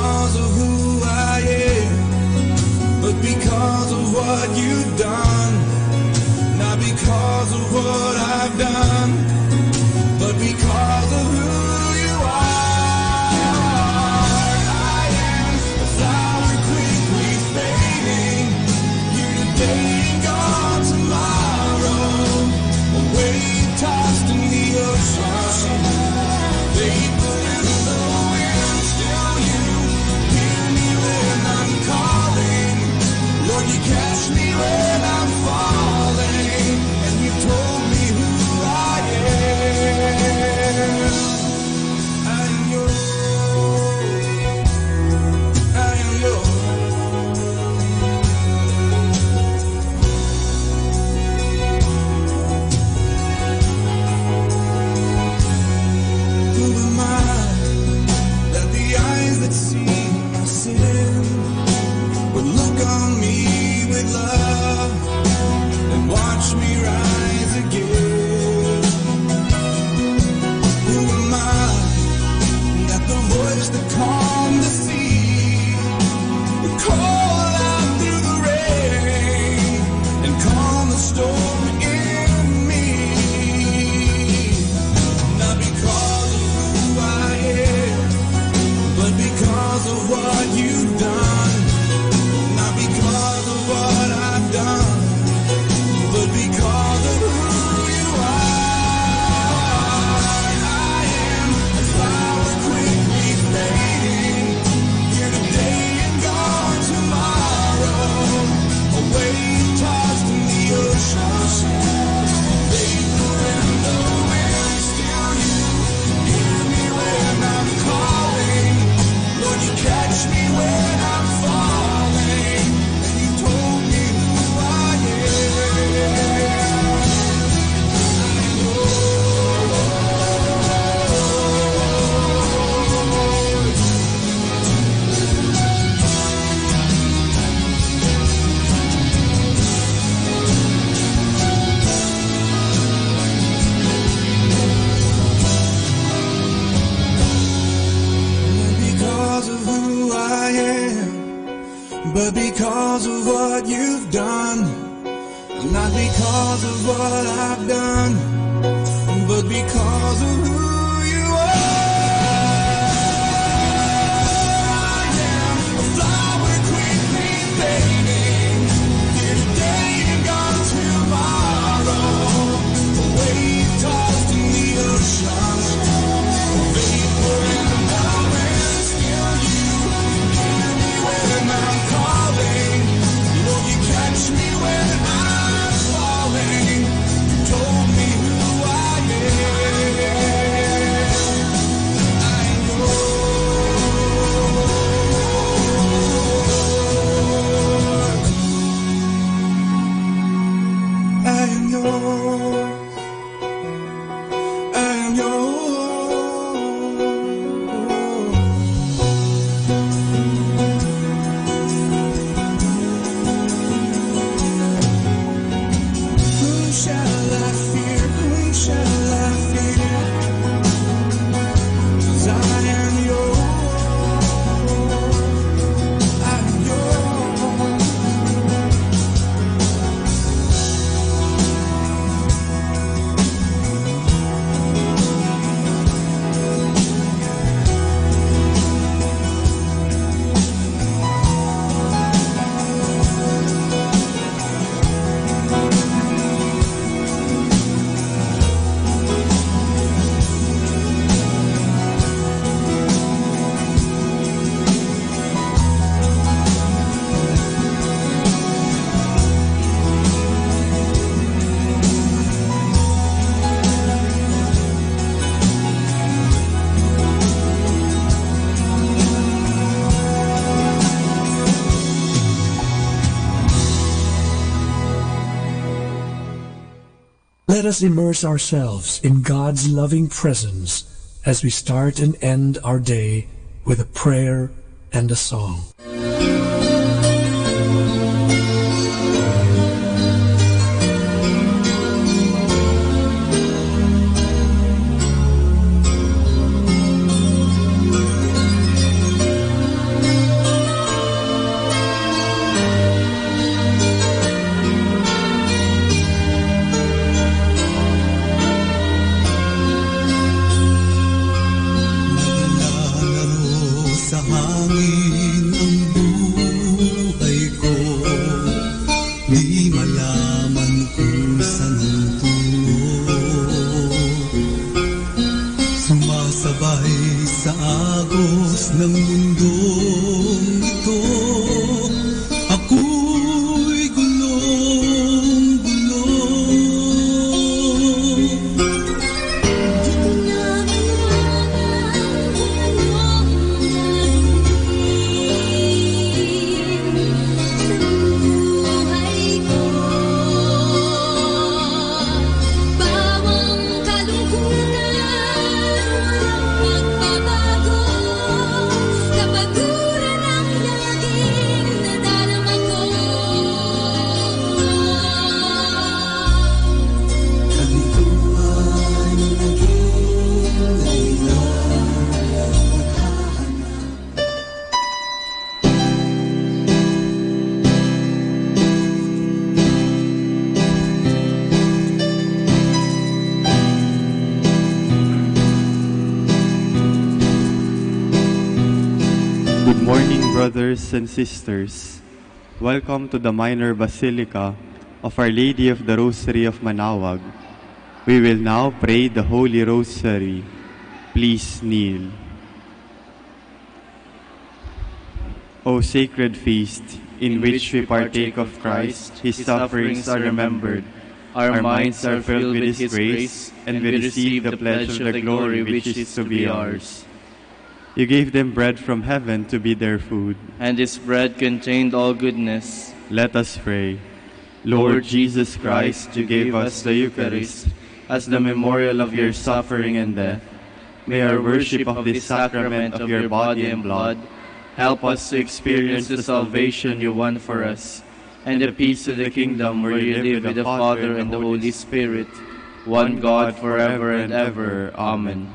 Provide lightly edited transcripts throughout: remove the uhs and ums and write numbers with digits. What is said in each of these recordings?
because of who I am, but because of what you've done. Not because of what I've done, but because of who you are. I am a flower quickly fading, here today and gone tomorrow. A wave tossed in the ocean, vapor in the wind, still you hear me when I'm calling. Lord, you catch me when I'm falling, and you told me who I am. I am yours. I am yours. Who am I that the eyes that see my sin would look on me with love and watch me rise again? Who am I that the voice that calmed the sea would call out through the rain and calm the storm in me? Not because of who I am, but because of what you've done. Not because of what I've done, but because of who you are. I am a flower quickly fading, here today and gone tomorrow. A wave tossed in the ocean, vapor in the wind, still you hear me when I'm calling. Lord, you catch me when I'm falling, and you told me who I am. Not because of who I am, but because of what you've done. Not because of what I've done, but because of who you are. I am a flower quickly fading, here today and gone tomorrow. A wave tossed in the ocean, vapor in the wind, still you hear me when I'm calling. Lord, you catch me when I'm falling. You told me who I am. I am yours. I am yours. I am yours. Whom shall I fear? Whom shall I fear? 'Cause I am yours. I am yours. Let us immerse ourselves in God's loving presence as we start and end our day with a prayer and a song. sa hangin ang buhay ko, di malaman kung saan ang tungo. Sumasabay sa agos ng mundong ito, ako'y gulong-gulo. Good morning, brothers and sisters. Welcome to the Minor Basilica of Our Lady of the Rosary of Manaoag. We will now pray the Holy Rosary. Please kneel. O sacred feast, in which we partake of Christ, His sufferings are remembered. Our minds are filled with His grace, and we receive the pledge of the glory which is to be ours. You gave them bread from heaven to be their food, and this bread contained all goodness. Let us pray. Lord Jesus Christ, you gave us the Eucharist as the memorial of your suffering and death. May our worship of this sacrament of your body and blood help us to experience the salvation you won for us, and the peace of the kingdom where you live with the Father and the Holy Spirit, one God forever and ever. Amen.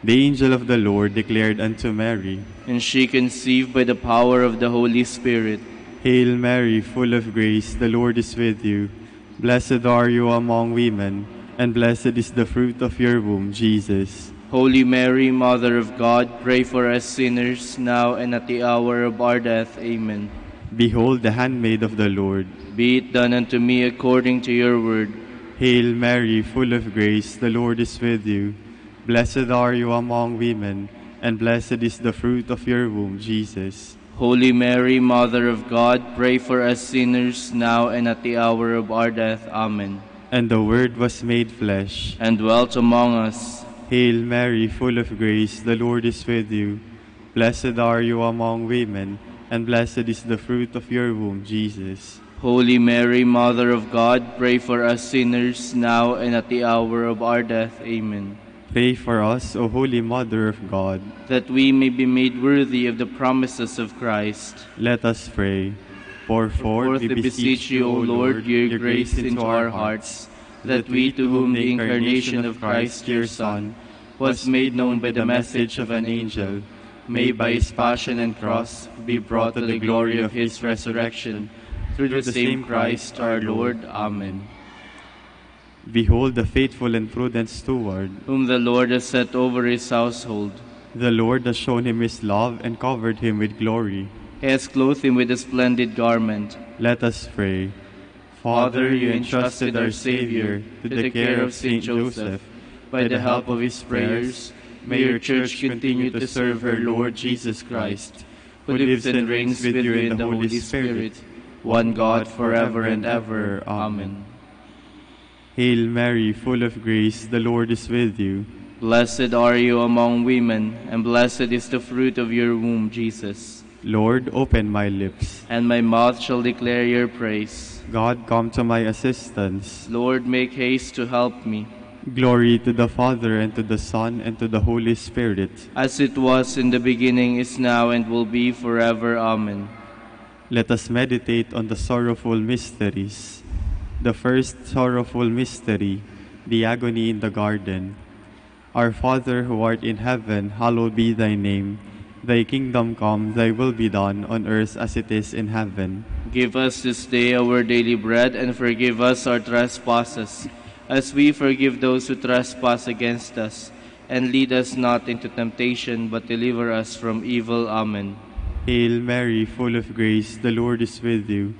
The angel of the Lord declared unto Mary, And she conceived by the power of the Holy Spirit. Hail Mary, full of grace, the Lord is with you. Blessed are you among women, and blessed is the fruit of your womb, Jesus. Holy Mary, Mother of God, pray for us sinners, now and at the hour of our death. Amen. Behold the handmaid of the Lord. Be it done unto me according to your word. Hail Mary, full of grace, the Lord is with you. Blessed are you among women, and blessed is the fruit of your womb, Jesus. Holy Mary, Mother of God, pray for us sinners, now and at the hour of our death. Amen. And the Word was made flesh, and dwelt among us. Hail Mary, full of grace, the Lord is with you. Blessed are you among women, and blessed is the fruit of your womb, Jesus. Holy Mary, Mother of God, pray for us sinners, now and at the hour of our death. Amen. Pray for us, O Holy Mother of God, that we may be made worthy of the promises of Christ. Let us pray. Pour forth, we beseech you, O Lord, your grace into our hearts, that we, to whom the incarnation of Christ, your Son, was made known by the message of an angel, may by his passion and cross be brought to the glory of his resurrection, through the same Christ our Lord. Amen. Behold the faithful and prudent steward, whom the Lord has set over his household. The Lord has shown him his love and covered him with glory. He has clothed him with a splendid garment. Let us pray. Father, you entrusted our Savior to the care of Saint Joseph. By the help of his prayers, may your Church continue to serve her Lord Jesus Christ, who lives and reigns with you in the Holy Spirit, one God forever and ever. Amen. Hail Mary, full of grace, the Lord is with you. Blessed are you among women, and blessed is the fruit of your womb, Jesus. Lord, open my lips, and my mouth shall declare your praise. God, come to my assistance. Lord, make haste to help me. Glory to the Father, and to the Son, and to the Holy Spirit. As it was in the beginning, is now, and will be forever. Amen. Let us meditate on the sorrowful mysteries. The first sorrowful mystery, the agony in the garden. Our Father who art in heaven, hallowed be thy name. Thy kingdom come, thy will be done, on earth as it is in heaven. Give us this day our daily bread, and forgive us our trespasses, as we forgive those who trespass against us. and lead us not into temptation, but deliver us from evil. Amen. Hail Mary, full of grace, the Lord is with you.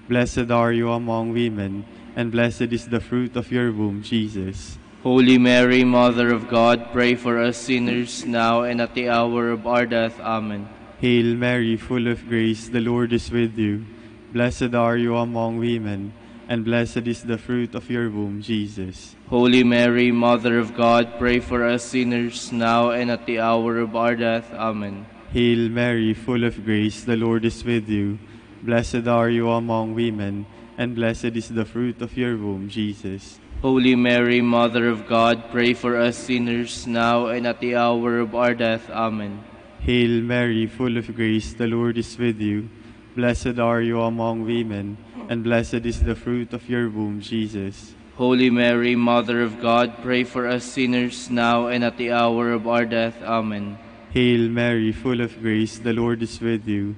Blessed are you among women, and blessed is the fruit of your womb, Jesus. Holy Mary, Mother of God, pray for us sinners, now and at the hour of our death. Amen. Hail Mary, full of grace, the Lord is with you. Blessed are you among women, and blessed is the fruit of your womb, Jesus. Holy Mary, Mother of God, pray for us sinners, now and at the hour of our death. Amen. Hail Mary, full of grace, the Lord is with you. Blessed are you among women, and blessed is the fruit of your womb, Jesus. Holy Mary, Mother of God, pray for us sinners, now and at the hour of our death. Amen. Hail Mary, full of grace, the Lord is with you. Blessed are you among women, and blessed is the fruit of your womb, Jesus. Holy Mary, Mother of God, pray for us sinners, now and at the hour of our death. Amen. Hail Mary, full of grace, the Lord is with you.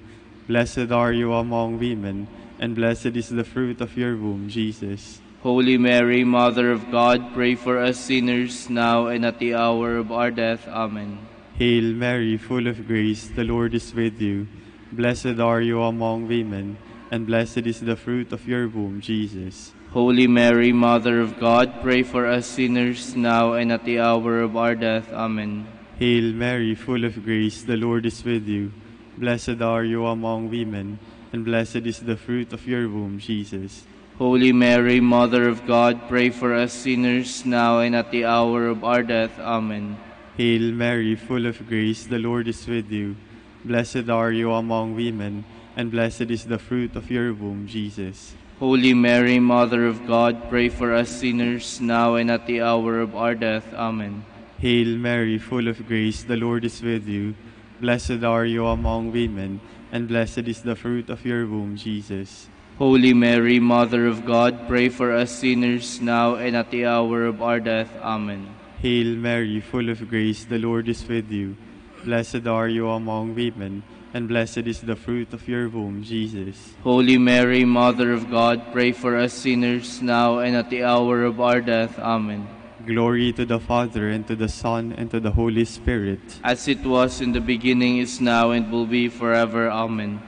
Blessed are you among women, and blessed is the fruit of your womb, Jesus. Holy Mary, Mother of God, pray for us sinners, now and at the hour of our death. Amen. Hail Mary, full of grace, the Lord is with you. Blessed are you among women, and blessed is the fruit of your womb, Jesus. Holy Mary, Mother of God, pray for us sinners, now and at the hour of our death. Amen. Hail Mary, full of grace, the Lord is with you. Blessed are you among women, and blessed is the fruit of your womb, Jesus. Holy Mary, Mother of God, pray for us sinners, now and at the hour of our death. Amen. Hail Mary, full of grace, the Lord is with you. Blessed are you among women, and blessed is the fruit of your womb, Jesus. Holy Mary, Mother of God, pray for us sinners, now and at the hour of our death. Amen. Hail Mary, full of grace, the Lord is with you. Blessed are you among women, and blessed is the fruit of your womb, Jesus. Holy Mary, Mother of God, pray for us sinners, now and at the hour of our death. Amen. Hail Mary, full of grace, the Lord is with you. Blessed are you among women, and blessed is the fruit of your womb, Jesus. Holy Mary, Mother of God, pray for us sinners, now and at the hour of our death. Amen. Glory to the Father, and to the Son, and to the Holy Spirit. As it was in the beginning, is now, and will be forever. Amen.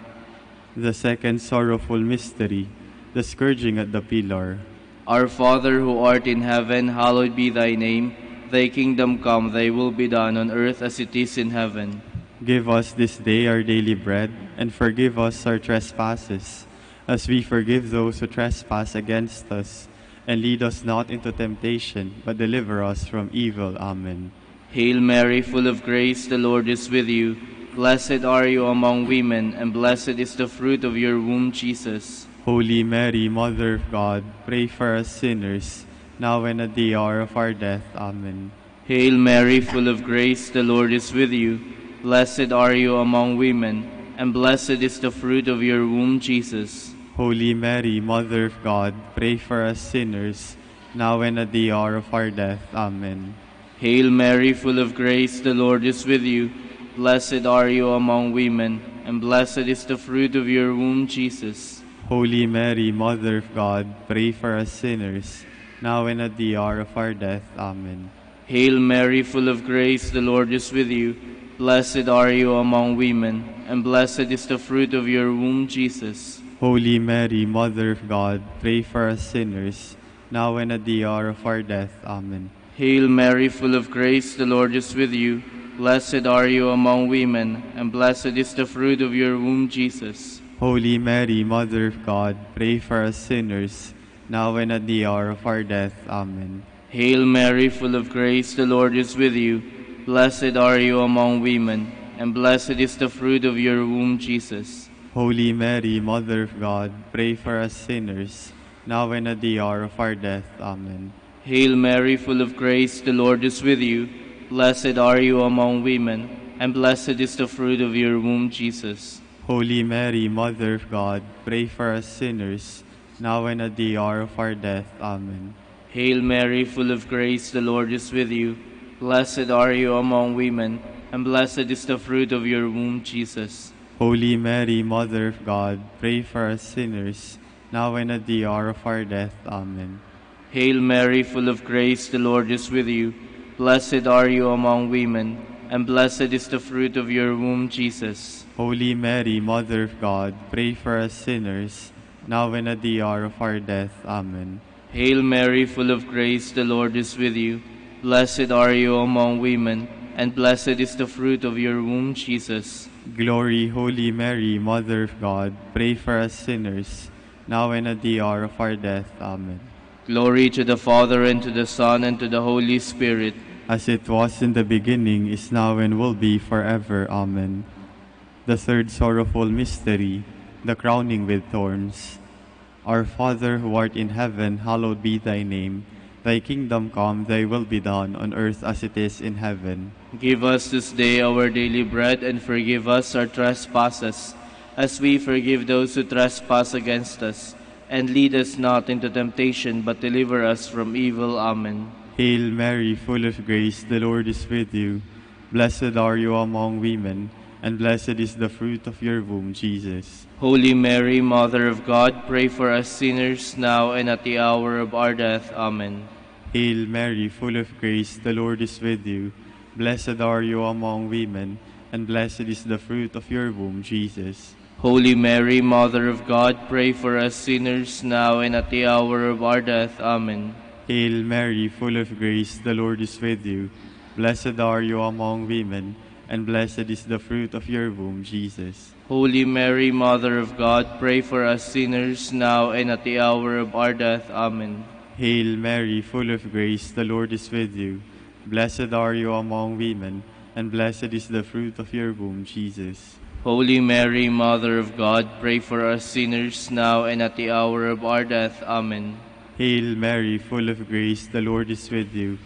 The second sorrowful mystery, the scourging at the pillar. Our Father who art in heaven, hallowed be thy name. Thy kingdom come, thy will be done on earth as it is in heaven. Give us this day our daily bread, and forgive us our trespasses, as we forgive those who trespass against us. And lead us not into temptation, but deliver us from evil. Amen. Hail Mary, full of grace, the Lord is with you. Blessed are you among women, and blessed is the fruit of your womb, Jesus. Holy Mary, Mother of God, pray for us sinners, now and at the hour of our death. Amen. Hail Mary, full of grace, the Lord is with you. Blessed are you among women, and blessed is the fruit of your womb, Jesus. Holy Mary, Mother of God, pray for us sinners, now and at the hour of our death. Amen. Hail Mary, full of grace, the Lord is with you. Blessed are you among women, and blessed is the fruit of your womb, Jesus. Holy Mary, Mother of God, pray for us sinners, now and at the hour of our death. Amen. Hail Mary, full of grace, the Lord is with you. Blessed are you among women, and blessed is the fruit of your womb, Jesus. Holy Mary, Mother of God, pray for us sinners, now and at the hour of our death. Amen. Hail Mary, full of grace, the Lord is with you. Blessed are you among women, and blessed is the fruit of your womb, Jesus. Holy Mary, Mother of God, pray for us sinners, now and at the hour of our death. Amen. Hail Mary, full of grace, the Lord is with you. Blessed are you among women, and blessed is the fruit of your womb, Jesus. Holy Mary, Mother of God, pray for us sinners, now and at the hour of our death. Amen. Hail Mary, full of grace, the Lord is with you. Blessed are you among women, and blessed is the fruit of your womb, Jesus. Holy Mary, Mother of God, pray for us sinners, now and at the hour of our death. Amen. Hail Mary, full of grace, the Lord is with you. Blessed are you among women, and blessed is the fruit of your womb, Jesus. Holy Mary, Mother of God, pray for us sinners, now and at the hour of our death. Amen. Hail Mary, full of grace, the Lord is with you. Blessed are you among women, and blessed is the fruit of your womb, Jesus. Holy Mary, Mother of God, pray for us sinners, now and at the hour of our death. Amen. Hail Mary, full of grace, the Lord is with you. Blessed are you among women, and blessed is the fruit of your womb, Jesus. Glory, Holy Mary, Mother of God, pray for us sinners, now and at the hour of our death. Amen. Glory to the Father, and to the Son, and to the Holy Spirit. As it was in the beginning, is now, and will be forever. Amen. The third sorrowful mystery, the crowning with thorns. Our Father, who art in heaven, hallowed be thy name. Thy kingdom come, thy will be done, on earth as it is in heaven. Give us this day our daily bread, and forgive us our trespasses, as we forgive those who trespass against us. And lead us not into temptation, but deliver us from evil. Amen. Hail Mary, full of grace, the Lord is with you. Blessed are you among women, and blessed is the fruit of your womb, Jesus. Holy Mary, Mother of God, pray for us sinners, now and at the hour of our death. Amen. Hail Mary, full of grace, the Lord is with you. Blessed are you among women, and blessed is the fruit of your womb, Jesus. Holy Mary, Mother of God, pray for us sinners, now and at the hour of our death. Amen. Hail Mary, full of grace, the Lord is with you. Blessed are you among women, and blessed is the fruit of your womb, Jesus. Holy Mary, Mother of God, pray for us sinners, now and at the hour of our death. Amen. Hail Mary, full of grace, the Lord is with you. Blessed are you among women, and blessed is the fruit of your womb, Jesus. Holy Mary, Mother of God, pray for us sinners, now and at the hour of our death. Amen. Hail Mary, full of grace, the Lord is with you.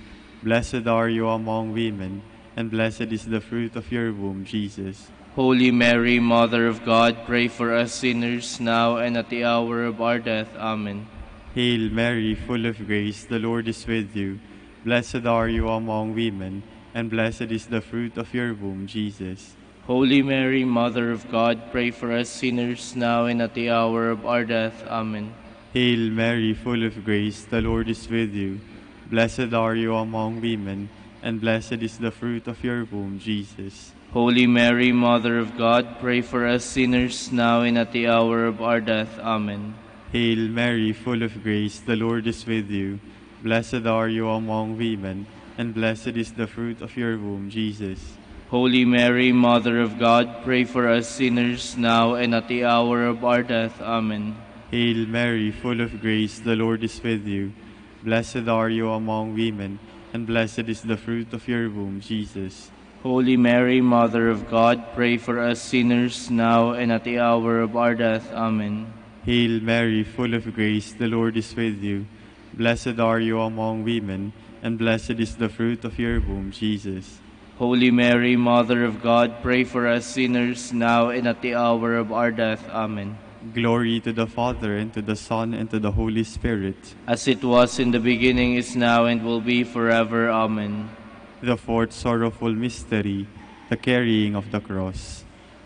Blessed are you among women, and blessed is the fruit of your womb, Jesus. Holy Mary, Mother of God, pray for us sinners, now and at the hour of our death. Amen. Hail Mary, full of grace, the Lord is with you. Blessed are you among women, and blessed is the fruit of your womb, Jesus. Holy Mary, Mother of God, pray for us sinners, now and at the hour of our death. Amen. Hail Mary, full of grace, the Lord is with you. Blessed are you among women, and blessed is the fruit of your womb, Jesus. Holy Mary, Mother of God, pray for us sinners, now and at the hour of our death. Amen. Hail Mary, full of grace, the Lord is with you. Blessed are you among women, and blessed is the fruit of your womb, Jesus. Holy Mary, Mother of God, pray for us sinners, now and at the hour of our death. Amen. Hail Mary, full of grace, the Lord is with you. Blessed are you among women, and blessed is the fruit of your womb, Jesus. Holy Mary, Mother of God, pray for us sinners, now and at the hour of our death. Amen. Hail Mary, full of grace, the Lord is with you. Blessed are you among women, and blessed is the fruit of your womb, Jesus. Holy Mary, Mother of God, pray for us sinners, now and at the hour of our death. Amen. Glory to the Father, and to the Son, and to the Holy Spirit. As it was in the beginning, is now, and will be forever. Amen. The fourth sorrowful mystery, the carrying of the cross.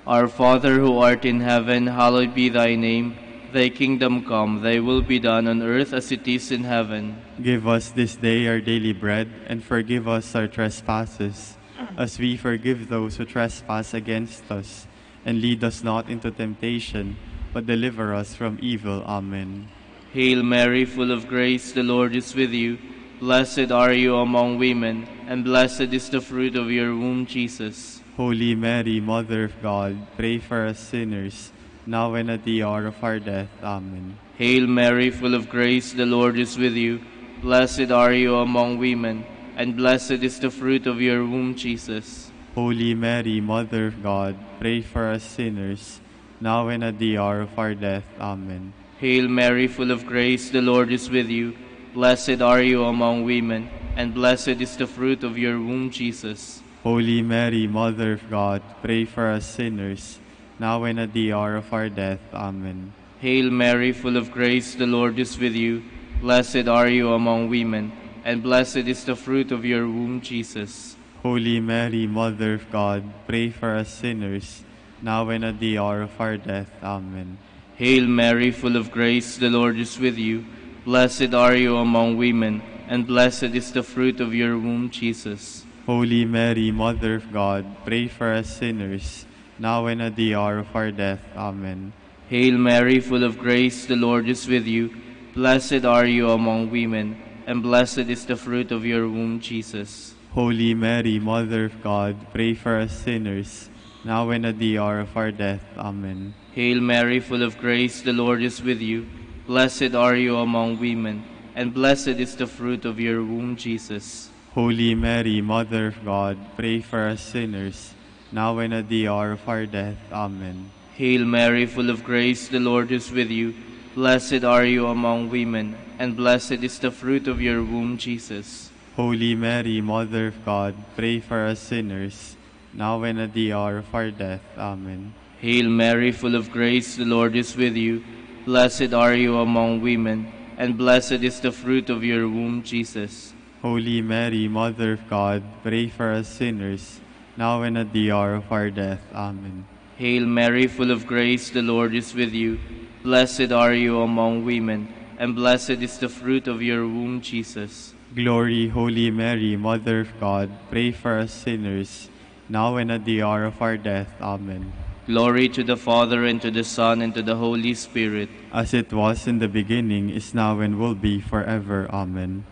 Our Father, who art in heaven, hallowed be thy name. Thy kingdom come, thy will be done on earth as it is in heaven. Give us this day our daily bread, and forgive us our trespasses, as we forgive those who trespass against us. And lead us not into temptation, but deliver us from evil. Amen. Hail Mary, full of grace, the Lord is with you. Blessed are you among women, and blessed is the fruit of your womb, Jesus. Holy Mary, Mother of God, pray for us sinners, now and at the hour of our death. Amen. Hail Mary, full of grace, the Lord is with you. Blessed are you among women, and blessed is the fruit of your womb, Jesus. Holy Mary, Mother of God, pray for us sinners, now and at the hour of our death. Amen. Hail Mary, full of grace, the Lord is with you. Blessed are you among women, and blessed is the fruit of your womb, Jesus. Holy Mary, Mother of God, pray for us sinners, now and at the hour of our death. Amen. Hail Mary, full of grace, the Lord is with you. Blessed are you among women, and blessed is the fruit of your womb, Jesus. Holy Mary, Mother of God, pray for us sinners, now and at the hour of our death. Amen. Hail Mary, full of grace, the Lord is with you. Blessed are you among women, and blessed is the fruit of your womb, Jesus. Holy Mary, Mother of God, pray for us sinners, now and at the hour of our death. Amen. Hail Mary, full of grace, the Lord is with you. Blessed are you among women, and blessed is the fruit of your womb, Jesus. Holy Mary, Mother of God, pray for us sinners, now and at the hour of our death. Amen. Hail Mary, full of grace, the Lord is with you. Blessed are you among women, and blessed is the fruit of your womb, Jesus. Holy Mary, Mother of God, pray for us sinners, now and at the hour of our death. Amen. Hail Mary, full of grace, the Lord is with you. Blessed are you among women, and blessed is the fruit of your womb, Jesus. Holy Mary, Mother of God, pray for us sinners, now and at the hour of our death. Amen. Hail Mary, full of grace, the Lord is with you. Blessed are you among women, and blessed is the fruit of your womb, Jesus. Holy Mary, Mother of God, pray for us sinners, now and at the hour of our death. Amen. Hail Mary, full of grace, the Lord is with you. Blessed are you among women, and blessed is the fruit of your womb, Jesus. Glory, Holy Mary, Mother of God, pray for us sinners, now and at the hour of our death. Amen. Glory to the Father, and to the Son, and to the Holy Spirit. As it was in the beginning, is now, and will be forever. Amen.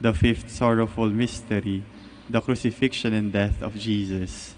The fifth sorrowful mystery, the crucifixion and death of Jesus.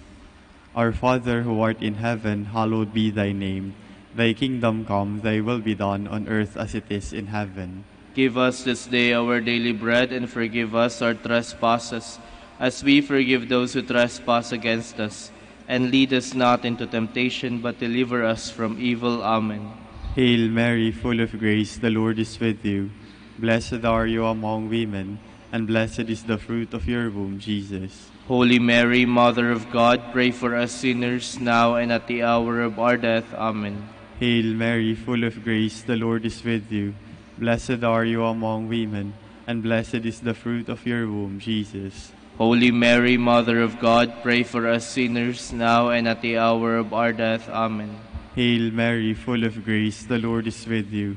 Our Father, who art in heaven, hallowed be thy name. Thy kingdom come, thy will be done on earth as it is in heaven. Give us this day our daily bread, and forgive us our trespasses, as we forgive those who trespass against us. And lead us not into temptation, but deliver us from evil. Amen. Hail Mary, full of grace, the Lord is with you. Blessed are you among women, and blessed is the fruit of your womb, Jesus. Holy Mary, Mother of God, pray for us sinners, now and at the hour of our death. Amen. Hail Mary, full of grace, the Lord is with you. Blessed are you among women, and blessed is the fruit of your womb, Jesus. Holy Mary, Mother of God, pray for us sinners, now and at the hour of our death. Amen. Hail Mary, full of grace, the Lord is with you.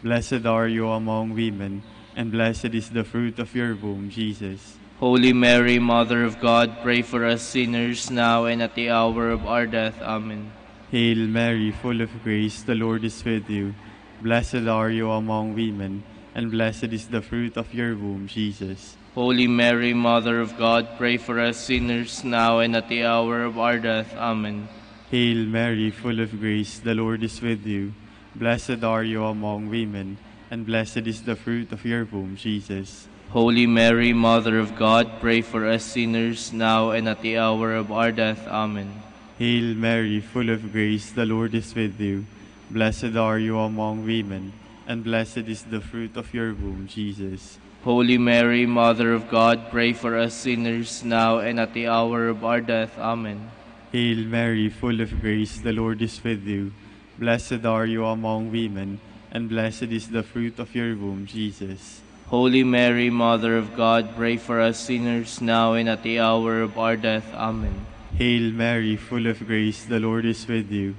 Blessed are you among women, and blessed is the fruit of your womb, Jesus. Holy Mary, Mother of God, pray for us sinners, now and at the hour of our death. Amen. Hail Mary, full of grace, the Lord is with you. Blessed are you among women, and blessed is the fruit of your womb, Jesus. Holy Mary, Mother of God, pray for us sinners, now and at the hour of our death. Amen. Hail Mary, full of grace, the Lord is with you. Blessed are you among women, and blessed is the fruit of your womb, Jesus. Holy Mary, Mother of God, pray for us sinners, now and at the hour of our death. Amen. Hail Mary, full of grace, the Lord is with you. Blessed are you among women, and blessed is the fruit of your womb, Jesus. Holy Mary, Mother of God, pray for us sinners, now and at the hour of our death. Amen. Hail Mary, full of grace, the Lord is with you. Blessed are you among women, and blessed is the fruit of your womb, Jesus. Holy Mary, Mother of God, pray for us sinners, now and at the hour of our death. Amen. Hail Mary, full of grace, the Lord is with you.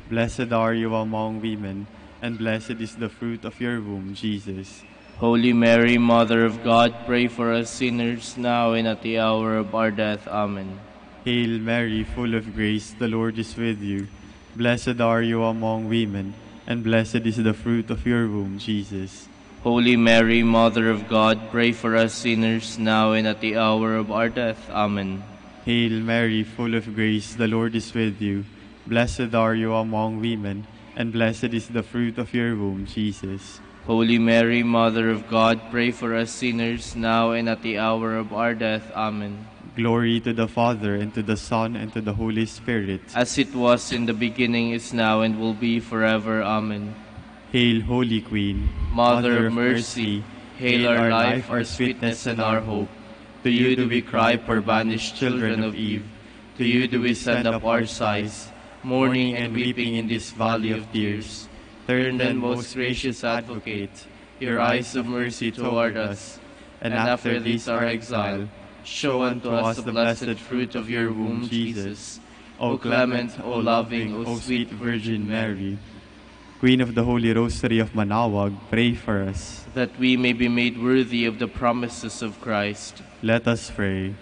Blessed are you among women, and blessed is the fruit of your womb, Jesus. Holy Mary, Mother of God, pray for us sinners, now and at the hour of our death. Amen. Hail Mary, full of grace, the Lord is with you. Blessed are you among women, and blessed is the fruit of your womb, Jesus. Holy Mary, Mother of God, pray for us sinners, now and at the hour of our death. Amen. Hail Mary, full of grace, the Lord is with you. Blessed are you among women, and blessed is the fruit of your womb, Jesus. Holy Mary, Mother of God, pray for us sinners, now and at the hour of our death. Amen. Glory to the Father, and to the Son, and to the Holy Spirit. As it was in the beginning, is now, and will be forever. Amen. Hail, Holy Queen, Mother of mercy, hail our life, our sweetness, and our hope. To you do we cry, poor banished children of Eve. To you do we send up our sighs, mourning and weeping in this valley of tears. Turn then, most gracious Advocate, your eyes of mercy toward us, and after this our exile, show unto us the blessed fruit of your womb, Jesus. O clement, O loving, O sweet Virgin Mary, Queen of the Holy Rosary of Manaoag, pray for us. that we may be made worthy of the promises of Christ. Let us pray.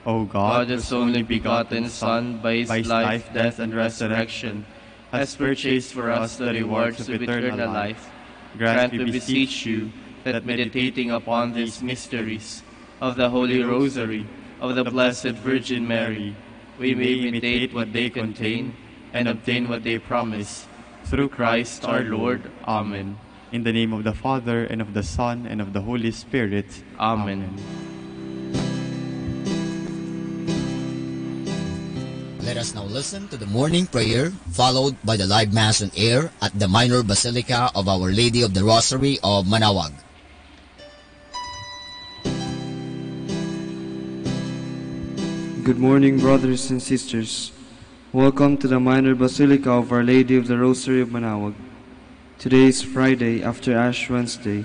O God, God, His only begotten Son, by His life, death, and resurrection, has purchased for us the rewards of eternal life. Grant, we beseech you, that meditating upon these mysteries of the Holy Rosary of the Blessed Virgin Mary, we may imitate what they contain and obtain what they promise. Through Christ our Lord. Amen. In the name of the Father, and of the Son, and of the Holy Spirit. Amen. Let us now listen to the morning prayer, followed by the live Mass on air at the Minor Basilica of Our Lady of the Rosary of Manaoag. Good morning, brothers and sisters. Welcome to the Minor Basilica of Our Lady of the Rosary of Manaoag. Today is Friday after Ash Wednesday.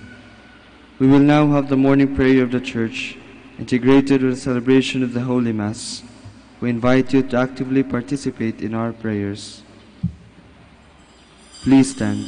We will now have the morning prayer of the Church, integrated with the celebration of the Holy Mass. We invite you to actively participate in our prayers. Please stand.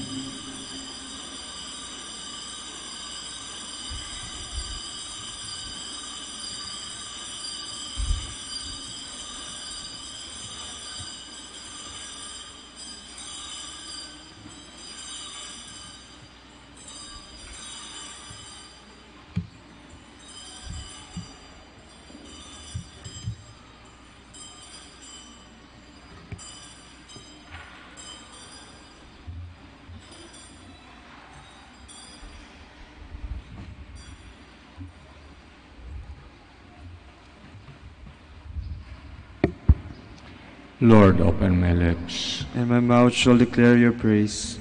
Lord, open my lips. And my mouth shall declare your praise.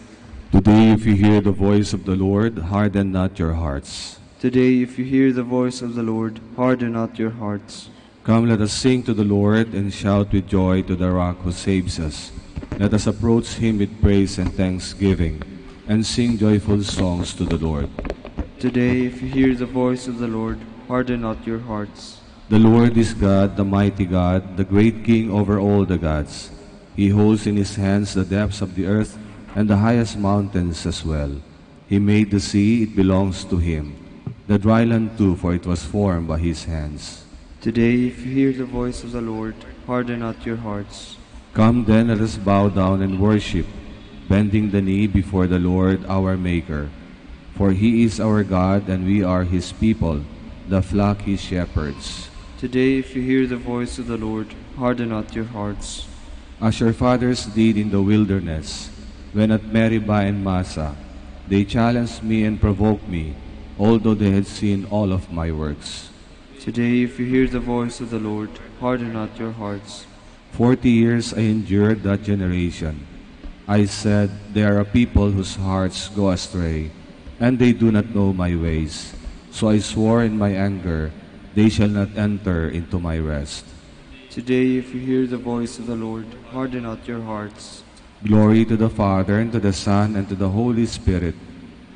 Today, if you hear the voice of the Lord, harden not your hearts. Today, if you hear the voice of the Lord, harden not your hearts. Come, let us sing to the Lord and shout with joy to the rock who saves us. Let us approach him with praise and thanksgiving, and sing joyful songs to the Lord. Today, if you hear the voice of the Lord, harden not your hearts. The Lord is God, the mighty God, the great King over all the gods. He holds in his hands the depths of the earth and the highest mountains as well. He made the sea, it belongs to him. The dry land too, for it was formed by his hands. Today, if you hear the voice of the Lord, harden not your hearts. Come then, let us bow down and worship, bending the knee before the Lord our Maker. For he is our God, and we are his people, the flock he shepherds. Today, if you hear the voice of the Lord, harden not your hearts. As your fathers did in the wilderness, when at Meribah and Massa, they challenged me and provoked me, although they had seen all of my works. Today, if you hear the voice of the Lord, harden not your hearts. 40 years I endured that generation. I said, they are a people whose hearts go astray, and they do not know my ways. So I swore in my anger, they shall not enter into my rest. Today, if you hear the voice of the Lord, harden not your hearts. Glory to the Father, and to the Son, and to the Holy Spirit,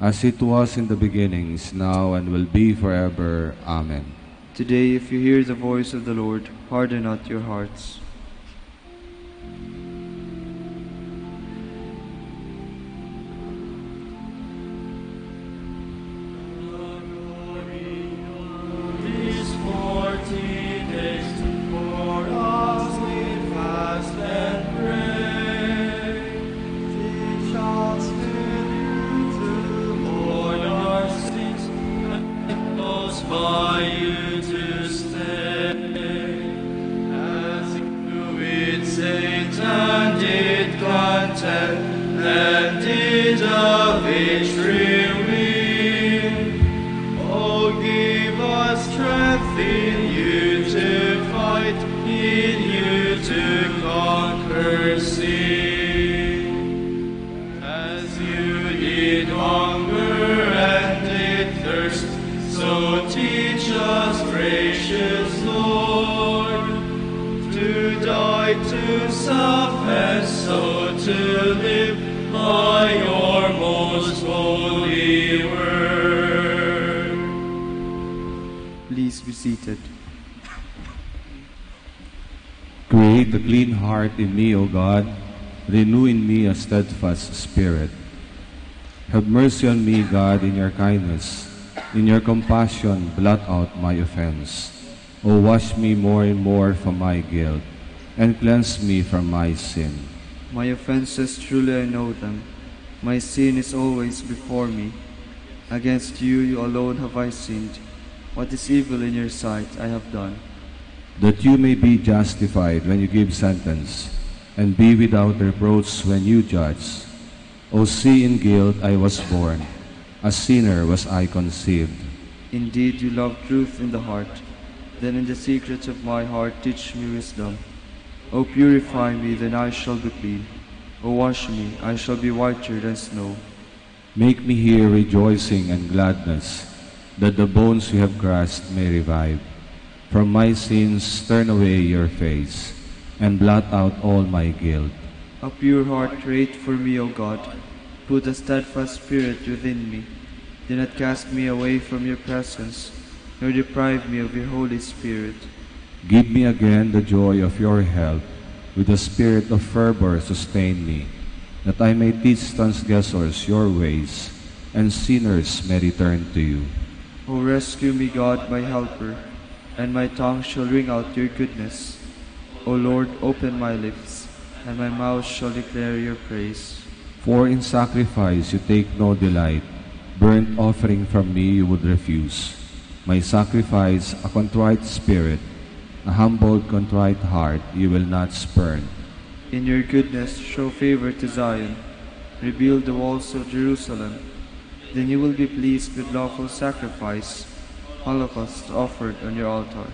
as it was in the beginning, is now, and will be forever. Amen. Today, if you hear the voice of the Lord, harden not your hearts. Please be seated. Create a clean heart in me, O God. Renew in me a steadfast spirit. Have mercy on me, God, in your kindness. In your compassion, blot out my offense. O wash me more and more from my guilt, and cleanse me from my sin. My offenses truly I know them. My sin is always before me. Against you alone have I sinned. What is evil in your sight I have done. That you may be justified when you give sentence, and be without reproach when you judge. O see, in guilt I was born, a sinner was I conceived. Indeed, you love truth in the heart. Then in the secrets of my heart teach me wisdom. O purify me, then I shall be clean. O wash me, I shall be whiter than snow. Make me hear rejoicing and gladness, that the bones you have crushed may revive. From my sins turn away your face, and blot out all my guilt. A pure heart create for me, O God. Put a steadfast spirit within me. Do not cast me away from your presence, nor deprive me of your Holy Spirit. Give me again the joy of your help. With a spirit of fervor sustain me, that I may teach transgressors your ways, and sinners may return to you. O rescue me, God, my helper, and my tongue shall ring out your goodness. O Lord, open my lips, and my mouth shall declare your praise. For in sacrifice you take no delight, burnt offering from me you would refuse. My sacrifice, a contrite spirit, a humble, contrite heart you will not spurn. In your goodness show favor to Zion. Rebuild the walls of Jerusalem. Then you will be pleased with lawful sacrifice, holocaust offered on your altar.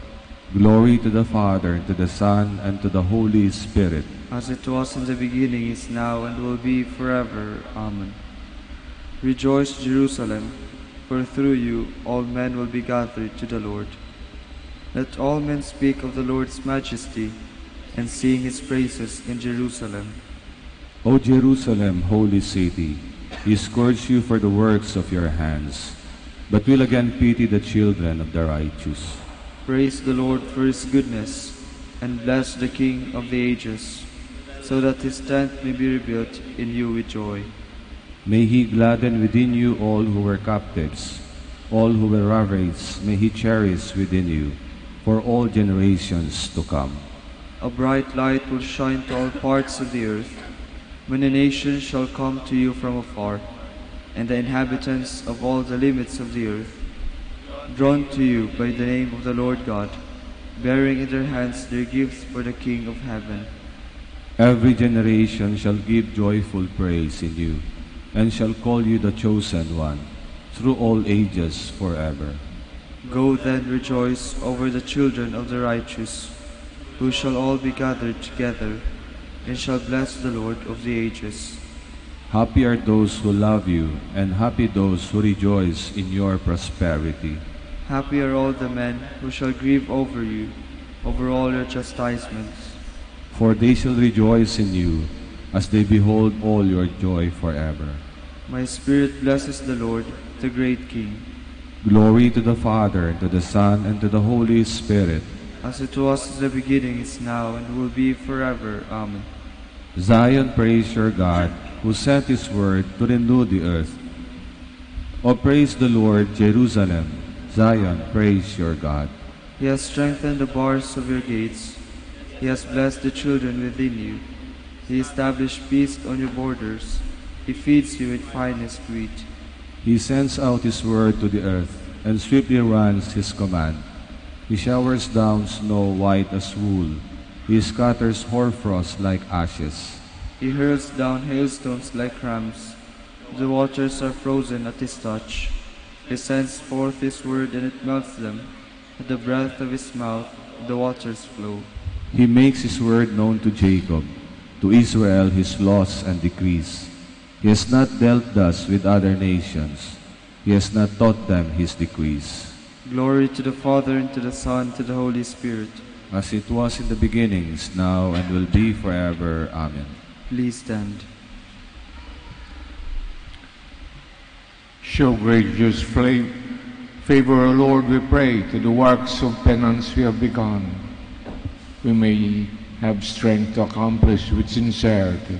Glory to the Father, and to the Son, and to the Holy Spirit. As it was in the beginning, is now, and will be forever. Amen. Rejoice, Jerusalem, for through you all men will be gathered to the Lord. Let all men speak of the Lord's majesty, and sing his praises in Jerusalem. O Jerusalem, holy city, he scourged you for the works of your hands, but will again pity the children of the righteous. Praise the Lord for his goodness, and bless the King of the ages, so that his tent may be rebuilt in you with joy. May he gladden within you all who were captives, all who were ravaged, may he cherish within you, for all generations to come. A bright light will shine to all parts of the earth, when the nations shall come to you from afar, and the inhabitants of all the limits of the earth, drawn to you by the name of the Lord God, bearing in their hands their gifts for the King of heaven. Every generation shall give joyful praise in you, and shall call you the chosen one, through all ages forever. Go then, rejoice over the children of the righteous, who shall all be gathered together, and shall bless the Lord of the ages. Happy are those who love you, and happy those who rejoice in your prosperity. Happy are all the men who shall grieve over you, over all your chastisements. For they shall rejoice in you, as they behold all your joy forever. My spirit blesses the Lord, the great King. Glory to the Father, and to the Son, and to the Holy Spirit. As it was in the beginning, is now, and will be forever. Amen. Zion, praise your God, who sent his word to renew the earth. O praise the Lord, Jerusalem. Zion, praise your God. He has strengthened the bars of your gates. He has blessed the children within you. He established peace on your borders. He feeds you with finest wheat. He sends out his word to the earth, and swiftly runs his command. He showers down snow white as wool. He scatters hoarfrost like ashes. He hurls down hailstones like rams. The waters are frozen at his touch. He sends forth his word, and it melts them. At the breath of his mouth, the waters flow. He makes his word known to Jacob, to Israel his laws and decrees. He has not dealt thus with other nations. He has not taught them his decrees. Glory to the Father, and to the Son, and to the Holy Spirit. As it was in the beginning, is now, and will be forever. Amen. Please stand. Show gracious favor, O Lord, we pray, to the works of penance we have begun. We may have strength to accomplish with sincerity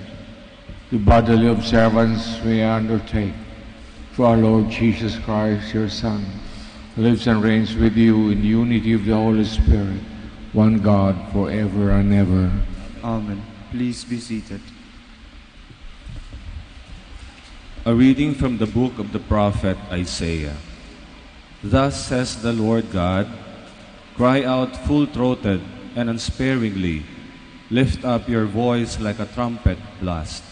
the bodily observance we undertake, through our Lord Jesus Christ, your Son, who lives and reigns with you in the unity of the Holy Spirit, one God, forever and ever. Amen. Please be seated. A reading from the book of the prophet Isaiah. Thus says the Lord God, cry out full-throated and unsparingly, lift up your voice like a trumpet blast.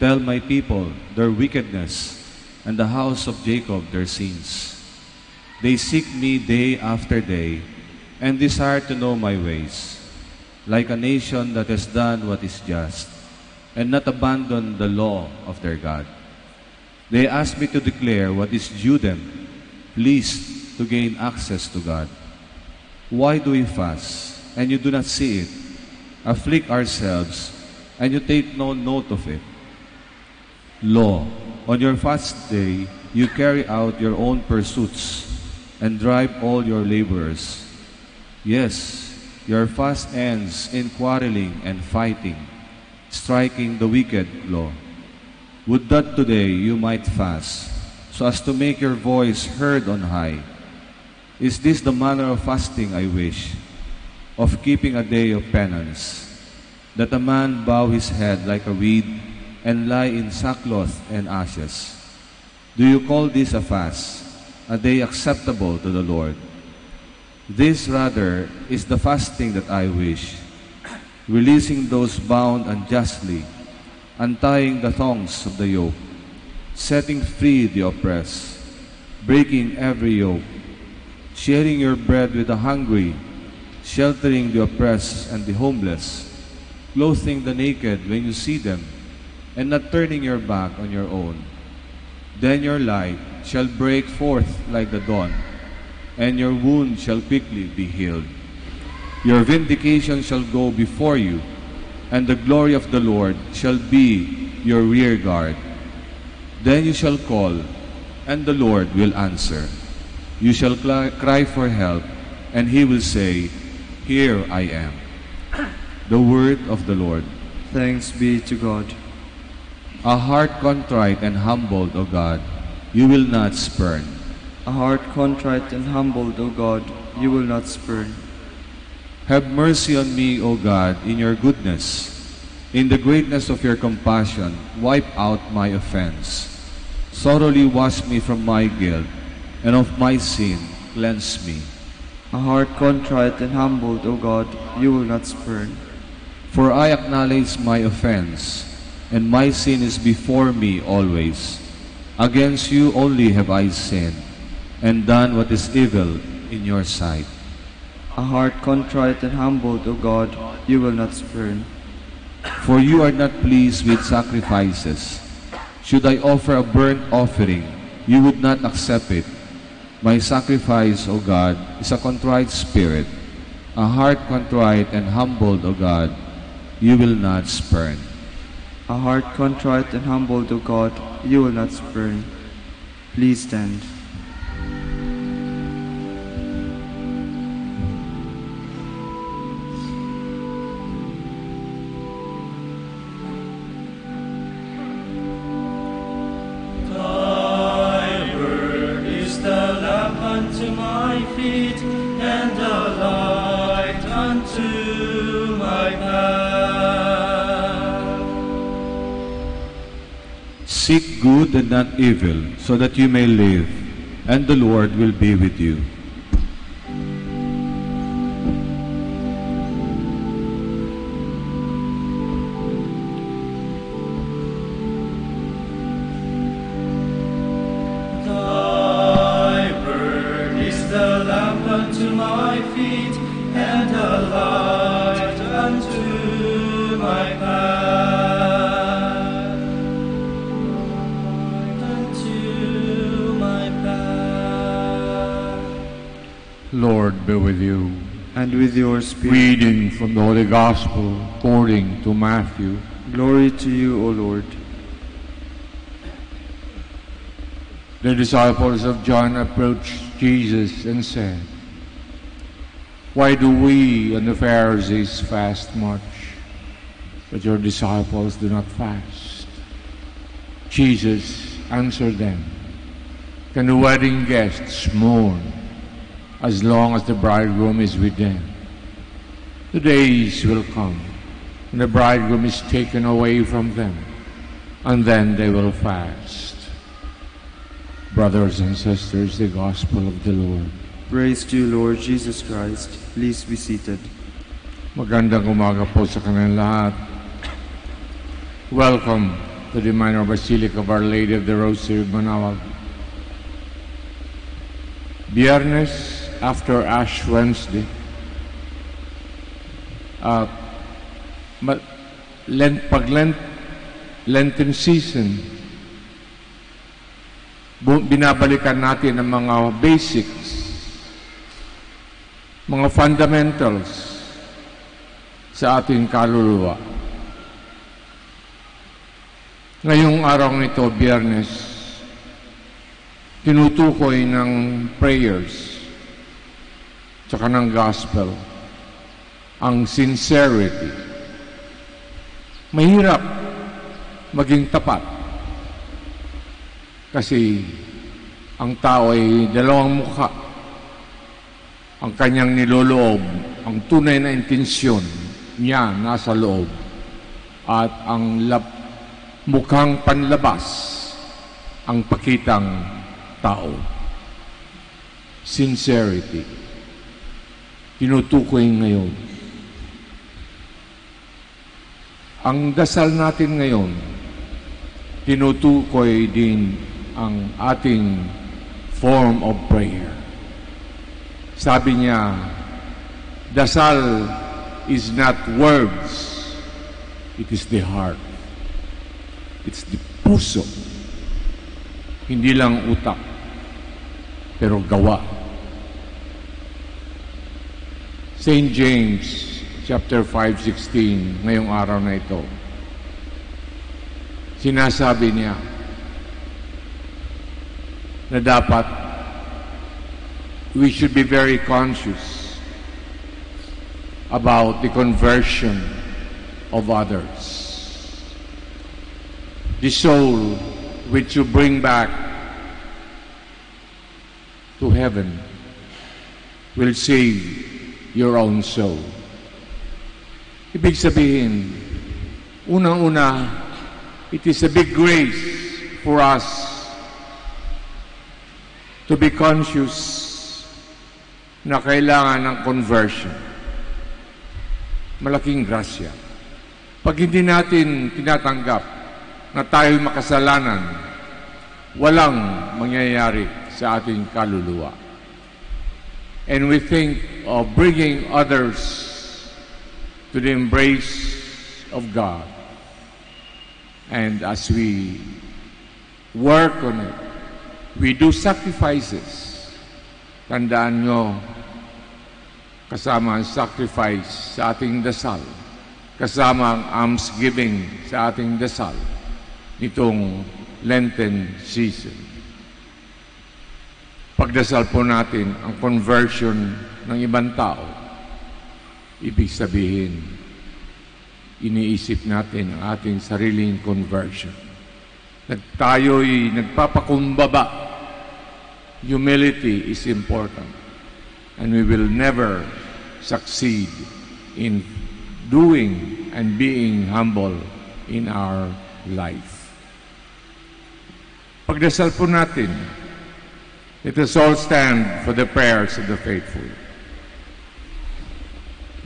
Tell my people their wickedness, and the house of Jacob their sins. They seek me day after day, and desire to know my ways, like a nation that has done what is just, and not abandoned the law of their God. They ask me to declare what is due them, pleased to gain access to God. Why do we fast, and you do not see it? Afflict ourselves, and you take no note of it. Lo, on your fast day, you carry out your own pursuits, and drive all your laborers. Yes, your fast ends in quarreling and fighting, striking the wicked law. Would that today you might fast, so as to make your voice heard on high. Is this the manner of fasting I wish, of keeping a day of penance, that a man bow his head like a reed, and lie in sackcloth and ashes? Do you call this a fast, a day acceptable to the Lord? This rather is the fasting that I wish, releasing those bound unjustly, untying the thongs of the yoke, setting free the oppressed, breaking every yoke, sharing your bread with the hungry, sheltering the oppressed and the homeless, clothing the naked when you see them, and not turning your back on your own. Then your light shall break forth like the dawn, and your wound shall quickly be healed. Your vindication shall go before you, and the glory of the Lord shall be your rear guard. Then you shall call, and the Lord will answer. You shall cry for help, and he will say, here I am. The word of the Lord. Thanks be to God. A heart contrite and humbled, O God, you will not spurn. A heart contrite and humbled, O God, you will not spurn. Have mercy on me, O God, in your goodness. In the greatness of your compassion, wipe out my offense. Thoroughly wash me from my guilt, and of my sin cleanse me. A heart contrite and humbled, O God, you will not spurn. For I acknowledge my offense, and my sin is before me always. Against you only have I sinned, and done what is evil in your sight. A heart contrite and humbled, O God, you will not spurn. For you are not pleased with sacrifices. Should I offer a burnt offering, you would not accept it. My sacrifice, O God, is a contrite spirit. A heart contrite and humbled, O God, you will not spurn. A heart contrite and humbled, O God, you will not spurn. Please stand. Thy word is the lamp unto my feet, and the light unto my path. Seek good and not evil, so that you may live, and the Lord will be with you. Thy word is the lamp unto my feet, and the light unto my path. Unto my path. Lord be with you. And with your spirit. Reading from the Holy Gospel according to Matthew. Glory to you, O Lord. The disciples of John approached Jesus and said, why do we and the Pharisees fast much, but your disciples do not fast? Jesus answered them, can the wedding guests mourn as long as the bridegroom is with them. The days will come when the bridegroom is taken away from them, and then they will fast. Brothers and sisters, the Gospel of the Lord. Praise to you, Lord Jesus Christ. Please be seated. Magandang umaga po sa kanilang lahat. Welcome to the Minor Basilica of Our Lady of the Rosary of Manaoag. Biyernes after Ash Wednesday, Lenten season, binabalikan natin ang mga basics, mga fundamentals sa ating kaluluwa. Ngayong araw nito, Biyernes, tinutukoy ng prayers tsaka ng gospel ang sincerity. Mahirap maging tapat kasi ang tao ay dalawang mukha. Ang kanyang niloloob, ang tunay na intensyon niya nasa loob, at ang mukhang panlabas ang pakitang tao. Sincerity. Tinutukoy ngayon. Ang dasal natin ngayon, tinutukoy din ang ating form of prayer. Sabi niya, dasal is not words, it is the heart. It's the puso. Hindi lang utak, pero gawa. St. James chapter 5:16, ngayong araw na ito, sinasabi niya na dapat we should be very conscious about the conversion of others. The soul which you bring back to heaven will save your own soul. Ibig sabihin, unang-una, it is a big grace for us to be conscious na kailangan ng conversion. Malaking grasya. Pag hindi natin tinatanggap na tayo'y makasalanan, walang mangyayari sa ating kaluluwa. And we think of bringing others to the embrace of God. And as we work on it, we do sacrifices. Tandaan nyo, kasama ang sacrifice sa ating dasal, kasama ang almsgiving sa ating dasal nitong Lenten season. Pagdasal po natin ang conversion ng ibang tao, ibig sabihin, iniisip natin ang ating sariling conversion. Tayo'y nagpapakumbaba. Humility is important, and we will never succeed in doing and being humble in our life. Pagdasal po natin, let us all stand for the prayers of the faithful.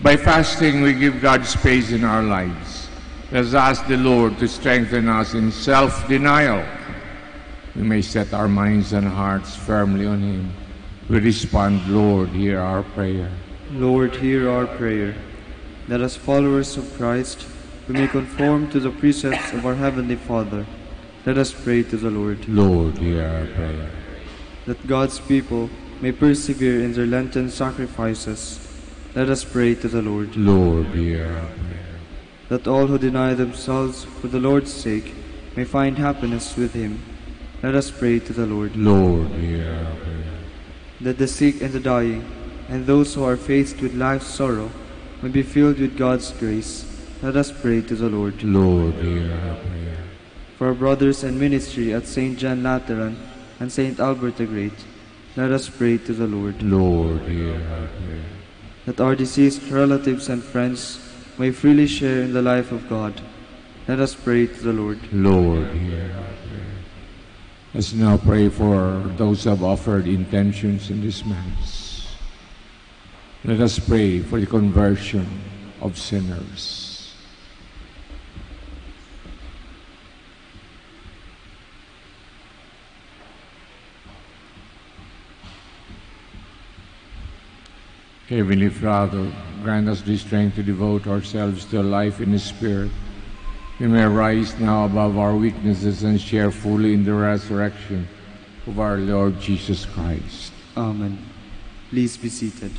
By fasting, we give God space in our lives. Let us ask the Lord to strengthen us in self-denial. We may set our minds and hearts firmly on Him. We respond, Lord, hear our prayer. Lord, hear our prayer. That as followers of Christ, we may conform to the precepts of our Heavenly Father. Let us pray to the Lord. Lord, hear our prayer. That God's people may persevere in their Lenten sacrifices. Let us pray to the Lord. Lord, hear our prayer. That all who deny themselves for the Lord's sake may find happiness with Him. Let us pray to the Lord. Lord, hear our prayer. That the sick and the dying, and those who are faced with life's sorrow, may be filled with God's grace. Let us pray to the Lord. Lord, hear our prayer. For our brothers and ministry at St. John Lateran, and Saint Albert the Great, let us pray to the Lord. Lord, hear our prayer. That our deceased relatives and friends may freely share in the life of God, let us pray to the Lord. Lord, hear our prayer. Let's now pray for those who have offered intentions in this Mass. Let us pray for the conversion of sinners. Heavenly Father, grant us the strength to devote ourselves to a life in the Spirit. We may rise now above our weaknesses and share fully in the resurrection of our Lord Jesus Christ. Amen. Please be seated.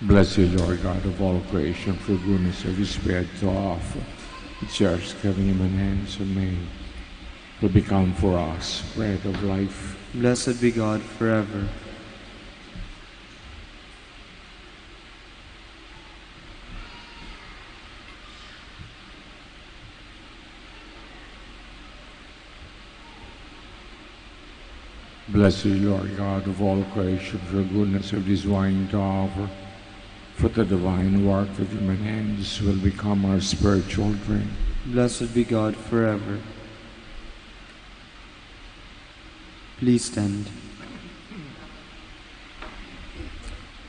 Bless you, Lord God of all creation, for goodness of your Spirit to offer. The church given in my hands and made will become for us bread of life. Blessed be God forever. Bless you, Lord God of all creation, for goodness of this wine to offer. For the divine work of human hands will become our spiritual drink. Blessed be God forever. Please stand.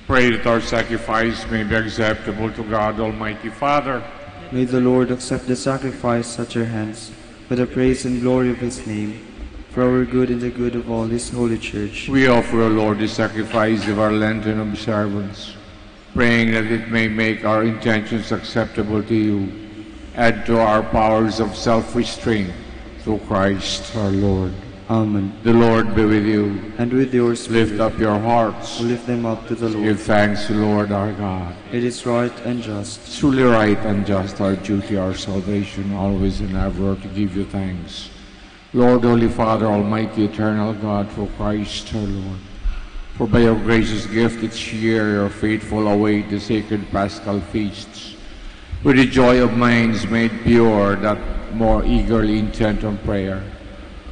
Pray that our sacrifice may be acceptable to God Almighty Father. May the Lord accept the sacrifice at your hands for the praise and glory of his name, for our good and the good of all his holy church. We offer, O Lord, the sacrifice of our Lenten observance, praying that it may make our intentions acceptable to you. Add to our powers of self-restraint through Christ our Lord. Amen. The Lord be with you. And with your spirit. Lift up your hearts. Lift them up to the Lord. Give thanks to Lord our God. It is right and just. Truly right and just, our duty, our salvation, always and ever to give you thanks. Lord, Holy Father, Almighty, Eternal God, for Christ our Lord. For by your gracious gift each year your faithful await the sacred Paschal feasts, with the joy of minds made pure that more eagerly intent on prayer,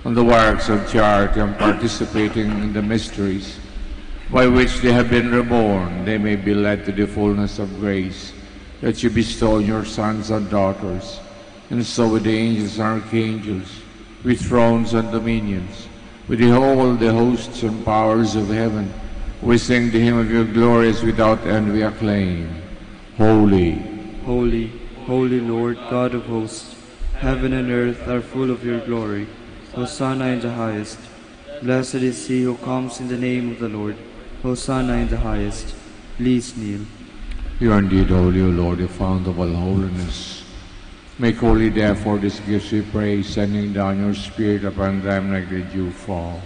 on the works of charity and participating in the mysteries by which they have been reborn, they may be led to the fullness of grace that you bestow on your sons and daughters, and so with the angels and archangels, with thrones and dominions, with the hosts and powers of heaven, we sing the hymn of your glories without end we acclaim. Holy, holy, holy Lord, God of hosts, heaven and earth are full of your glory. Hosanna in the highest. Blessed is he who comes in the name of the Lord. Hosanna in the highest. Please kneel. You are indeed holy, O Lord, the fount of all holiness. Make holy, therefore, these gifts, we pray, sending down your Spirit upon them like the dew fall,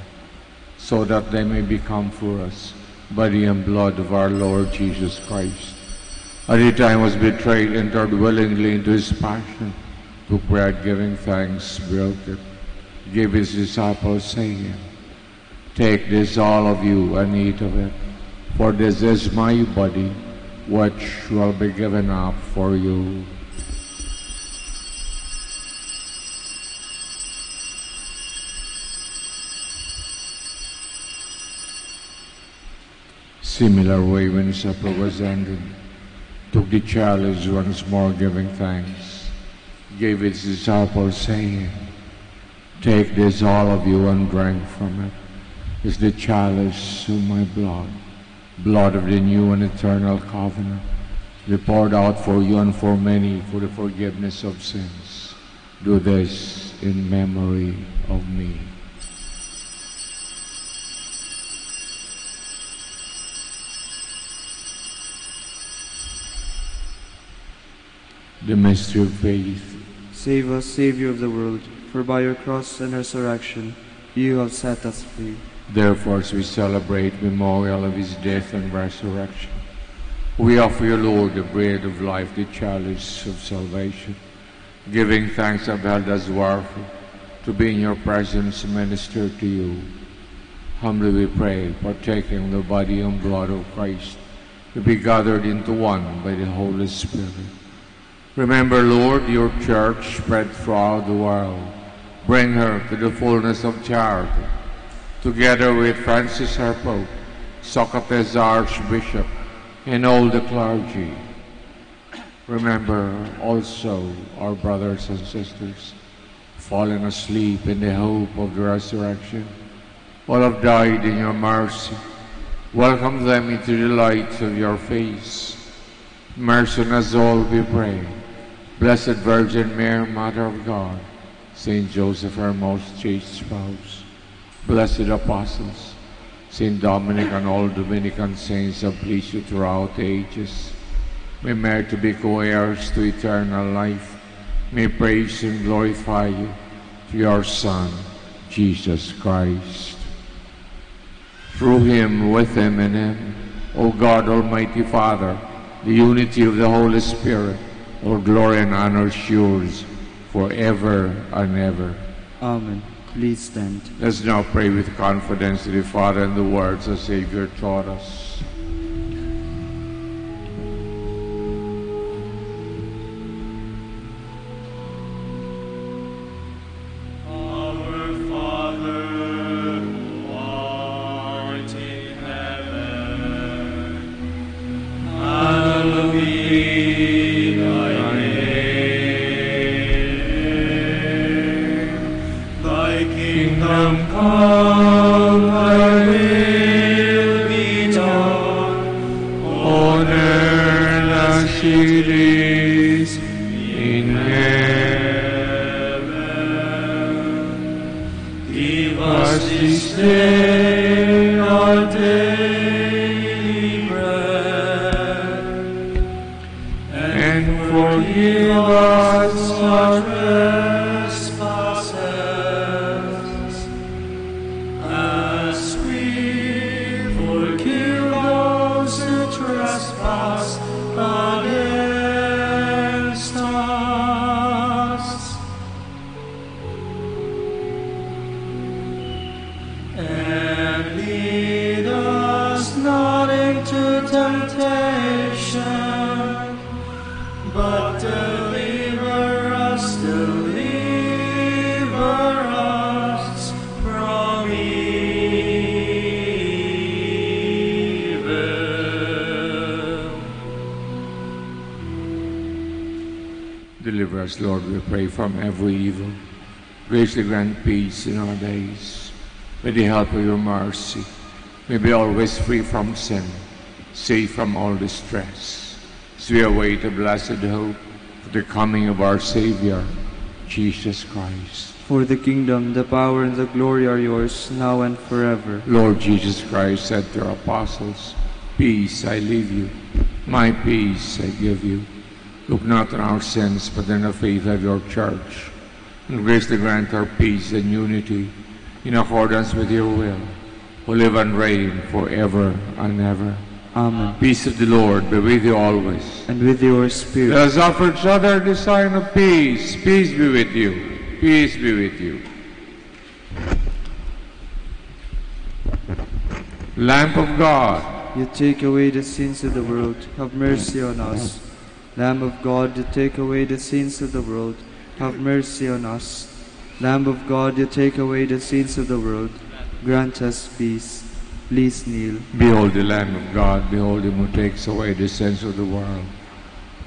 so that they may become for us body and blood of our Lord Jesus Christ. At the time was betrayed, entered willingly into his passion, took bread, giving thanks, broke it, gave his disciples, saying, Take this, all of you, and eat of it, for this is my body, which will be given up for you. Similar way, when supper was ended, took the chalice once more, giving thanks, gave its disciples, saying, Take this, all of you, and drink from it. Is the chalice of my blood, blood of the new and eternal covenant, be poured out for you and for many for the forgiveness of sins. Do this in memory of me. The mystery of faith. Save us, Savior of the world, for by your cross and resurrection you have set us free. Therefore, as we celebrate memorial of his death and resurrection, we offer you, Lord, the bread of life, the chalice of salvation, giving thanks, have held us worthy to be in your presence, minister to you. Humbly we pray, partaking of the body and blood of Christ, to be gathered into one by the Holy Spirit. Remember, Lord, your church spread throughout the world. Bring her to the fullness of charity, together with Francis our Pope, Socrates Archbishop, and all the clergy. Remember also our brothers and sisters, fallen asleep in the hope of the resurrection. All have died in your mercy. Welcome them into the light of your face. Mercy on us all, we pray. Blessed Virgin Mary, Mother of God, Saint Joseph, our most chaste spouse, blessed apostles, Saint Dominic and all Dominican saints have pleased you throughout the ages. May merit to be co-heirs to eternal life. May praise and glorify you through your Son, Jesus Christ. Through him, with him, and him, O God, Almighty Father, the unity of the Holy Spirit, all glory and honor is yours, forever and ever. Amen. Please stand. Let's now pray with confidence to the Father and the words the Savior taught us. Deliver us, Lord, we pray, from every evil. Graciously grant peace in our days. With the help of your mercy, may be always free from sin, safe from all distress, as we await a blessed hope for the coming of our Savior, Jesus Christ. For the kingdom, the power, and the glory are yours, now and forever. Lord Jesus Christ said to our apostles, "Peace I leave you, my peace I give you. Look not on our sins, but in the faith of your church, and graciously grant our peace and unity in accordance with your will, who live and reign forever and ever." Amen. Peace of the Lord be with you always. And with your spirit. Let us offer each other the sign of peace. Peace be with you. Peace be with you. Lamp of God, You take away the sins of the world, have mercy on us. Lamb of God, you take away the sins of the world, have mercy on us. Lamb of God, you take away the sins of the world, grant us peace. Please kneel. behold the Lamb of God, behold him who takes away the sins of the world.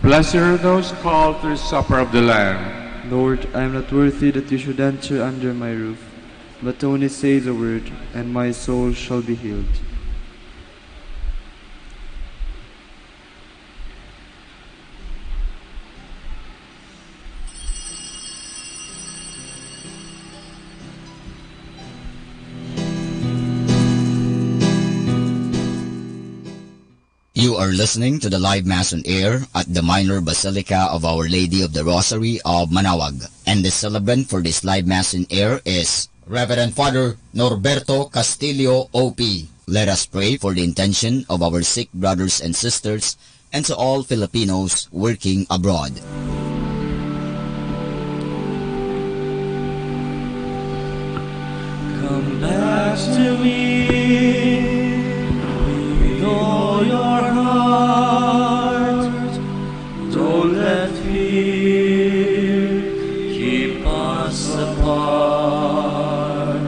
Blessed are those called to the supper of the Lamb. Lord, I am not worthy that you should enter under my roof, but only say the word, and my soul shall be healed. You are listening to the live Mass on air at the Minor Basilica of Our Lady of the Rosary of Manaoag. And the celebrant for this live Mass on air is Reverend Father Norberto Castillo, O.P. Let us pray for the intention of our sick brothers and sisters and to all Filipinos working abroad. Come back. Confess to me with all your heart. Don't let fear keep us apart.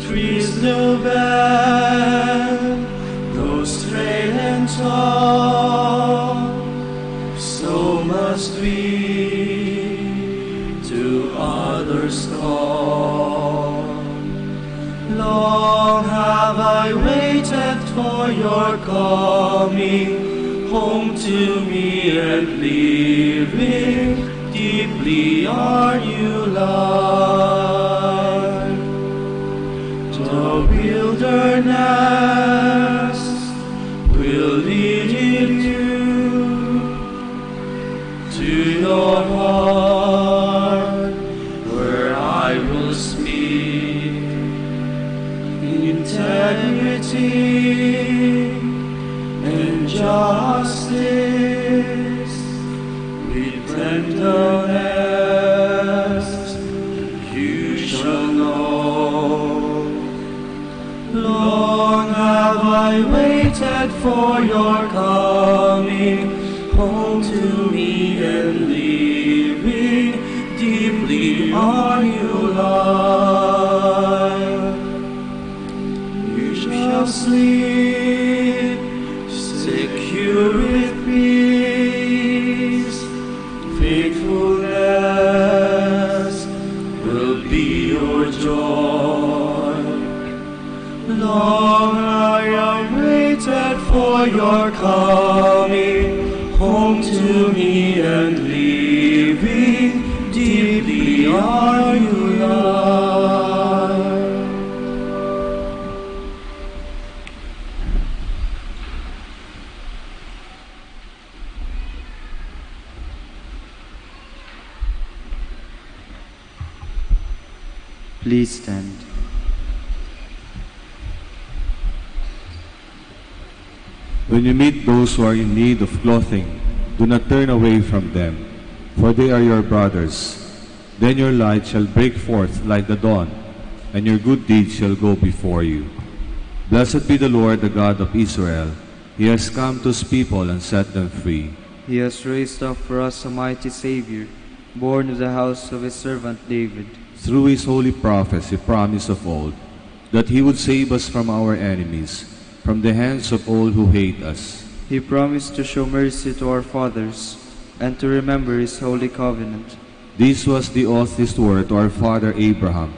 Trees will bend, grow straight and tall. So must we to others call. Long have I waited for your coming home to me, and living deeply are you loved. The wilderness will lead you to your heart, where I will speak integrity and justice with tenderness you shall know. Long have I waited for your coming home to me, and living deeply are you loved. You shall sleep secure with peace. Faithfulness will be your joy. Long I have waited for your coming home to me, and living deeply are you loved. Please stand. When you meet those who are in need of clothing, do not turn away from them, for they are your brothers. Then your light shall break forth like the dawn, and your good deeds shall go before you. Blessed be the Lord, the God of Israel. He has come to his people and set them free. He has raised up for us a mighty Savior, born of the house of his servant David. Through his holy prophets he promised of old that he would save us from our enemies, from the hands of all who hate us. He promised to show mercy to our fathers and to remember his holy covenant. This was the oath he swore to our father Abraham,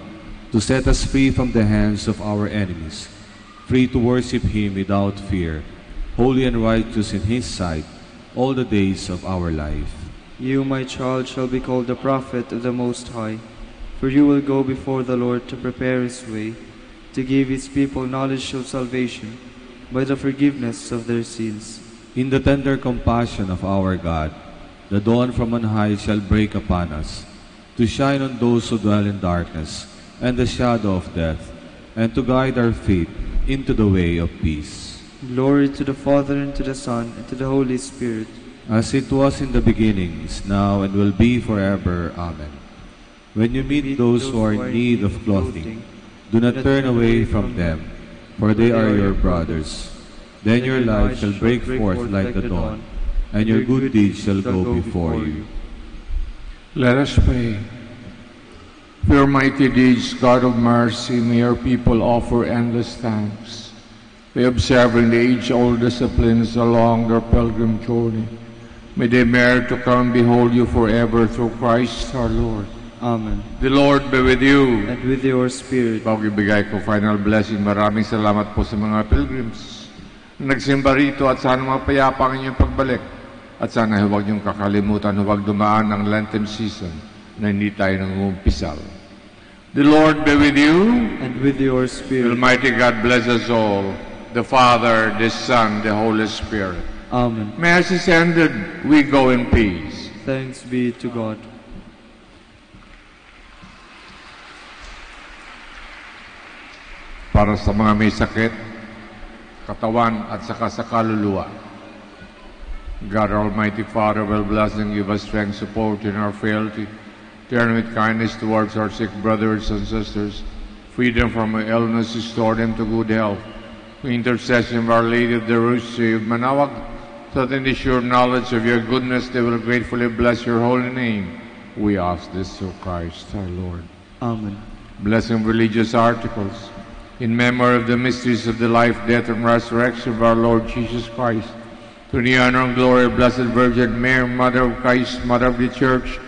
to set us free from the hands of our enemies, free to worship him without fear, holy and righteous in his sight all the days of our life. You, my child, shall be called the prophet of the Most High, for you will go before the Lord to prepare his way, to give his people knowledge of salvation by the forgiveness of their sins. In the tender compassion of our God, the dawn from on high shall break upon us, to shine on those who dwell in darkness and the shadow of death, and to guide our feet into the way of peace. Glory to the Father, and to the Son, and to the Holy Spirit, as it was in the beginning, is now, and will be forever. Amen. When you meet those who are in need of clothing, do not turn away from them, for they are your brothers. Then your light shall break forth like the dawn, and your good deeds shall go before you. Let us pray. For your mighty deeds, God of mercy, may your people offer endless thanks. By observing the age-old disciplines along their pilgrim journey, may they merit to come behold you forever through Christ our Lord. Amen. The Lord be with you. And with your spirit. Bago ibigay ko final blessing, maraming salamat po sa mga pilgrims na nagsimba rito, at sana mapayapa ang inyong pagbalik. At sana huwag niyong kakalimutan, huwag dumaan ang Lenten season na hindi tayo nangumpisal. The Lord be with you. And with your spirit. Almighty God bless us all, the Father, the Son, the Holy Spirit. Amen. Mass is ended. We go in peace. Thanks be to God. Para sa mga may sakit, katawan at saka sa kaluluwa, God Almighty Father will bless and give us strength, support in our frailty. Turn with kindness towards our sick brothers and sisters, Free them from illness, restore them to good health. Through intercession of Our Lady of the Rosary of Manaoag, so that in the sure knowledge of your goodness they will gratefully bless your holy name. We ask this through Christ our Lord. Amen. Blessing religious articles. In memory of the mysteries of the life, death, and resurrection of our Lord Jesus Christ, to the honor and glory of Blessed Virgin Mary, Mother of Christ, Mother of the Church,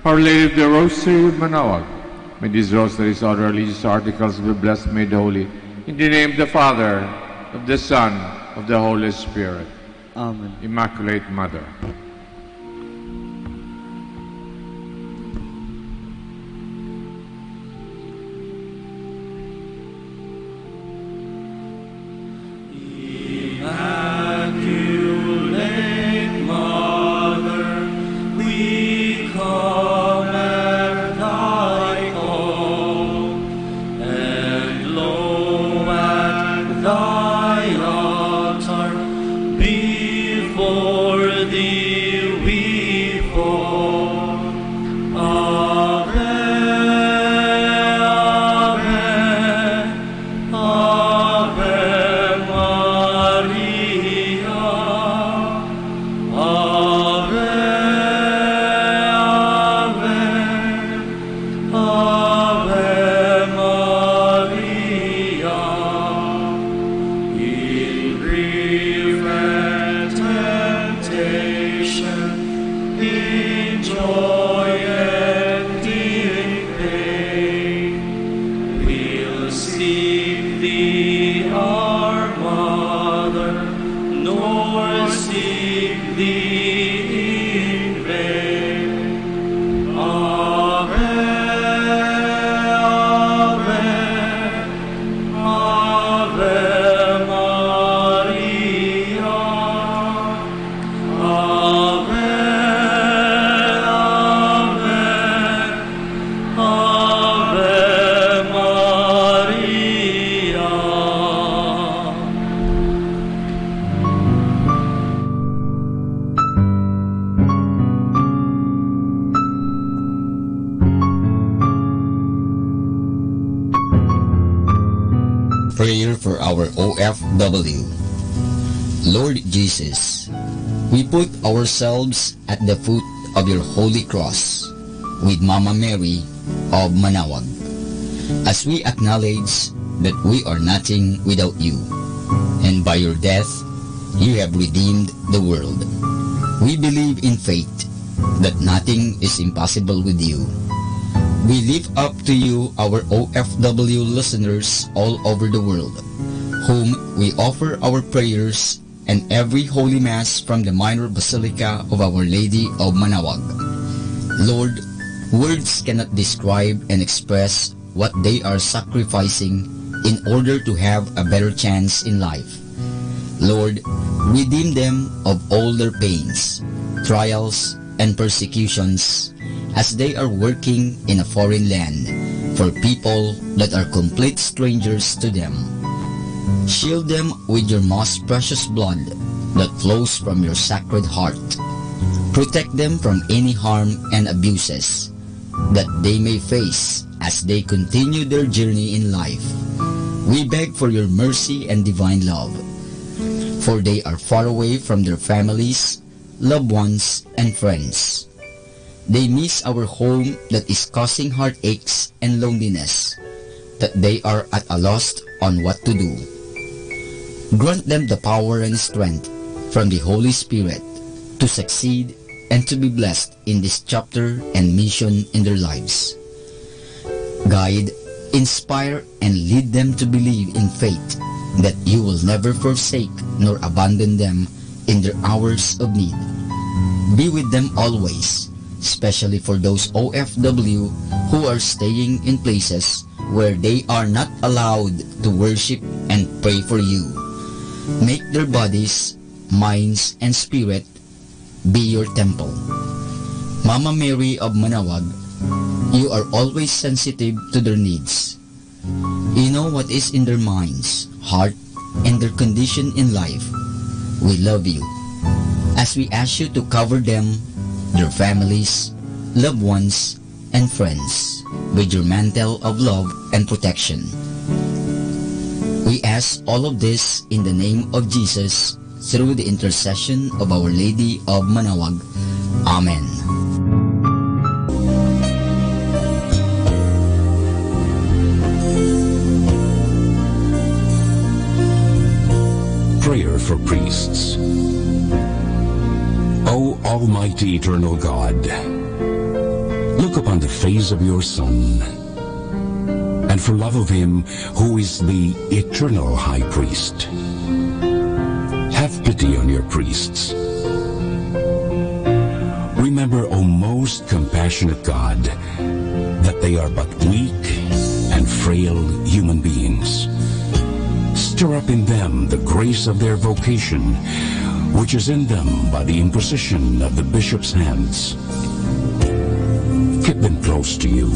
Our Lady of the Rosary of Manaoag, may these rosaries, other religious articles be blessed, made holy. In the name of the Father, of the Son, of the Holy Spirit. Amen. Immaculate Mother. Immaculate Mother, we come at thy call, and lo, at thy altar, before thee we fall. Ave, Ave, Ave Maria. Ave, Ave, Ave Maria. In grief and temptation, in joy and in pain, we'll seek thee, our Mother, nor seek thee in vain. Ave, Ave, Ave Maria. Ave, Ave, Ave Maria. Prayer for our OFW. Lord Jesus, we put ourselves at the foot of your holy cross with Mama Mary of Manaoag, as we acknowledge that we are nothing without you, and by your death you have redeemed the world. We believe in faith that nothing is impossible with you. We lift up to you our OFW listeners all over the world, whom we offer our prayers and every Holy Mass from the Minor Basilica of Our Lady of Manaoag. Lord, words cannot describe and express what they are sacrificing in order to have a better chance in life. Lord, redeem them of all their pains, trials, and persecutions as they are working in a foreign land for people that are complete strangers to them. Shield them with your most precious blood that flows from your sacred heart. Protect them from any harm and abuses that they may face as they continue their journey in life. We beg for your mercy and divine love, for they are far away from their families, loved ones, and friends. They miss our home that is causing heartaches and loneliness, that they are at a loss on what to do. Grant them the power and strength from the Holy Spirit to succeed and to be blessed in this chapter and mission in their lives. Guide, inspire, and lead them to believe in faith that you will never forsake nor abandon them in their hours of need. Be with them always, especially for those OFW who are staying in places where they are not allowed to worship and pray for you. Make their bodies, minds, and spirit be your temple. Mama Mary of Manaoag, you are always sensitive to their needs. You know what is in their minds, heart, and their condition in life. We love you, as we ask you to cover them, their families, loved ones, and friends. with your mantle of love and protection. We ask all of this in the name of Jesus, through the intercession of Our Lady of Manawag. Amen. Prayer for Priests. O Almighty Eternal God, look upon the face of your Son, and for love of him who is the eternal High Priest, have pity on your priests. Remember, O most compassionate God, that they are but weak and frail human beings. Stir up in them the grace of their vocation, which is in them by the imposition of the bishop's hands. Keep them close to you,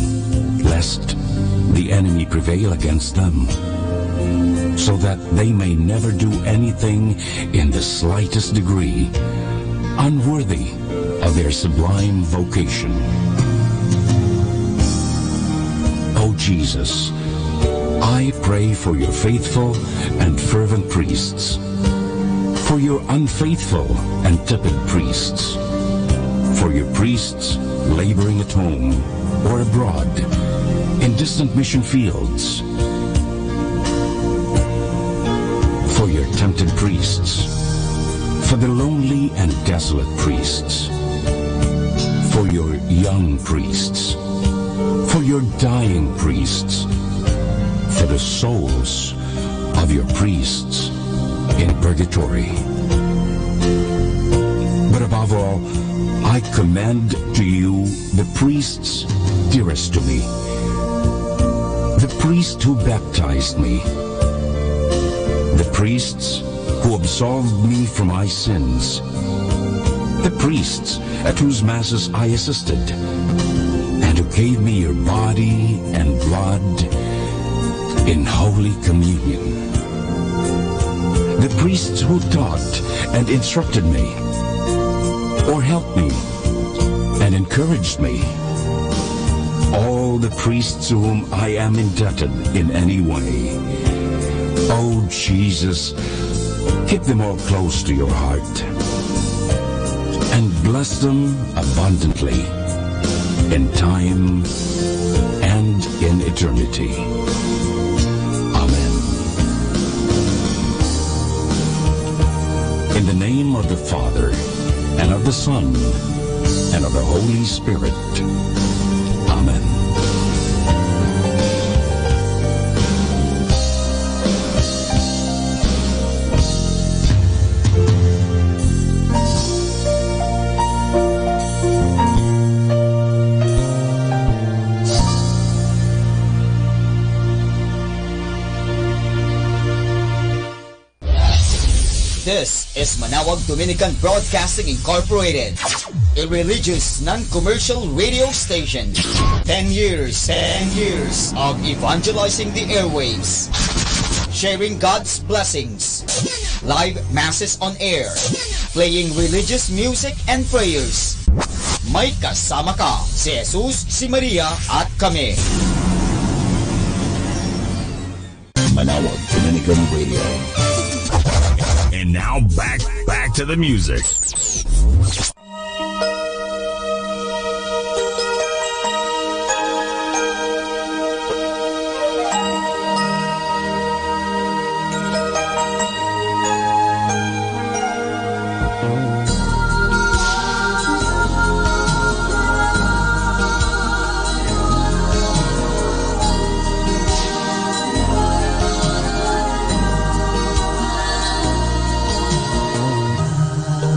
lest the enemy prevail against them, so that they may never do anything in the slightest degree unworthy of their sublime vocation. O Jesus, I pray for your faithful and fervent priests, for your unfaithful and tepid priests, for your priests laboring at home or abroad in distant mission fields, for your tempted priests, for the lonely and desolate priests, for your young priests, for your dying priests, for the souls of your priests in purgatory. But above all, I commend to you the priests dearest to me, the priest who baptized me, the priests who absolved me from my sins, the priests at whose masses I assisted, and who gave me your body and blood in Holy Communion, the priests who taught and instructed me, or helped me and encouraged me, all the priests to whom I am indebted in any way. Oh Jesus, keep them all close to your heart, and bless them abundantly in time and in eternity. Amen. In the name of the Father, and of the Son, and of the Holy Spirit. Amen. This is Manawag Dominican Broadcasting Incorporated, a religious, non-commercial radio station. 10 years of evangelizing the airwaves, sharing God's blessings, live masses on air, playing religious music and prayers. May kasama ka, si Jesus, si Maria, at kami. Manawag Dominican Radio. And now back to the music.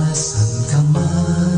Saan ka man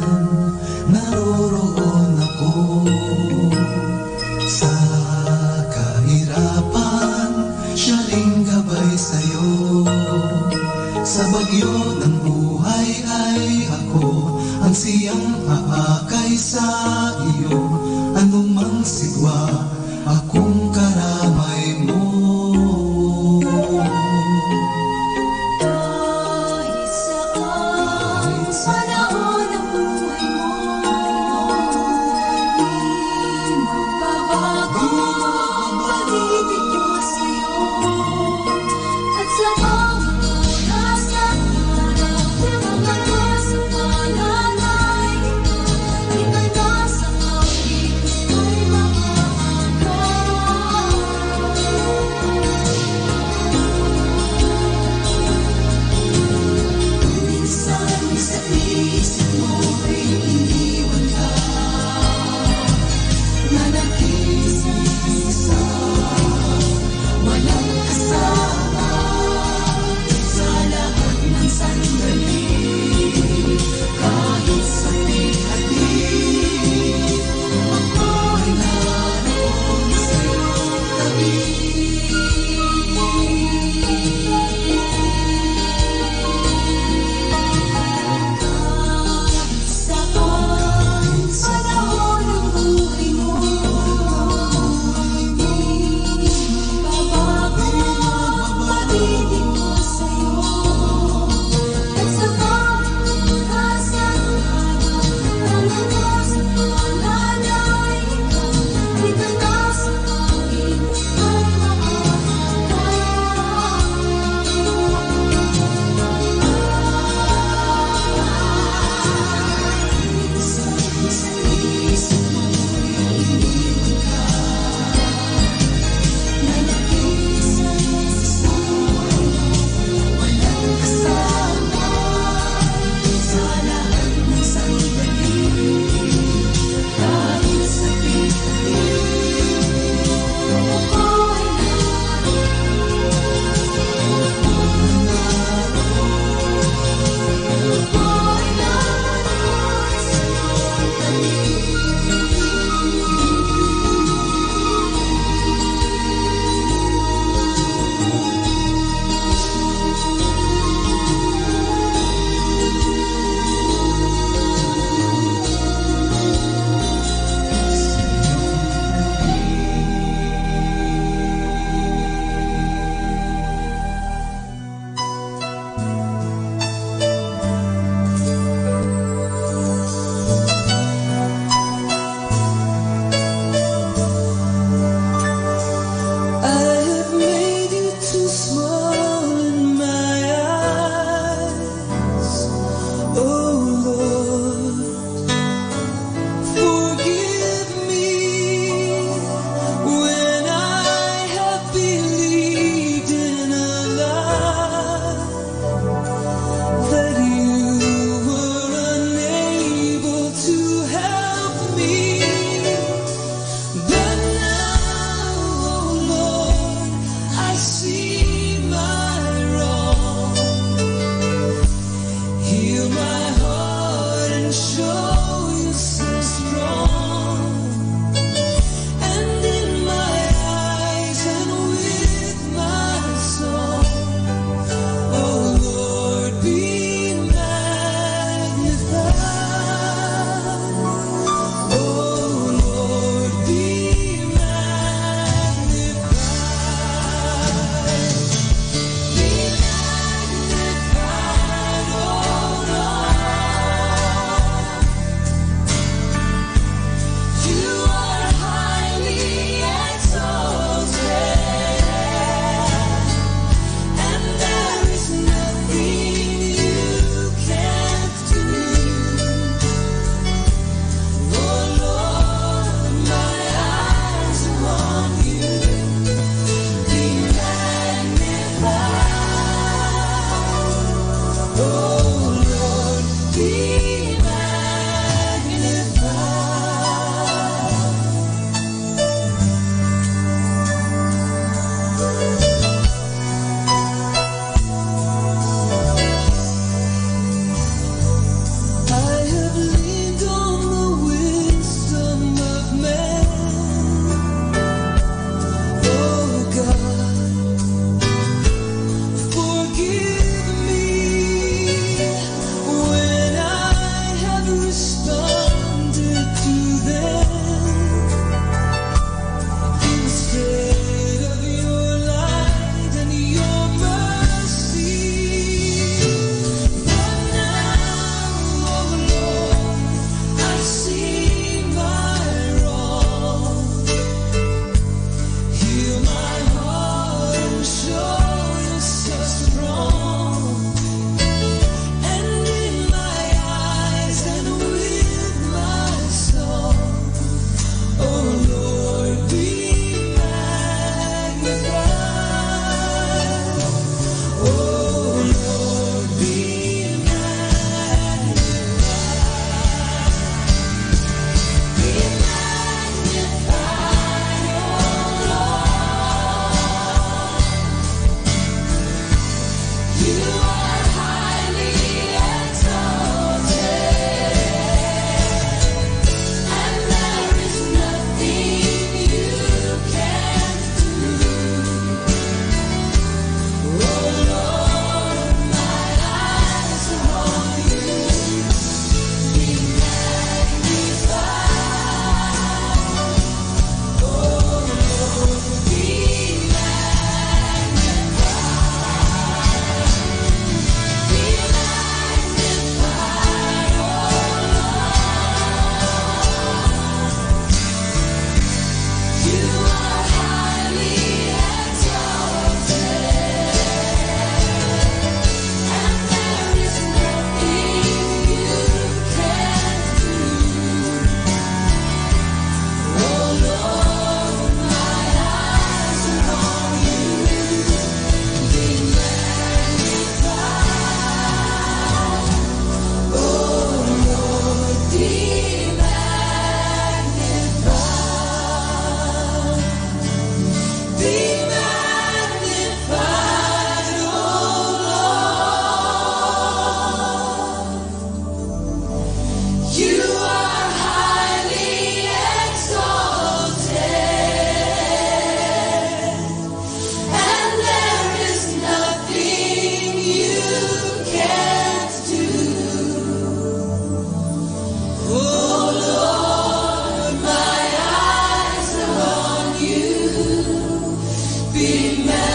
be magnified.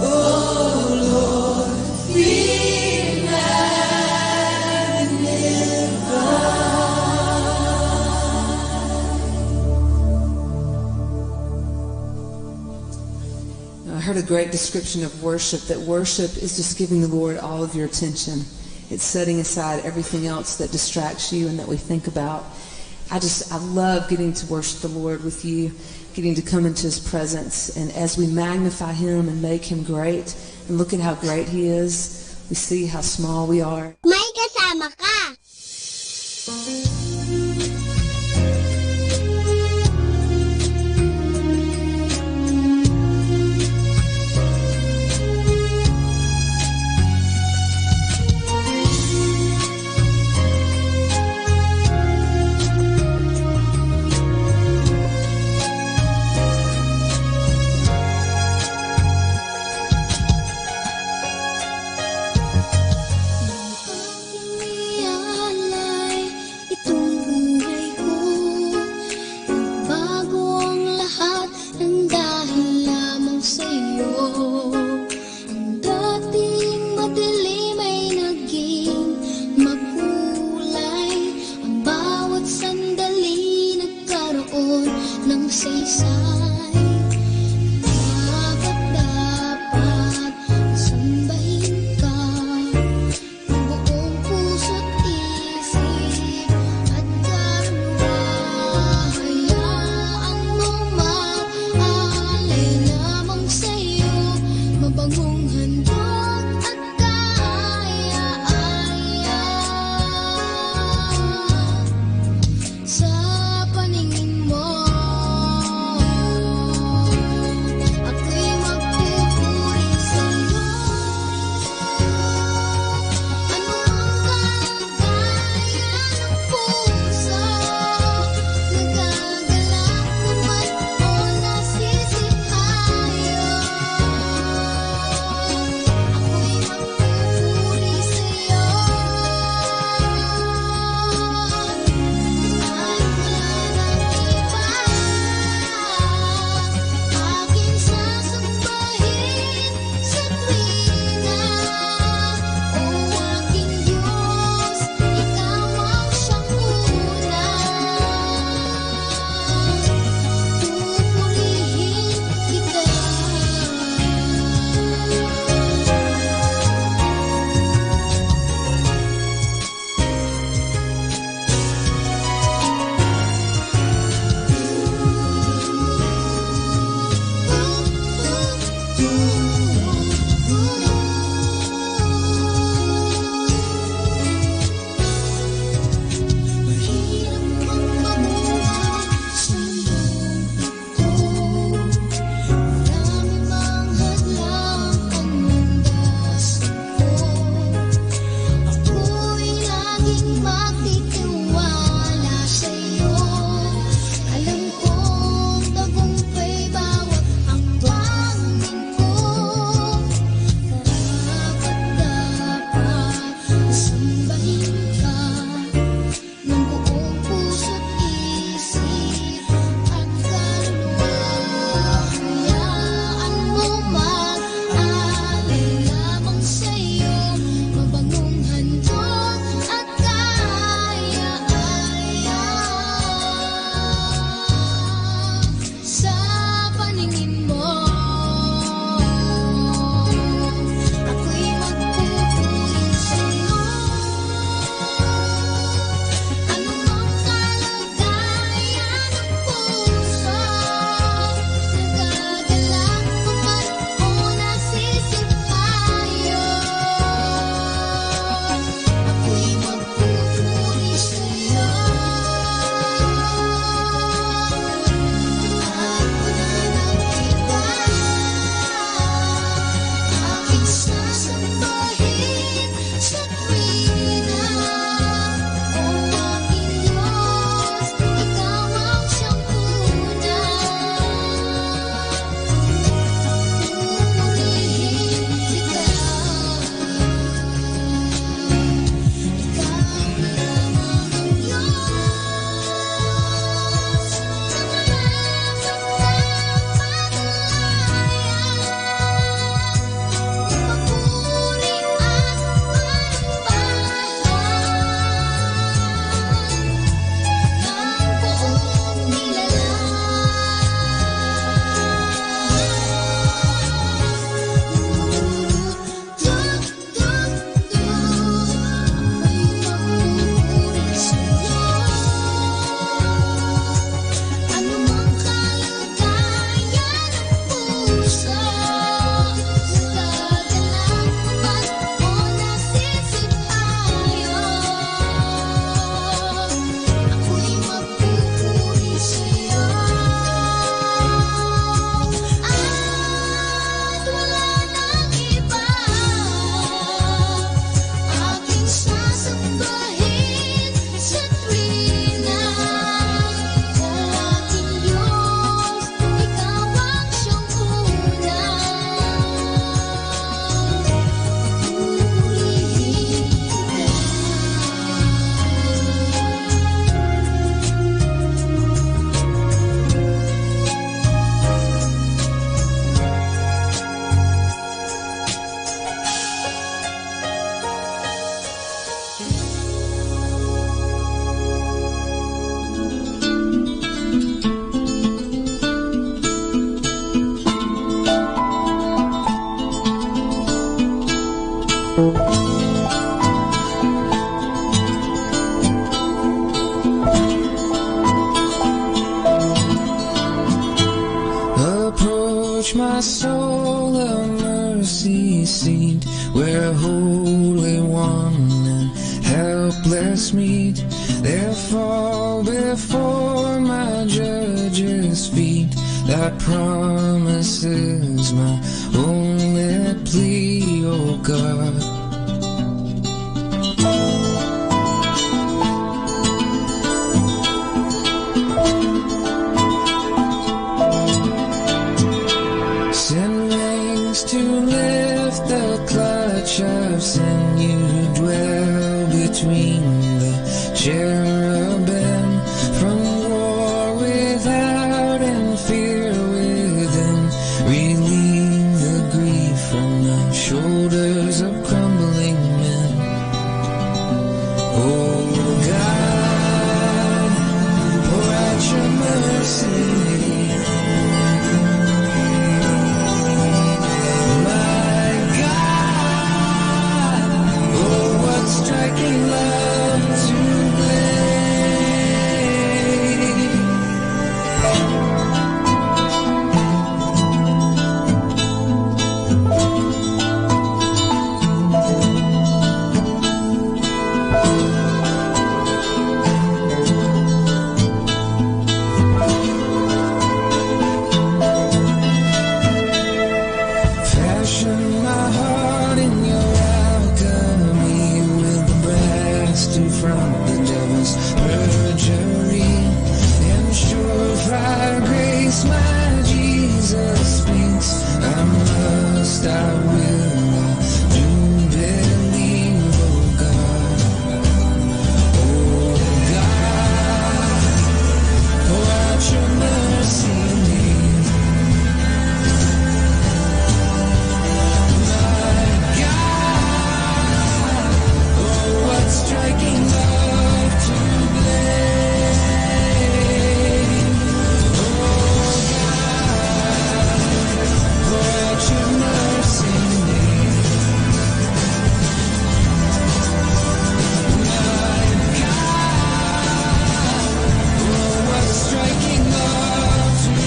Oh Lord, be magnified. I heard a great description of worship, that worship is just giving the Lord all of your attention. It's setting aside everything else that distracts you and that we think about. I love getting to worship the Lord with you, getting to come into His presence. And as we magnify Him and make Him great, and look at how great He is, we see how small we are. May kasama ka! Sa paningin mo Approach my soul, a mercy seat, where Holy One and helpless meet. There fall before my Judge's feet. That promise is my only plea, O God. Send wings to lift the clutch of sin. You dwell between the cherubim. From war without and fear within, relieve the grief from the shoulders of crumbling men. Oh God, pour out your mercy. Striking love to fashion my heart in your alchemy, to front the devil's perjury. In surefire grace my Jesus speaks. I must, I will, I do believe, oh God. Oh God, pour out your mercy. Striking love to blame. Oh God, pour out your mercy. My God, oh what's striking love to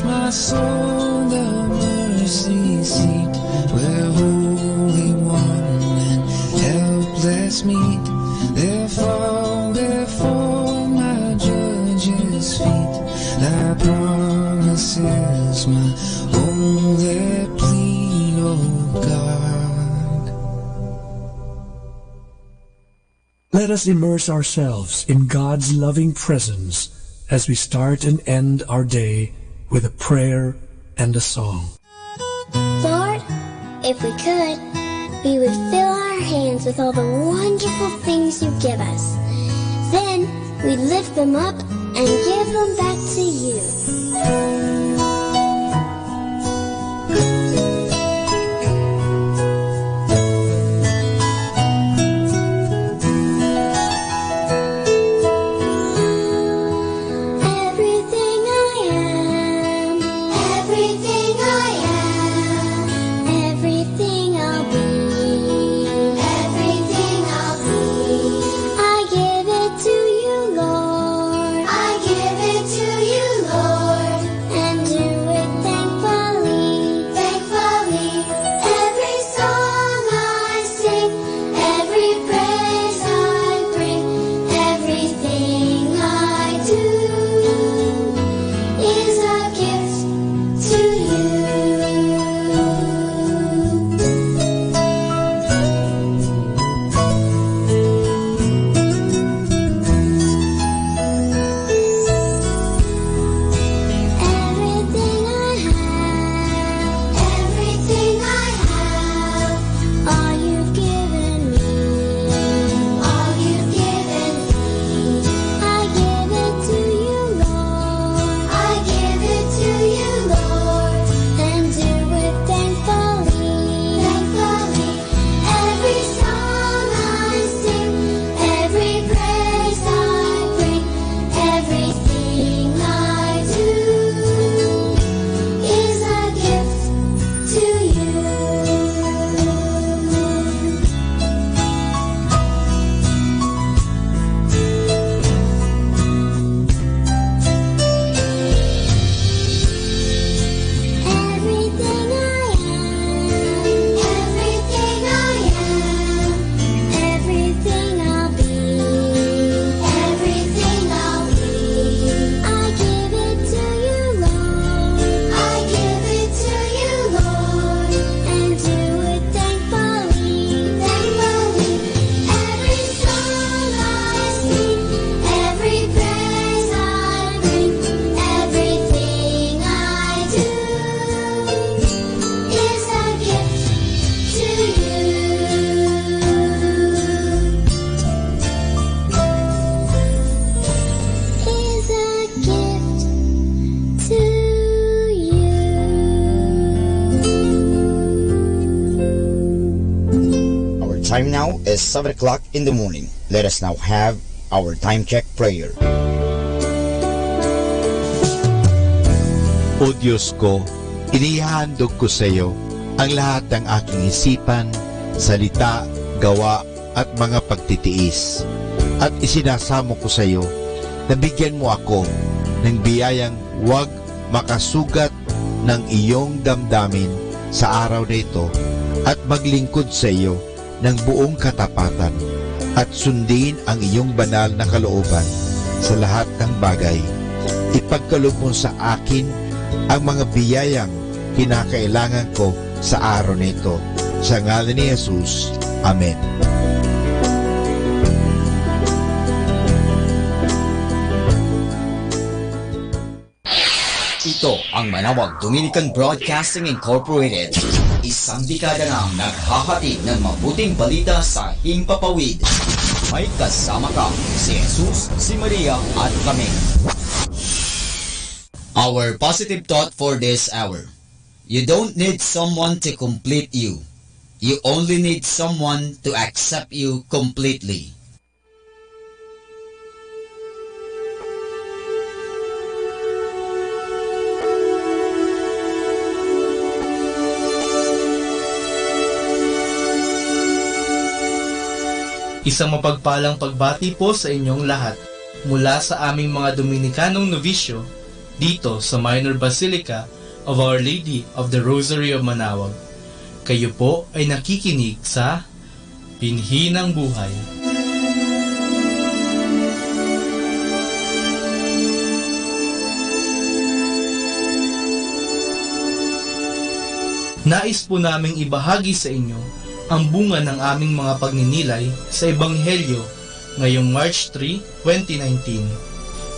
my soul, the mercy seat, where Holy One and helpless meet. There fall before my Judge's feet. Thy promise is my only plea, O God. Let us immerse ourselves in God's loving presence as we start and end our day with a prayer and a song. Lord, if we could, we would fill our hands with all the wonderful things you give us. Then we'd lift them up and give them back to you. To you, Lord. time now is 7 o'clock in the morning. Let us now have our time check prayer. O Diyos ko, inihahandog ko sa iyo ang lahat ng aking isipan, salita, gawa at mga pagtitiis. At isinasamo ko sa iyo na bigyan mo ako ng biyayang huwag makasugat ng iyong damdamin sa araw na ito at maglingkod sa iyo ng buong katapatan at sundin ang iyong banal na kalooban sa lahat ng bagay. Ipagkaloob mo sa akin ang mga biyayang kinakailangan ko sa araw na ito. Sa ngalan ni Jesus. Amen. Ito ang Manawag Dominican Broadcasting Incorporated. Isang dekada nang naghahatid ng mabuting balita sa himpapawid. May kasama ka, si Jesus, si Maria at kami. Our positive thought for this hour. You don't need someone to complete you. You only need someone to accept you completely. Isang mapagpalang pagbati po sa inyong lahat mula sa aming mga Dominikanong novisyo dito sa Minor Basilica of Our Lady of the Rosary of Manawag. Kayo po ay nakikinig sa Binhi ng Buhay. Nais po naming ibahagi sa inyo ang bunga ng aming mga pagninilay sa Ebanghelyo ngayong March 3, 2019,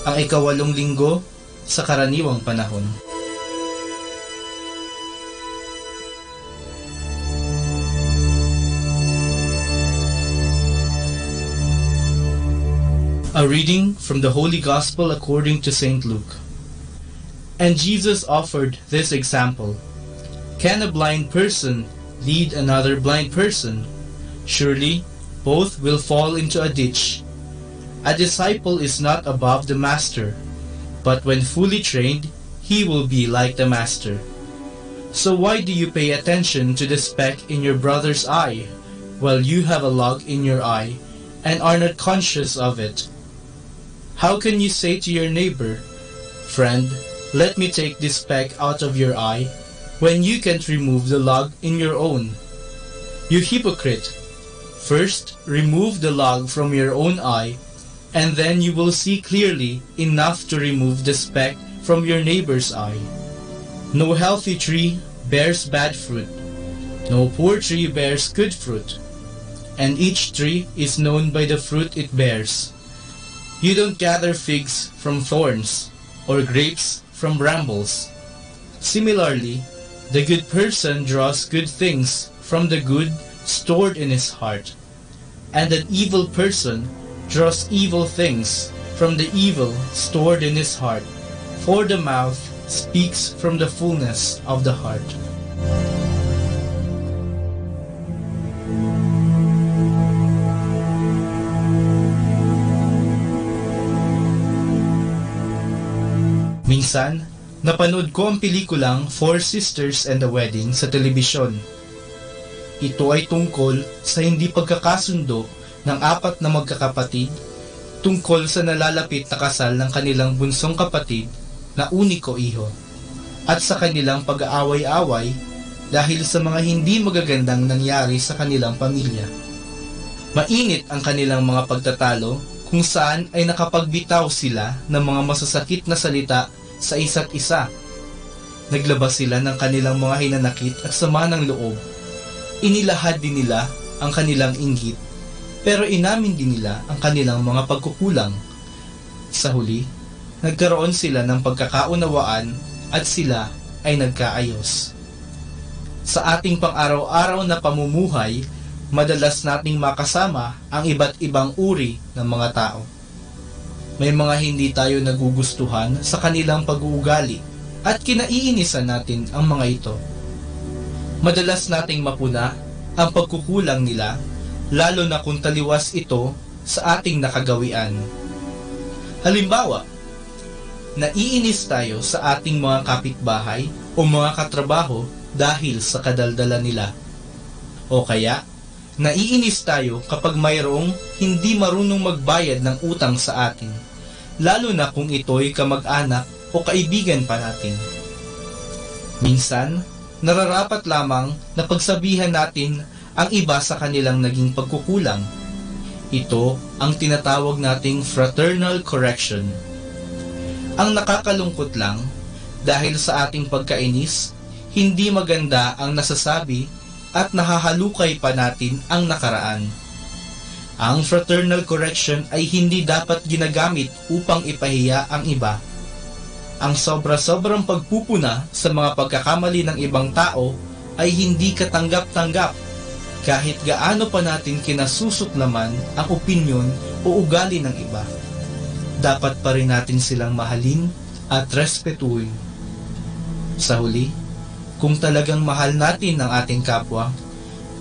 ang ika-8 linggo sa karaniwang panahon. A reading from the Holy Gospel according to St. Luke. And Jesus offered this example. Can a blind person lead another blind person? Surely both will fall into a ditch. A disciple is not above the master, but when fully trained, he will be like the master. So why do you pay attention to the speck in your brother's eye, while you have a log in your eye, and are not conscious of it? How can you say to your neighbor, "Friend, let me take this speck out of your eye," when you can't remove the log in your own? You hypocrite! First, remove the log from your own eye, and then you will see clearly enough to remove the speck from your neighbor's eye. No healthy tree bears bad fruit. No poor tree bears good fruit. And each tree is known by the fruit it bears. You don't gather figs from thorns, or grapes from brambles. Similarly, the good person draws good things from the good stored in his heart, and an evil person draws evil things from the evil stored in his heart, for the mouth speaks from the fullness of the heart. Minsan, napanood ko ang pelikulang Four Sisters and a Wedding sa telebisyon. Ito ay tungkol sa hindi pagkakasundo ng 4 na magkakapatid tungkol sa nalalapit na kasal ng kanilang bunsong kapatid na uniko iho at sa kanilang pag-aaway-away dahil sa mga hindi magagandang nangyari sa kanilang pamilya. Mainit ang kanilang mga pagtatalo kung saan ay nakapagbitaw sila ng mga masasakit na salita sa isa't isa. Naglabas sila ng kanilang mga hinanakit at sama ng loob. Inilahad din nila ang kanilang inggit, pero inamin din nila ang kanilang mga pagkukulang. Sa huli, nagkaroon sila ng pagkakaunawaan at sila ay nagkaayos. Sa ating pang-araw-araw na pamumuhay, madalas nating makasama ang iba't ibang uri ng mga tao. May mga hindi tayo nagugustuhan sa kanilang pag-uugali at kinaiinisan natin ang mga ito. Madalas nating mapuna ang pagkukulang nila lalo na kung taliwas ito sa ating nakagawian. Halimbawa, naiinis tayo sa ating mga kapitbahay o mga katrabaho dahil sa kadaldalan nila. O kaya, naiinis tayo kapag mayroong hindi marunong magbayad ng utang sa atin, lalo na kung ito'y kamag-anak o kaibigan pa natin. Minsan, nararapat lamang na pagsabihan natin ang iba sa kanilang naging pagkukulang. Ito ang tinatawag nating fraternal correction. Ang nakakalungkot lang, dahil sa ating pagkainis, hindi maganda ang nasasabi at nahahalukay pa natin ang nakaraan. Ang fraternal correction ay hindi dapat ginagamit upang ipahiya ang iba. Ang sobra-sobrang pagpupuna sa mga pagkakamali ng ibang tao ay hindi katanggap-tanggap kahit gaano pa natin kinasusuklaman ang opinyon o ugali ng iba. Dapat pa rin natin silang mahalin at respetuhin. Sa huli, kung talagang mahal natin ang ating kapwa,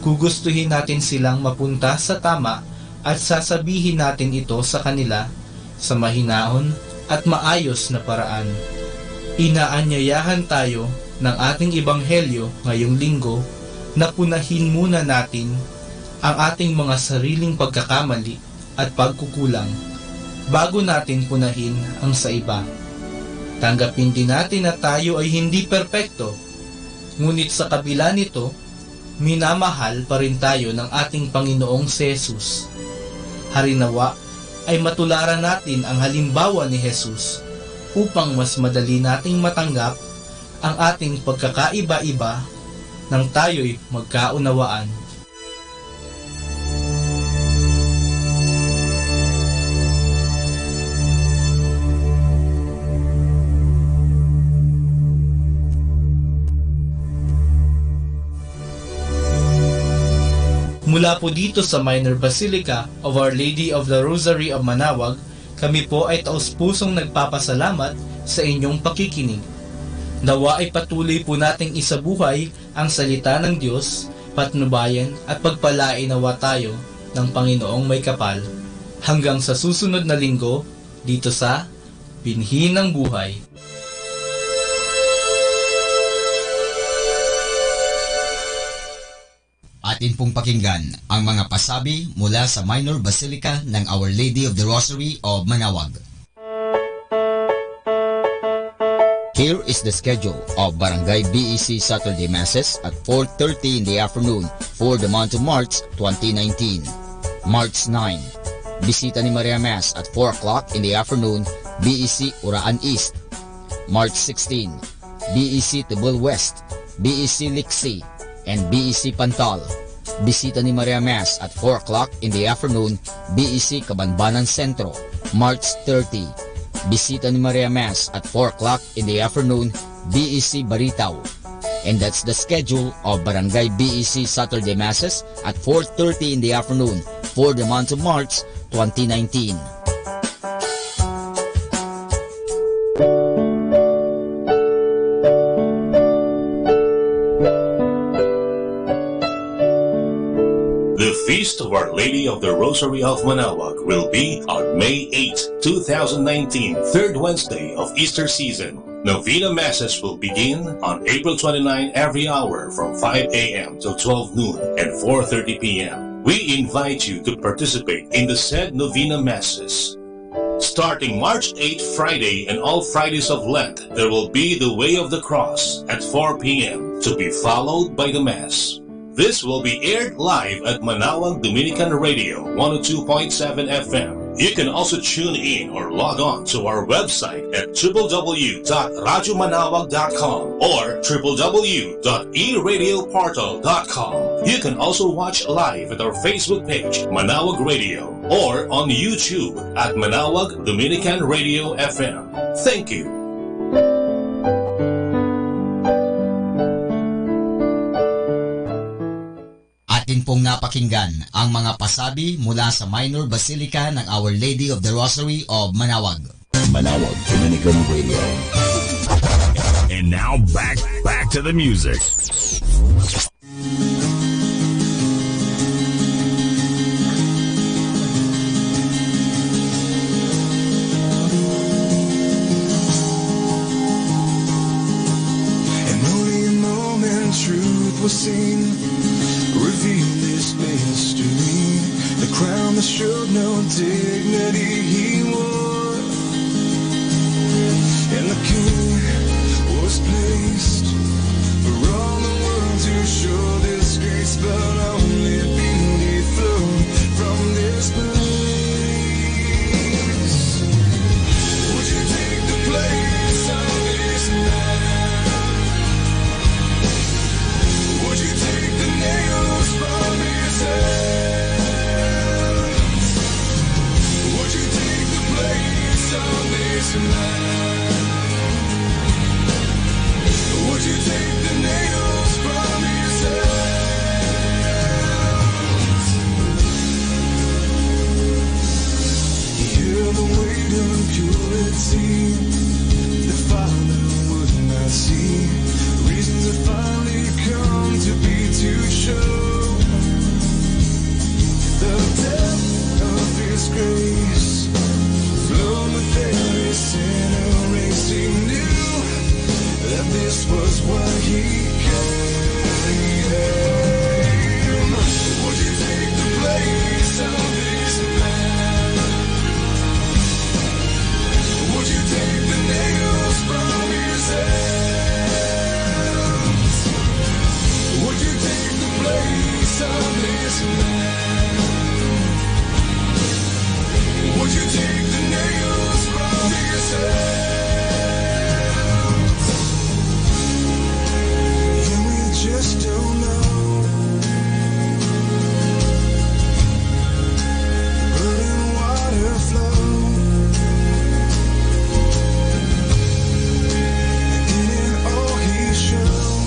gugustuhin natin silang mapunta sa tama at sasabihin natin ito sa kanila sa mahinahon at maayos na paraan. Inaanyayahan tayo ng ating ebanghelyo ngayong linggo na punahin muna natin ang ating mga sariling pagkakamali at pagkukulang bago natin punahin ang sa iba. Tanggapin din natin na tayo ay hindi perpekto, ngunit sa kabila nito, minamahal pa rin tayo ng ating Panginoong si Jesus. Harinawa ay matularan natin ang halimbawa ni Jesus upang mas madali nating matanggap ang ating pagkakaiba-iba nang tayo'y magkaunawaan. Mula po dito sa Minor Basilica of Our Lady of the Rosary of Manaoag, kami po ay taus-pusong nagpapasalamat sa inyong pakikinig. Nawa ay patuloy po nating isabuhay ang salita ng Diyos, patnubayan at pagpalain nawa tayo ng Panginoong may kapal. Hanggang sa susunod na linggo, dito sa Binhi ng Buhay. Atin pong pakinggan ang mga pasabi mula sa Minor Basilica ng Our Lady of the Rosary of Manaoag. Here is the schedule of Barangay BEC Saturday Masses at 4:30 in the afternoon for the month of March 2019. March 9, Bisita ni Maria Mass at 4 o'clock in the afternoon, BEC Uraan East. March 16, BEC Tibul West, BEC Liksi, and BEC Pantal. Bisita ni Maria Mass at 4 o'clock in the afternoon, BEC Cabanbanan Centro. March 30, Bisita ni Maria Mass at 4 o'clock in the afternoon, BEC Baritaw. And that's the schedule of Barangay BEC Saturday Masses at 4:30 in the afternoon for the month of March 2019. The Feast of Our Lady of the Rosary of Manaoag will be on May 8, 2019, third Wednesday of Easter season. Novena Masses will begin on April 29 every hour from 5 a.m. till 12 noon and 4:30 p.m. We invite you to participate in the said Novena Masses. Starting March 8 Friday and all Fridays of Lent, there will be the Way of the Cross at 4 p.m. to be followed by the Mass. This will be aired live at Manaoag Dominican Radio 102.7 FM. You can also tune in or log on to our website at www.radyomanawag.com or www.eradioportal.com. You can also watch live at our Facebook page, Manaoag Radio, or on YouTube at Manaoag Dominican Radio FM. Thank you. Atin pong napakinggan ang mga pasabi mula sa Minor Basilica ng Our Lady of the Rosary of Manaoag. Manaoag Dominican Radio. And now back to the music. showed no dignity he wore, and the king was placed for all the world to show this grace, but only beauty flowed from this place. Would you take the place of this man? Would you take the nails from his hands? Would you take the place of this man? Would you take the nails from his hands? Hear the weight of purity the Father would not see. Reasons have finally come to be to show the depth of his grace. Flow with every sinner race. He knew that this was what he came. Would you take the place of this man? Would you take the nails from his hands? Would you take the place of this man? Would you take the nails from his hands? And we just don't know. Blood and water flow. And in all he showed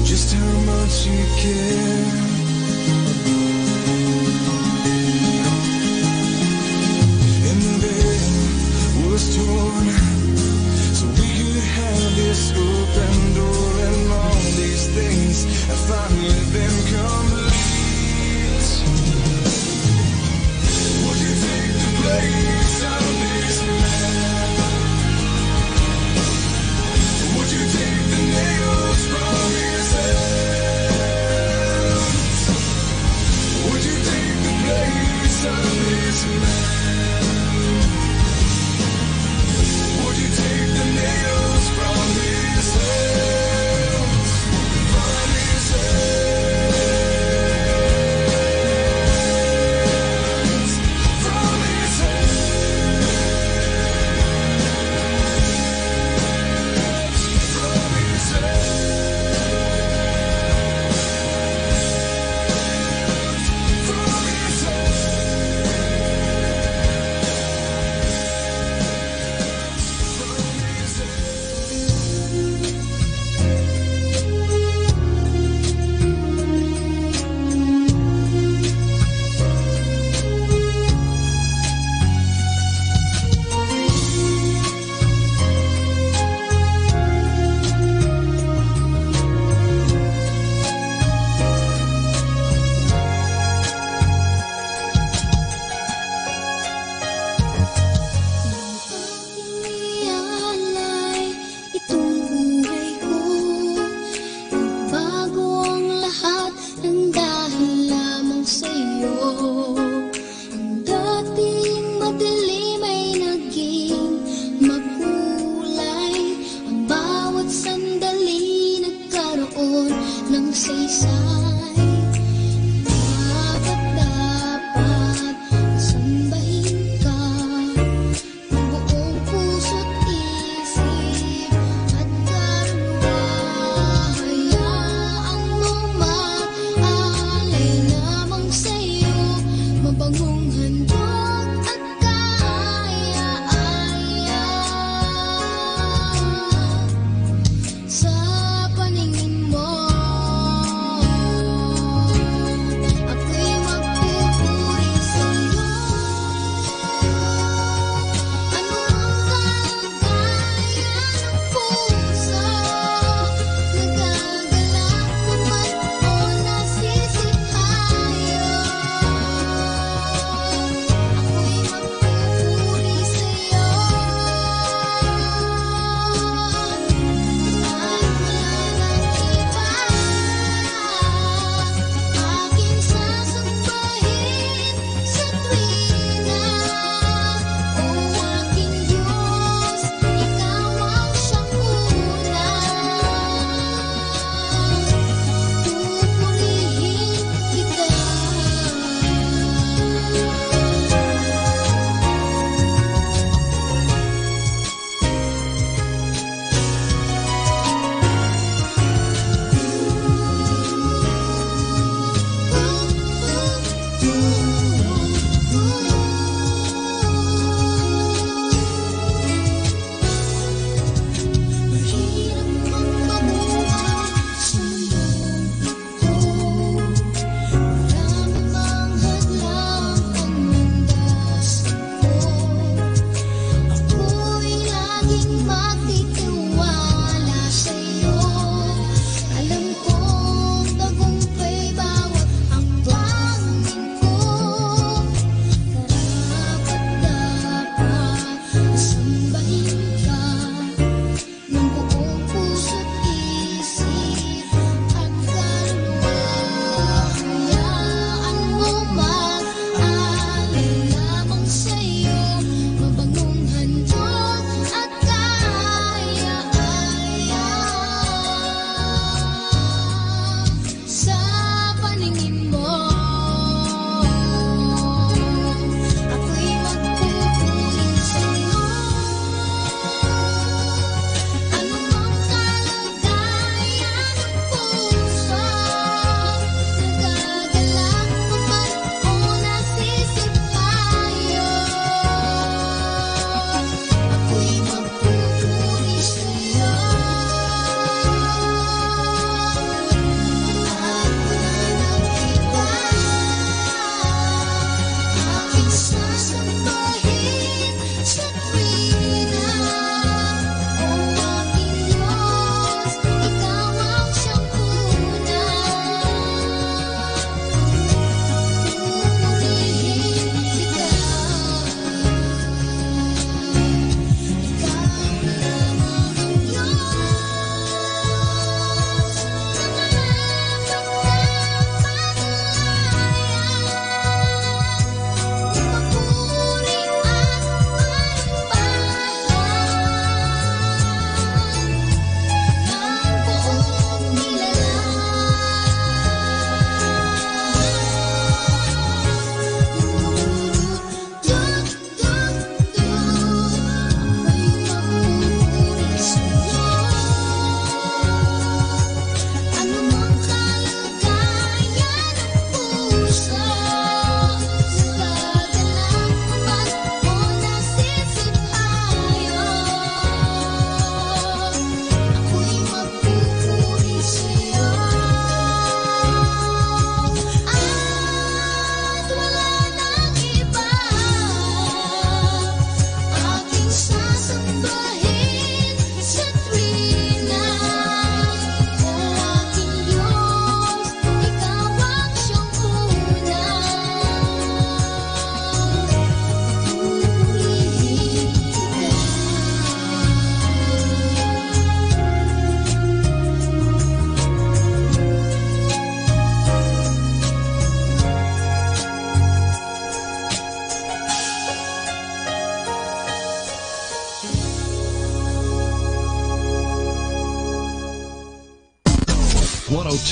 just how much he cared. And the veil was torn so we could have this open door, and all these things have finally been complete. Would you take the place of this man? Would you take the nails from his hands? Would you take the place of this man? Would you take the nails from his hands? From his hands? From his hands? From his hands? From his hands?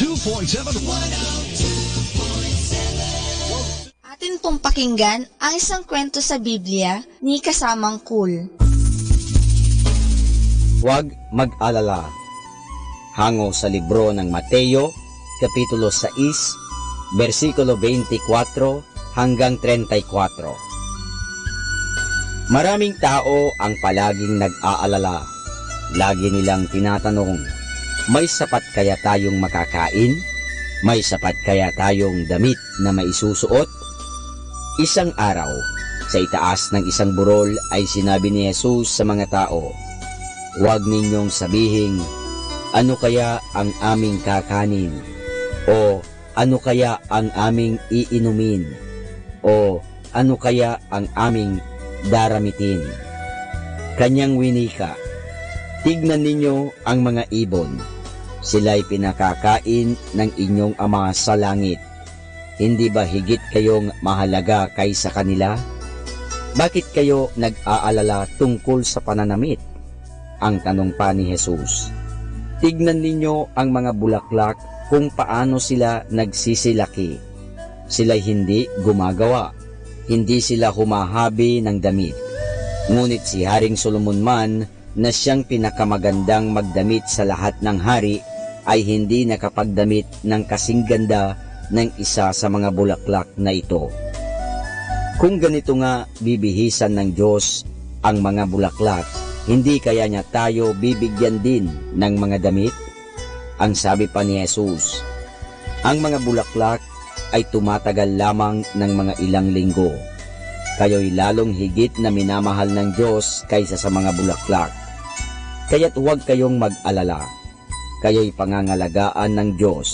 102.7. Atin pong pakinggan ang isang kwento sa Biblia ni Kasamang Cool. Huwag mag-alala. Hango sa libro ng Mateo, Kapitulo 6, versikulo 24 hanggang 34. Maraming tao ang palaging nag-aalala. Lagi nilang tinatanong, may sapat kaya tayong makakain? May sapat kaya tayong damit na maisusuot? Isang araw, sa itaas ng isang burol ay sinabi ni Jesus sa mga tao, huwag ninyong sabihin, ano kaya ang aming kakanin? O ano kaya ang aming iinumin? O ano kaya ang aming daramitin? Kanyang winika, tignan ninyo ang mga ibon. Sila'y pinakakain ng inyong Ama sa langit. Hindi ba higit kayong mahalaga kaysa kanila? Bakit kayo nag-aalala tungkol sa pananamit? Ang tanong pa ni Jesus. Tignan ninyo ang mga bulaklak kung paano sila nagsisilaki. Sila'y hindi gumagawa. Hindi sila humahabi ng damit. Ngunit si Haring Solomon man na siyang pinakamagandang magdamit sa lahat ng hari ay hindi nakapagdamit ng kasing ganda ng isa sa mga bulaklak na ito. Kung ganito nga bibihisan ng Diyos ang mga bulaklak, hindi kaya niya tayo bibigyan din ng mga damit? Ang sabi pa ni Jesus, ang mga bulaklak ay tumatagal lamang ng mga ilang linggo. Kayo'y lalong higit na minamahal ng Diyos kaysa sa mga bulaklak. Kaya't huwag kayong mag-alala. Kayo'y pangangalagaan ng Diyos.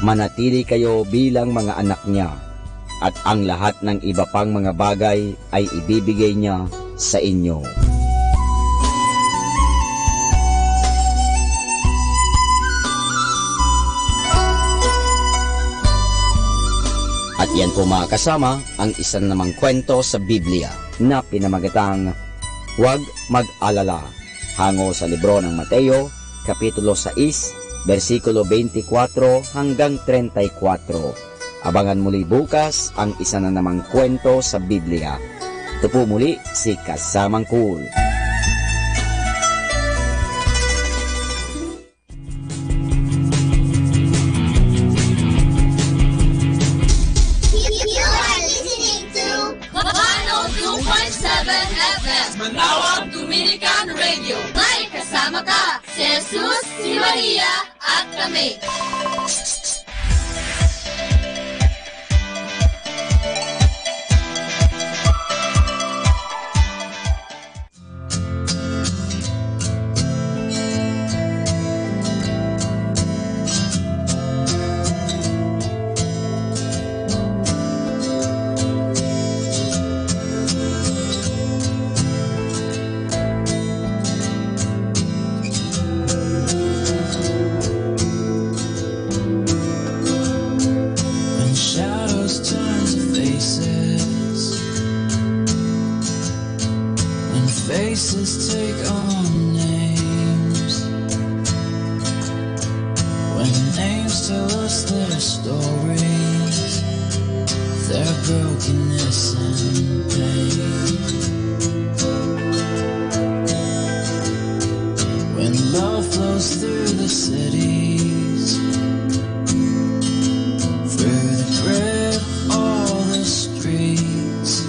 Manatili kayo bilang mga anak niya, at ang lahat ng iba pang mga bagay ay ibibigay niya sa inyo. At yan po mga kasama ang isa namang kwento sa Biblia na pinamagatang Huwag Mag-alala, hango sa libro ng Mateo, Kapitulo 6, versikulo 24 hanggang 34. Abangan muli bukas ang isa na namang kwento sa Biblia. Ito po muli si Kasamang Cool. Manawag Dominican Radio. May kasama ka, si Jesus, si Maria, at kami. Faces take on names. When names tell us their stories, their brokenness and pain. When love flows through the cities, through the grid of all the streets,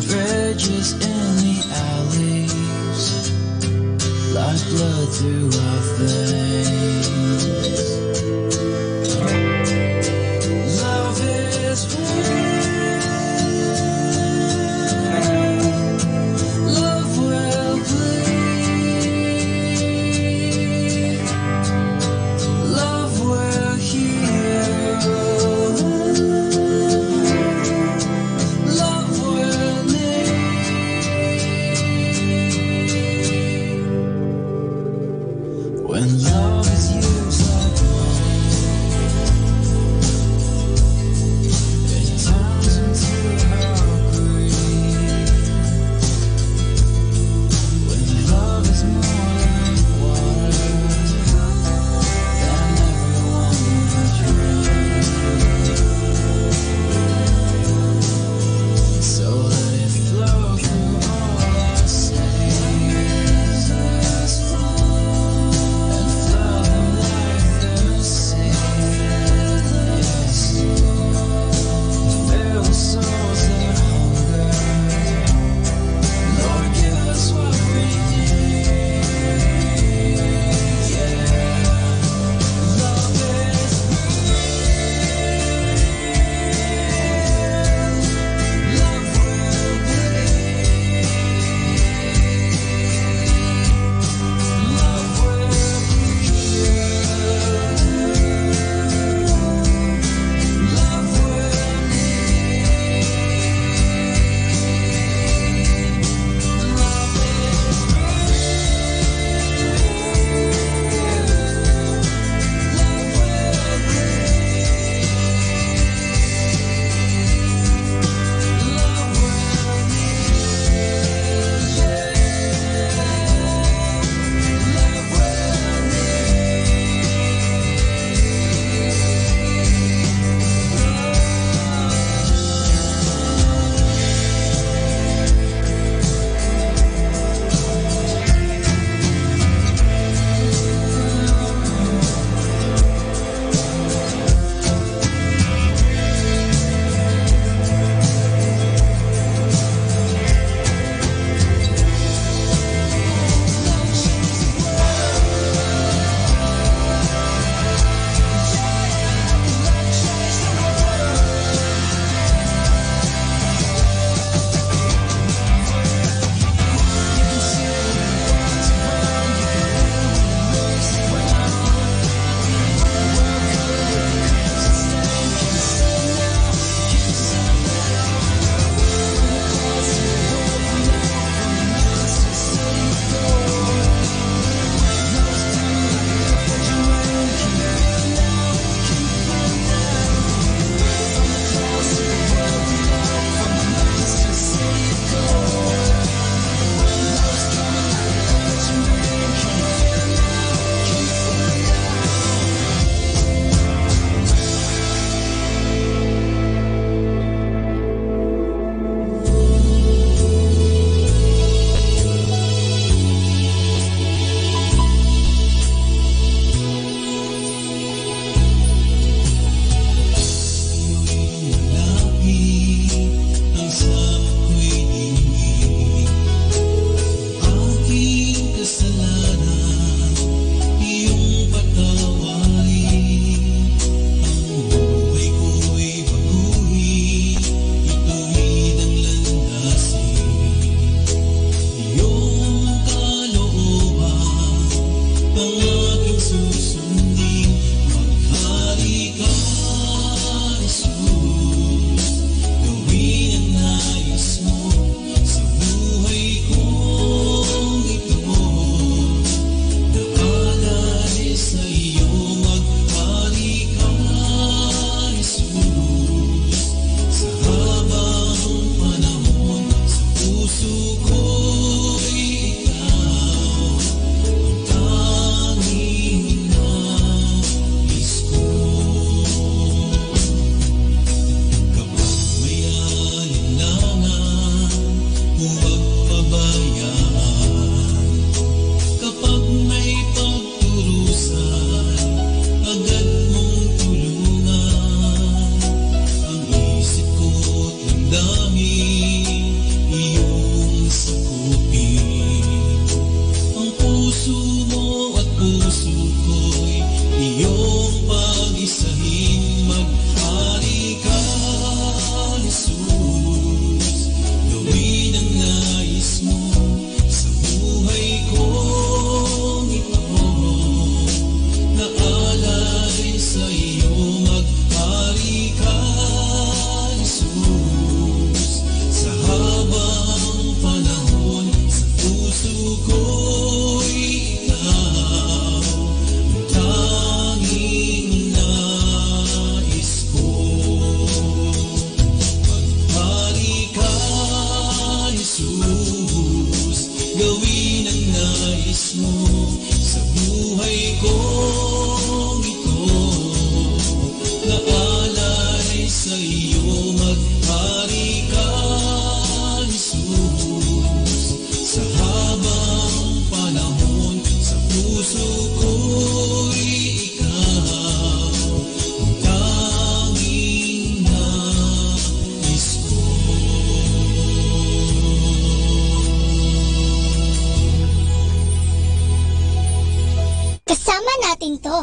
bridges in the alleys, like blood through our veins. Love is real. Love will bleed. sa iyo maghari ka, Jesus. Sa habang panahon sa puso ko'y ikaw ang tanging nais ko. Kasama natin to.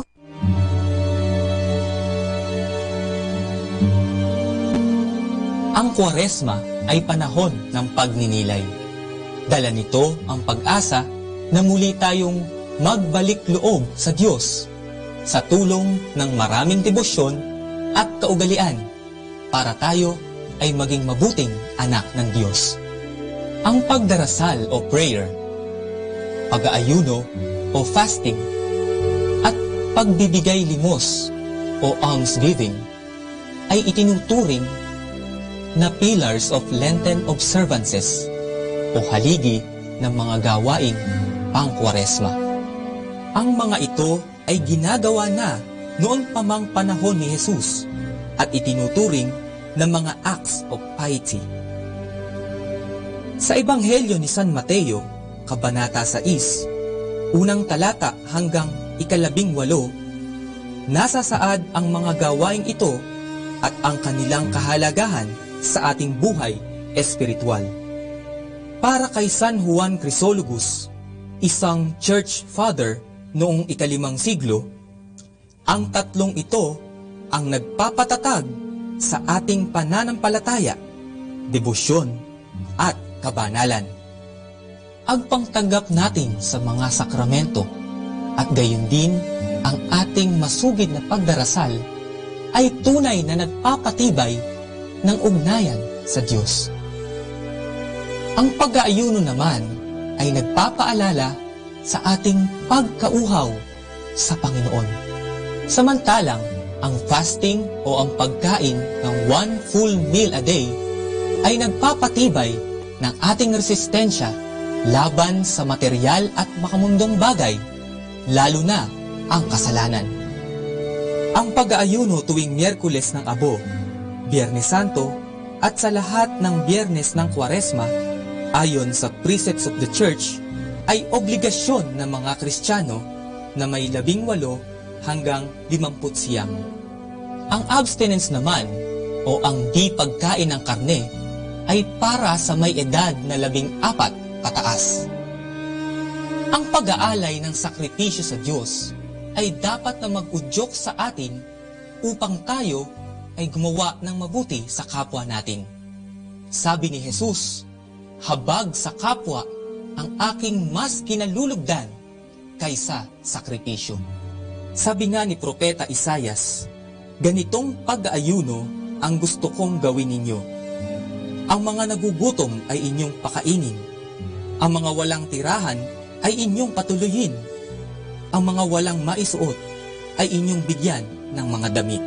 Ang Kwaresma ay panahon ng pagninilay. Dala nito ang pag-asa na muli tayong magbalik loob sa Diyos sa tulong ng maraming debosyon at kaugalian para tayo ay maging mabuting anak ng Diyos. Ang pagdarasal o prayer, pag-aayuno o fasting, at pagbibigay limos o almsgiving ay itinuturing na pillars of Lenten observances o haligi ng mga gawaing pang-Kwaresma. Ang mga ito ay ginagawa na noon pa mang panahon ni Jesus at itinuturing na mga acts of piety. Sa Ebanghelyo ni San Mateo, Kabanata 6, unang talata hanggang 18, nasasaad ang mga gawaing ito at ang kanilang kahalagahan sa ating buhay espiritual. Para kay San Juan Chrysologus, isang church father noong ika-5 siglo, ang tatlong ito ang nagpapatatag sa ating pananampalataya, debosyon, at kabanalan. Agpangtanggap natin sa mga sakramento at gayon din ang ating masugid na pagdarasal ay tunay na nagpapatibay ng ugnayan sa Diyos. Ang pag-aayuno naman ay nagpapaalala sa ating pagkauhaw sa Panginoon. Samantalang ang fasting o ang pagkain ng 1 full meal a day ay nagpapatibay ng ating resistensya laban sa material at makamundong bagay, lalo na ang kasalanan. Ang pag-aayuno tuwing Miyerkules ng Abo, Biyernes Santo, at sa lahat ng Biyernes ng Kwaresma, ayon sa precepts of the Church, ay obligasyon ng mga Kristiyano na may 18 hanggang 50. Ang abstinence naman, o ang di pagkain ng karne, ay para sa may edad na 14 pataas. Ang pag-aalay ng sakripisyo sa Diyos ay dapat na mag-udyok sa atin upang tayo ay gumawa ng mabuti sa kapwa natin. Sabi ni Jesus, habag sa kapwa ang aking mas kinalulugdan kaysa sakripisyo. Sabi nga ni Propeta Isayas, ganitong pag-aayuno ang gusto kong gawin ninyo. Ang mga nagugutom ay inyong pakainin. Ang mga walang tirahan ay inyong patuloyin. Ang mga walang maisuot ay inyong bigyan ng mga damit.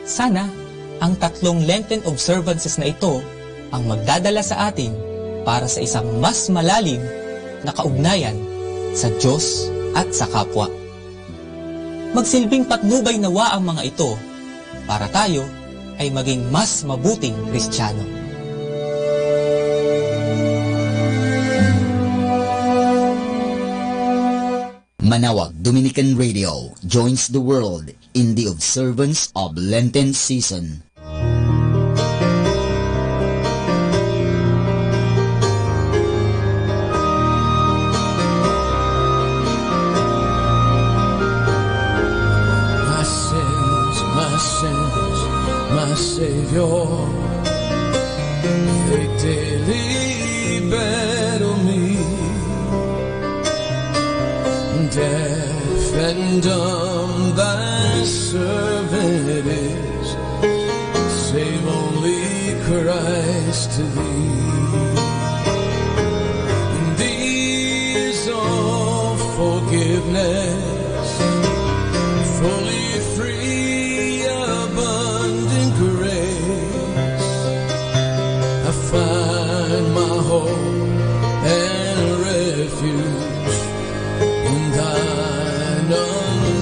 Sana ang 3 Lenten observances na ito ang magdadala sa atin para sa isang mas malalim na kaugnayan sa Diyos at sa kapwa. Magsilbing patnubay nawa ang mga ito para tayo ay maging mas mabuting Kristiyano. Manawag Dominican Radio joins the world in the observance of Lenten season. My Savior, they daily battle me. Deaf and dumb thy servant is, save only Christ to thee. And these all forgiveness, fully free, abundant grace. I find my hope and refuge in thine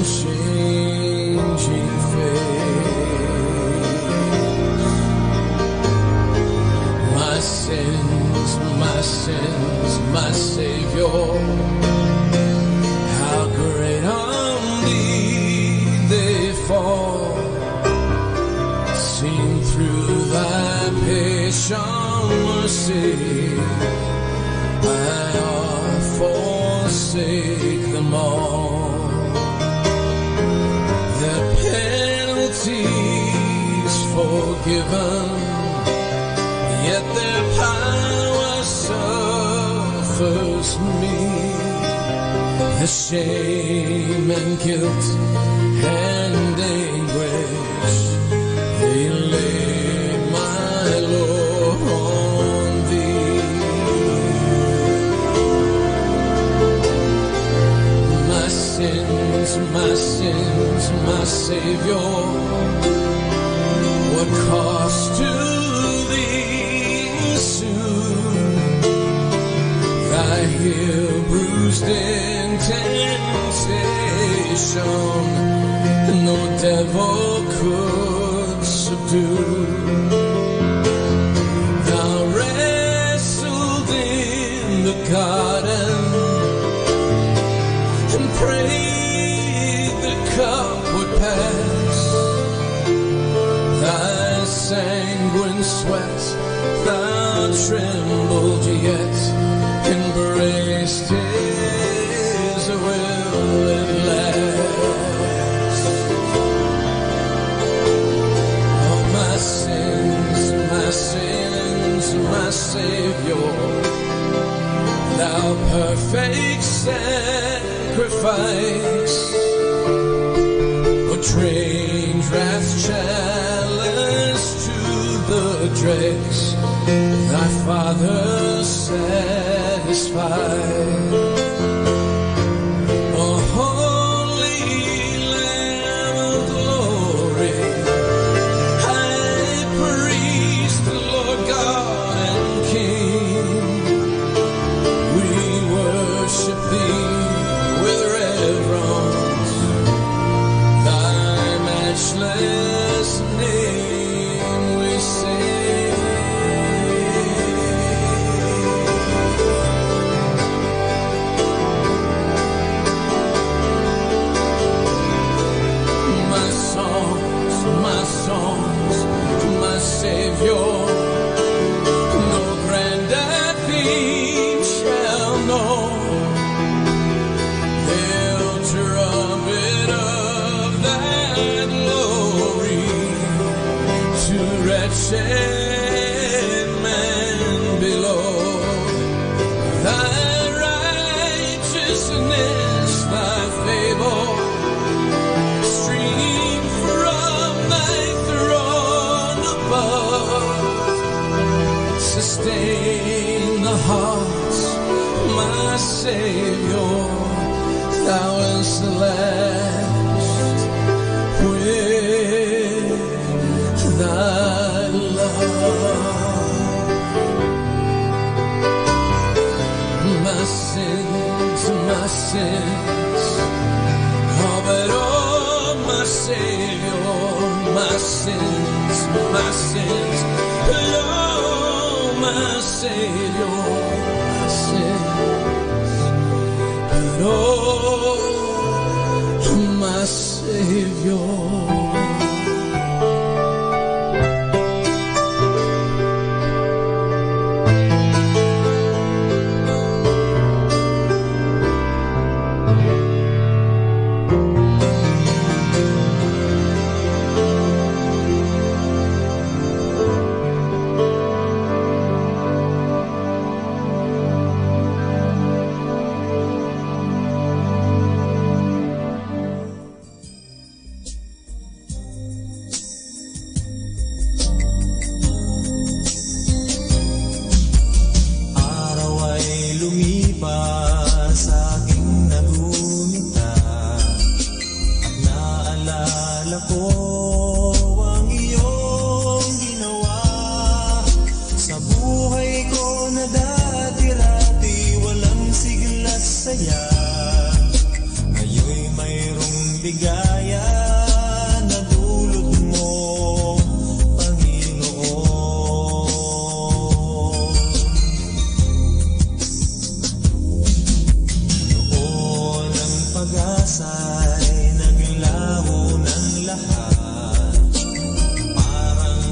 unchanging faith. mercy, I forsake them all. Their penalties forgiven, yet their power suffers me. The shame and guilt and anguish, they lay, my Lord, on thee. My sins, my Savior, what cost to thee soon? Thy heel bruised in temptation, no devil could subdue. Thou wrestled in the garden and prayed the cup would pass. Thy sanguine sweat, thou trembled yet, embraced his will at last. Oh, my sins, my Savior, thou perfect sacrifice, what trained wrath's chalice to the dregs, thy Father satisfied. A holy Lamb of glory, High Priest, Lord God and King, we worship thee with reverence, thy matchless name we sing. My Savior, no grander theme shall know. They'll trumpet of thy glory to wretched man below. Thy righteousness, thy favor, stream from thy throne above. Sustain the hearts, my Savior, thou hast lashed with thy love. My sins, oh, but oh, my Savior, my sins, but oh, my Savior, my sins, but oh, my Savior.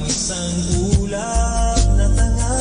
Isang ulap na tanga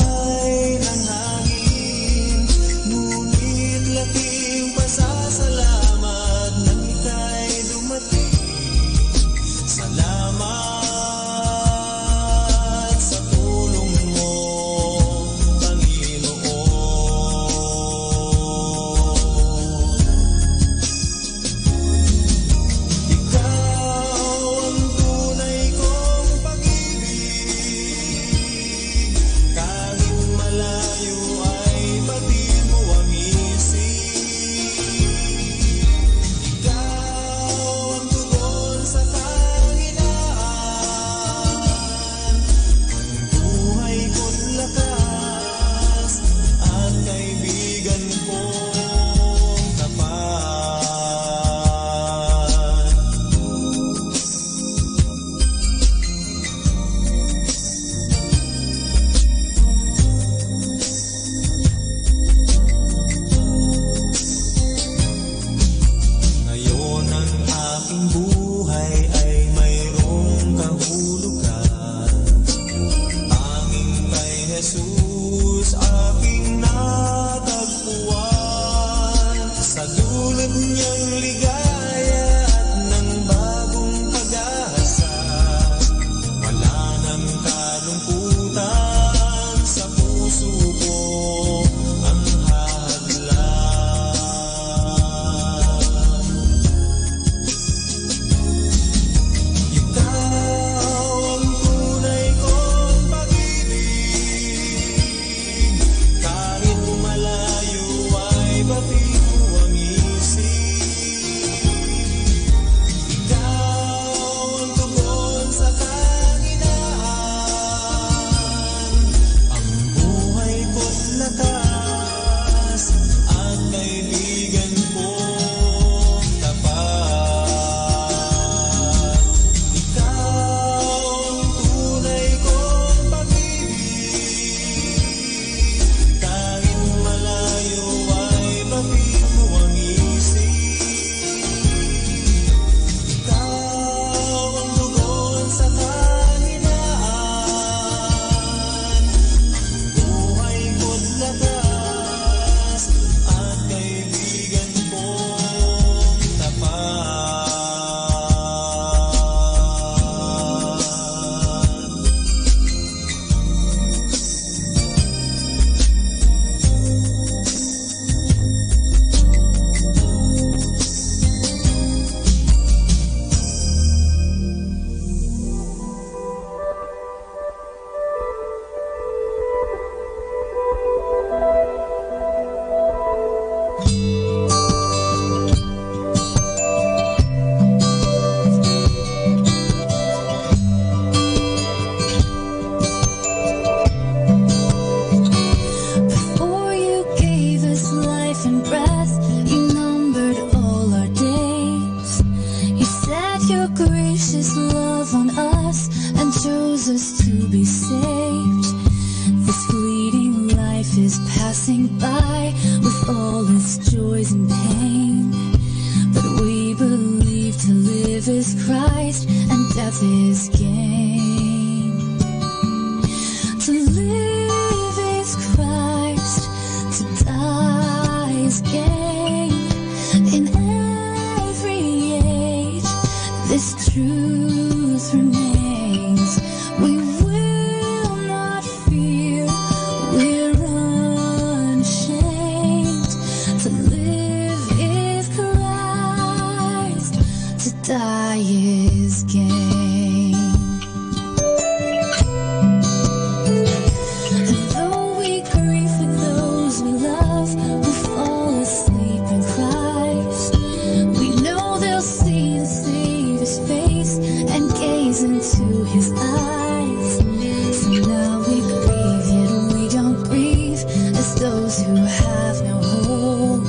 Jesus to be saved. This fleeting life is passing by with all its joys and pain. But we believe to live is Christ and death is gain. To live is Christ, to die is gain. In every age, this truth remains. We will not fear, we're unashamed. To live is Christ, to die is gain. And though we grieve for those we love who fall asleep in Christ, we know they'll see the Savior's face and gaze into His eyes. So now we grieve, yet we don't grieve as those who have no hope.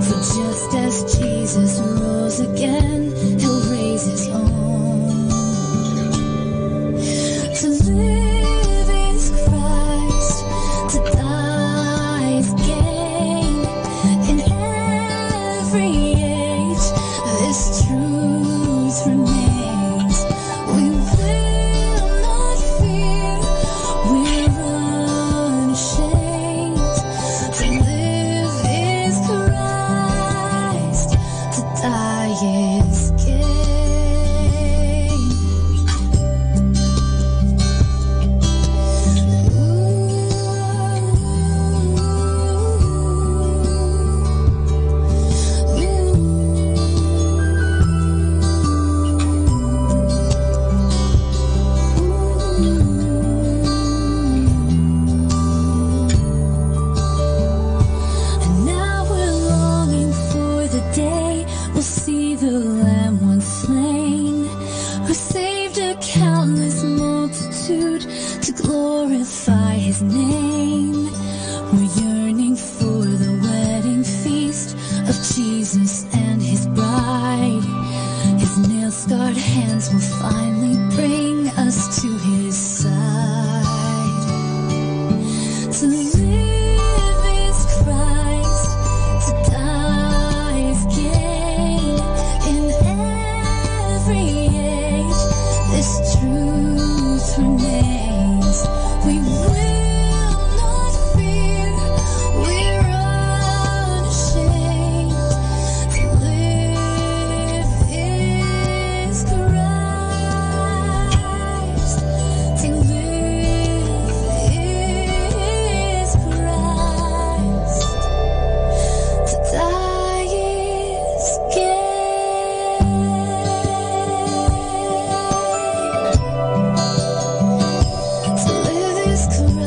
For just as Jesus rose again, He'll raise His own. To live is Christ, to die is gain. In every age, this truth remains. We will not fear, we're unashamed. To live is Christ, to die is gain. And now we're longing for the day we'll see the Lamb once slain, who saved a countless multitude to glorify His name. We're yearning for the wedding feast of Jesus and His bride. His nail-scarred hands will finally bring us to His side. To live is Christ, to die is gain. In every age, this truth remains. We will not fear, we're unashamed. To live is Christ, to live is Christ, to die is gain. To live is Christ.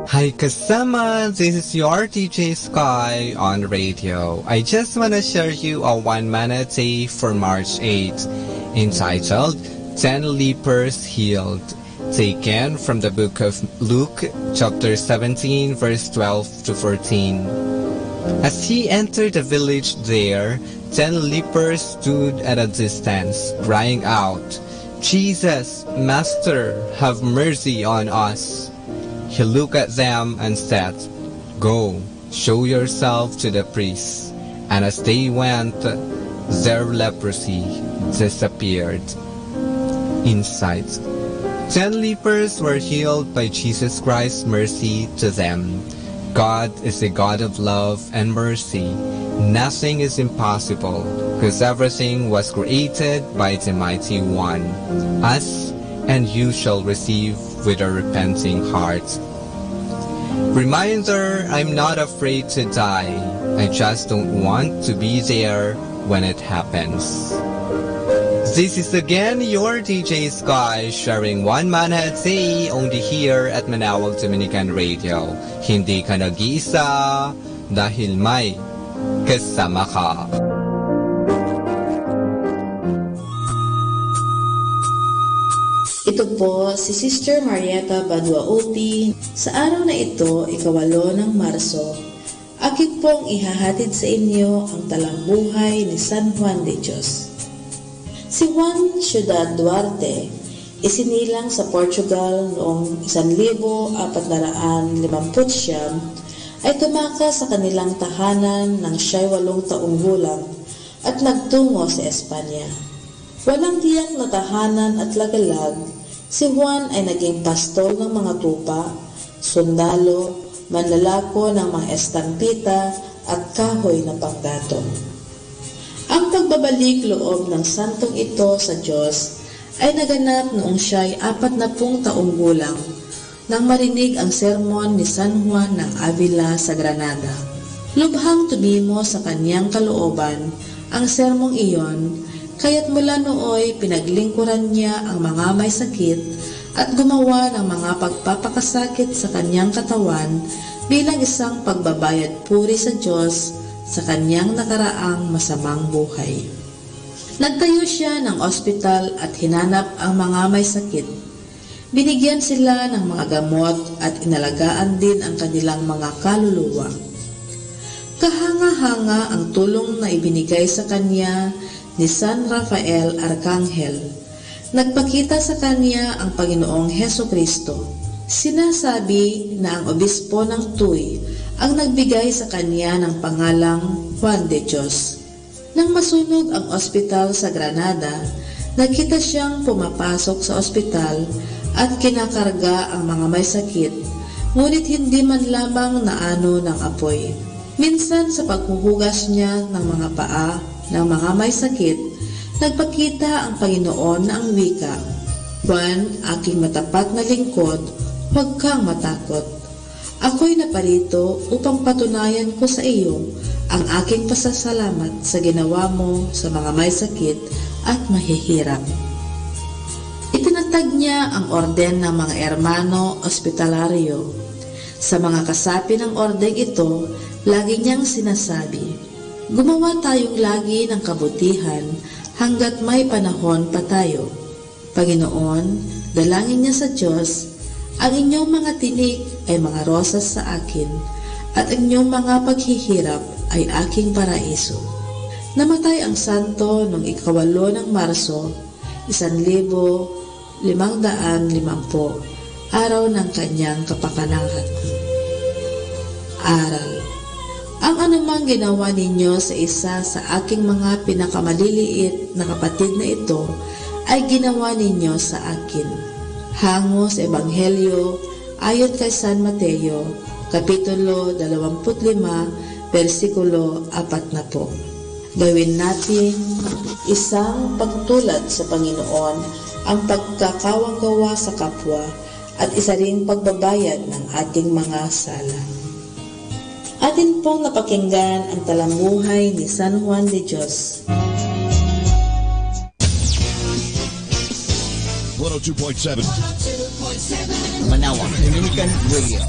Hi kasama, this is your DJ Sky on the radio. I just want to share you a 1 minute day for March 8th, entitled 10 Lepers Healed, taken from the book of Luke, chapter 17, verse 12 to 14. As he entered the village there, 10 lepers stood at a distance, crying out, "Jesus, Master, have mercy on us." He looked at them and said, "Go, show yourself to the priests." And as they went, their leprosy disappeared. Insight: 10 lepers were healed by Jesus Christ's mercy to them. God is a God of love and mercy. Nothing is impossible, because everything was created by the Mighty One. Us and you shall receive with a repenting heart. Reminder, I'm not afraid to die. I just don't want to be there when it happens. This is again your DJ Sky sharing one mana a day only here at Manawag Dominican Radio. Hindi ka nag-iisa dahil may kasama ka. Ito po si Sister Marieta Badua Opi. Sa araw na ito, 8 ng Marso, akin pong ihahatid sa inyo ang talambuhay ni San Juan de Dios. Si Juan Ciudad Duarte isinilang sa Portugal noong 1459 ay tumakas sa kanilang tahanan nang siya'y 8 taong gulang at nagtungo sa Espanya. Walang tiyak na tahanan at lagalag, si Juan ay naging pastol ng mga tupa, sundalo, manlalako ng mga estampita at kahoy na panggatong. Ang pagbabalik loob ng santong ito sa Diyos ay naganap noong siya'y 40 taong gulang nang marinig ang sermon ni San Juan ng Avila sa Granada. Lubhang tumimo sa kanyang kalooban ang sermong iyon, kaya't mula nooy pinaglingkuran niya ang mga may sakit at gumawa ng mga pagpapakasakit sa kanyang katawan bilang isang pagbabayad puri sa Diyos sa kanyang nakaraang masamang buhay. Nagtayo siya ng ospital at hinanap ang mga may sakit. Binigyan sila ng mga gamot at inalagaan din ang kanilang mga kaluluwa. Kahanga-hanga ang tulong na ibinigay sa kanya ni San Rafael Arcangel. Nagpakita sa kanya ang Panginoong Hesukristo. Sinasabi na ang obispo ng Tuy ang nagbigay sa kanya ng pangalang Juan de Dios. Nang masunog ang ospital sa Granada, nakita siyang pumapasok sa ospital at kinakarga ang mga may sakit, ngunit hindi man lamang naano ng apoy. Minsan sa paghuhugas niya ng mga paa ng mga may sakit, nagpakita ang Panginoon ng wika, "Juan, aking matapat na lingkod, huwag kang matakot. Ako'y naparito upang patunayan ko sa iyo ang aking pasasalamat sa ginawa mo sa mga may sakit at mahihirap." Itinatag niya ang orden ng mga Hermano Hospitalario. Sa mga kasapi ng ordeng ito, lagi niyang sinasabi, "Gumawa tayong lagi ng kabutihan hanggat may panahon pa tayo. Panginoon, dalangin niya sa Diyos, ang inyong mga tinik ay mga rosas sa akin, at ang inyong mga paghihirap ay aking paraiso." Namatay ang santo noong 8 ng Marso, 1550, araw ng kanyang kapakanahan. Aral. Ang anumang ginawa ninyo sa isa sa aking mga pinakamaliliit na kapatid na ito, ay ginawa ninyo sa akin. Hango sa Ebanghelyo ayon kay San Mateo, Kapitulo 25, versikulo 40. Gawin natin isang pagtulad sa Panginoon ang pagkakawang-gawa sa kapwa at isa ring pagbabayad ng ating mga sala. Atin pong napakinggan ang talambuhay ni San Juan de Dios. 102.7 Manawag Dominican Radio.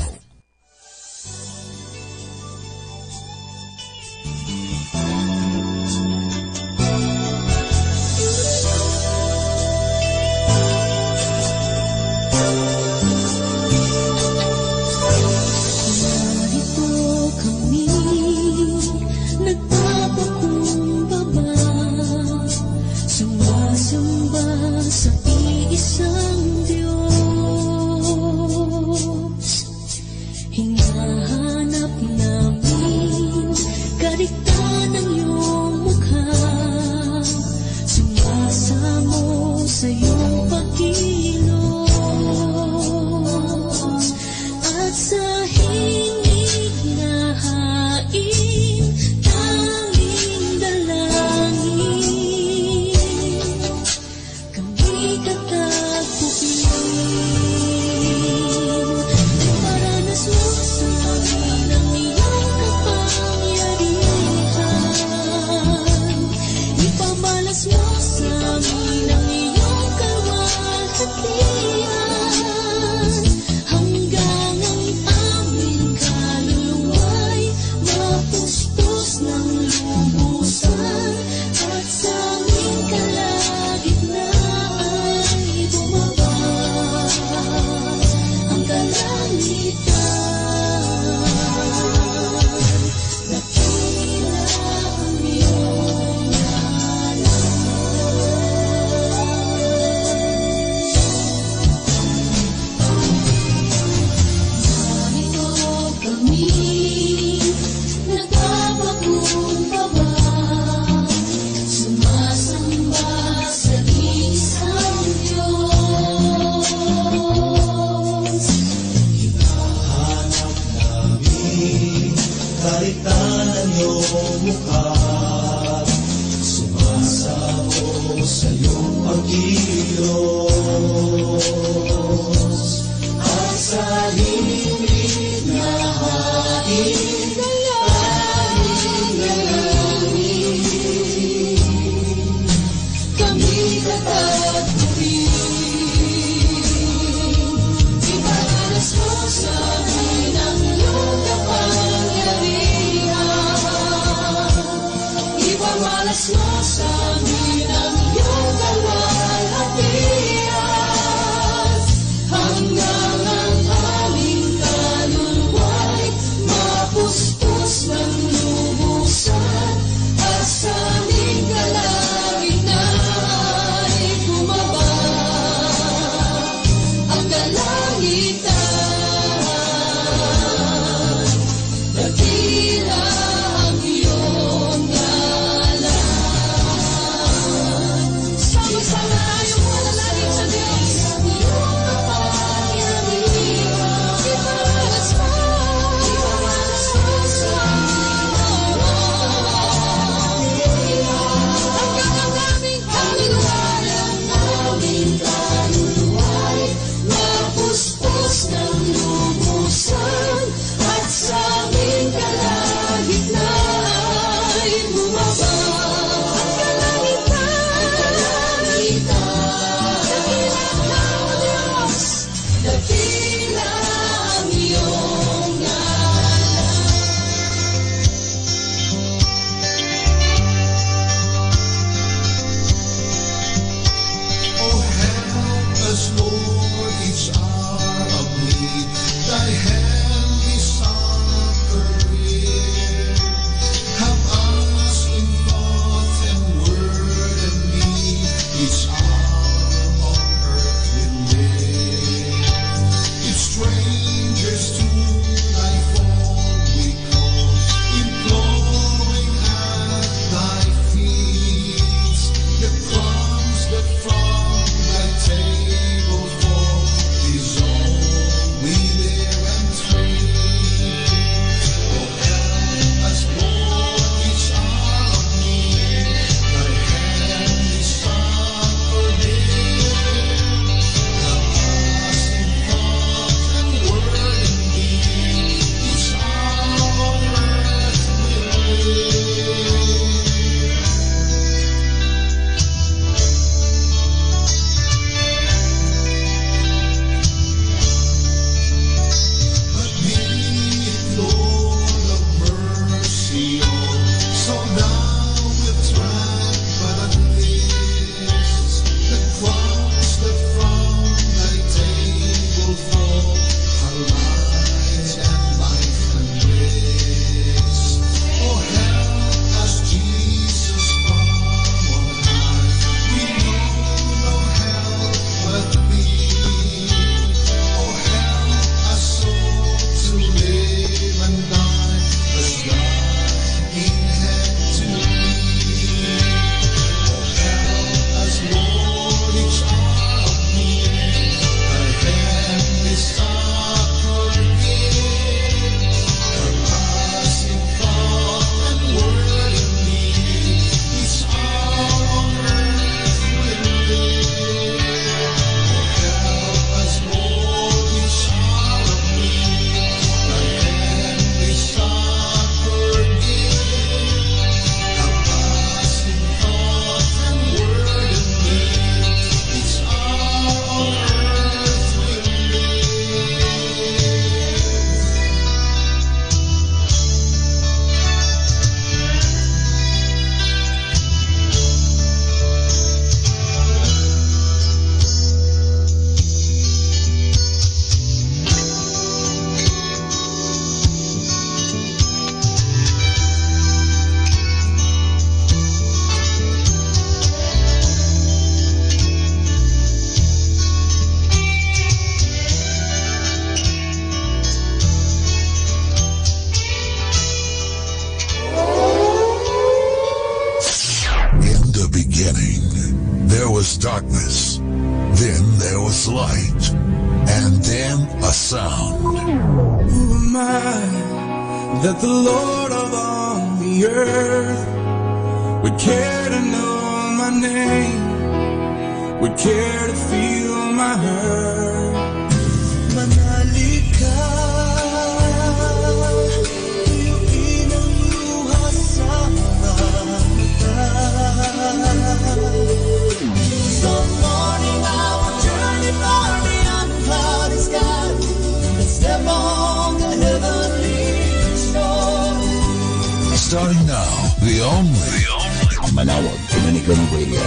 iyong mukha. Sumasako sa iyong pagkilos at sa himig na hain kami tatagpuin. Iparanas mo sa amin ang iyong kapangyarihan. Ipamalas mo sa amin ang iyong kalwalhatian. Hanggang ang aming kaluluwa'y mapuspos ng lubusan at sa aming kalagitnaan bumaba ang kalangitan. Dakila ang iyong ngalan. Sama-sama tayong manalangin sa Diyos. Ang iyong kapangyarihan. Iparanas mo sa amin hanggang ang aming kaluluwa'y mapuspos ng lubusan at sa aming kalagitnaan bumaba ang kalangitan. Dakila ang iyong Oh, help us, Lord, each hour of need. Thy hand is succoring. Help us in thought and word and deed. Each hour on earth we live. If strangers to thy fold we come, imploring at thy feet, the crumbs that from thy table fall is all we dare entreat. Oh, help us, Lord, each hour of need. Thy hand is succoring. Help us in thought and word and deed. Each hour on earth we live. But be it, Lord of mercy, oh, so thou wilt track but at least the crumbs that from thy table fall are light and life and grace. Oh, help us, Jesus, from on high. We know no help but thee. Oh, help us so to live and die as God in head to be. Oh, help us, Lord, each hour of need. Thy hand is succoring. Help us in thought and word and deed. Each hour on earth we live. Help us, Lord, each hour of need. Thy hand is succoring. Help us in thought and word and deed. Each hour on earth we In the beginning, there was darkness, then there was light, and then a sound. Who am I that the Lord of all the earth would care to know my name, would care to feel my hurt. Manali ka, tuyuin ang luha sa mga mata. Some morning I will journey far beyond the cloudy sky and step on the heavenly shore. Starting now, the only Manawag Dominican Radio.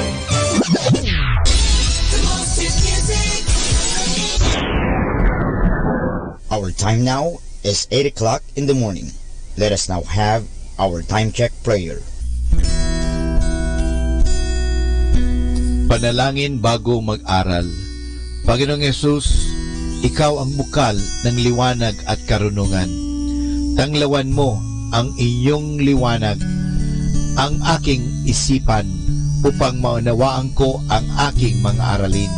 Our time now is 8 o'clock in the morning. Let us now have our time check prayer. Panalangin bago mag-aral. Panginoong Yesus, Ikaw ang bukal ng liwanag at karunungan. Tanglawan mo ang iyong liwanag, ang aking isipan, upang maunawaan ko ang aking mga aralin.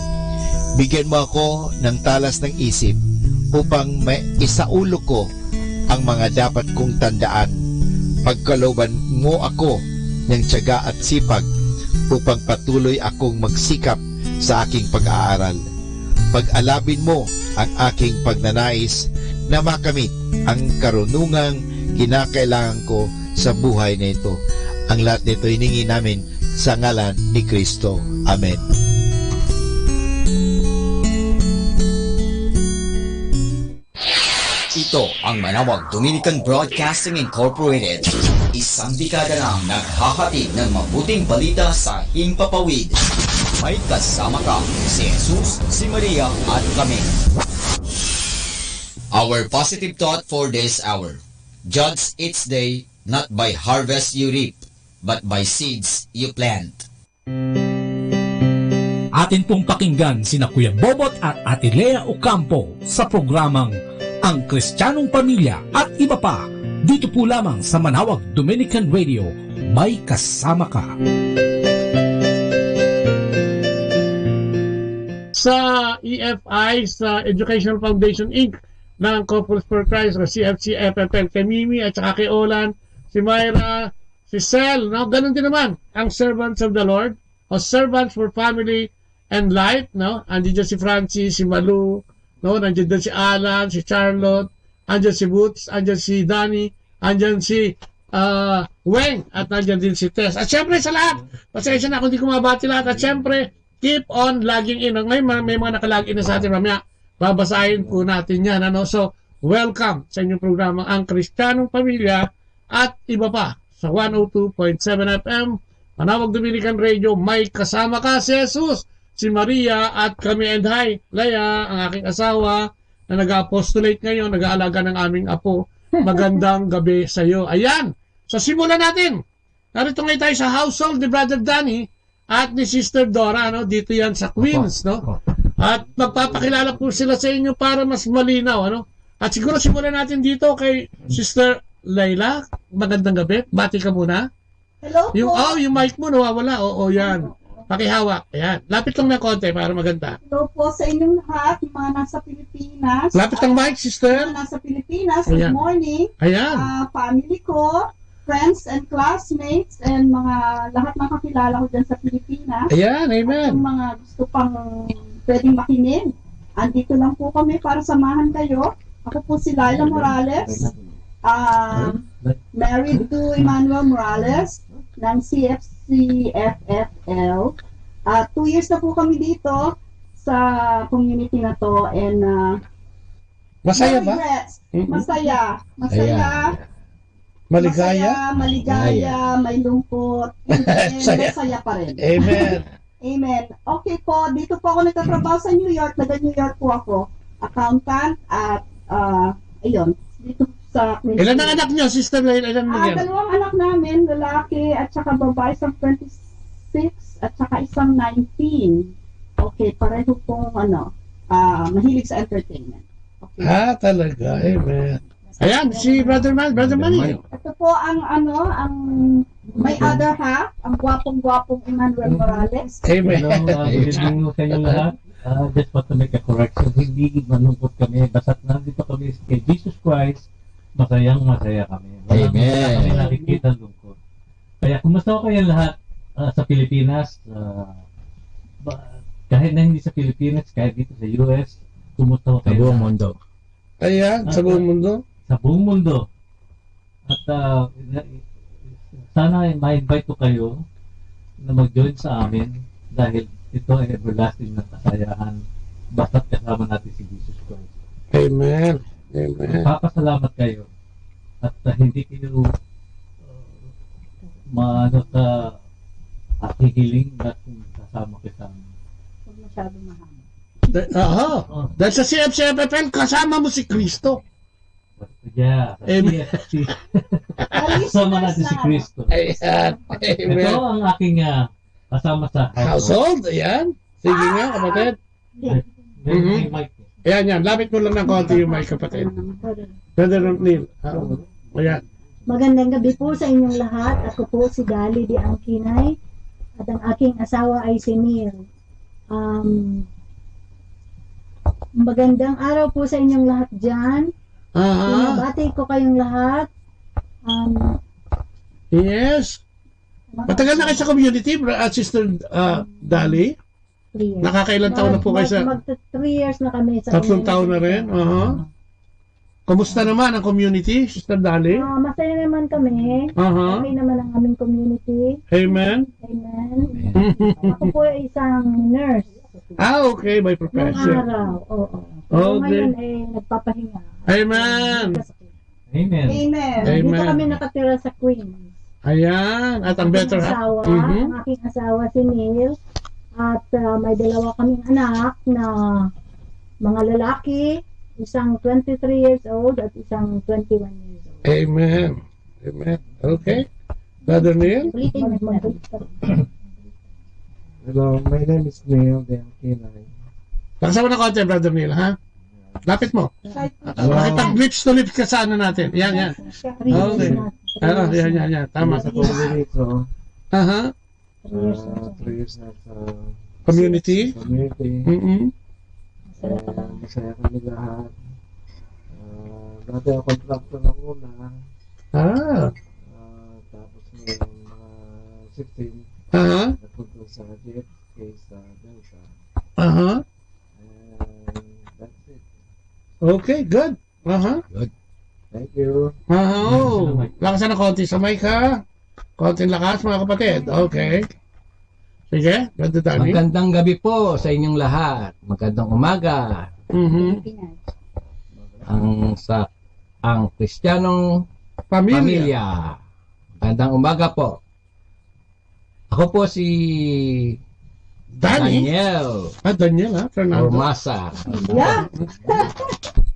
Bigyan mo ako ng talas ng isip upang isaulog ko ang mga dapat kong tandaan. Pagkalooban mo ako ng tiyaga at sipag upang patuloy akong magsikap sa aking pag-aaral. Pag-alabin mo ang aking pagnanais na makamit ang karunungang kinakailangan ko sa buhay na ito. Ang lahat nito hiningi namin sa ngalan ni Kristo. Amen. Ito ang Manawag Dominican Broadcasting Incorporated. Isang dekada nang naghahatid ng mabuting balita sa himpapawid. May kasama ka si Jesus, si Maria at kami. Our positive thought for this hour. Judge each day not by harvest you reap, but by seeds you plant. Atin pong pakinggan sina Kuya Bobot at Ate Lea Ocampo sa programang Ang Kristiyanong Pamilya at iba pa, dito po lamang sa Manawag Dominican Radio. May kasama ka. Sa EFI, sa Educational Foundation Inc. ng Couples for Christ o CFC FFL, kay Mimi at saka kay Olan, si Myra, si Sel, no? Ganun din naman ang Servants of the Lord o Servants for Family and Life, no? Andiyan si Francis, si Malu, no? Nandiyan din si Alan, si Charlotte, andiyan si Boots, andiyan si Danny, andiyan si Weng, at nandiyan din si Tess. At syempre sa lahat, pasensya na kung di ko mabati lahat. At syempre, keep on logging in. Ngayon, may mga nakalagin na sa atin mamaya. Babasahin po natin yan. Ano? So, welcome sa inyong programa Ang Kristiyanong Pamilya at iba pa sa 102.7 FM Manawag Dominican Radio. May kasama ka si Jesus, si Maria at kami, and hi Lea, ang aking asawa na nag-apostolate ngayon, nag-aalaga ng aming apo. Magandang gabi sa iyo. Ayan, so simulan natin. Narito ngayon tayo sa household ni Brother Danny at ni Sister Dora, no? Dito yan sa Queens, no? At magpapakilala po sila sa inyo para mas malinaw, ano? At siguro simulan natin dito kay Sister Layla. Magandang gabi. Bati ka muna. Hello po. Yung mic mo nawawala. Oo, yan. Pakihawak. Ayan. Lapit lang na konti para maganda. Hello po sa inyong lahat, yung mga nasa Pilipinas. Lapit ang mic, Sister. Mga nasa Pilipinas, Ayan. good morning. Ayan. Family ko, friends and classmates, and mga lahat ng kakilala ko dyan sa Pilipinas. Ayan, amen. At yung mga gusto pang pwedeng makinig. Andito lang po kami para samahan kayo. Ako po si Laila Morales, married to Emmanuel Morales ng CFC FFL. 2 years na po kami dito sa community na to, and masaya no ba? regrets. Masaya. Maligaya, may lungkot, and masaya pa rin. Amen. Amen. Okay po, dito po ako nagtatrabaho sa New York. Taga-New York po ako. Accountant at, ayun, dito sa... Ilan ang anak niyo, Sister Layla? Ilan mo yan? 2 anak namin, lalaki at saka babae, isang 26 at saka isang 19. Okay, pareho pong, mahilig sa entertainment. Okay. Talaga. Amen. Ayan, si Brother Manny. Ito po ang may other half, ang gwapong-gwapong Emmanuel Morales. Amen. Good evening sa inyo lahat. Just want to make a correction. Hindi malungkot kami. Basta't nandito kami kay Jesus Christ, masayang-masaya kami. Amen. Wala kami nakikita lungkot. Kaya kumusta ko kayong lahat sa Pilipinas, kahit na hindi sa Pilipinas, kahit dito sa US, kumusta ko Sa kayo buong lahat? mundo. Ayan, sa buong mundo. Sa buong mundo. At sana ma-invite ko kayo na mag-join sa amin dahil ito ay everlasting na kakayahan basta't kasama natin si Jesus Christ. Amen. Amen. Papasalamat kayo at hindi kayo maano sa hihiling na kung kasama kayo sa amin. Huwag masyado mahal. Dahil sa CFCFFL, kasama mo si Kristo. Yeah. Amen. Kasama natin si Kristo. Ayan. Amen. Ito ang aking kasama sa Household. Ayan. Sige nga, kapatid. Ayan, yan. Lapit mo lang ng konti yung mic, kapatid. Brother Neil. Ayan. Magandang gabi po sa inyong lahat. Ako po si Dali Di Angkinay at ang aking asawa ay si Neil. Magandang araw po sa inyong lahat dyan. Pinabati ko kayong lahat. Yes. Matagal na kayo sa community, Sister Dali? 3 years. Nakakailan taon na po kayo sa... 3 years na kami sa 3 taon na rin? Kumusta naman ang community, Sister Dali? Masaya naman kami. Okay naman ang aming community. Amen. Amen. Ako po ay isang nurse. Okay, by profession. Noong araw, oo. Okay. Ngayon ay nagpapahinga. Amen. Amen. Amen. Amen. Dito kami nakatira sa Queens. Ayan. At ang better half. Asawa, ang aking asawa si Neil. At may dalawa kaming anak na mga lalaki. Isang 23 years old at isang 21 years old. Amen. Amen. Okay. Brother Neil? Hello, my name is Neil Deankinay. Nakasama na konti, Brother Neil, ha? Lapit mo. Makipag-lips to lips ka sa ano natin. Yan, yan. Okay. Yan. Tama. Sa Puerto Aha. 3 years na sa Community. Masaya kami lahat. Dati ako contractor na muna. Tapos ngayon mga 16. Napunta sa JFK sa Delta. And that's it. Okay, good. Good. Thank you. Lakasan na konti sa mic, ha? Konting lakas, mga kapatid. Okay. Sige, Brother Danny. Magandang gabi po sa inyong lahat. Magandang umaga. Ang Kristiyanong Pamilya. Magandang umaga po. Ako po si Daniel. Daniel, ha? Fernando. Ormasa. Yeah.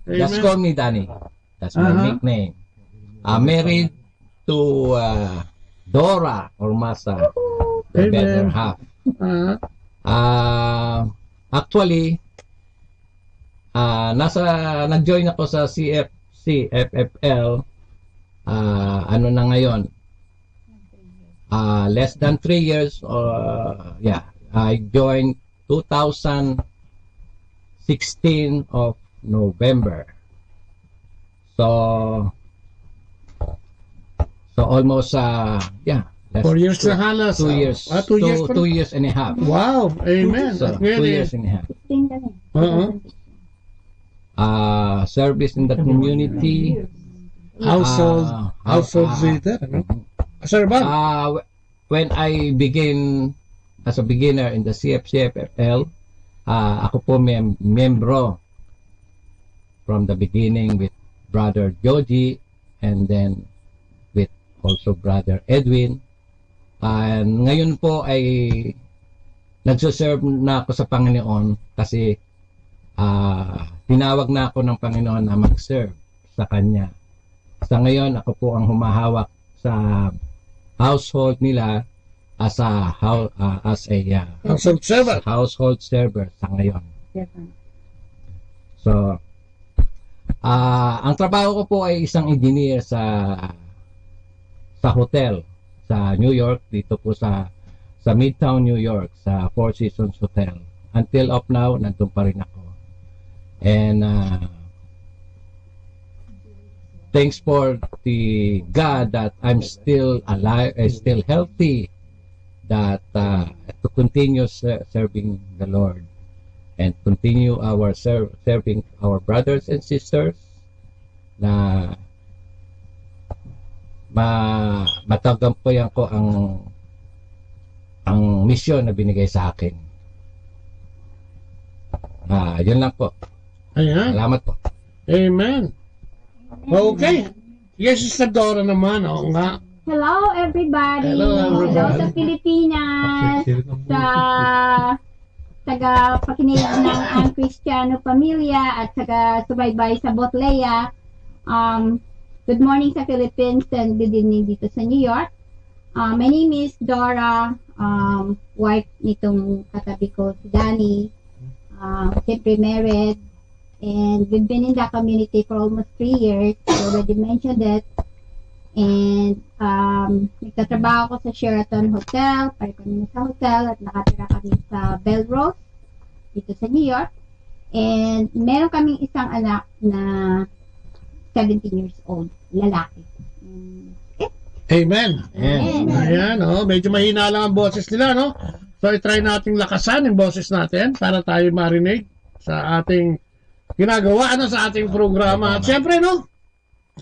Just call me Danny. That's my nickname. I'm married to Dora Ormasa, the better half. Actually, nag-join ako sa CFCFFL ano na ngayon, less than 3 years. I joined 2016 of November. So almost 4 years na halos. 2 years. 2 years. 2 years and a half. Wow, amen. So, 2 years and a half. Service in the community. Household leader, ano? Sir Bob? When I begin as a beginner in the CFCFFL, ako po membro from the beginning with Brother Joji and then with also Brother Edwin. And ngayon po ay nagsuserve na ako sa Panginoon kasi tinawag na ako ng Panginoon na mag-serve sa Kanya. Sa ngayon, ako po ang humahawak sa household nila as a household server sa ngayon. So, ang trabaho ko po ay isang engineer sa hotel sa New York, dito po sa Midtown, New York, sa Four Seasons Hotel. Until of now, nandun pa rin ako. And 2 thanks for the God that I'm still alive, still healthy, that to continue serving the Lord and continue our serving our brothers and sisters na matagampayan ko ang misyon na binigay sa akin. Yun lang po. Ayan. Salamat po. Amen. Okay. Yes, Sister Dora naman. Oo nga. Hello everybody. Hello, everybody. Hello sa Pilipinas. Sa taga-pakinig ng Ang Kristiyano Pamilya at taga-subaybay sa Botlea. Good morning sa Philippines and good evening dito sa New York. My name is Dora, wife nitong katabi ko si Danny. Siyempre married. And we've been in the community for almost 3 years. I already mentioned it. And nagtatrabaho ko sa Sheraton Hotel. Pari kami sa hotel at nakatira kami sa Belrose dito sa New York. And meron kaming isang anak na 17 years old, lalaki. Amen. Ayan, medyo mahina lang ang boses nila, no? So, i-try nating lakasan yung boses natin para tayo marinig sa ating ginagawa, sa ating programa. At syempre, no?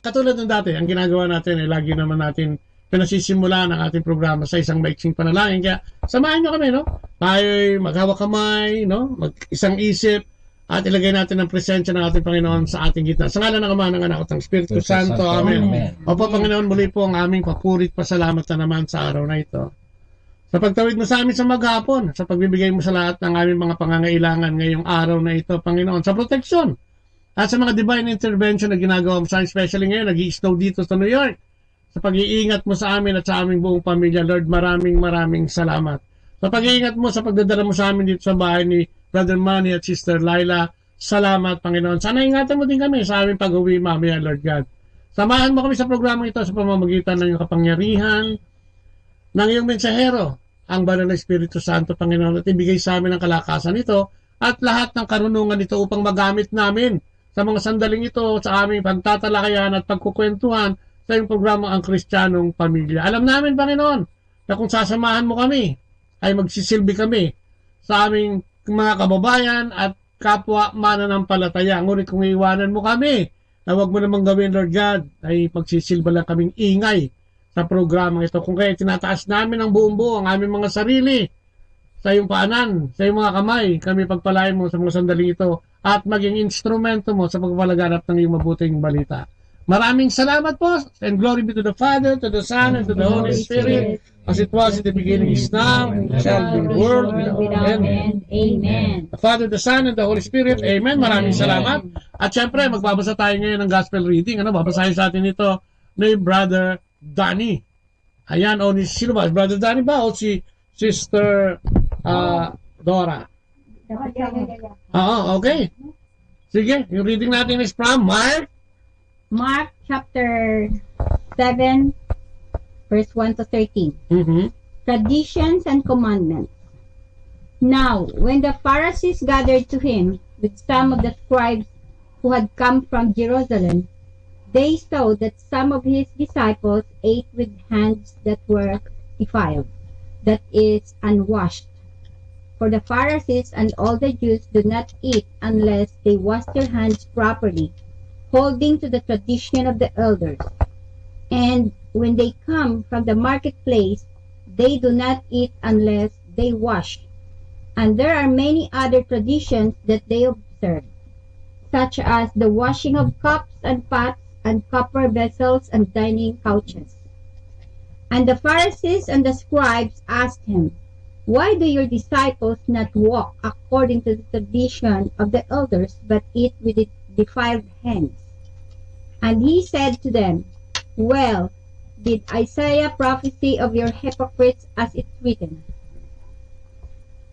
Katulad ng dati, ang ginagawa natin, lagi naman natin pinasisimulan ang ating programa sa isang maiksing panalangin. Kaya, samahan nyo kami, no? Tayo'y maghawak kamay, no? Mag-isang isip, at ilagay natin ang presensya ng ating Panginoon sa ating gitna. Sa ngalan ng Ama, ng Anak at ng Espiritu Santo. Amen. Opo, Panginoon, muli po ang aming papurit pasalamat na naman sa araw na ito. Sa pagtawid mo sa amin sa maghapon, sa pagbibigay mo sa lahat ng aming mga pangangailangan ngayong araw na ito, Panginoon, sa proteksyon at sa mga divine intervention na ginagawa mo sa amin, especially ngayon, nag-i-snow dito sa New York, sa pag-iingat mo sa amin at sa aming buong pamilya. Lord, maraming salamat. Sa pag-iingat mo, sa pagdadala mo sa amin dito sa bahay ni Brother Manny at Sister Laila, salamat, Panginoon. Sana ingatan mo din kami sa aming pag-uwi mamaya, Lord God. Samahan mo kami sa programang ito sa pamamagitan ng iyong kapangyarihan, ng iyong mensahero, ang banal na Espiritu Santo, Panginoon, at ibigay sa amin ang kalakasan ito at lahat ng karunungan ito upang magamit namin sa mga sandaling ito sa aming pagtatalakayan at pagkukwentuhan sa iyong programang Ang Kristiyanong Pamilya. Alam namin, Panginoon, na kung sasamahan mo kami, ay magsisilbi kami sa aming mga kababayan at kapwa mananampalataya. Ngunit kung iiwanan mo kami, na huwag mo namang gawin, Lord God, ay magsisilba lang kaming ingay sa programang ito. Kung kaya tinataas namin ang buong buo ang aming mga sarili sa iyong paanan, sa iyong mga kamay, kami pagpalain mo sa mga sandaling ito at maging instrumento mo sa pagpapalaganap ng iyong mabuting balita. Maraming salamat po, and glory be to the Father, to the Son, and to the Holy Spirit, as it was in the beginning, is now, and shall be in the world without end. Amen. The Father, the Son, and the Holy Spirit. Amen. Maraming salamat. At syempre, magbabasa tayo ngayon ng Gospel Reading. Babasahin sa atin ito ni Brother Danny. Ayan, sino ba? Brother Danny ba o si Sister Dora? Okay. Sige, yung reading natin is from Mark chapter 7, verse 1 to 13. Traditions and commandments. Now, when the Pharisees gathered to him with some of the scribes who had come from Jerusalem, they saw that some of his disciples ate with hands that were defiled, that is, unwashed. For the Pharisees and all the Jews do not eat unless they wash their hands properly, holding to the tradition of the elders. And when they come from the marketplace, they do not eat unless they wash. And there are many other traditions that they observe, such as the washing of cups and pots and copper vessels and dining couches. And the Pharisees and the scribes asked him, "Why do your disciples not walk according to the tradition of the elders, but eat with defiled hands?" And he said to them, "Well, did Isaiah prophesy of your hypocrites as it's written?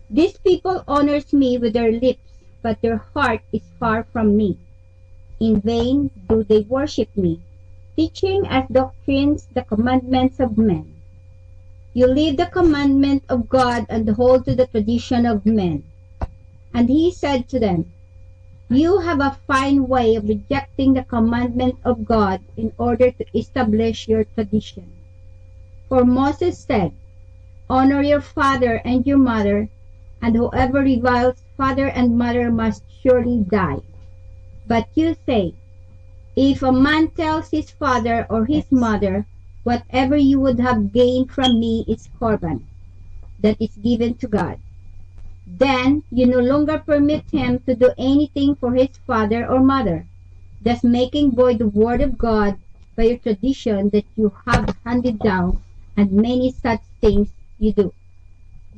These people honors me with their lips, but their heart is far from me. In vain do they worship me, teaching as doctrines the commandments of men. You leave the commandment of God and hold to the tradition of men." And he said to them, You have a fine way of rejecting the commandment of God in order to establish your tradition. For Moses said, honor your father and your mother, and whoever reviles father and mother must surely die. But you say, if a man tells his father or his mother, whatever you would have gained from me is korban, that is given to God, then you no longer permit him to do anything for his father or mother, thus making void the word of God by your tradition that you have handed down, and many such things you do.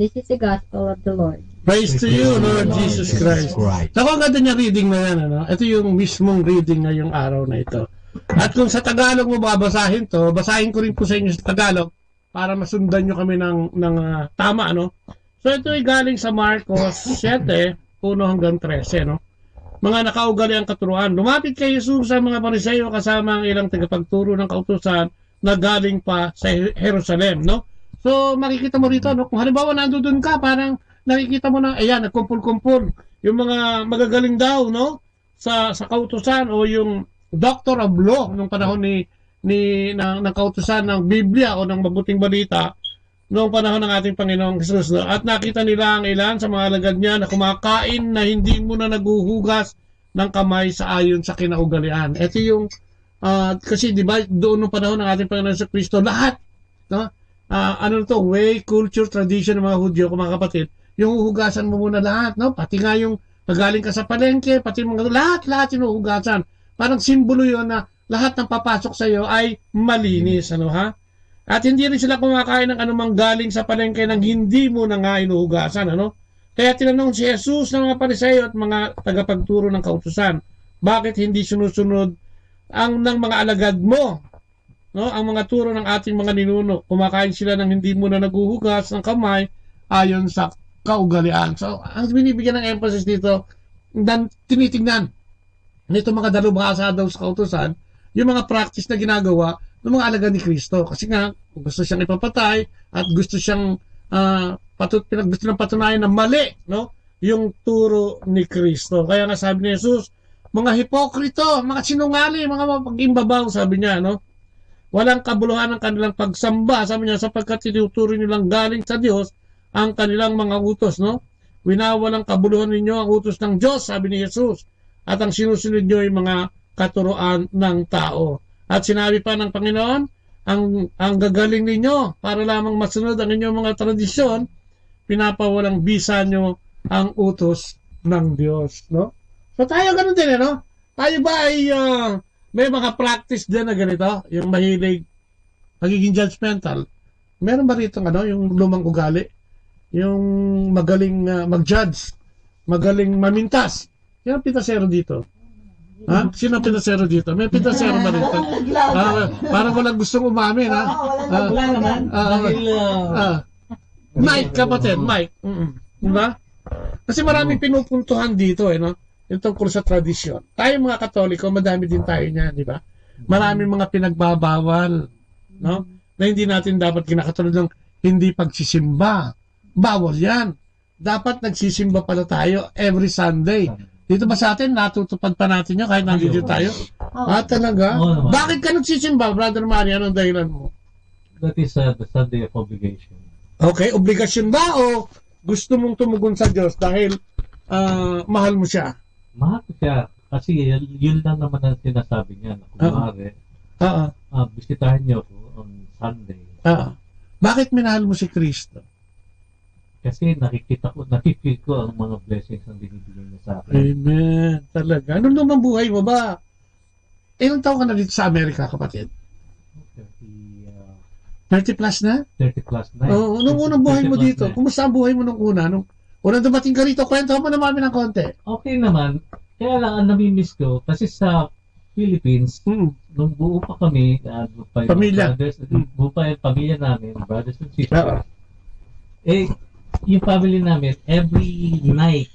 This is the gospel of the Lord. Praise to you, Lord Jesus Christ. Naku, ang ganda niya reading na yan. Ano? Ito yung mismong reading ngayong araw na ito. At kung sa Tagalog mo babasahin to, basahin ko rin po sa inyo sa Tagalog para masundan nyo kami ng tama. Ano? So ito ay galing sa Marcos 7, 1 hanggang 13. No? Mga nakaugali ang katuruan. Lumapit kay Jesus sa mga Pariseo kasama ang ilang tagapagturo ng kautusan na galing pa sa Jerusalem. No? So makikita mo rito, no? Kung halimbawa nandoon ka, parang nakikita mo na, ayan, nagkumpul-kumpul yung mga magagaling daw, no? Sa kautusan o yung doctor of law nung panahon ng kautusan ng Biblia o ng mabuting balita noong panahon ng ating Panginoong Jesus. No? At nakita nila ang ilan sa mga alagad niya na kumakain na hindi muna naguhugas ng kamay sa ayon sa kinaugalian. Ito yung, kasi di ba, doon nung panahon ng ating Panginoong sa Kristo, lahat, no? Ano to, way, culture, tradition ng mga Hudyo, kung mga kapatid, yung huhugasan mo muna lahat, no? Pati nga yung nagaling ka sa palengke, pati mga lahat yung huhugasan. Parang simbolo yun na lahat ng papasok sa iyo ay malinis, ano ha? At hindi rin sila kumakain ng anumang galing sa palengke nang hindi mo na nga inuhugasan, ano? Kaya tinanong si Jesus ng mga Pariseo at mga tagapagturo ng kautusan, bakit hindi sinusunod ang ng mga alagad mo? No, ang mga turo ng ating mga ninuno, kumakain sila ng hindi muna naguhugas ng kamay ayon sa kaugalian. So, ang binibigyan ng emphasis dito, dan tinitingnan nito mga dalubhasa daw sa kautusan, yung mga practice na ginagawa ng mga alagad ni Kristo. Kasi nga, gusto siyang ipapatay at gusto siyang gusto ng patunayan na mali, no, yung turo ni Kristo. Kaya nga sabi ni Jesus, mga hipokrito, mga sinungaling, mga mapag-imbabaw, sabi niya, no? Walang kabuluhan ang kanilang pagsamba, sabi niya, sapagkat tinuturo nilang galing sa Diyos ang kanilang mga utos, no? Winawalang kabuluhan ninyo ang utos ng Diyos, sabi ni Jesus, at ang sinusunod niyo ay mga katuroan ng tao. At sinabi pa ng Panginoon, ang gagaling ninyo para lamang masunod ang inyong mga tradisyon, pinapawalang bisa nyo ang utos ng Diyos, no? So tayo ganun din, no? Tayo ba ay may mga practice din na ganito, yung mahilig, magiging judgmental. Meron ba rito yung lumang ugali? Yung magaling mag-judge, magaling mamintas. Sino ang pitasero dito? Ha? Sino ang pitasero dito? May pitasero ba rito? Parang walang gustong umamin, ha? Wala naman. Mike, kapatid, Mike. Diba? Kasi maraming pinupuntuhan dito, no? Yung tungkol sa tradisyon. Tayo mga Katoliko, madami din tayo niyan, di ba? Maraming mga pinagbabawal, no? Na hindi natin dapat kinakatulad ng hindi pagsisimba. Bawal yan. Dapat nagsisimba pala tayo every Sunday. Dito ba sa atin, natutupad pa natin yun kahit nandito tayo? Talaga? Bakit ka nagsisimba, Brother Mario? Anong dahilan mo? That is the Sunday of obligation. Okay, obligasyon ba o gusto mong tumugon sa Diyos dahil mahal mo siya? Mahal ko siya. Kasi yun lang naman ang sinasabi niya. Na kumari, bisitahin niyo ako on Sunday. Bakit minahal mo si Kristo? Kasi nakikita ko ang mga blessings na binibigay niya sa akin. Amen. Talaga. Anong naman buhay mo ba? Ilang taon ka na dito sa Amerika, kapatid? 30 plus na? 30 plus na. Oo, nung unang buhay mo dito, kumusta ang buhay mo nung una? Nung unang dumating ka rito, kwento mo naman ng konti. Okay naman. Kaya lang ang namimiss ko, kasi sa Philippines, nung buo pa kami, pamilya. Buo pa yung pamilya namin, brothers and sisters. Yung family namin, every night,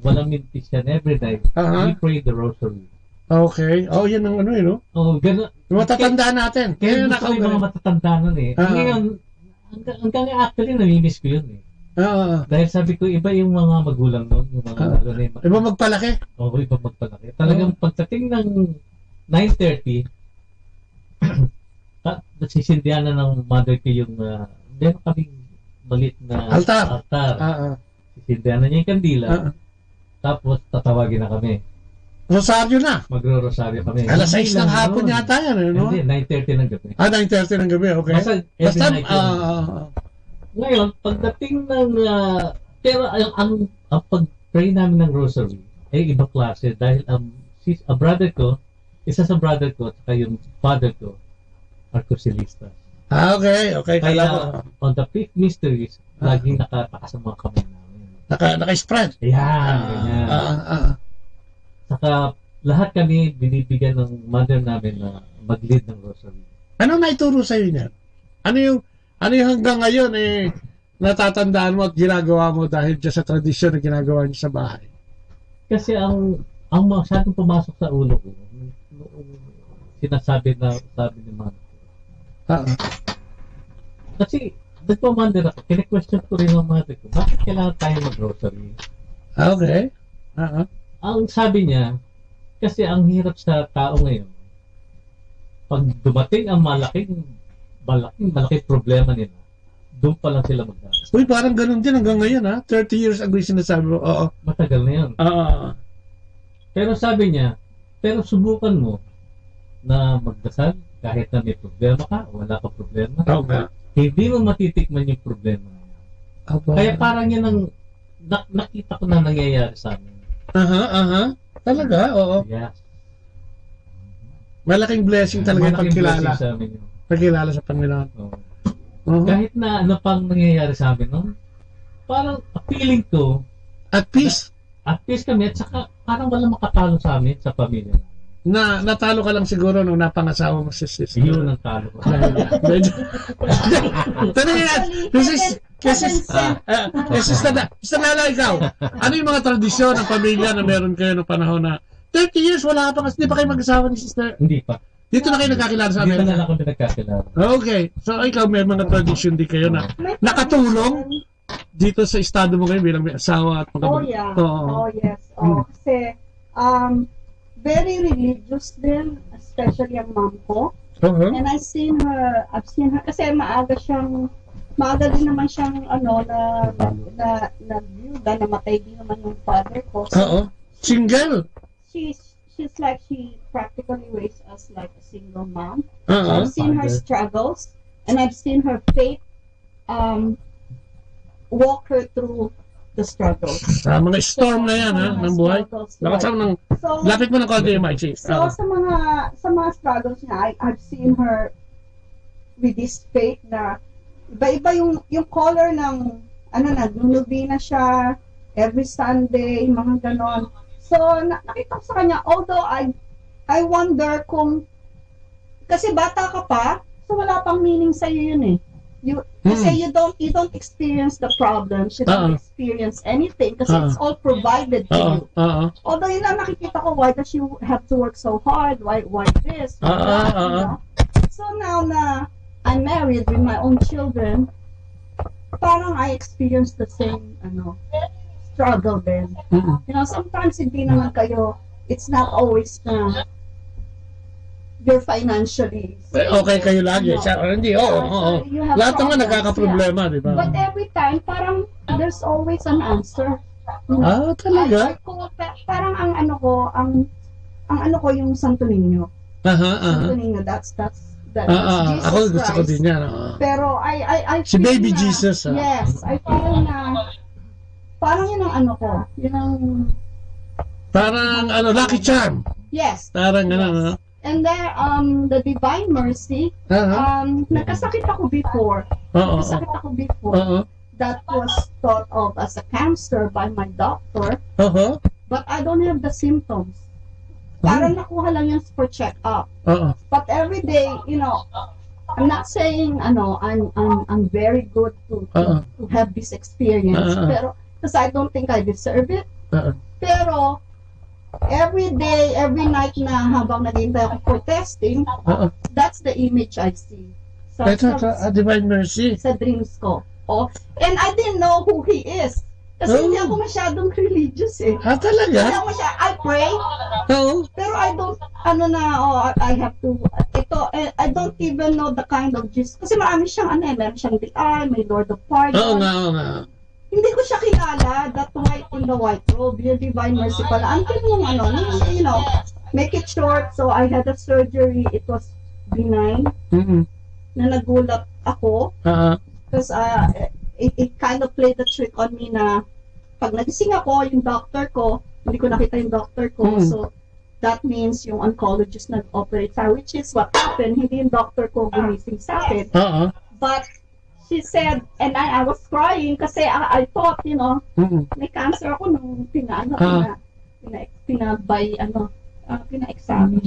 walang mintis yan, every night, we pray the rosary. Okay. Yan ang no? Gano'n. Yung matatanda natin. Kaya gusto ko yung mga matatanda nun . Ngayon, hanggang actually, namimiss ko yun . Dahil sabi ko, iba yung mga magulang noon, yung mga iba magpalaki. Oo, iba magpalaki. Talagang pagdating ng 9:30, nasisindihan na ng mother ko yung meron kaming malit na altar. Sisindihan na niya yung kandila. Tapos tatawagin na kami. Rosaryo na. Magro-rosaryo kami. Alas 6 ng hapon yata yan, no? Hindi, 9:30 ng gabi. 9:30 ng gabi, okay. Basta ngayon, pagdating ng pero ang pag-pray namin ng rosary ay iba klase dahil a brother ko, isa sa brother ko at yung father ko are Cursilistas. Okay. Kaya on the fifth mysteries, laging nakatakas ang mga kamay namin. Naka-spread. Yan, ganyan. Saka lahat kami binibigyan ng mother namin na mag-lead ng rosary. Ano naituro sa'yo niyan? Ano yung hanggang ngayon natatandaan mo at ginagawa mo dahil dyan sa tradisyon na ginagawa niyo sa bahay? Kasi ang masyadong pumasok sa ulo ko, sinasabi na sabi ni mama. Kasi nagpamander ako, kine-question ko rin ng mother ko, bakit kailangan tayo mag-rosary? Okay. Ang sabi niya, kasi ang hirap sa tao ngayon, pag dumating ang malaking problema nila, doon pa lang sila magdasal. Uy, parang ganun din hanggang ngayon, 30 years ago yung sinasabi mo. Oo. Matagal na yun. Pero sabi niya, pero subukan mo na magdasal kahit na may problema ka o wala ka problema. Hindi mo matitikman yung problema. Kaya parang yan ang nakita ko na nangyayari sa amin. Talaga? Oo. Yes. Malaking blessing talaga yung pagkilala. Pagkilala sa Panginoon. Kahit na ano pang nangyayari sa amin, no? Parang feeling ko at peace kami at saka parang wala makatalo sa amin sa pamilya na natalo ka lang siguro nung napangasawa mo si sister. Yun ang talo ko. Sister Nala, ikaw, ano yung mga tradisyon ng pamilya na meron kayo noong panahon na 30 years wala ka pa kasi di pa kayo mag-asawa ni sister? Hindi pa. Dito na kayo nagkakilala sa Amerika? Dito na kami nagkakilala. Okay. So, ikaw may mga tradisyon di kayo na nakatulong dito sa estado mo kayo bilang may asawa at mga... Yes. Kasi, very religious din, especially ang mom ko. And I've seen her, kasi maaga din naman siyang, na namatay din naman yung father ko. So, single? She's like, she practically raised us like a single mom. So I've seen her struggles, and I've seen her faith walk her through the struggles. Mga storm na yan, ng buhay. Lapit mo ng konti yung mic. So, sa mga struggles niya, I've seen her with this faith na iba-iba yung color ng, nag-nubina siya every Sunday, mga ganon. So, nakita ko sa kanya, although I wonder kung, kasi bata ka pa, so wala pang meaning sa'yo yun eh. Kasi you don't experience the problems, you don't experience anything kasi it's all provided to you. Although yun lang nakikita ko, why does she have to work so hard? Why this? Why that? You know? So now na I'm married with my own children, parang I experience the same struggle din. You know, sometimes hindi naman kayo, it's not always na you're financially okay kayo lagi. Hindi, lahat naman nagkakaproblema, di ba? But every time, parang there's always an answer. Talaga? Parang ang ano ko yung Santo Niño. Santo Niño, that's Jesus ako gusto ko Christ. din yan. Pero I si Baby na, Jesus. Yes, I feel na parang yun ang yun ang parang Lucky Charm. Yes. Parang yes. And then the Divine Mercy, nagkasakit ako before. That was thought of as a cancer by my doctor. But I don't have the symptoms. Parang nakuha lang yan for check-up. But every day, you know, I'm not saying I'm very good to have this experience. Pero because I don't think I deserve it. Pero every day, every night na habang naghihintay ako for testing, that's the image I see. Divine Mercy. Sa dreams ko. ako. And I didn't know who he is. Kasi hindi ako masyadong religious eh. Talaga? Hindi ako I pray. Pero I don't, I have to, I don't even know the kind of Jesus. Kasi marami siyang, meron siyang DI, may Lord of Pardon. Oo nga. Hindi ko siya kilala, that white in the white robe, your divine mercy pala. Until yung make it short, so I had a surgery, it was benign, na nagulat ako. Because it kind of played the trick on me na pag nagising ako, yung doctor ko, hindi ko nakita yung doctor ko, so that means yung oncologist nag-operate sa, which is what happened, hindi yung doctor ko gumising sa akin. But she said, and I was crying kasi I thought, may cancer ako nung pina-examine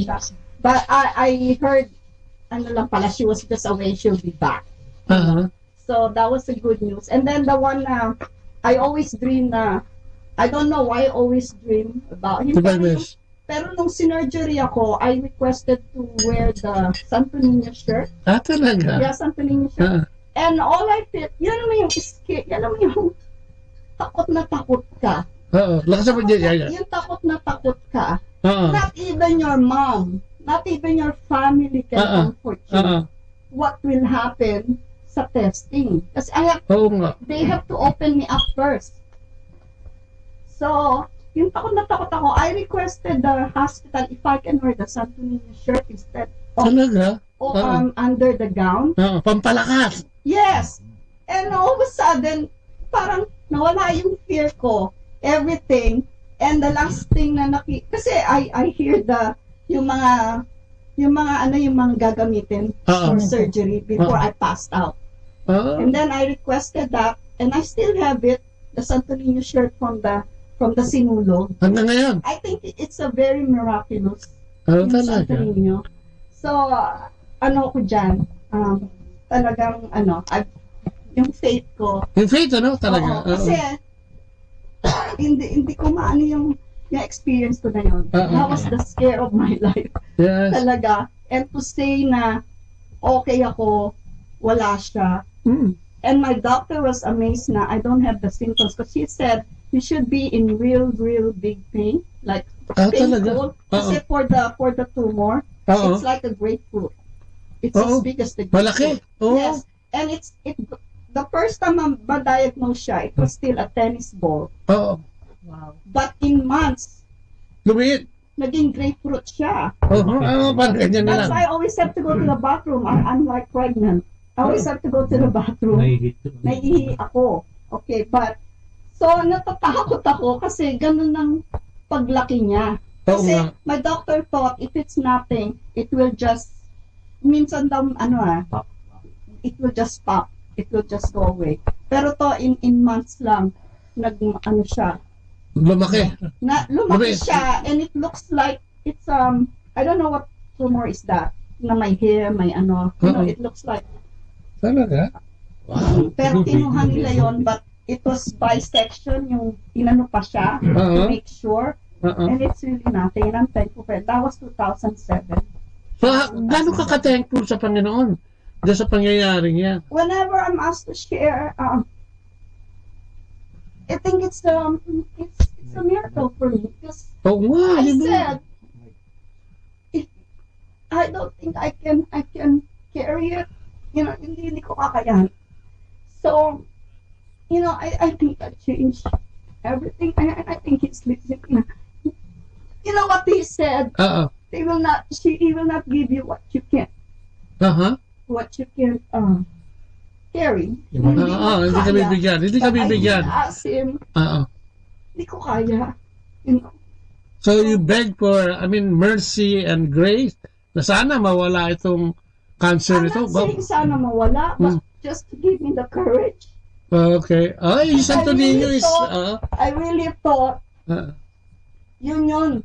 siya. But I heard, lang pala, she was just away, she'll be back. So that was the good news. And then the one I always dream na, I don't know why I always dream about him. Pero nung sinergery ako, I requested to wear the Santo Niño shirt. Talaga? Yeah, Santo Niño shirt. And all I feel, yan naman yung takot na takot ka. Lakas mo dyan. Yung takot na takot ka. Not even your mom, not even your family can comfort you. What will happen sa testing? Kasi they have to open me up first. So, yung takot na takot ako, I requested the hospital if I can wear the Santo Niño shirt instead of under the gown. Pampalakas. Yes. And all of a sudden, parang nawala yung fear ko, everything. And the last thing na kasi I hear yung mga gagamitin for surgery before I passed out. And then I requested that, and I still have it, the Santo Niño shirt from the Sinulog. Hanggang ngayon? I think it's a very miraculous Santo Niño. So, ko dyan, talagang, yung faith ko. Yung faith, talaga? Kasi, hindi ko maano yung experience ko na yun. That was the scare of my life. Yes. Talaga. And to say na, okay ako, wala siya. And my doctor was amazed na I don't have the symptoms because she said you should be in real big pain, like painful. Kasi for the tumor, it's like a grapefruit. It's as big as the grapefruit. Malaki. Yes, and the first time ma-diagnose siya, it was still a tennis ball. Wow. But in months, lumiit. Naging grapefruit siya. Parang ganyan na lang. That's why I always have to go to the bathroom. I'm like pregnant. I always have to go to the bathroom. Naiihi ako. Okay, but so natatakot ako kasi ganun ang paglaki niya. Kasi my doctor thought if it's nothing, it will just minsan daw it will just pop. It will just go away. Pero to in months lang siya. Lumaki. Lumaki siya, and it looks like it's I don't know what tumor is that. Na may hair, may it looks like. Talaga? Wow. Pero kinuha nila yon, but it was bisection, yung inano pa siya to make sure. And it's really nothing. And I'm thankful for it. That was 2007. So, gano'n ka ka-thankful sa Panginoon? Dahil sa pangyayaring yan? Whenever I'm asked to share, I think it's a miracle for me because I said I don't think I can carry it. Hindi ko kakayahan. So, I think that changed everything. I think it's listening. You know what he said? He will not give you what you can. What you can carry. Hindi ka bibigyan. I asked him. Hindi ko kaya. So you beg for, mercy and grace na sana mawala itong cancer ito. I'm not saying sana mawala, but just to give me the courage. Okay. Yung Santo Niño is... I really thought, yun.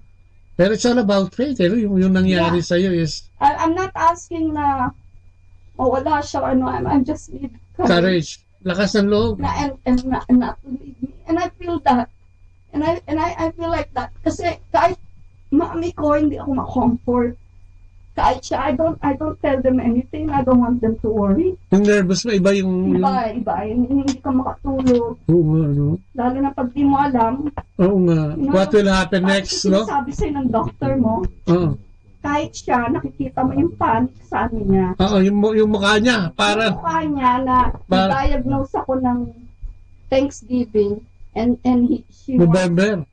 Pero it's all about faith. Yung nangyari sa'yo is... I'm not asking na mawala siya. I'm just need courage. Lakas ng loob. And not to leave me. And I feel that. And I feel like that. Kasi kahit mami ko, hindi ako ma-comfort. Kahit siya, I don't tell them anything. I don't want them to worry. Yung nervous mo, iba yung... Iba. Hindi ka makatulog. Oo nga, no? Lalo na pag di mo alam. Oo nga. What will happen next, no? Sabi sa'yo ng doctor mo, Oo. kahit siya, nakikita mo yung panic sa ano niya. Oo, yung mukha niya. Para... Yung mukha niya na diagnose ako ng Thanksgiving and she November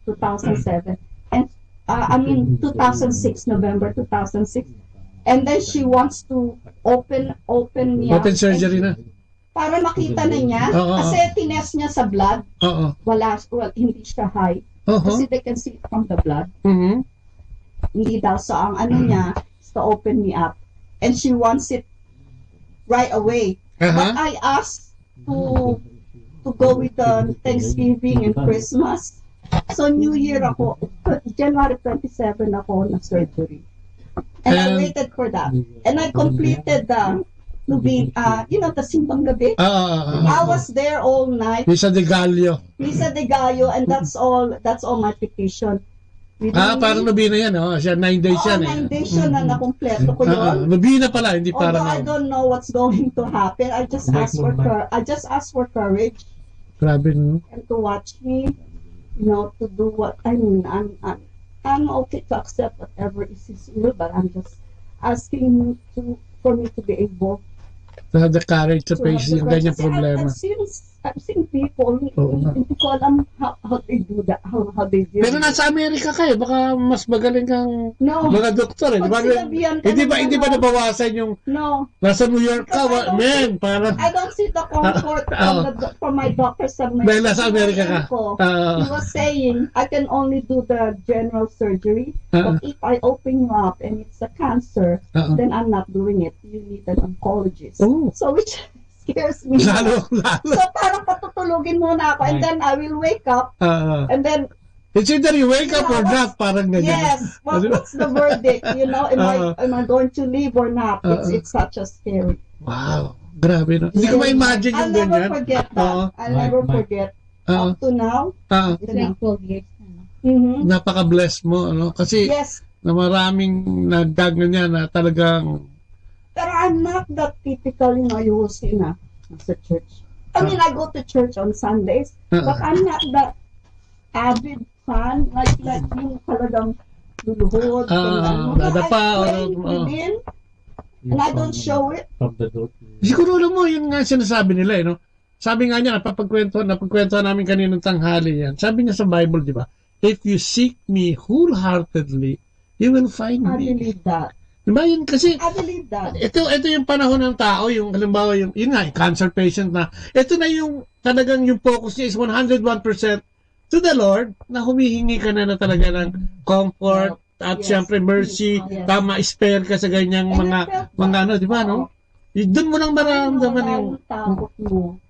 2007. And 2006, November 2006. And then she wants to open me up. Open surgery na. Para makita na niya. Kasi tinest niya sa blood. Hindi siya high. Kasi they can see it from the blood. Hindi daw. So, ang ano niya is to open me up. And she wants it right away. But I asked to go with the Thanksgiving and Christmas. So, New Year ako, January 27 ako na surgery. And I waited for that. And I completed the Simbang Gabi. I was there all night. Misa de Gallo. And that's all my petition. Parang nobina yan, oh. Siya 9 days yan, 9 days siya na nakumpleto ko yun. Nobina pala, hindi para I don't know what's going to happen. I just ask for courage. Grabe, no? And to watch me, to do what I mean. I'm okay to accept whatever is His will, but I'm just asking for me to be able to have the courage to face yung ganyang problema. I've seen people, hindi ko alam how they do that, how they do. Pero nasa Amerika ka baka mas magaling kang mga doktor Hindi ba nabawasan yung nasa New York ka, man, parang... I don't see the comfort for my doctor sa Amerika. Dahil nasa Amerika ka. He was saying, I can only do the general surgery, but if I open you up and it's a cancer, then I'm not doing it. You need an oncologist. So which scares me. Lalo. So parang patutulugin muna ako and then I will wake up and then it's either you wake up or not, parang ganyan. Yes. What's the verdict? Am I going to live or not? It's such a scary. Wow. Grabe, no? Hindi ko ma-imagine yung ganyan. I'll never forget that. I'll never forget. Up to now. It's like 12 years na. Napaka-bless mo, ano? Kasi na maraming nagdagan na talagang... Pero I'm not that typical, you will see na sa church. I mean, I go to church on Sundays, but I'm not that avid fan, like yung talagang luluhod. Dadapa. Within, and I don't show it. Siguro mo, yun nga sinasabi nila, no? Sabi nga niya, napagkwentuhan namin kaninang tanghali yan. Sabi niya sa Bible, di ba? If you seek me wholeheartedly, you will find me. I believe that. Diba yun kasi, I believe that. Ito yung panahon ng tao, yung halimbawa, yun nga, cancer patient na, ito na yung talagang yung focus niya is 101% to the Lord, na humihingi ka na talaga ng comfort, at syempre mercy, tama, spare ka sa ganyang mga ano, di ba, no? Doon mo lang mararamdaman yung... takot mo.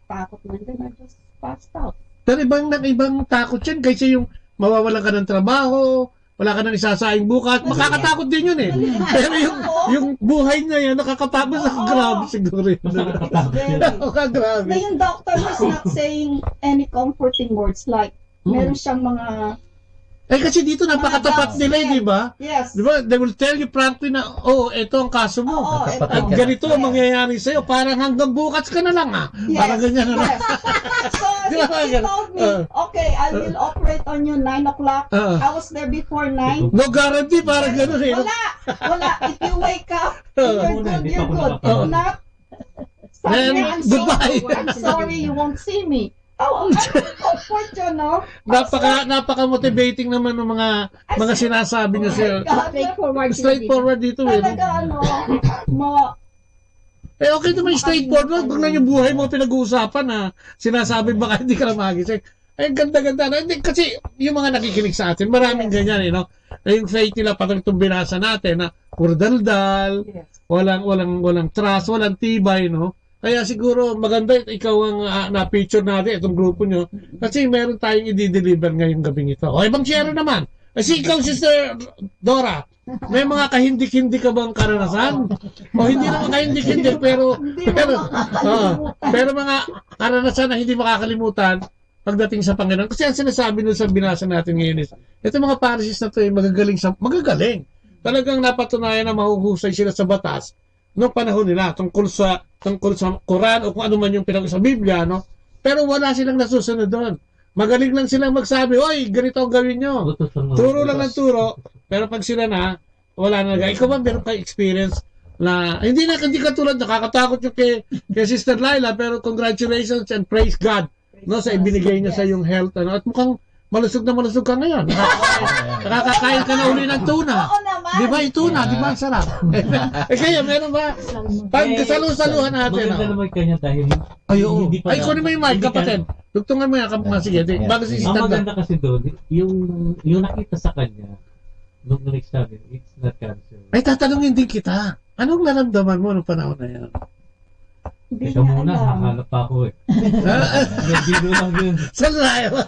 Takot mo, then I just passed out. Pero ibang takot yan, kaysa yung mawawalan ka ng trabaho, wala ka nang isasaing bukas, makakatakot din yun Pero yung buhay niya yan, nakakapagod na grabe siguro yun. Grabe. Na yung doctor was not saying any comforting words, like, meron siyang mga... kasi dito napakatapat nila, di ba? Yes. Di ba? They will tell you frankly na, ito ang kaso mo. At ganito ang mangyayari sa'yo. Parang hanggang bukas ka na lang, Parang ganyan na lang. So, he told me, okay, I will operate on you 9 o'clock. I was there before 9. No guarantee, parang gano'n Wala. If you wake up, you're good. If not, goodbye. I'm sorry, you won't see me. Comfort yun, no? Napaka-motivating naman ng mga sinasabi niya sa'yo. Straightforward dito, Talaga, okay naman straightforward. Kung lang yung buhay mo pinag-uusapan na sinasabi baka hindi ka na magising. Ganda-ganda. Kasi yung mga nakikinig sa atin, maraming ganyan, yung faith nila parang itong binasa natin na puro daldal, walang trust, walang tibay, Kaya siguro maganda ikaw ang na-feature natin itong grupo nyo kasi meron tayong i-deliver ngayong gabing ito. O ibang share naman. Kasi ikaw, Sister Dora, may mga kahindik-hindik ka bang karanasan? O hindi naman kahindik-hindik pero mga karanasan na hindi makakalimutan pagdating sa Panginoon. Kasi ang sinasabi nyo sa binasa natin ngayon is, ito mga parishes na ito ay magagaling. talagang napatunayan na mahuhusay sila sa batas noong panahon nila tungkol sa Quran o kung ano man yung pinag sa Biblia, no? Pero wala silang nasusunod doon. Magaling lang silang magsabi, oy, ganito ang gawin nyo. Turo lang ng turo, pero pag sila na, wala na. Ikaw ba meron kang experience na, hindi katulad, nakakatakot yung kay Sister Laila, pero congratulations and praise God, no, sa ibinigay niya sa yung health, ano, at mukhang malusog ka ngayon. Nakakakain ka na uli ng tuna. Di ba yung tuna? Di ba? Sarap. Kaya meron ba? Pag saluhan natin. Maganda naman kanya dahil ay, oo. Ay, kunin mo yung mic, kapatid. Tugtungan mo yan. Sige, bago si Sister. Ang maganda kasi doon, yung nakita sa kanya, nung nag-sabi, it's not cancer. Ay, tatanungin din kita. Anong naramdaman mo nung panahon na yan? Ikaw muna, hahanap pa ako eh. Biro lang yun. Saan tayo?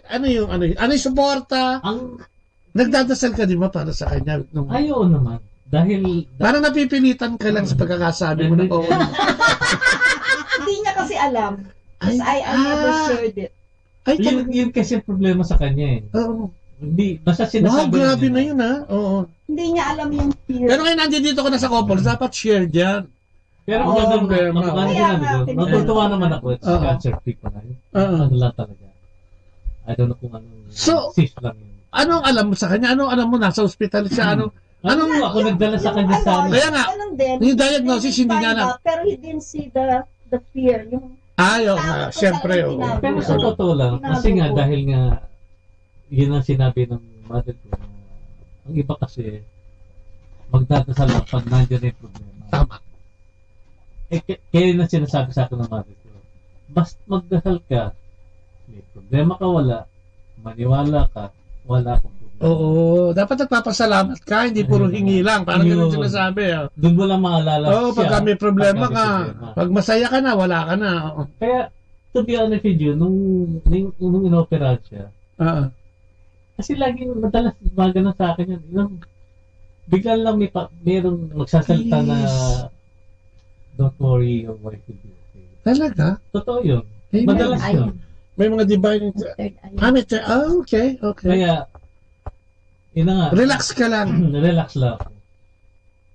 Ano yung suporta? Nagdadasal ka di ba para sa kanya? Ayaw naman. Dahil parang napipilitan ka lang sa pagkakasabi mo ng oo. Hindi niya kasi alam. Because I never shared it. Yun kasi problema sa kanya eh. Oo. Hindi, basta sinasabi. Wow, grabe na yun ha. Oo. Hindi niya alam yung fear. Pero ngayon nandito ka na sa couples, dapat share dyan. Pero natutuwa naman ako sa cancer free pa na yun. Ano lang talaga. I don't know kung anong cyst lang yun. Anong alam mo sa kanya? Anong alam mo? Nasa ospital siya? Anong ako nagdala sa kanya sa amin? Kaya nga, yung diagnosis hindi niya alam. Pero he didn't see the fear. Ayaw nga, siyempre. Pero sa totoo lang, kasi nga dahil nga yun ang sinabi ng mother ko. Ang iba kasi magdadasal lang pag nandiyan yung problema. Tama. Kaya na sinasabi sa akin ng mother ko, basta magdasal ka, may problema ka wala, maniwala ka, wala akong problema. Oo, dapat nagpapasalamat ka, hindi puro hingi lang. Parang ganun sinasabi. Doon mo lang maalala siya. Pagka may problema ka, pag masaya ka na, wala ka na. Kaya, to be honest with you, nung inoperahan siya, kasi laging madalas magano sa akin yan. Bigla lang mayroong magsasalita na don't worry, your wife will be okay. Talaga? Totoo yun. Madalas yun. May mga divine... okay. Kaya, relax ka lang. Relax lang.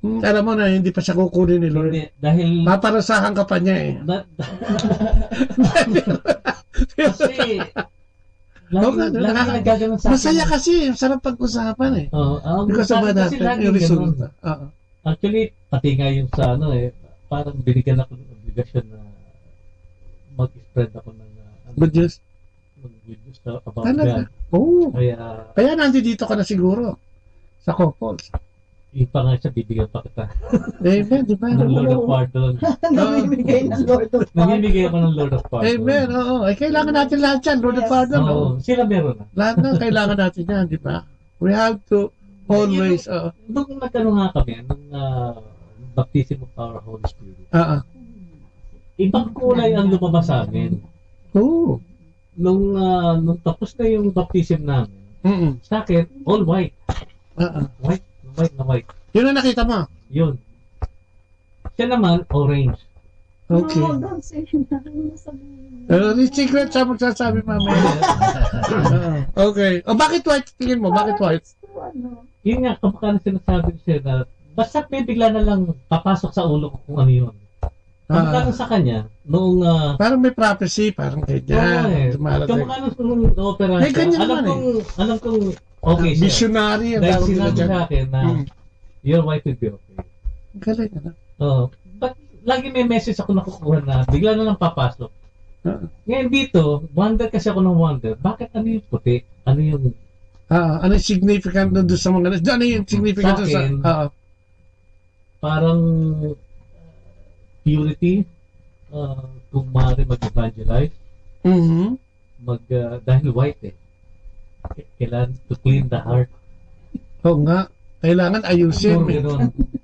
Alam mo na, hindi pa siya kukunin ni Lord. Dahil... Paparasahan ka pa niya eh. Kasi... Masaya kasi, sarap pag-usapan eh. Because of that, yung resulta. Actually, pati nga yung sa parang binigyan ako ng obligasyon na mag-spread ako ng good news about God. Oh. Kaya nandito ka na siguro sa couples. Yung pa nga siya, bibigyan pa kita. Amen, di ba? Ng Lord of Pardon. Namimigay ng Lord of Pardon. Namimigay ako ng Lord of Pardon. Amen, oo. Ay, kailangan natin lahat yan, Lord of Pardon. Oo, sila meron na. Lahat na, kailangan natin yan, di ba? We have to always... Nung nagtanong nga kami, nung baptism of our Holy Spirit, ibang kulay ang lumabas sa amin. Oo. Nung tapos na yung baptism namin, sa akin, all white. White. Yun ang nakita mo? Yun. Siya naman, orange. Okay. No, don't say secret siya magsasabi mamaya. Okay. O bakit white? Tingin mo, bakit white? Yun nga, kapag sinasabi ko siya na basta may bigla na lang papasok sa ulo ko kung ano yun. Kapag sa kanya, noong... parang may prophecy, parang ganyan. Kapag nung opera siya, alam kong okay siya. Visionary. Dahil sinabi sa akin na your wife will be okay. Galing na. But lagi may message ako nakukuha na bigla na lang papasok. Ngayon dito, wonder kasi ako ng wonder. Bakit ano yung puti? Ano yung... ano yung significant doon sa mga... Ano yung significant doon sa... Parang purity. Kung maaari mag-evangelize. Dahil white eh. Kailangan to clean the heart. Oo nga. Kailangan ayusin.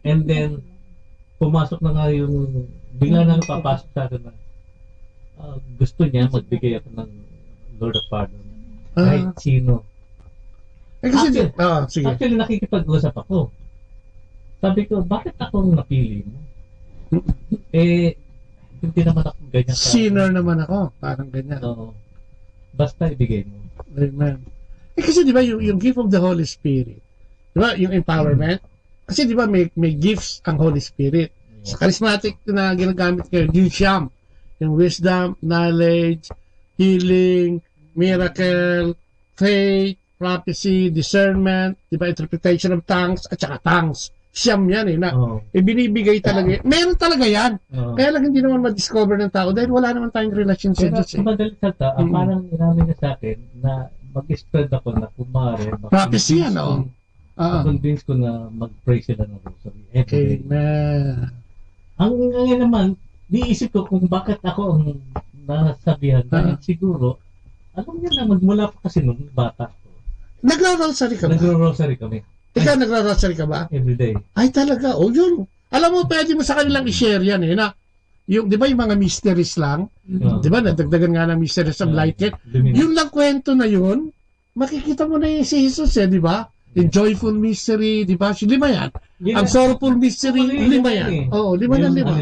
And then, pumasok na nga yung bigla na papasok sa akin na gusto niya magbigay ako ng Lord of Pardon. Kahit sino. Actually, nakikipag-usap ako. Sabi ko, bakit akong napili mo? Hindi naman ako ganyan. Sinner naman ako. Parang ganyan. Basta ibigay mo. Amen. Kasi di ba yung gift of the Holy Spirit, Diba? Yung empowerment. Kasi di ba may gifts ang Holy Spirit. Sa charismatic na ginagamit kayo, yung siyam. Yung wisdom, knowledge, healing, miracle, faith, prophecy, discernment, di ba, interpretation of tongues, at saka tongues. Siyam yan na ibinibigay talaga. Meron talaga yan. Kaya lang hindi naman ma-discover ng tao dahil wala naman tayong relation sa Diyos. Pero madalit salta, parang inamin niya sa akin na mag-spread ako na kumare. Prophecy yan, convince ko na mag-pray sila ng rosary. Amen. Ang ngayon naman, niisip ko kung bakit ako ang nasabihan. Dahil siguro, alam niya na magmula pa kasi nung bata ko. Nagro-rosary ka ba? Nagro-rosary kami. Ikaw nagro-rosary ka ba? Everyday. Ay talaga, yun. Alam mo, pwede mo sa kanilang i-share yan na yung, di ba yung mga mysteries lang? Di ba, nadagdagan nga ng mysteries of light yet? Yung lang kwento na yun, makikita mo na yung si Jesus di ba? Yung joyful mystery, di ba? Lima yan. Ang sorrowful mystery, lima yan. Oo, lima na lima.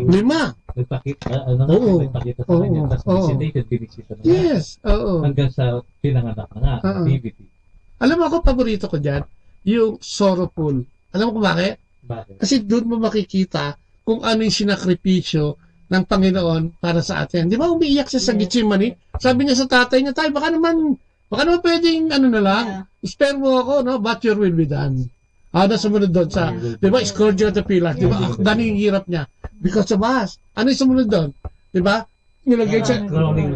Lima. Nagpakita sa kanya. Tapos binisita na. Yes, oo. Hanggang sa pinanganak na activity. Alam mo ako, paborito ko dyan, yung sorrowful. Alam mo kung bakit? Kasi doon mo makikita kung ano yung sinakripisyo ng Panginoon para sa atin. Di ba umiiyak siya sa Gethsemane? Sabi niya sa tatay niya, tay, baka naman pwedeng na lang, spare mo ako, no? But your will be done. Ano sumunod doon sa, di ba, scourging of the pillars, di ba? Ganun yung hirap niya. Because of us. Ano yung sumunod doon? Di ba? Nilagyan siya,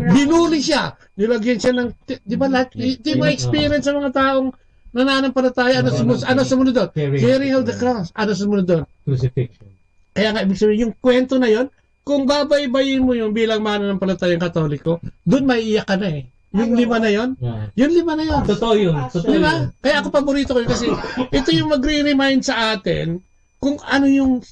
binuli siya. Nilagyan siya ng, di ba, di ba experience sa mga taong nananampalataya, ano sumunod doon? Carrying of the cross. Ano sumunod doon? Crucifixion. Kaya nga, ibig sabihin, yung kwento na yon, kung babaybayin mo yung bilang mananampalatayang Katoliko, doon maiiyak ka na Yung lima na yon? Yung lima na yon. Totoo yun. Diba? Kaya ako paborito ko yun kasi ito yung magre-remind sa atin kung ano yung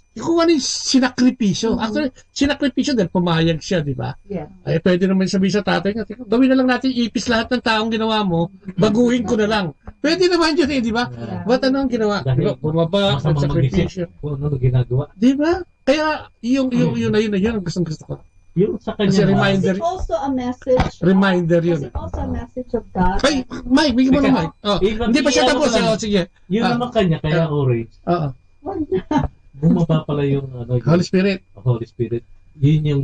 sinakripisyo. Actually, sinakripisyo dahil pumayag siya, di ba? Yeah. Ay, pwede naman sabihin sa tatay nga, gawin na lang natin, ipis lahat ng taong ginawa mo, baguhin ko na lang. Pwede naman yun di ba? Ba't ano ang ginawa? Diba? Bumaba, nagsakripisyo. Kung ano ginagawa. Di ba? Kaya, yun ang gusto ko. Yung sa kanya. Kasi reminder. Is it also a message? Reminder yun. Is it also a message of God? Ay, Mike, bigyan mo na Mike. Hindi pa siya tapos. Sige. Yun naman kanya, kaya orange. Bumaba pala yung Holy Spirit. Holy Spirit. Yun yung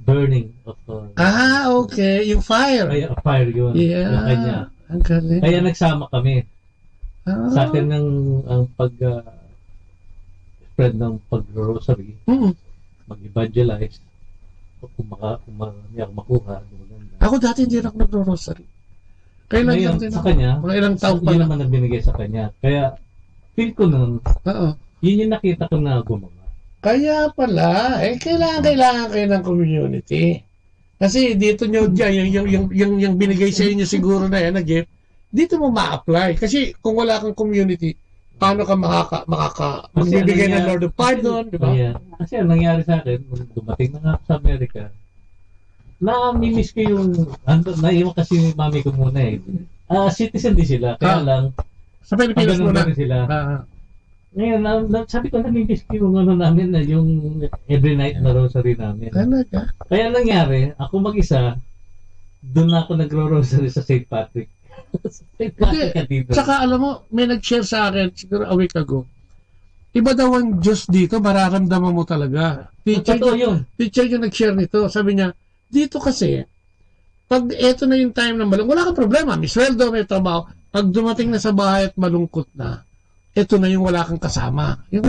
burning of okay. Yung fire. Kaya fire yun. Yeah. Yung kanya. Ang galing. Kaya nagsama kami. Sa atin ang spread ng pag-rosary. Mag-evangelize. Kung marami ako makuha. Ako dati hindi ako nagro-rosary. Kailan ngayon, sa kanya, mga ilang taon pa yun naman ang binigay sa kanya. Kaya, feel ko nun, yun yung nakita ko na gumawa. Kaya pala, kailangan kayo ng community. Kasi dito nyo dyan, yung binigay sa inyo siguro na yan, na gift, dito mo ma-apply. Kasi kung wala kang community, paano ka magbibigay ng Lord of Pardon, di ba? Kasi ang nangyari sa akin, nung dumating na nga ako sa Amerika, na-miss ko yung, naiwan kasi mami ko muna citizen din sila, kaya lang, sa Pilipinas muna sila. Ngayon, sabi ko, na-miss ko yung namin na yung every night na rosary namin. Kaya nangyari, ako mag-isa, doon na ako nagro-rosary sa St. Patrick. Saka alam mo, may nag-share sa akin siguro a week ago. Iba daw ang Diyos dito, mararamdaman mo talaga. Teacher yung nag-share nito. Sabi niya, dito kasi, pag eto na yung time na wala kang problema, may sweldo, may trabaho. Pag dumating na sa bahay at malungkot na, eto na yung wala kang kasama. Yung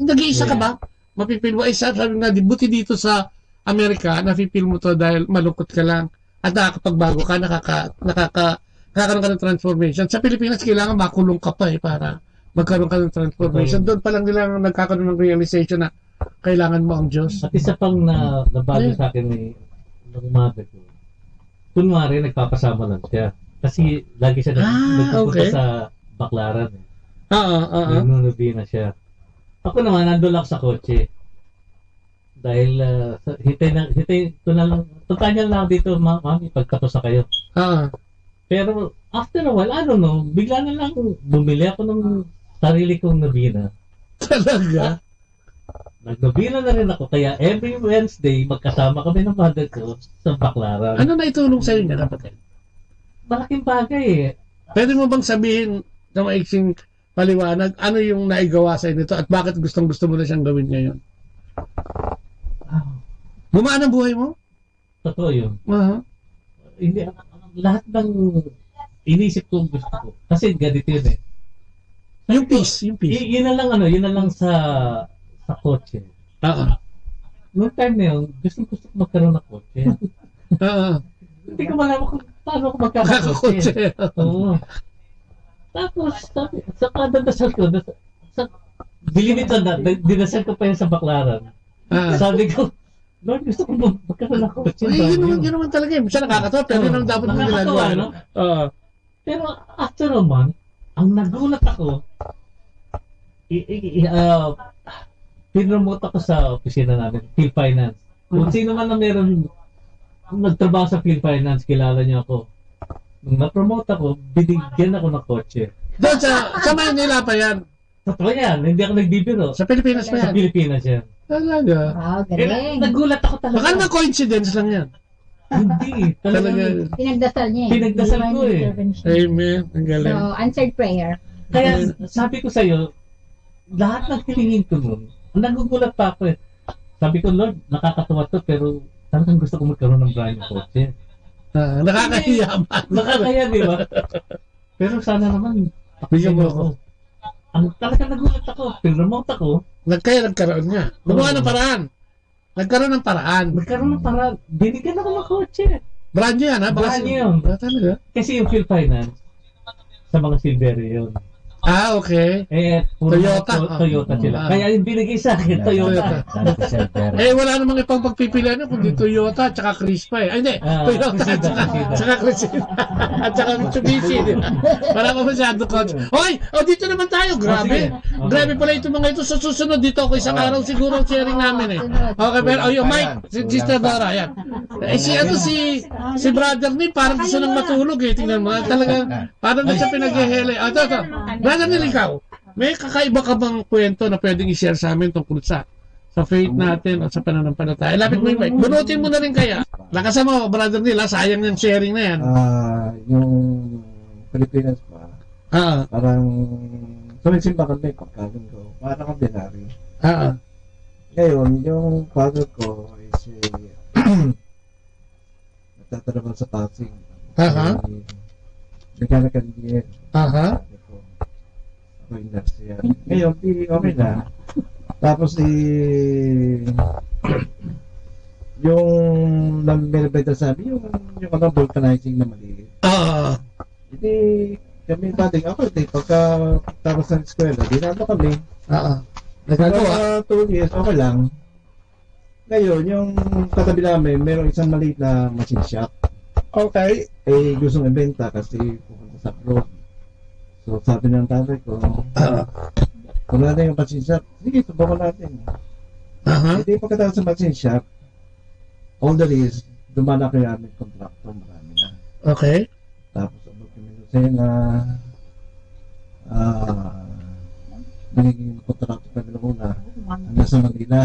nag-iisa ka ba? Mapipil mo. Sabi nga, buti dito sa Amerika, napipil mo to dahil malungkot ka lang. At nakakapagbago ka, nakakaroon ka ng transformation. Sa Pilipinas, kailangan makulong ka pa para magkaroon ka ng transformation. Doon pa lang nila nagkakaroon ng realization na kailangan mo ang Diyos. At isa pang nabago sa akin ng mother ko. Kunwari, nagpapasama lang siya. Kasi lagi siya nagpupunta sa Baklaran. Nagnunubi na siya. Ako naman, nandun lang sa kotse. Dahil hitay ko na lang, tutanya lang dito, mami, pagtapos na kayo. Pero after a while, I don't know, bigla na lang bumili ako ng sarili kong nobina. Talaga? Nagnobina na rin ako, kaya every Wednesday, magkasama kami ng mother ko sa Baklaran. Ano na itulong sa'yo niya, kapatid? Malaking bagay Pwede mo bang sabihin sa maiksing paliwanag, ano yung naigawa sa nito at bakit gustong-gusto mo na siyang gawin ngayon? Gumaan ang buhay mo? Totoo yun. Uh-huh. Hindi, lahat ng inisip ko gusto ko. Kasi ganito yun eh. Yung peace. Yun na lang sa kotse. Noong time na yun, gusto ko magkaroon ng kotse. Hindi ko malaman kung paano ako magkakakotse. Oo. Tapos, saka dadasal ko, dilimitan na, dinasal ko pa yun sa Baclaran. Sabi ko, Lord, gusto ko magkaroon ng kotse. Yun naman talaga eh. Siya nakakatawa, pero yun ang dapat mo ginagawa. No? Pero after naman, ang nagulat ako, pinromote ako sa opisina namin, Phil Finance. Kung sino man na meron nagtrabaho sa Phil Finance, kilala niyo ako. Nung na-promote ako, binigyan ako ng kotse. Doon sa Manila pa yan? Totoo yan, hindi ako nagbibiro. Sa Pilipinas pa yan? Sa Pilipinas yan. Talaga? Wow, galing. Nagulat ako talaga. Baka naman coincidence lang yan. Hindi. Talaga. Pinagdasal niya eh. Pinagdasal ko eh. Amen. Ang galing. So, answered prayer. Kaya sabi ko sa'yo, lahat ng hilingin ko nun, nagugulat pa ako eh. Sabi ko, Lord, nakakatawa to, pero talagang gusto ko magkaroon ng brand new kotse. Nakakahiya ba? Nakakahiya, di ba? Pero sana naman, bigyan mo ako. Ang talagang nagulat ako, pinremote ako. Nagkaroon niya. Gumawa ng paraan. Nagkaroon ng paraan. Binigyan ako ng kotse. Brand new yan, ha? Brand new yun. Talaga? Kasi yung Phil Finance, sa mga Silverio yun. Okay. Toyota sila. Kaya yung binigay sa akin, Toyota. Wala namang ibang pagpipilian kundi Toyota at saka Crispa eh. Ay, hindi. Toyota at saka Crispa. At saka Mitsubishi. Para pa masyado coach. Hoy! Dito naman tayo. Grabe. Grabe pala itong mga ito. Sa susunod dito ako isang araw siguro sharing namin eh. Okay, pero yung Mike, si Sister Dora, yan. Si brother ni parang gusto nang matulog eh. Tingnan mo. Talaga, parang doon siya pinaghihele. Ito. Brother Neil, ikaw, may kakaiba ka bang kwento na pwedeng i-share sa amin tungkol sa faith natin at sa pananampalataya? Lapit mo yung mic. Bunutin mo na rin kaya. Lakasan mo, Brother Neil, sayang yung sharing na yan. Yung Pilipinas pa, parang sumisimba kami pagkagan ko. Parang ordinary. Ngayon, yung father ko is nagtatrabaho sa taxing. Mechanical engineer. Ako yung nurse yan. Ngayon, okay na. Tapos yung nabibenta sabi, yung vulcanizing na maliit. Hindi, kami dating ako, pagka tapos ng eskwela, dinalo kami. Nagagawa? 2 years, okay lang. Ngayon, yung katabi namin, mayroong isang maliit na machine shop. Okay. Gustong ibenta kasi pupunta sa abroad. So, sabi ng tatay ko, kung natin yung machine shop, sige, subukan natin. Hindi pagkatapos sa machine shop, all there is, dumanak yung aming contractor, marami na. Okay. Tapos, abot kami na biniging contractor kami na una, hanggang sa Manila.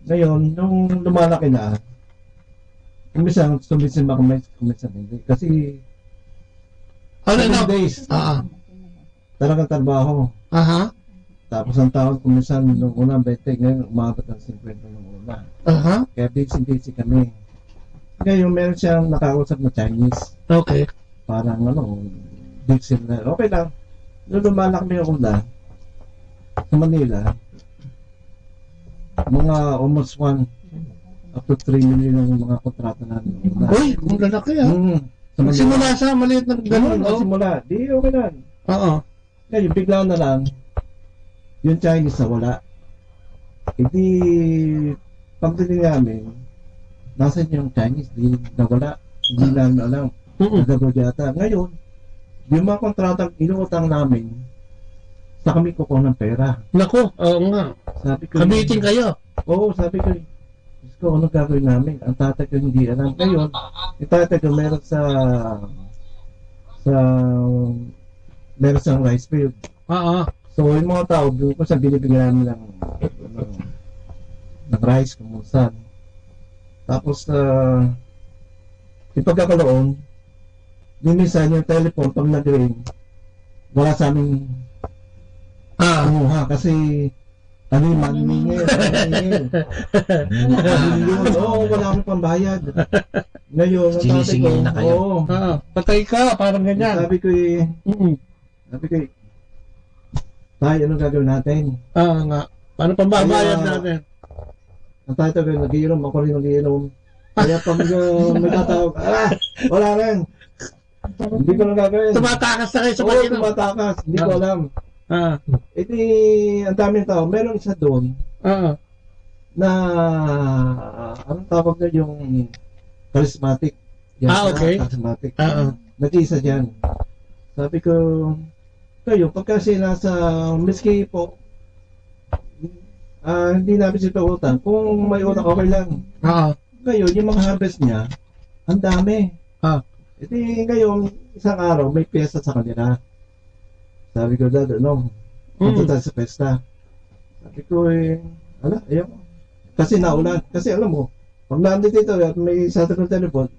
Ngayon, nung lumalaki na, kumisang sumisin ba kumisang hindi. Kasi 7 days. Talagang trabaho. Tapos ang taon kumisang nung una 20, ngayon umabot ng 50 nung una. Kaya busy kami. Ngayon meron siyang nakausap na Chinese. Okay. Parang big sila. Okay lang. Nung lumalak kami yung una sa Manila, mga almost 1 up to 3 million yung mga kontrata namin. Uy, kung lalaki simula sa maliit ng gano'n. Simula. Di okay lang. Ngayon, bigla na lang, yung Chinese na wala. Hindi, pagdating namin, nasan yung Chinese, di nawala. Hindi namin alam. Nagagod yata. Ngayon, yung mga kontratang inuutang namin, sa kami kukuha ng pera. Naku, oo nga. Sabi ko, kabitin kayo. Oo, sabi ko, ko anong gagawin namin. Ang tatay ko hindi alam. Ngayon, yung tatay ko meron sa rice field. So, yung mga tao, doon ko sa binibigyan namin ng rice, kumusan. Tapos, yung pagkakaloon, minsan yung telephone, pag nag-ring, wala sa aming kumuha kasi maningil. Oo, wala kami pambayad. Ngayon, ang tatay ko, na kayo. Patay ka, parang ganyan. Sabi ko tayo, anong gagawin natin? Nga. Paano pambayad natin? Ang tatay ko, nagiinom, ako rin nagiinom. Kaya pag may tatawag, wala rin. Hindi ko lang gagawin. Tumatakas na kayo sa pag-inom. Oo, tumatakas. Hindi ko alam. Iti, ang daming tao. Meron isa doon na anong tawag na yung charismatic. Okay. Charismatic. Nag-isa dyan. Sabi ko, kayo, pagka sila sa miski po, hindi namin sila utang. Kung may utang, okay lang. Ngayon, yung mga harvest niya, ang dami. Iti, ngayon, isang araw, may piyesta sa kanila. Sabi ko, Dad, punta tayo sa pesta. Sabi ko, ayaw. Kasi naulan. Kasi alam mo, pag nandito dito at may sasagot ng telephone,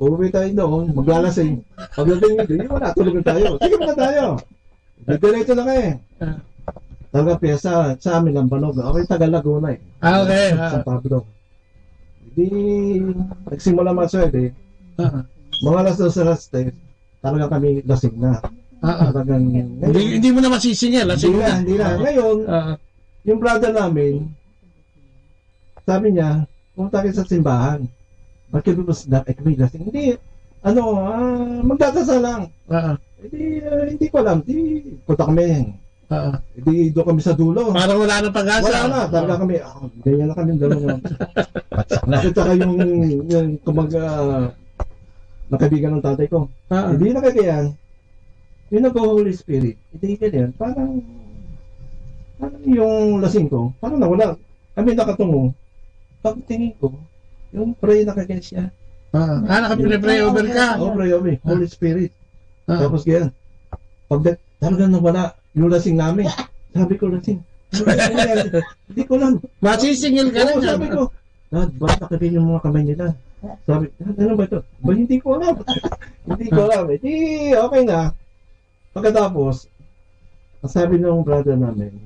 uuwi tayo doon, maglalasing. Pagdating nito, wala, tulog tayo. Sige na tayo. Diretso na kayo. Talaga piyesta, sa amin ang Banog. Okay, taga Laguna eh. Okay. Sa Pablo. Hindi, nagsimula maswerte. Mga alas 12, talaga kami lasing na. Hindi mo na masisingil. Hindi na. Ngayon, yung brother namin, sabi niya, pumunta kayo sa simbahan. Magkilubos na, kami lasing. Hindi, magdadasal lang. Hindi ko alam. Punta kami. Hindi doon kami sa dulo. Parang wala nang pag-asa. Wala na. Talaga kami, ganyan na kami dalawa. Nakita ka yung nakabigan ng tatay ko. Hindi na kagayan. Yung nag-Holy Spirit, hindi ganyan. Parang yung lasing ko, parang nawala. Kami nakatungo. Pagtingin ko, yung pray na kagayan siya. Nakapinipray over ka? Pray over. Holy Spirit. Tapos ganyan. Talagang nawala yung lasing namin. Sabi ko, lasing. Hindi ko lang. Masisingil ka rin. Sabi ko, Dad, ba't nakabili yung mga kamay nila? Sabi, ano ba ito? Hindi ko alam. Hindi ko alam. Okay na. Pagkatapos, sabi ng brother namin,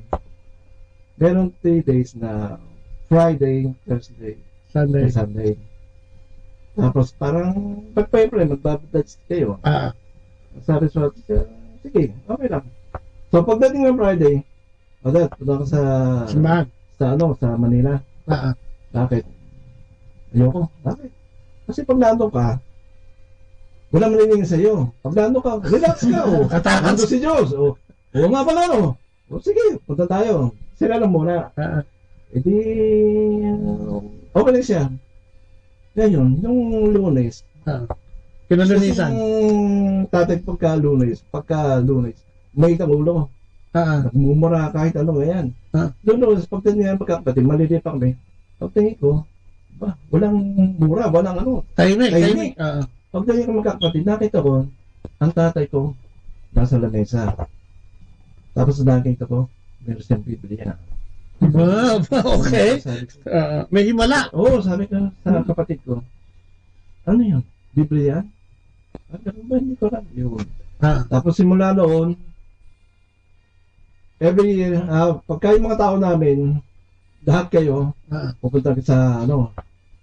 meron 3 days na Friday, Thursday, Sunday. Tapos parang pag-pray, magbabadage kayo. Sabi sa sige, okay lang. So pagdating ng Friday, Dad, punta ka sa Manila. Bakit? Ayoko. Bakit? Kasi pag nandun ka, wala maningin sa'yo. Pag nandun ka, relax ka. Nandun si Diyos. Oo nga pala. Sige, punta tayo. Sila lang muna. Okay lang siya. Ngayon, yung Lunes, kinalunisan. Yung tatay pagka Lunes, may ulo. Nagmumura kahit ano ngayon. Lunes, pagtingin pagkakapatid, maliliit pa kami. Pagtingin ko, walang mura, walang ano. Tahimik. Pagdating ko magkakapatid, nakita ko, ang tatay ko, nasa lamesa. Tapos nakita ko, meron siyang Biblia. Okay. May himala. Oo, sabi ko sa kapatid ko, ano yun? Biblia? Hindi ko lang. Tapos simula noon, every year, pagka yung mga tao namin, lahat kayo, pupunta sa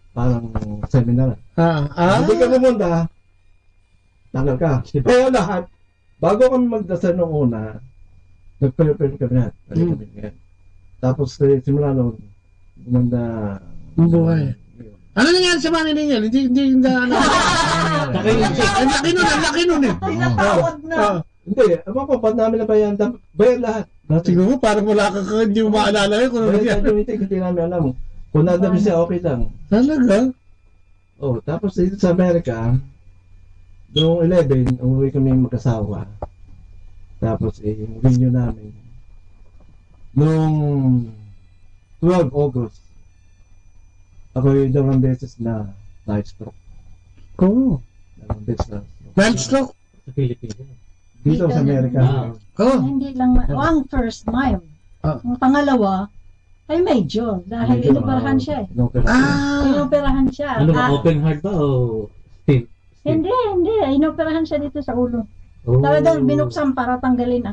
parang seminar. Hindi ka pumunta, tanggal ka. Kaya lahat, bago kami magdasal noong una, nag-prepare kami lahat. Tapos simula noon, gumanda ang buhay. Ano nangyari sa mga ninyo? Hindi na Ang laki nun eh. Tinatawag na. Hindi, ba't namin na bayan? Bayan lahat. Siguro parang wala ka hindi mo maalala yun kung ano nangyari. Hindi namin alam. Kung nandami siya, okay lang. Talaga? Tapos dito sa Amerika, noong 11, umuwi kami mag-asawa. Tapos renew namin. Noong 12 August, ako yung dalawang beses na night stroke. Dalawang beses na stroke. Night stroke? Sa Pilipinas. Dito sa Amerika. Hindi lang, ang first mild. Ang pangalawa, ay medyo. Dahil inoperahan siya eh. Inoperahan siya. Ano ba, open heart ba o stent? Hindi. Inoperahan siya dito sa ulo. Talagang binuksan para tanggalin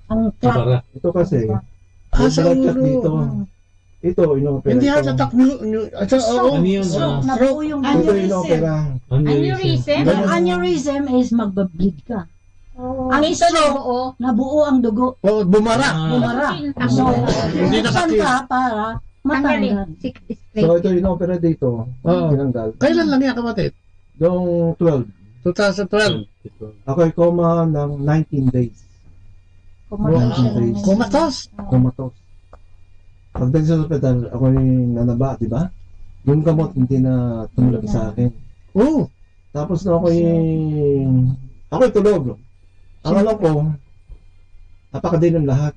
ang clot. Ito kasi, sa blood clot ulo. dito. Ito, inopera. Hindi ito. heart attack. Nabuo yung Ito, inopera. aneurysm. Ang aneurysm is magbableed ka. Ang stroke, nabuo ang dugo. Bumara. So, Hindi binuksan nakakita. ka para matanggal. So, ito inopera dito. Tinanggal. Kailan lang yan, kapatid? Noong 2012. Ako'y coma ng 19 days. Comatose. Comatose. Pagdating sa hospital, ako'y nanaba, di ba? Yung gamot hindi na tumulong sa akin. Oo. Tapos na ako'y tulog. Ang alam ko, napakadilim lahat.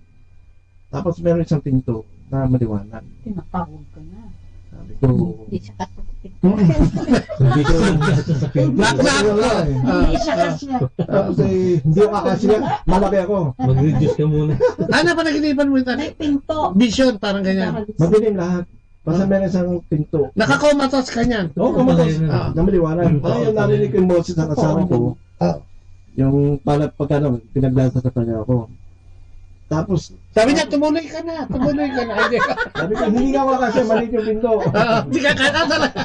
Tapos meron isang pinto na maliwanag. Tinatawag ka na. Sabi ko, Hindi siya kasasapit. Hindi siya kasya. Tapos hindi ako kakasya. Malaki ako. Mag-reduce ka muna. Ano pa naginipan mo ito? May pinto. Vision, parang ganyan. Madilim lahat. Basta meron isang pinto. Nakakomatos ka niyan. Oo, kumatos. Na maliwanag. Ayun, narinig ko yung boses ng kasama ko. Yung pagka pinagdasatan niya ako. Tapos, sabi niya, tumuloy ka na. Sabi ko, hindi nga ako kasi maliit yung pinto. Di ka kasya talaga.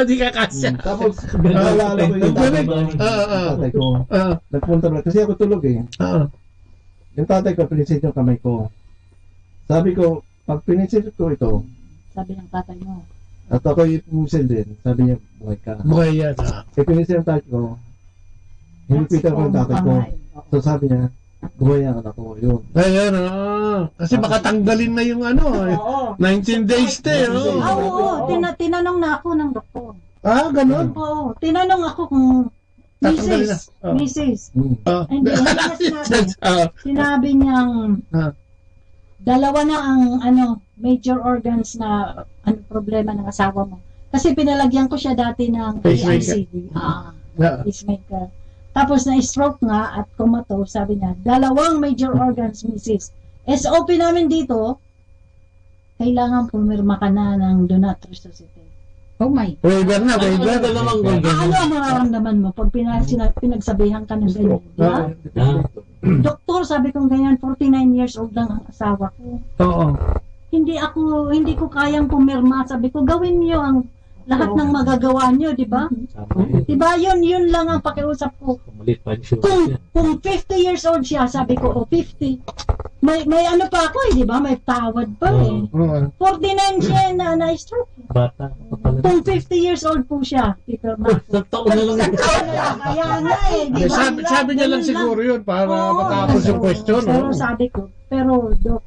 Di ka kasya. Tapos, naalala ko yung tatay ko. Nagpunta na, kasi ako tulog eh. Yung tatay ko, pinisit yung kamay ko. Sabi ko, pag pinisit ko ito, sabi ng tatay mo, at ako yung pumisil din, sabi niya, buhay ka. Buhay yan. Pinisit yung tatay ko, hinipitan ko yung tatay ko. So sabi niya, buhay ang anak ko, yun. Ayan, kasi baka tanggalin na yung 19 days na Oo, tinanong na ako ng doktor. Ganun? Oo, tinanong ako kung Mrs. Hindi sinabi niyang dalawa na ang major organs na problema ng asawa mo. Kasi pinalagyan ko siya dati ng PICD. Pacemaker. Tapos na-stroke nga at comatose, sabi niya, dalawang major organs, Mrs. SOP namin dito, kailangan pumirma ka na ng do not resuscitate. Oh my. Waiver na, waiver. Ano ang mararamdaman mo pag pinagsabihan ka ng ganyan? Diba? Doktor, sabi kong ganyan, 49 years old lang ang asawa ko. Oo. Hindi ko kayang pumirma. Sabi ko, gawin niyo ang lahat ng magagawa nyo, di ba? Di ba? Yun lang ang pakiusap ko. Kung 50 years old siya, sabi ko, 50. May ano pa ako di ba? May tawad pa 49 siya na-stroke. Bata. Kung 50 years old po siya, Peter Mark. Kaya nga di ba? Sabi niya lang siguro yun para matapos yung question. Pero sabi ko, Dok,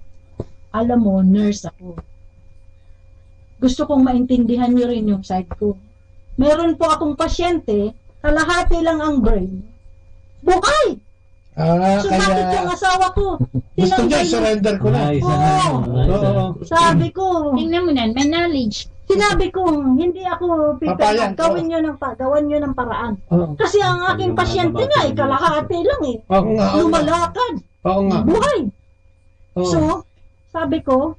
alam mo, nurse ako. Gusto kong maintindihan niyo rin yung side ko. Meron po akong pasyente, kalahati lang ang brain. Buhay! Sumakit yung asawa ko. Gusto niya, surrender ko na. Sabi ko, tingnan mo na, may knowledge. Sinabi ko, hindi ako pipayag. Gawan nyo ng paraan. Kasi ang aking pasyente nga, kalahati lang eh. Lumalakad. Buhay. So, sabi ko,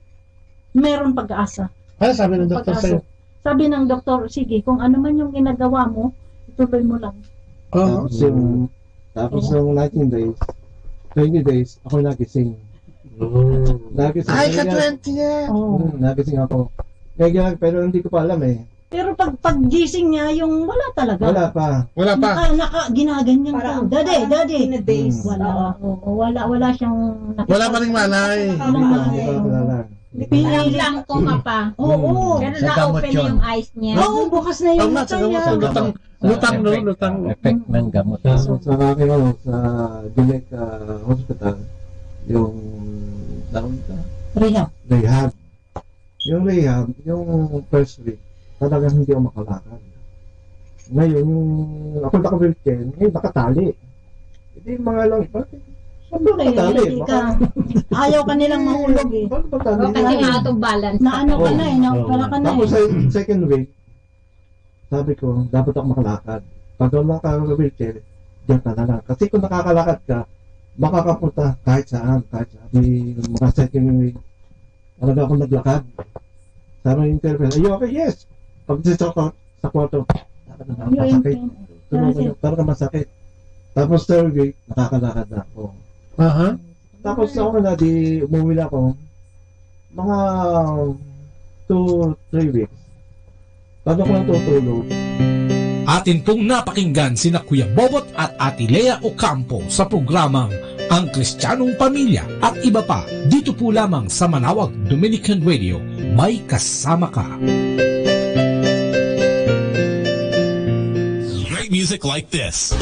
meron pag-asa. Ano sabi ng doktor sa'yo? Sabi ng doktor, sige, kung ano man yung ginagawa mo, ituloy mo lang. Tapos ng 19 days, 20 days, ako nagising. Ay, ka-20 yan. Nagising ako. Pero hindi ko pa alam eh. Pero pag-gising niya, yung wala talaga. Wala pa. Ginaganyan ka. Daddy. Wala siyang wala pa ring malay. Pinili lang ko ka pa. Oo. Pero na-open na yung eyes niya. Oo, bukas na yung mata niya. Lutang. Effect ng gamot. Sa akin sa Dilek Hospital, yung rehab. Yung rehab, yung first week, talagang hindi ako makalakad. Ngayon, yung ako naka-wheelchair, nakatali. Hindi mga lang, ayaw ka nilang mahulog eh. Kasi out of balance. Na ano ka na eh, para ka na eh. Tapos sa second week, sabi ko, dapat ako makalakad. Pag ako naka-wheelchair, diyan ka na lang. Kasi kung nakakalakad ka, makakapunta kahit saan. Di mga second week, talaga ako naglakad. Sabi yung interview, ay okay, yes. Pag sa kwarto, talaga masakit. Talaga masakit. Tapos third week, nakakalakad na ako. Tapos ako na, di umuwi na ako. Mga 2-3 weeks. Paano ko lang tutulog? Atin pong napakinggan sina Kuya Bobot at Ate Lea Ocampo sa programang Ang Kristiyanong Pamilya at iba pa dito po lamang sa Manawag Dominican Radio. May kasama ka. Great music like this.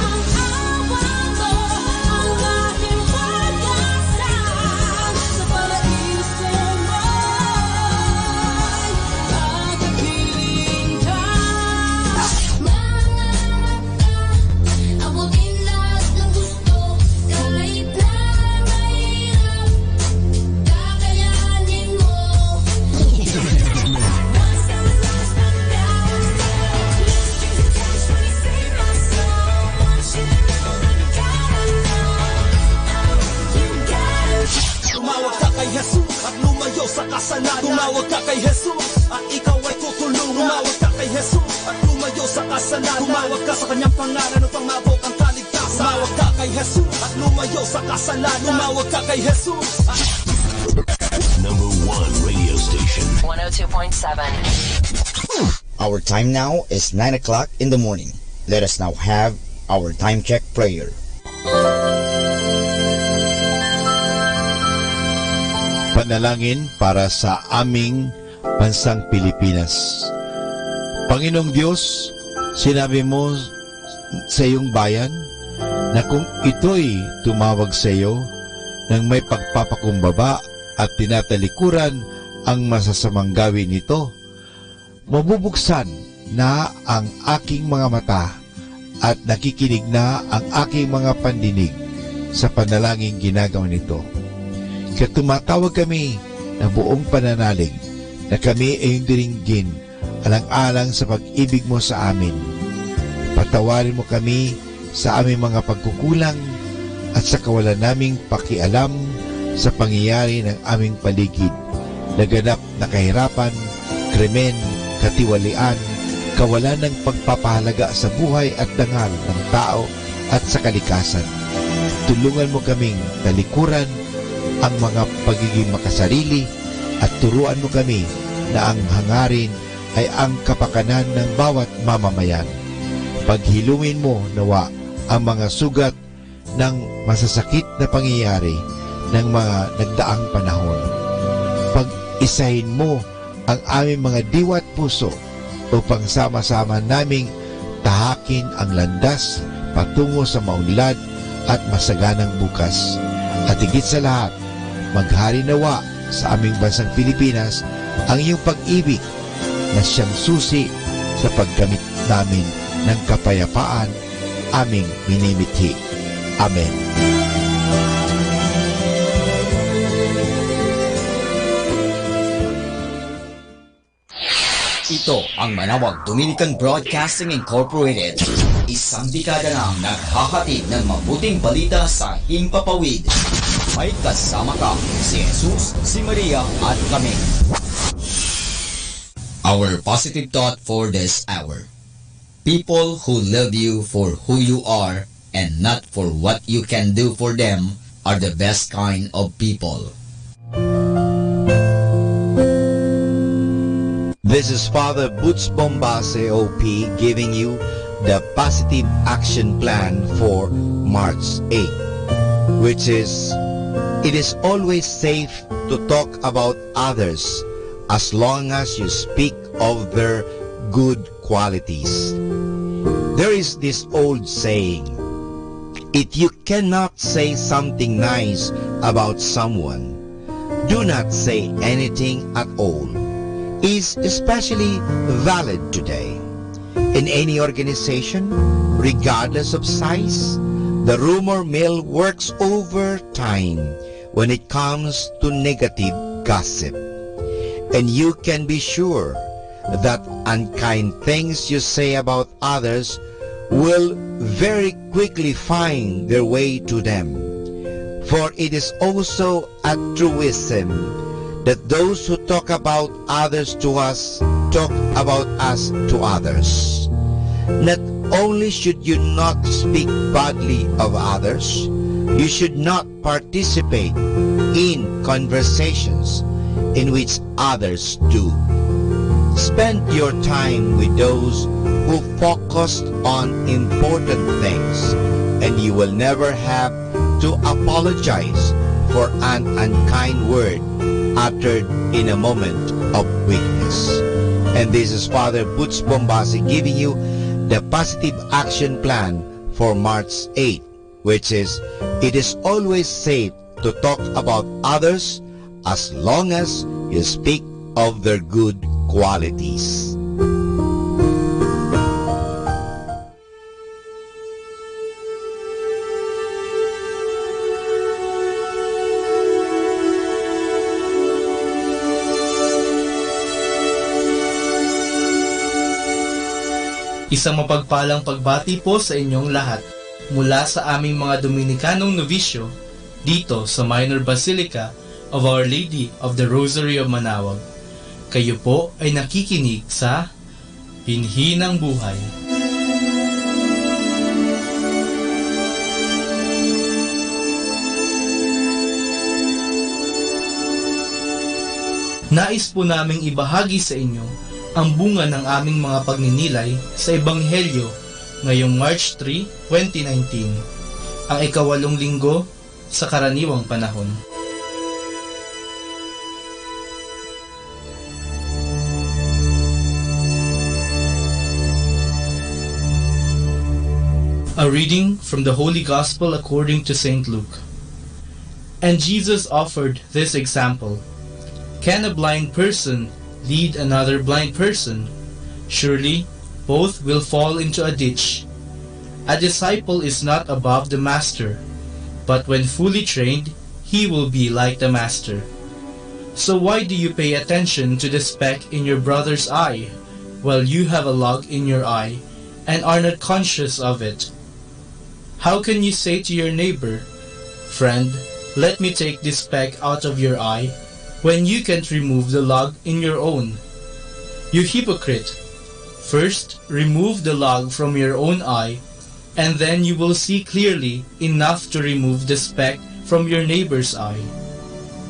Sa kasalanan, tumawag ka kay Jesus at ikaw ay tutulungan. Tumawag ka kay Jesus at lumayo sa kasalanan. Tumawag ka sa kanyang pangalan upang maabot ang kaligtasan. Tumawag ka kay Jesus at lumayo sa kasalanan. Tumawag ka kay Jesus. Number 1 radio station. 102.7. Our time now is 9 o'clock in the morning. Let us now have our time check prayer. Panalangin para sa aming bansang Pilipinas. Panginoong Diyos, sinabi mo sa iyong bayan na kung ito'y tumawag sa iyo nang may pagpapakumbaba at tinatalikuran ang masasamang gawin nito, mabubuksan na ang aking mga mata at nakikinig na ang aking mga pandinig sa panalangin ginagawa nito. Kaya tumatawag kami na buong pananalig na kami ay diringgin alang-alang sa pag-ibig mo sa amin. Patawarin mo kami sa aming mga pagkukulang at sa kawalan naming pakialam sa pangyayari ng aming paligid. Naganap na kahirapan, krimen, katiwalian, kawalan ng pagpapahalaga sa buhay at dangal ng tao at sa kalikasan. Tulungan mo kaming talikuran ang mga pagiging makasarili at turuan mo kami na ang hangarin ay ang kapakanan ng bawat mamamayan. Paghilungin mo nawa ang mga sugat ng masasakit na pangyayari ng mga nagdaang panahon. Pag-isahin mo ang aming mga diwa at puso upang sama-sama naming tahakin ang landas patungo sa maunlad at masaganang bukas. At higit sa lahat, maghari nawa sa aming bansang Pilipinas ang iyong pag-ibig na siyang susi sa paggamit namin ng kapayapaan aming minimithi. Amen. Ito ang Manawag Dominican Broadcasting Incorporated. Isang dekada nang naghahatid ng mabuting balita sa himpapawid. May kasama ka, si Jesus, si Maria at kami. Our positive thought for this hour. People who love you for who you are and not for what you can do for them are the best kind of people. This is Father Boots Bombase OP giving you the Positive Action Plan for March 8, which is, it is always safe to talk about others as long as you speak of their good qualities. There is this old saying, if you cannot say something nice about someone, do not say anything at all, is especially valid today. In any organization, regardless of size, the rumor mill works overtime when it comes to negative gossip. And you can be sure that unkind things you say about others will very quickly find their way to them. For it is also a truism that those who talk about others to us talk about us to others. Not only should you not speak badly of others, you should not participate in conversations in which others do. Spend your time with those who focus on important things, and you will never have to apologize for an unkind word uttered in a moment of weakness. And this is Father Butch Bombasi giving you the positive action plan for March 8, which is, it is always safe to talk about others as long as you speak of their good qualities. Isang mapagpalang pagbati po sa inyong lahat mula sa aming mga Dominikanong Novisyo dito sa Minor Basilica of Our Lady of the Rosary of Manaoag. Kayo po ay nakikinig sa Binhi ng Buhay. Nais po naming ibahagi sa inyo ang bunga ng aming mga pagninilay sa Ebanghelyo ngayong March 3, 2019, ang ika-8 linggo sa karaniwang panahon. A reading from the Holy Gospel according to St. Luke. And Jesus offered this example. Can a blind person lead another blind person? Surely both will fall into a ditch. A disciple is not above the master, but when fully trained, he will be like the master. So why do you pay attention to the speck in your brother's eye, while you have a log in your eye, and are not conscious of it? How can you say to your neighbor, "Friend, let me take this speck out of your eye," when you can't remove the log in your own? You hypocrite! First, remove the log from your own eye, and then you will see clearly enough to remove the speck from your neighbor's eye.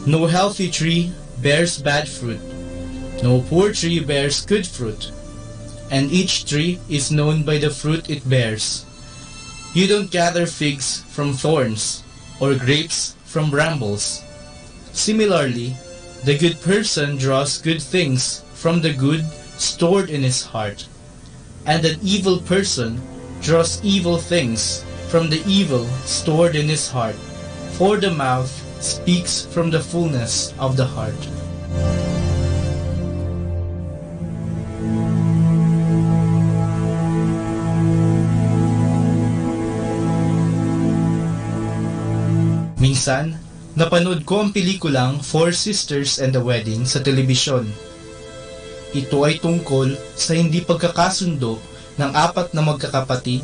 No healthy tree bears bad fruit. No poor tree bears good fruit. And each tree is known by the fruit it bears. You don't gather figs from thorns, or grapes from brambles. Similarly, the good person draws good things from the good stored in his heart, and an evil person draws evil things from the evil stored in his heart, for the mouth speaks from the fullness of the heart. Minsan, napanood ko ang pelikulang Four Sisters and a Wedding sa telebisyon. Ito ay tungkol sa hindi pagkakasundo ng 4 na magkakapatid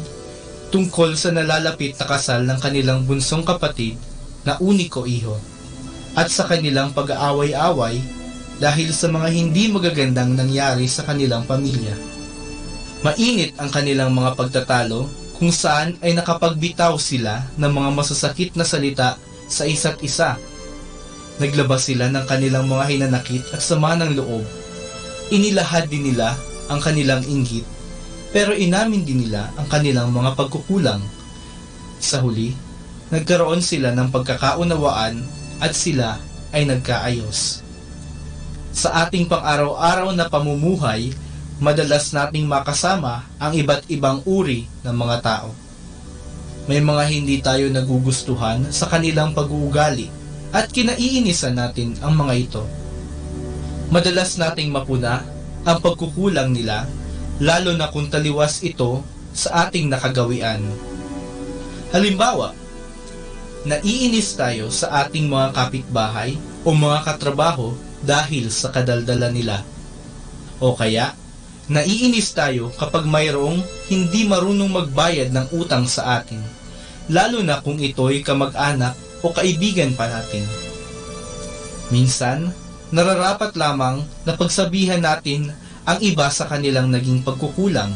tungkol sa nalalapit na kasal ng kanilang bunsong kapatid na uniko iho, at sa kanilang pag-aaway-away dahil sa mga hindi magagandang nangyari sa kanilang pamilya. Mainit ang kanilang mga pagtatalo kung saan ay nakapagbitaw sila ng mga masasakit na salita sa isa't isa. Naglabas sila ng kanilang mga hinanakit at sama ng loob. Inilahad din nila ang kanilang inggit, pero inamin din nila ang kanilang mga pagkukulang. Sa huli, nagkaroon sila ng pagkakaunawaan at sila ay nagkaayos. Sa ating pang-araw-araw na pamumuhay, madalas nating makasama ang iba't ibang uri ng mga tao. May mga hindi tayo nagugustuhan sa kanilang pag-uugali at kinaiinisan natin ang mga ito. Madalas nating mapuna ang pagkukulang nila, lalo na kung taliwas ito sa ating nakagawian. Halimbawa, naiinis tayo sa ating mga kapitbahay o mga katrabaho dahil sa kadaldalan nila. O kaya, naiinis tayo kapag mayroong hindi marunong magbayad ng utang sa atin, lalo na kung ito'y kamag-anak o kaibigan pa natin. Minsan, nararapat lamang na pagsabihan natin ang iba sa kanilang naging pagkukulang.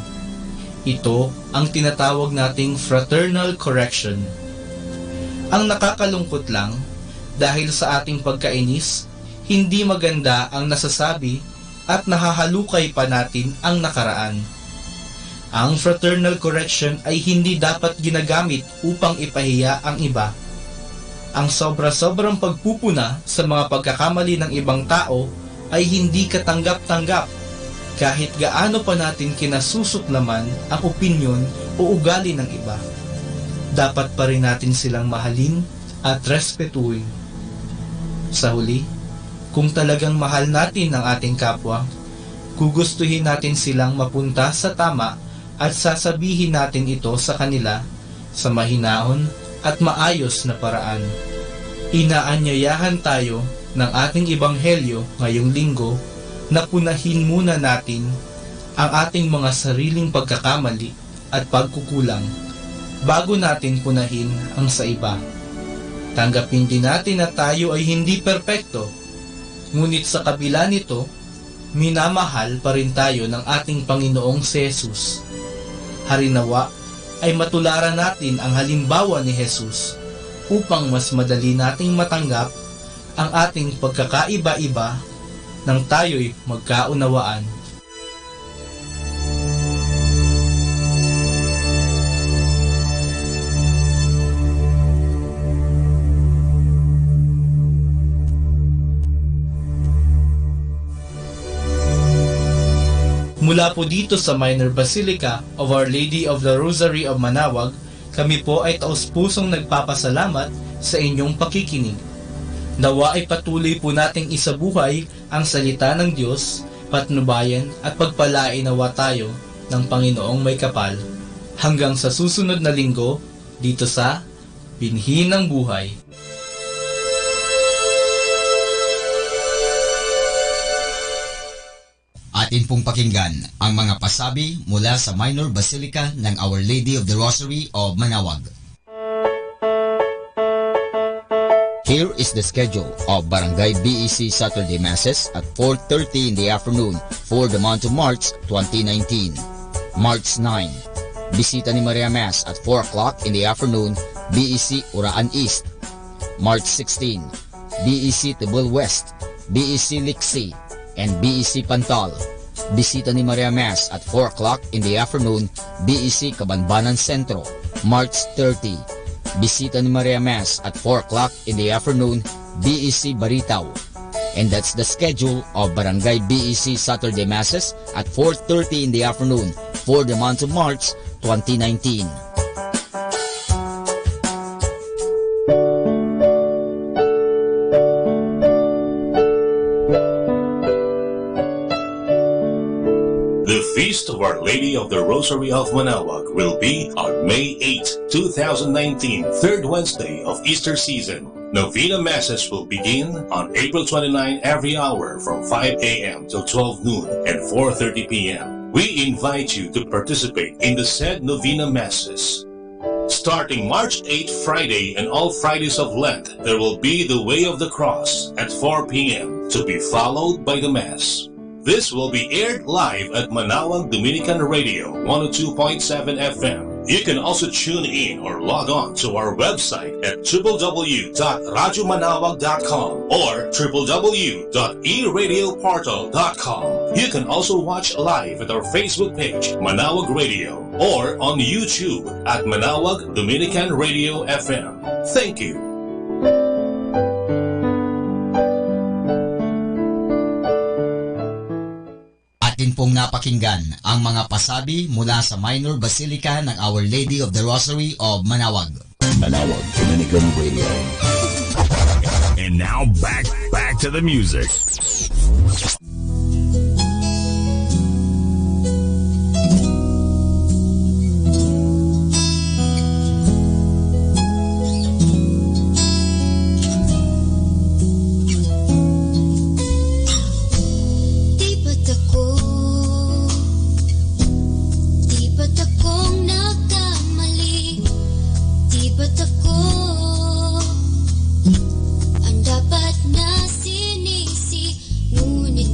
Ito ang tinatawag nating fraternal correction. Ang nakakalungkot lang, dahil sa ating pagkainis, hindi maganda ang nasasabi at nahahalukay pa natin ang nakaraan. Ang fraternal correction ay hindi dapat ginagamit upang ipahiya ang iba. Ang sobra-sobrang pagpupuna sa mga pagkakamali ng ibang tao ay hindi katanggap-tanggap kahit gaano pa natin kinasusuklaman ang opinyon o ugali ng iba. Dapat pa rin natin silang mahalin at respetuhin. Sa huli, kung talagang mahal natin ang ating kapwa, gugustuhin natin silang mapunta sa tama at sasabihin natin ito sa kanila sa mahinahon at maayos na paraan. Inaanyayahan tayo ng ating ebanghelyo ngayong linggo na punahin muna natin ang ating mga sariling pagkakamali at pagkukulang bago natin punahin ang sa iba. Tanggapin din natin na tayo ay hindi perpekto, ngunit sa kabila nito, minamahal pa rin tayo ng ating Panginoong si Jesus. Harinawa ay matularan natin ang halimbawa ni Jesus upang mas madali nating matanggap ang ating pagkakaiba-iba nang tayo'y magkaunawaan. Mula po dito sa Minor Basilica of Our Lady of the Rosary of Manaoag, kami po ay taos-pusong nagpapasalamat sa inyong pakikinig. Nawa ay patuloy po nating isabuhay ang salita ng Diyos, patnubayan at pagpalain nawa tayo ng Panginoong may kapal. Hanggang sa susunod na linggo, dito sa Binhi ng Buhay. Atin pong pakinggan ang mga pasabi mula sa Minor Basilica ng Our Lady of the Rosary of Manaoag. Here is the schedule of Barangay BEC Saturday Masses at 4:30 in the afternoon for the month of March 2019. March 9, Bisita ni Maria Mass at 4 o'clock in the afternoon, BEC Uraan East. March 16, BEC Tibul West, BEC Liksi, and BEC Pantal. Bisita ni Maria Mass at 4 o'clock in the afternoon, BEC Cabanbanan Centro. March 30, Bisita ni Maria Mass at 4 o'clock in the afternoon, BEC Baritaw. And that's the schedule of Barangay BEC Saturday Masses at 4:30 in the afternoon for the month of March 2019. The Feast of Our Lady of the Rosary of Manaoag will be on May 8, 2019, third Wednesday of Easter season. Novena Masses will begin on April 29 every hour from 5 a.m. till 12 noon and 4:30 p.m. We invite you to participate in the said Novena Masses. Starting March 8 Friday and all Fridays of Lent, there will be the Way of the Cross at 4 p.m. to be followed by the Mass. This will be aired live at Manaoag Dominican Radio 102.7 FM. You can also tune in or log on to our website at www.radyomanawag.com or www.eradioportal.com. You can also watch live at our Facebook page, Manaoag Radio, or on YouTube at Manaoag Dominican Radio FM. Thank you. Atin pong napakinggan ang mga pasabi mula sa Minor Basilica ng Our Lady of the Rosary of Manaoag. Manaoag Dominican Radio. And now back to the music. Ang dapat na sinisi, ngunit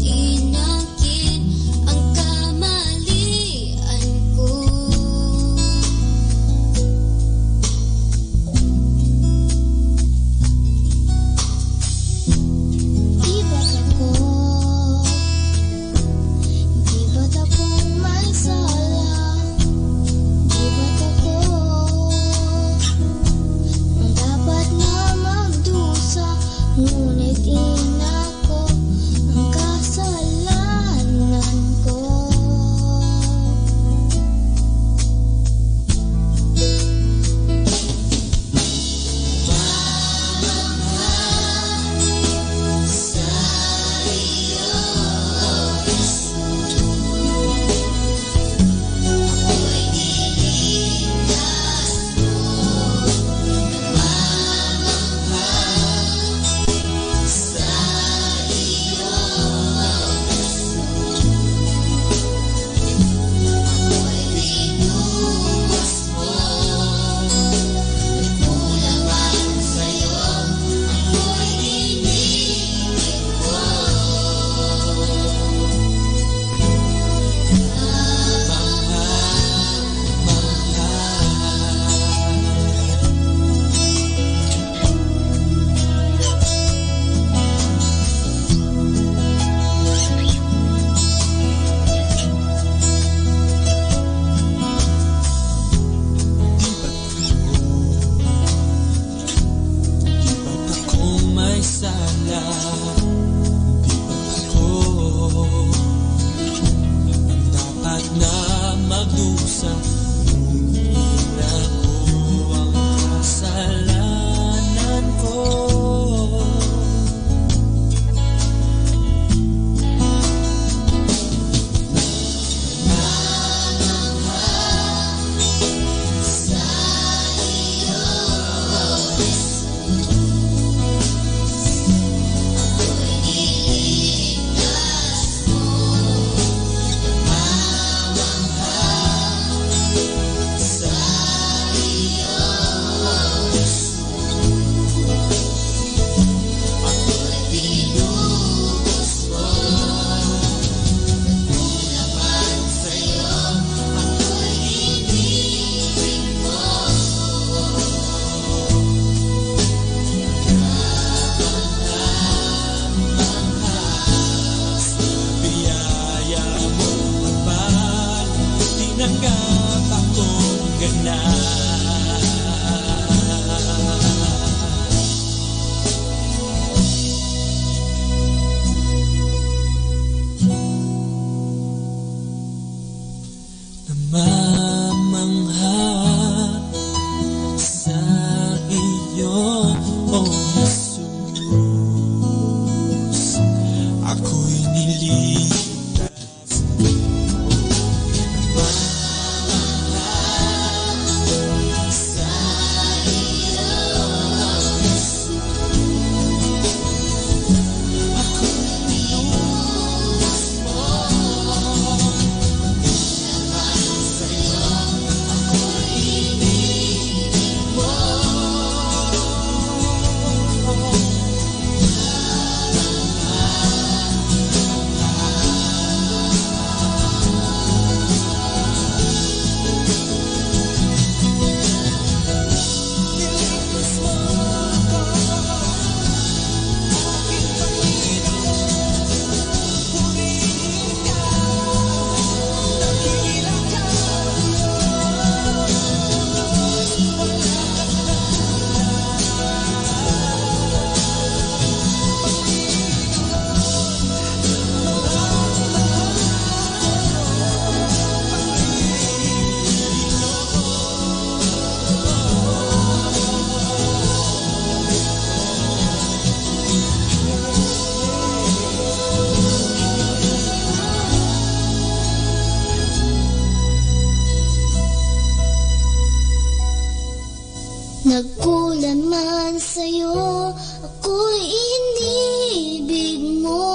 Nagkulan man sa'yo, ako'y inibig mo.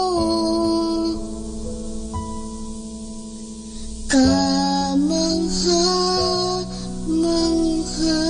Kamangha-mangha.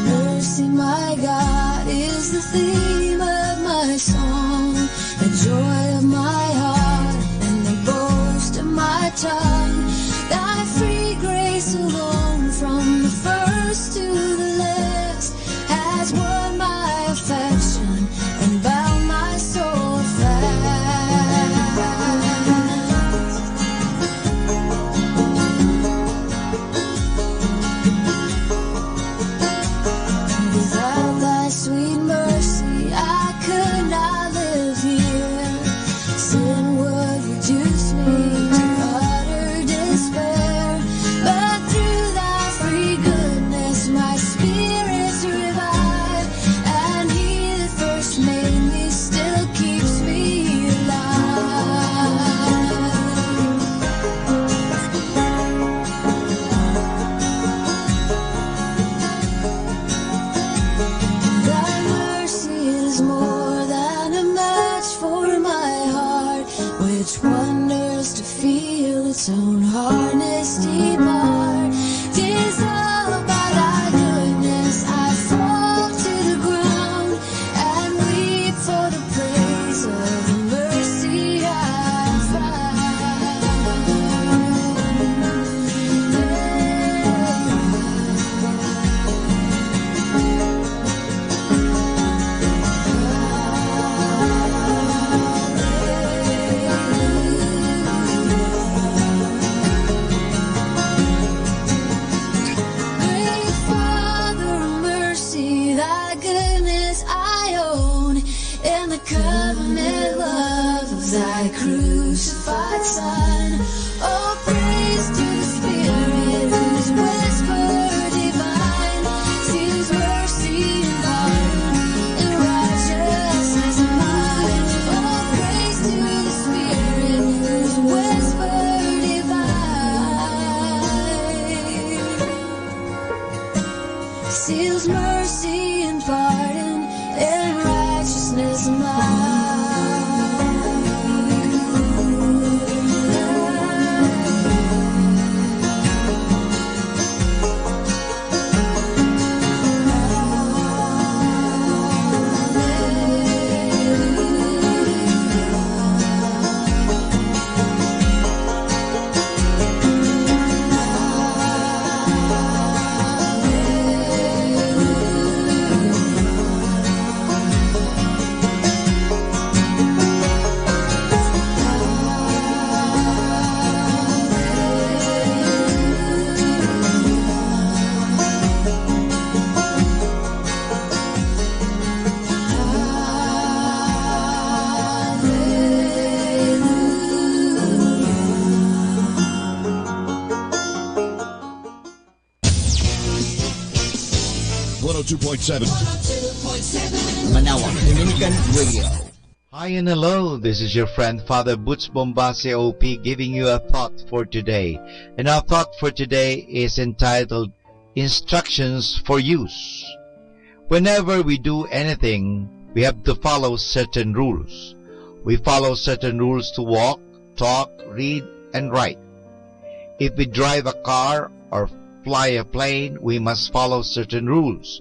Mercy, my God, is the theme of my song, the joy of my heart, and the boast of my tongue. Thy free grace alone, from the first to the last, has won my affection and bound my soul fast. Without thy sweet mercy, I could not live here. Sin would reduce me to utter despair. But through thy free goodness, my spirit's revived, and he that first made me still keeps me alive. Thy mercy is more than a match for my heart, which wonders to feel its own harness depart. 'Tis all by thy goodness I 102.7. Manawag Dominican Radio. Hi and hello, this is your friend Father Butch Bombase OP giving you a thought for today. And our thought for today is entitled Instructions for Use. Whenever we do anything, we have to follow certain rules. We follow certain rules to walk, talk, read, and write. If we drive a car or fly a plane, we must follow certain rules.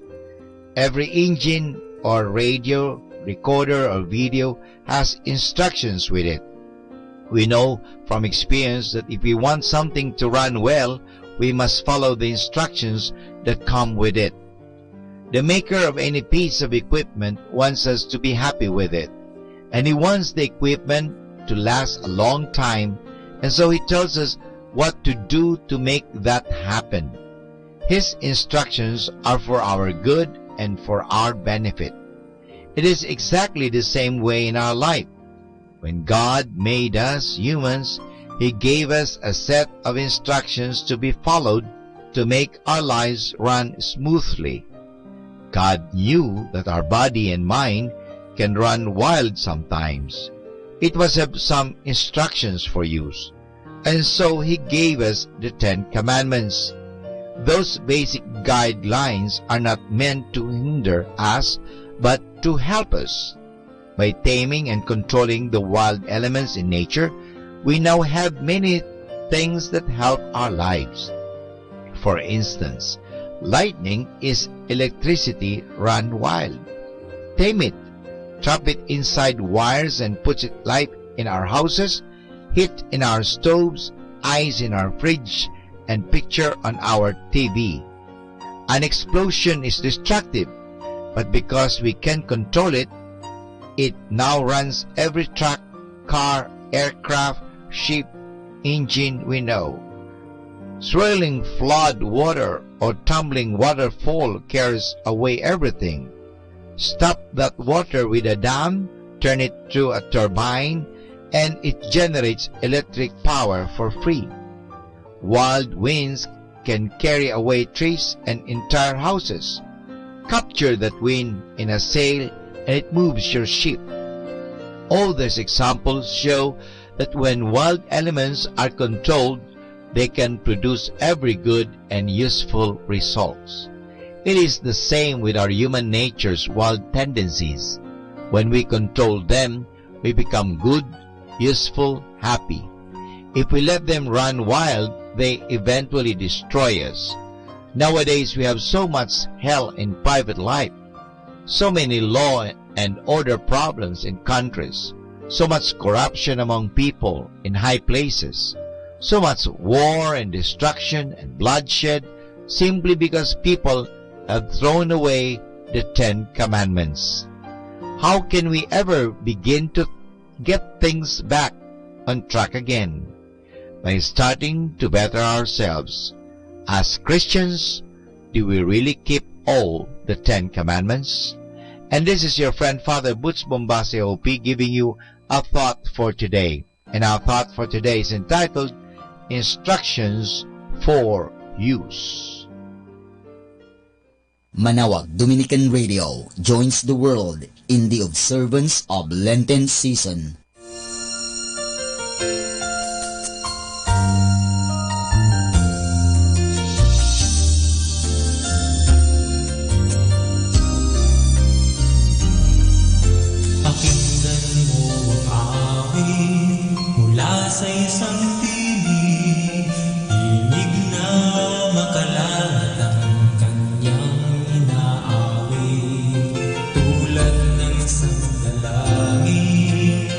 Every engine or radio, recorder or video has instructions with it. We know from experience that if we want something to run well, we must follow the instructions that come with it. The maker of any piece of equipment wants us to be happy with it, and he wants the equipment to last a long time, and so he tells us what to do to make that happen. His instructions are for our good and for our benefit. It is exactly the same way in our life. When God made us humans, He gave us a set of instructions to be followed to make our lives run smoothly. God knew that our body and mind can run wild sometimes. It must have some instructions for use. And so He gave us the 10 Commandments. Those basic guidelines are not meant to hinder us, but to help us. By taming and controlling the wild elements in nature, we now have many things that help our lives. For instance, lightning is electricity run wild. Tame it. Trap it inside wires and put it light in our houses, heat in our stoves, ice in our fridge, and picture on our TV. An explosion is destructive, but because we can control it, it now runs every truck, car, aircraft, ship, engine we know. Swirling flood water or tumbling waterfall carries away everything. Stop that water with a dam, turn it through a turbine, and it generates electric power for free. Wild winds can carry away trees and entire houses. Capture that wind in a sail and it moves your ship. All these examples show that when wild elements are controlled, they can produce every good and useful results. It is the same with our human nature's wild tendencies. When we control them, we become good, useful, happy. If we let them run wild, they eventually destroy us. Nowadays, we have so much hell in private life, so many law and order problems in countries, so much corruption among people in high places, so much war and destruction and bloodshed simply because people have thrown away the 10 Commandments. How can we ever begin to get things back on track again? By starting to better ourselves. As Christians, do we really keep all the 10 Commandments? And this is your friend Father Butch Bombase OP giving you a thought for today. And our thought for today is entitled Instructions for Use. Manawag Dominican Radio joins the world in the observance of Lenten season. Pakinggan mo ang awit mula sa isang tinig, tinig na makalat ang kanyang inaawit. Tulad ng isang dalangin,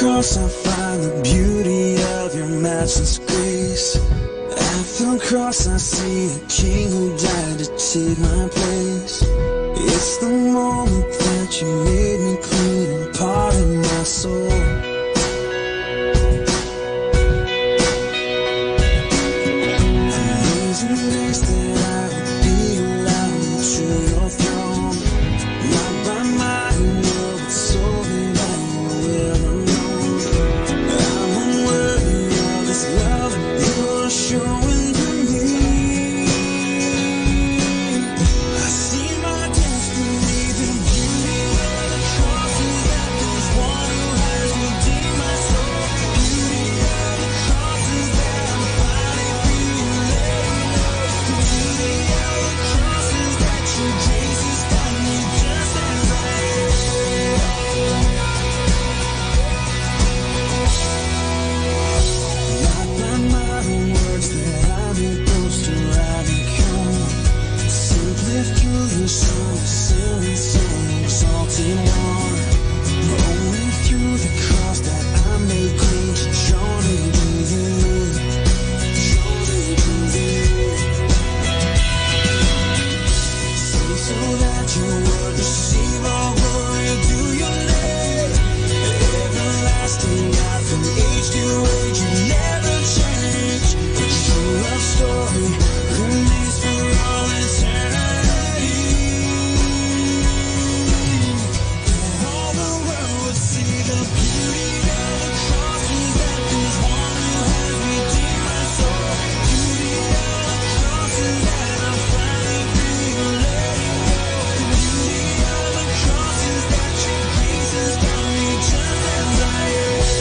cross I find the beauty of your matchless grace. At the cross I see a king who died to take my place. It's the moment that you made me clean and pardoned my soul. Amazing grace that I would be allowed into your throne. Not by might nor with solely by your will alone. I'm unworthy of this love you're showing to me. I see my destiny, the beauty of the cross is that there's one who has redeemed my soul. The beauty of the cross is that I'm finally free and letting go. The beauty of the cross is that your grace has got me just as I am. Not by my own words that I may boast or I may come. Simply through your Son, the silly Son, exalted one. Only through the cross that I may cling to join with you. Join with you. So that your word receive all glory to your name. Everlasting God, from age to age you never change. Your true love story remains for all eternity. That all the world would see the beauty of the cross is that there's one who has redeemed my soul. Beauty of the cross is that I'm finally free and letting go. The beauty of the cross is that your grace has got me just as I am.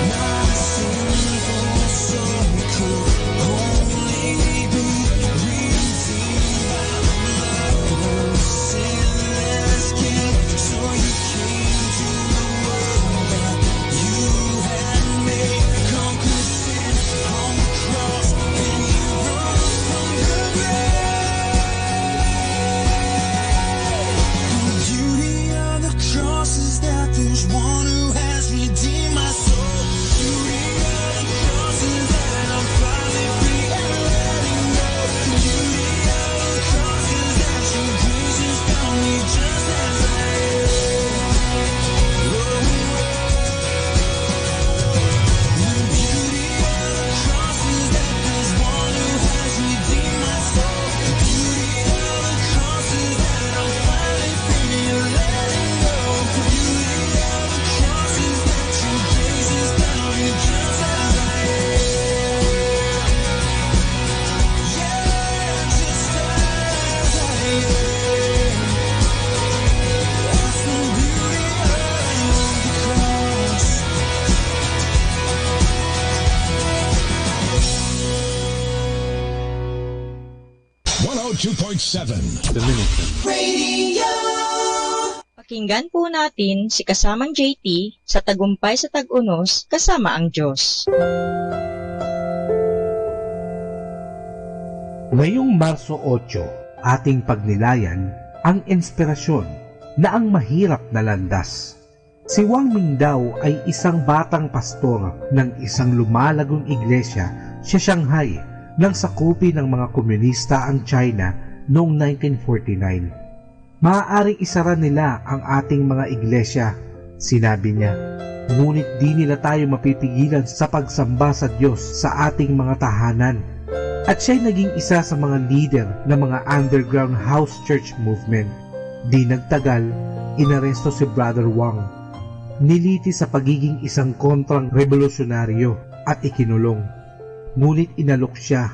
My sinful soul could only be redeemed by the blood of sinless King. So you came to the world that you had made, conquered sin on the cross, and you rose from the grave. The beauty of the cross is that there's one who has redeemed my soul. The beauty of the cross is that I'm finally free and letting go. The beauty of the cross is that your grace has found me just as I am. The beauty of the cross is that there's one who has redeemed my soul. The beauty of the cross is that I'm finally free and letting go. The beauty of the cross is that your grace has found me just as I am. Yeah, just as I am. That's the beauty of the cross. 102.7 Dominican Radio. Pakinggan po natin si kasamang JT sa Tagumpay sa Tag-Unos kasama ang Diyos. Ngayong Marso 8, ating pagnilayan ang inspirasyon na ang mahirap na landas. Si Wang Ming daw ay isang batang pastor ng isang lumalagong iglesia sa Shanghai nang sakupin ng mga komunista ang China noong 1949. Maaaring isara nila ang ating mga iglesia, sinabi niya. Ngunit di nila tayo mapipigilan sa pagsamba sa Diyos sa ating mga tahanan. At siya'y naging isa sa mga leader ng mga underground house church movement. Di nagtagal, inaresto si Brother Wang. Niliti sa pagiging isang kontrang revolusyonaryo at ikinulong. Ngunit inalok siya.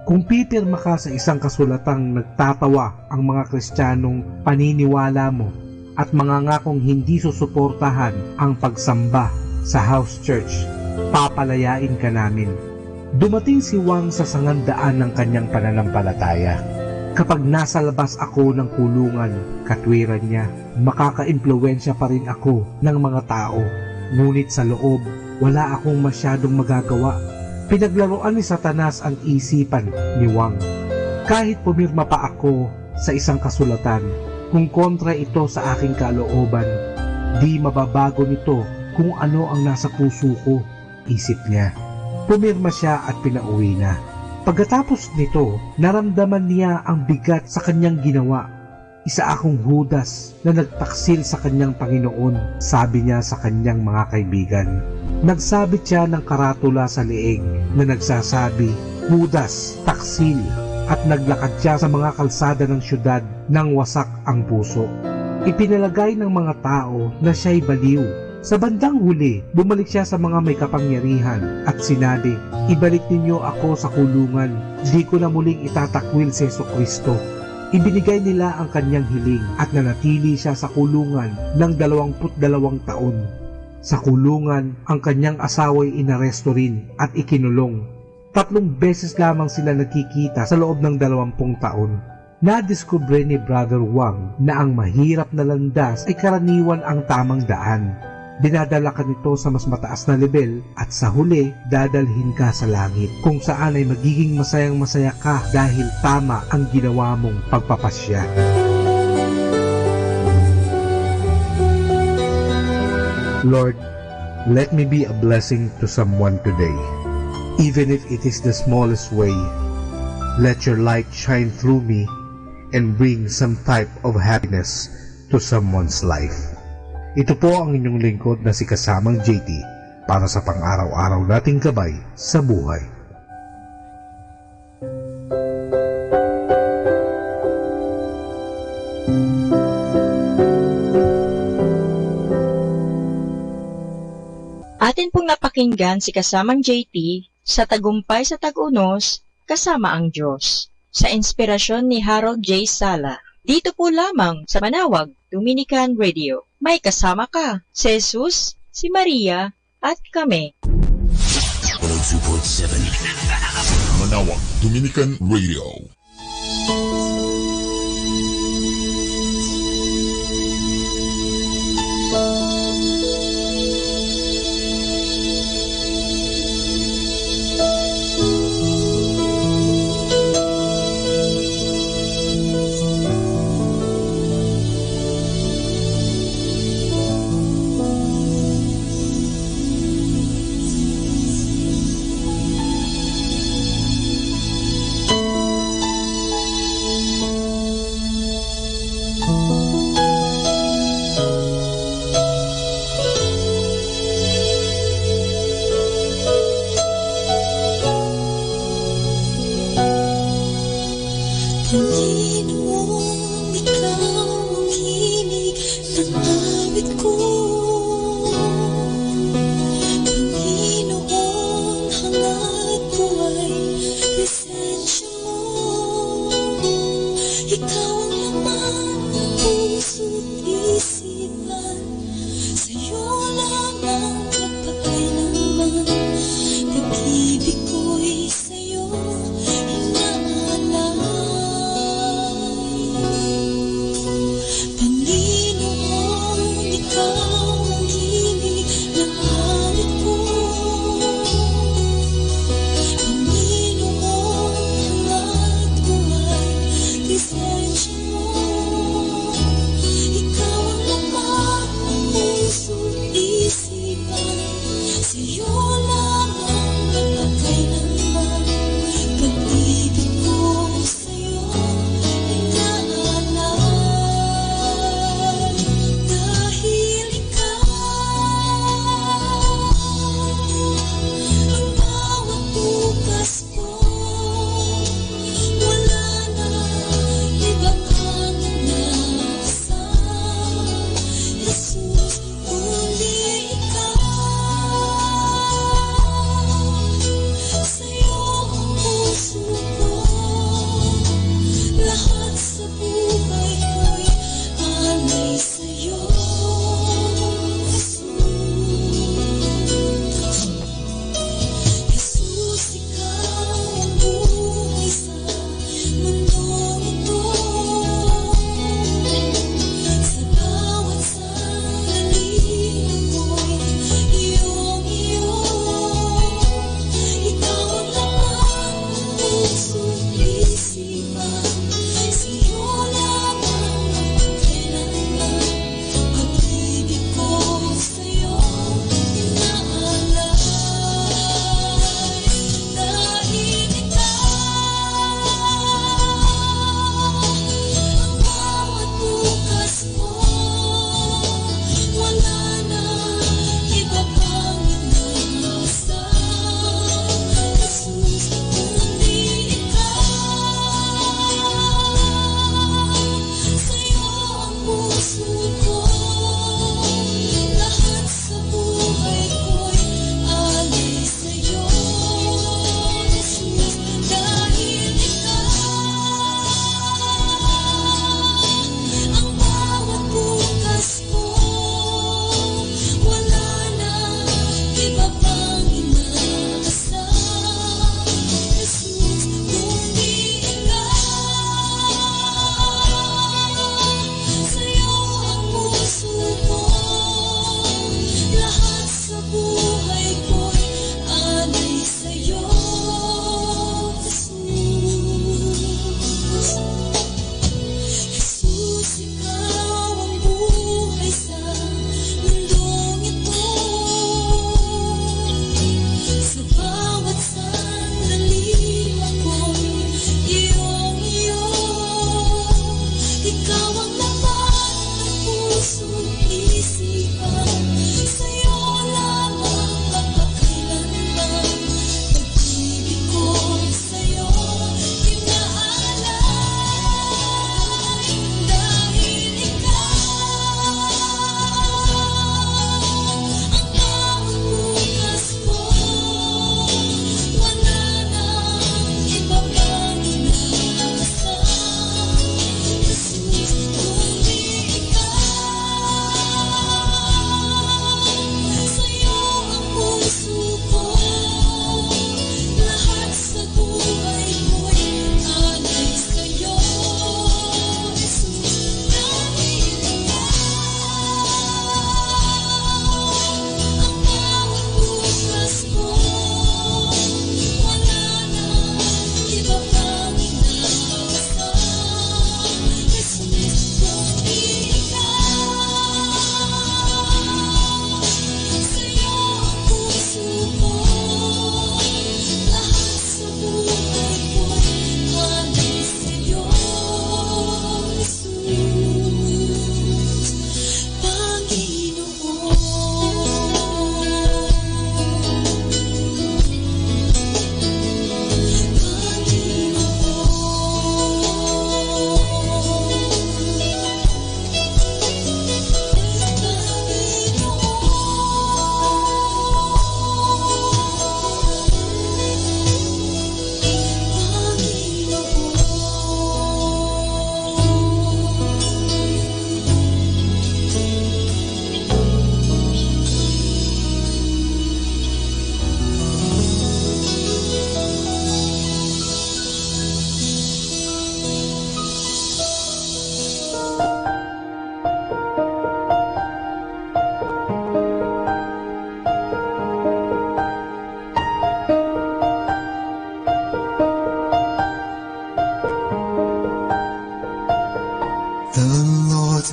Kung pipirma ka sa isang kasulatang nagtatawa ang mga Kristiyanong paniniwala mo at mangangakong hindi susuportahan ang pagsamba sa house church, papalayain ka namin. Dumating si Wang sa sangandaan ng kanyang pananampalataya. Kapag nasa labas ako ng kulungan, katwiran niya, makaka-impluwensya pa rin ako ng mga tao. Ngunit sa loob, wala akong masyadong magagawa. Pinaglaruan ni Satanas ang isipan ni Wang. Kahit pumirma pa ako sa isang kasulatan, Kung kontra ito sa aking kalooban, di mababago nito kung ano ang nasa puso ko, isip niya. Pumirma siya at pinauwi na. Pagkatapos nito, naramdaman niya ang bigat sa kanyang ginawa. Isa akong Judas na nagtaksil sa kanyang Panginoon, sabi niya sa kanyang mga kaibigan. Nagsabit siya ng karatula sa leeg na nagsasabi, Judas, taksil, at naglakad siya sa mga kalsada ng syudad nang wasak ang puso. Ipinalagay ng mga tao na siya'y baliw. Sa bandang huli, bumalik siya sa mga may kapangyarihan at sinabi, ibalik ninyo ako sa kulungan, di ko na muling itatakwil si Jesucristo. Ibinigay nila ang kanyang hiling at nanatili siya sa kulungan ng 22 taon. Sa kulungan, ang kanyang asawa'y inaresto rin at ikinulong. 3 beses lamang sila nagkikita sa loob ng 20 taon. Nadiskubre ni Brother Wang na ang mahirap na landas ay karaniwan ang tamang daan. Dinadala ka nito sa mas mataas na level at sa huli, dadalhin ka sa langit kung saan ay magiging masayang masaya ka dahil tama ang ginawa mong pagpapasya. Lord, let me be a blessing to someone today. Even if it is the smallest way, let your light shine through me and bring some type of happiness to someone's life. Ito po ang inyong lingkod na si Kasamang JT para sa pang-araw-araw nating gabay sa buhay. Atin pong napakinggan si Kasamang JT sa Tagumpay sa Tag-Unos, Kasama ang Diyos, sa inspirasyon ni Harold J. Sala. Dito po lamang sa Manawag, Dominican Radio. May kasama ka, si Jesus, si Maria, at kami. 102.7 Manawag, Dominican Radio.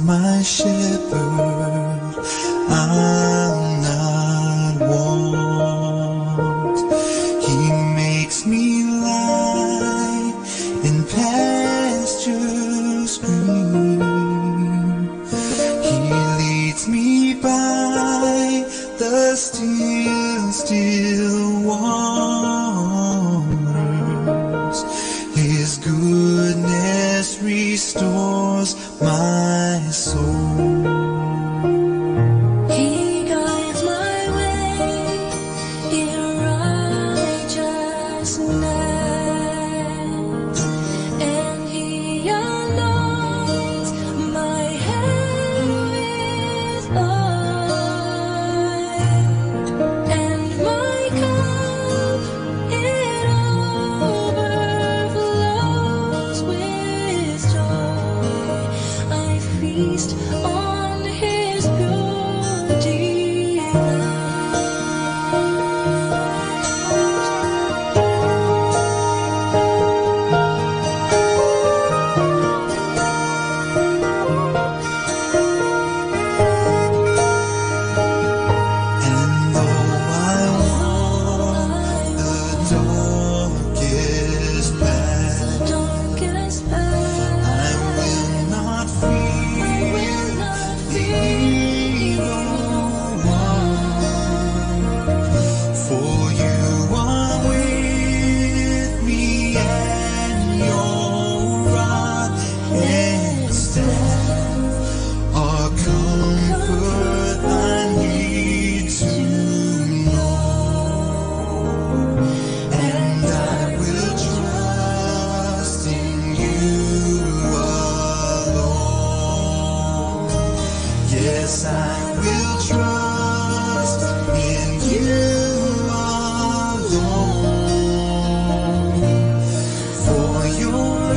my shepherd, I'll not want. He makes me lie in pastures green. He leads me by the still waters. His goodness restores my soul. He guides my way in righteousness, and He anoints my head with oil. Yes, I will trust in you alone. For your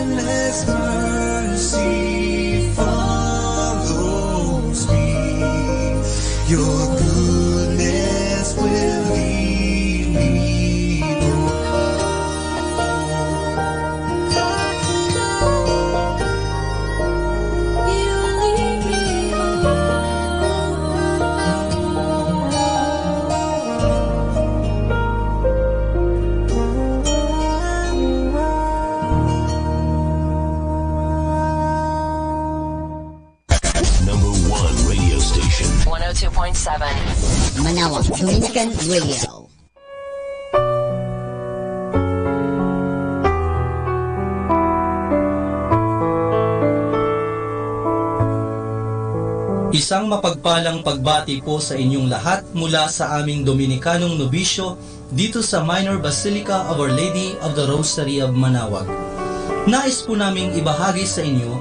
endless mercy follows me. Your goodness will lead me Number 1 radio station. 102.7 Manawag Dominican Radio. Isang mapagpalang pagbati po sa inyong lahat mula sa aming Dominikanong nobisyo dito sa Minor Basilica of Our Lady of the Rosary of Manawag. Nais po naming ibahagi sa inyo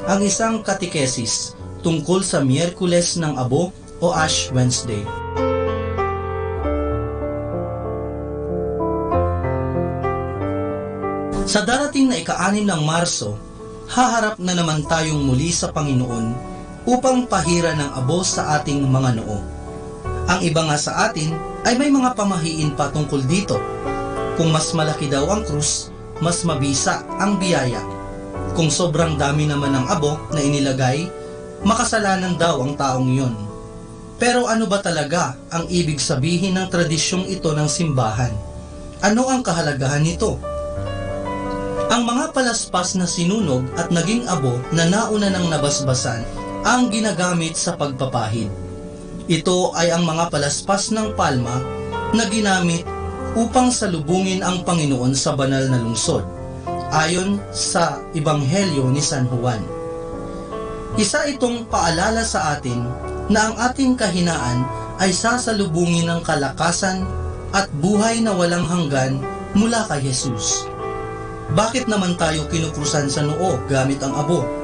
ang isang katekesis tungkol sa Miyerkules ng Abo o Ash Wednesday. Sa darating na ika-6 ng Marso, haharap na naman tayong muli sa Panginoon upang pahira ng abo sa ating mga noo. Ang iba nga sa atin ay may mga pamahiin pa tungkol dito. Kung mas malaki daw ang krus, mas mabisa ang biyaya. Kung sobrang dami naman ng abo na inilagay, makasalanan daw ang taong iyon. Pero ano ba talaga ang ibig sabihin ng tradisyong ito ng simbahan? Ano ang kahalagahan nito? Ang mga palaspas na sinunog at naging abo na nauna ng nabasbasan ang ginagamit sa pagpapahid. Ito ay ang mga palaspas ng palma na ginamit upang salubungin ang Panginoon sa banal na lungsod, ayon sa Ebanghelyo ni San Juan. Isa itong paalala sa atin na ang ating kahinaan ay sasalubungin ng kalakasan at buhay na walang hanggan mula kay Jesus. Bakit naman tayo kinukrusan sa noo gamit ang abo?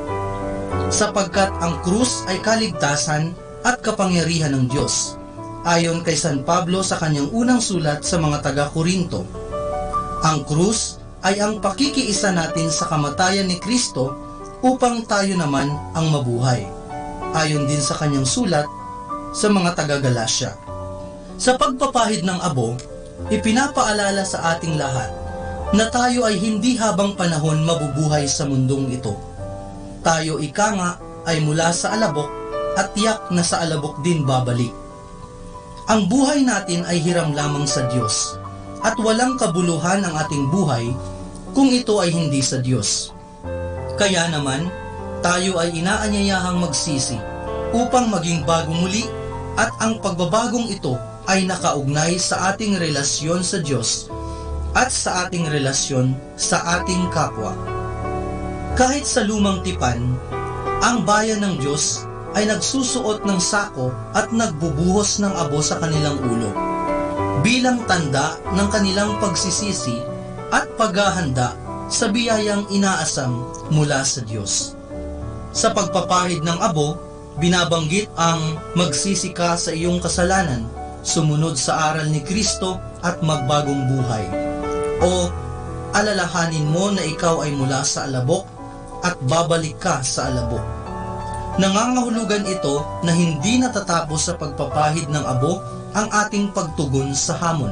Sapagkat ang krus ay kaligtasan at kapangyarihan ng Diyos, ayon kay San Pablo sa kanyang unang sulat sa mga taga-Korinto. Ang krus ay ang pakikiisa natin sa kamatayan ni Kristo upang tayo naman ang mabuhay, ayon din sa kanyang sulat sa mga taga-Galasya. Sa pagpapahid ng abo, ipinapaalala sa ating lahat na tayo ay hindi habang panahon mabubuhay sa mundong ito. Tayo ika nga ay mula sa alabok at tiyak na sa alabok din babalik. Ang buhay natin ay hiram lamang sa Diyos at walang kabuluhan ang ating buhay kung ito ay hindi sa Diyos. Kaya naman, tayo ay inaanyayahang magsisi upang maging bago muli at ang pagbabagong ito ay nakaugnay sa ating relasyon sa Diyos at sa ating relasyon sa ating kapwa. Kahit sa lumang tipan, ang bayan ng Diyos ay nagsusuot ng sako at nagbubuhos ng abo sa kanilang ulo, bilang tanda ng kanilang pagsisisi at paghahanda sa biyayang inaasam mula sa Diyos. Sa pagpapahid ng abo, binabanggit ang magsisi ka sa iyong kasalanan, sumunod sa aral ni Kristo at magbagong buhay. O alalahanin mo na ikaw ay mula sa alabok at babalik ka sa alabok. Nangangahulugan ito na hindi natatapos sa pagpapahid ng abo ang ating pagtugon sa hamon.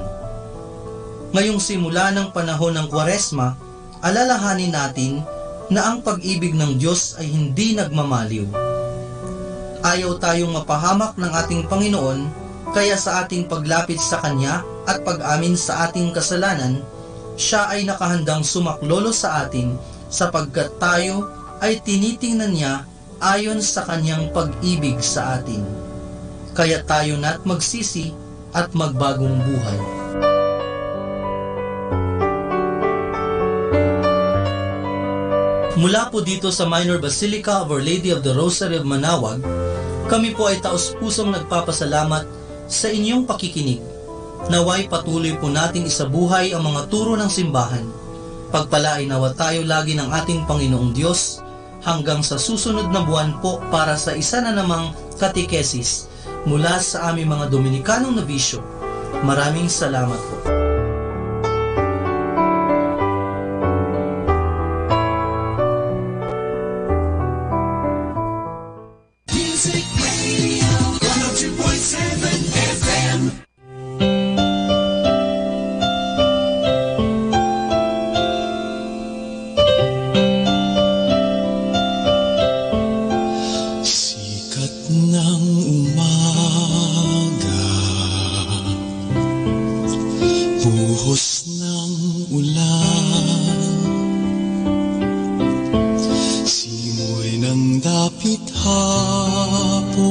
Ngayong simula ng panahon ng Kwaresma, alalahanin natin na ang pag-ibig ng Diyos ay hindi nagmamaliw. Ayaw tayong mapahamak ng ating Panginoon, kaya sa ating paglapit sa Kanya at pag-amin sa ating kasalanan, Siya ay nakahandang sumaklolo sa atin sapagkat tayo ay tinitingnan niya ayon sa kanyang pag-ibig sa atin. Kaya tayo na't magsisi at magbagong buhay. Mula po dito sa Minor Basilica of Our Lady of the Rosary of Manawag, kami po ay taos-pusong nagpapasalamat sa inyong pakikinig. Naway patuloy po nating isabuhay ang mga turo ng simbahan. Pagpalain nawa tayo lagi ng ating Panginoong Diyos, hanggang sa susunod na buwan po para sa isa na namang katekesis mula sa aming mga Dominikanong nobisyo. Maraming salamat po. Music Radio 102.7 FM. Sikat ng umaga, buhos ng ulan, simoy ng dapit hapon,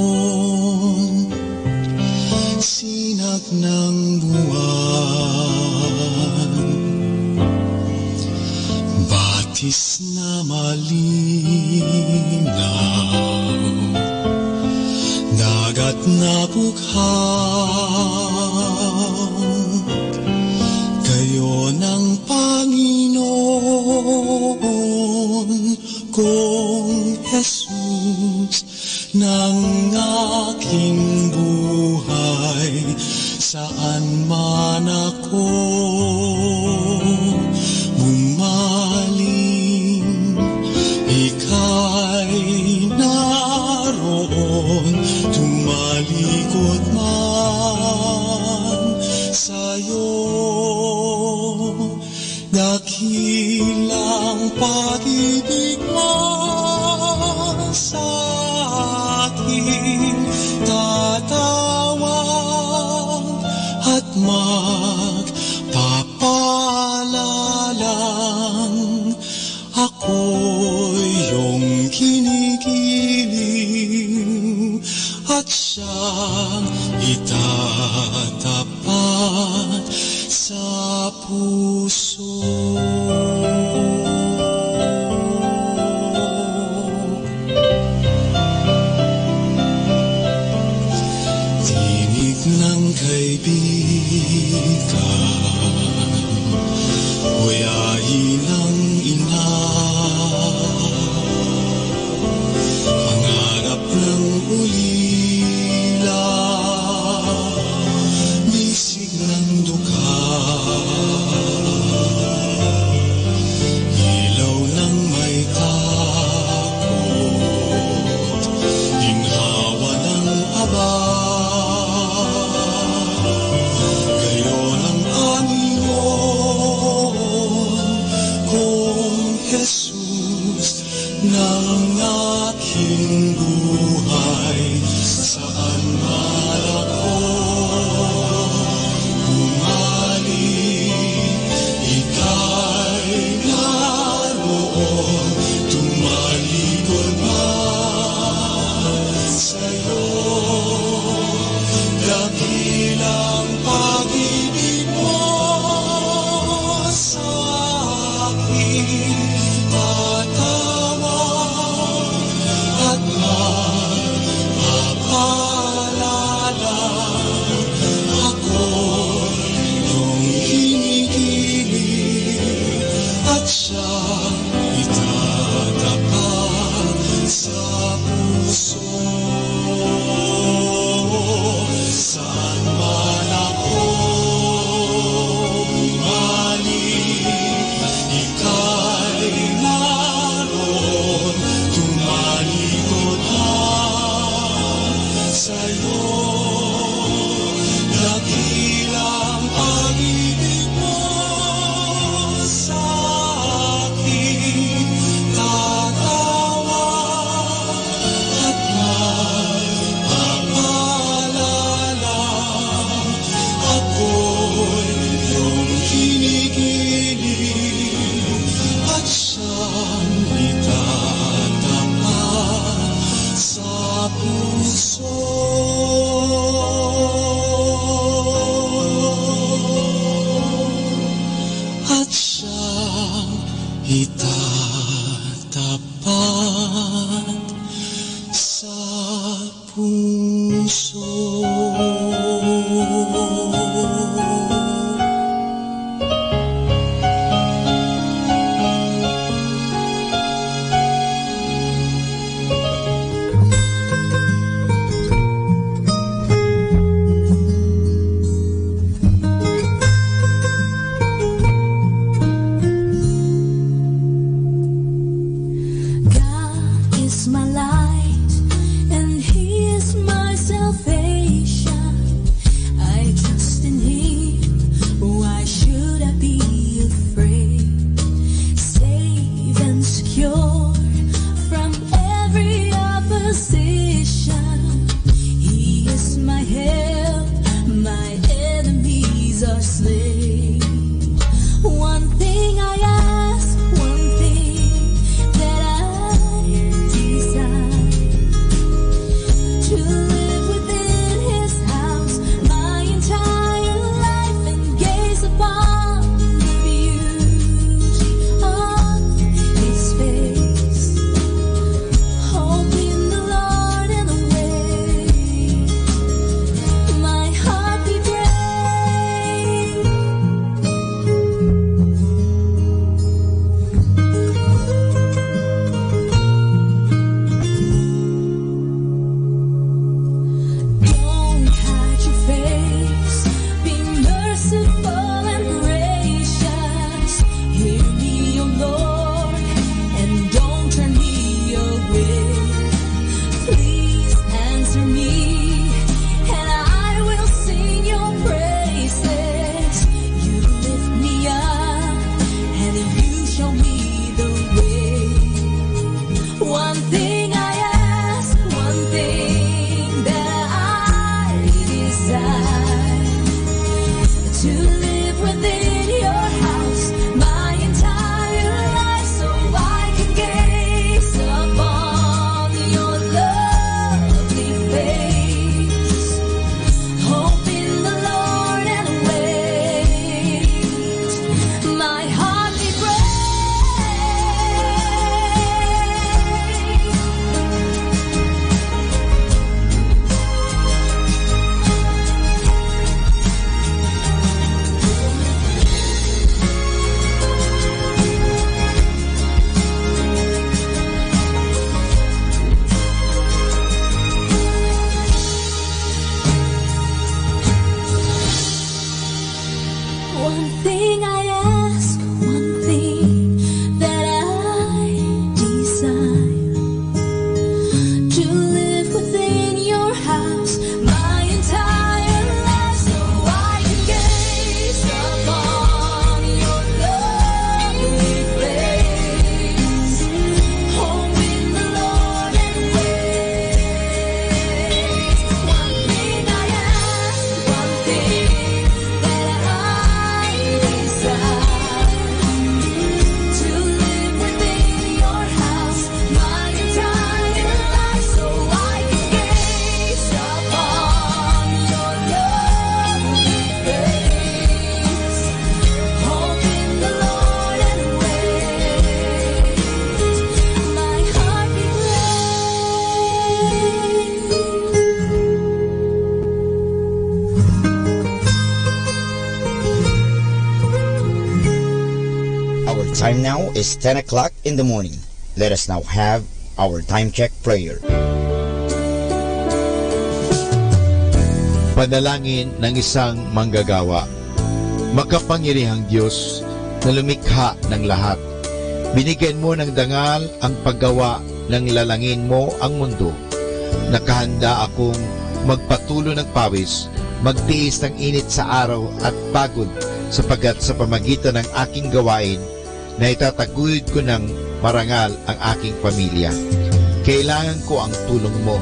sinag ng buwan, batis na malinaw, dagat na bughang, kayo ng Panginoon kong Jesus ng aking buhay, saan man ako bumaling, ika'y naroon, tumalikod man sa'yo. Dakilang pag-ibig mo sa akin, tatawag at magpapalalang, ako'y iyong kinikiling at siyang itatapat sa puso. Tinig ng kaibigan, huyahin ng ina, pangarap ng ulila, bisig ng dukha, ilaw ng may takot, ginhawa ng aba, gayon ang Panginoon kong Jesus ng aking buhay, saan man ako bumaling, ika'y naroon, tumalikod man sa'yo. Dakilang pag-ibig mo sa akin, tatawag at magpapalala, ako'y iyong kinikilig at siyang itatapat sa puso. Saan man ako bumaling, ika'y naroon, tumalikod man sa'yo. Dakilang pag-ibig mo sa akin, tatawag at magpapalalang, ako'y iyong kinikilig at siyang itatapat sa puso. At siyang itatapat sa puso. time now is 10 o'clock in the morning. Let us now have our time check prayer. Panalangin ng isang manggagawa. Makapangyarihang Diyos na lumikha ng lahat, binigyan mo ng dangal ang paggawa ng lalangin mo ang mundo. Nakahanda akong magpatulo ng pawis, magtiis ng init sa araw at pagod, sapagkat sa pamagitan ng aking gawain na itataguyod ko ng marangal ang aking pamilya. Kailangan ko ang tulong mo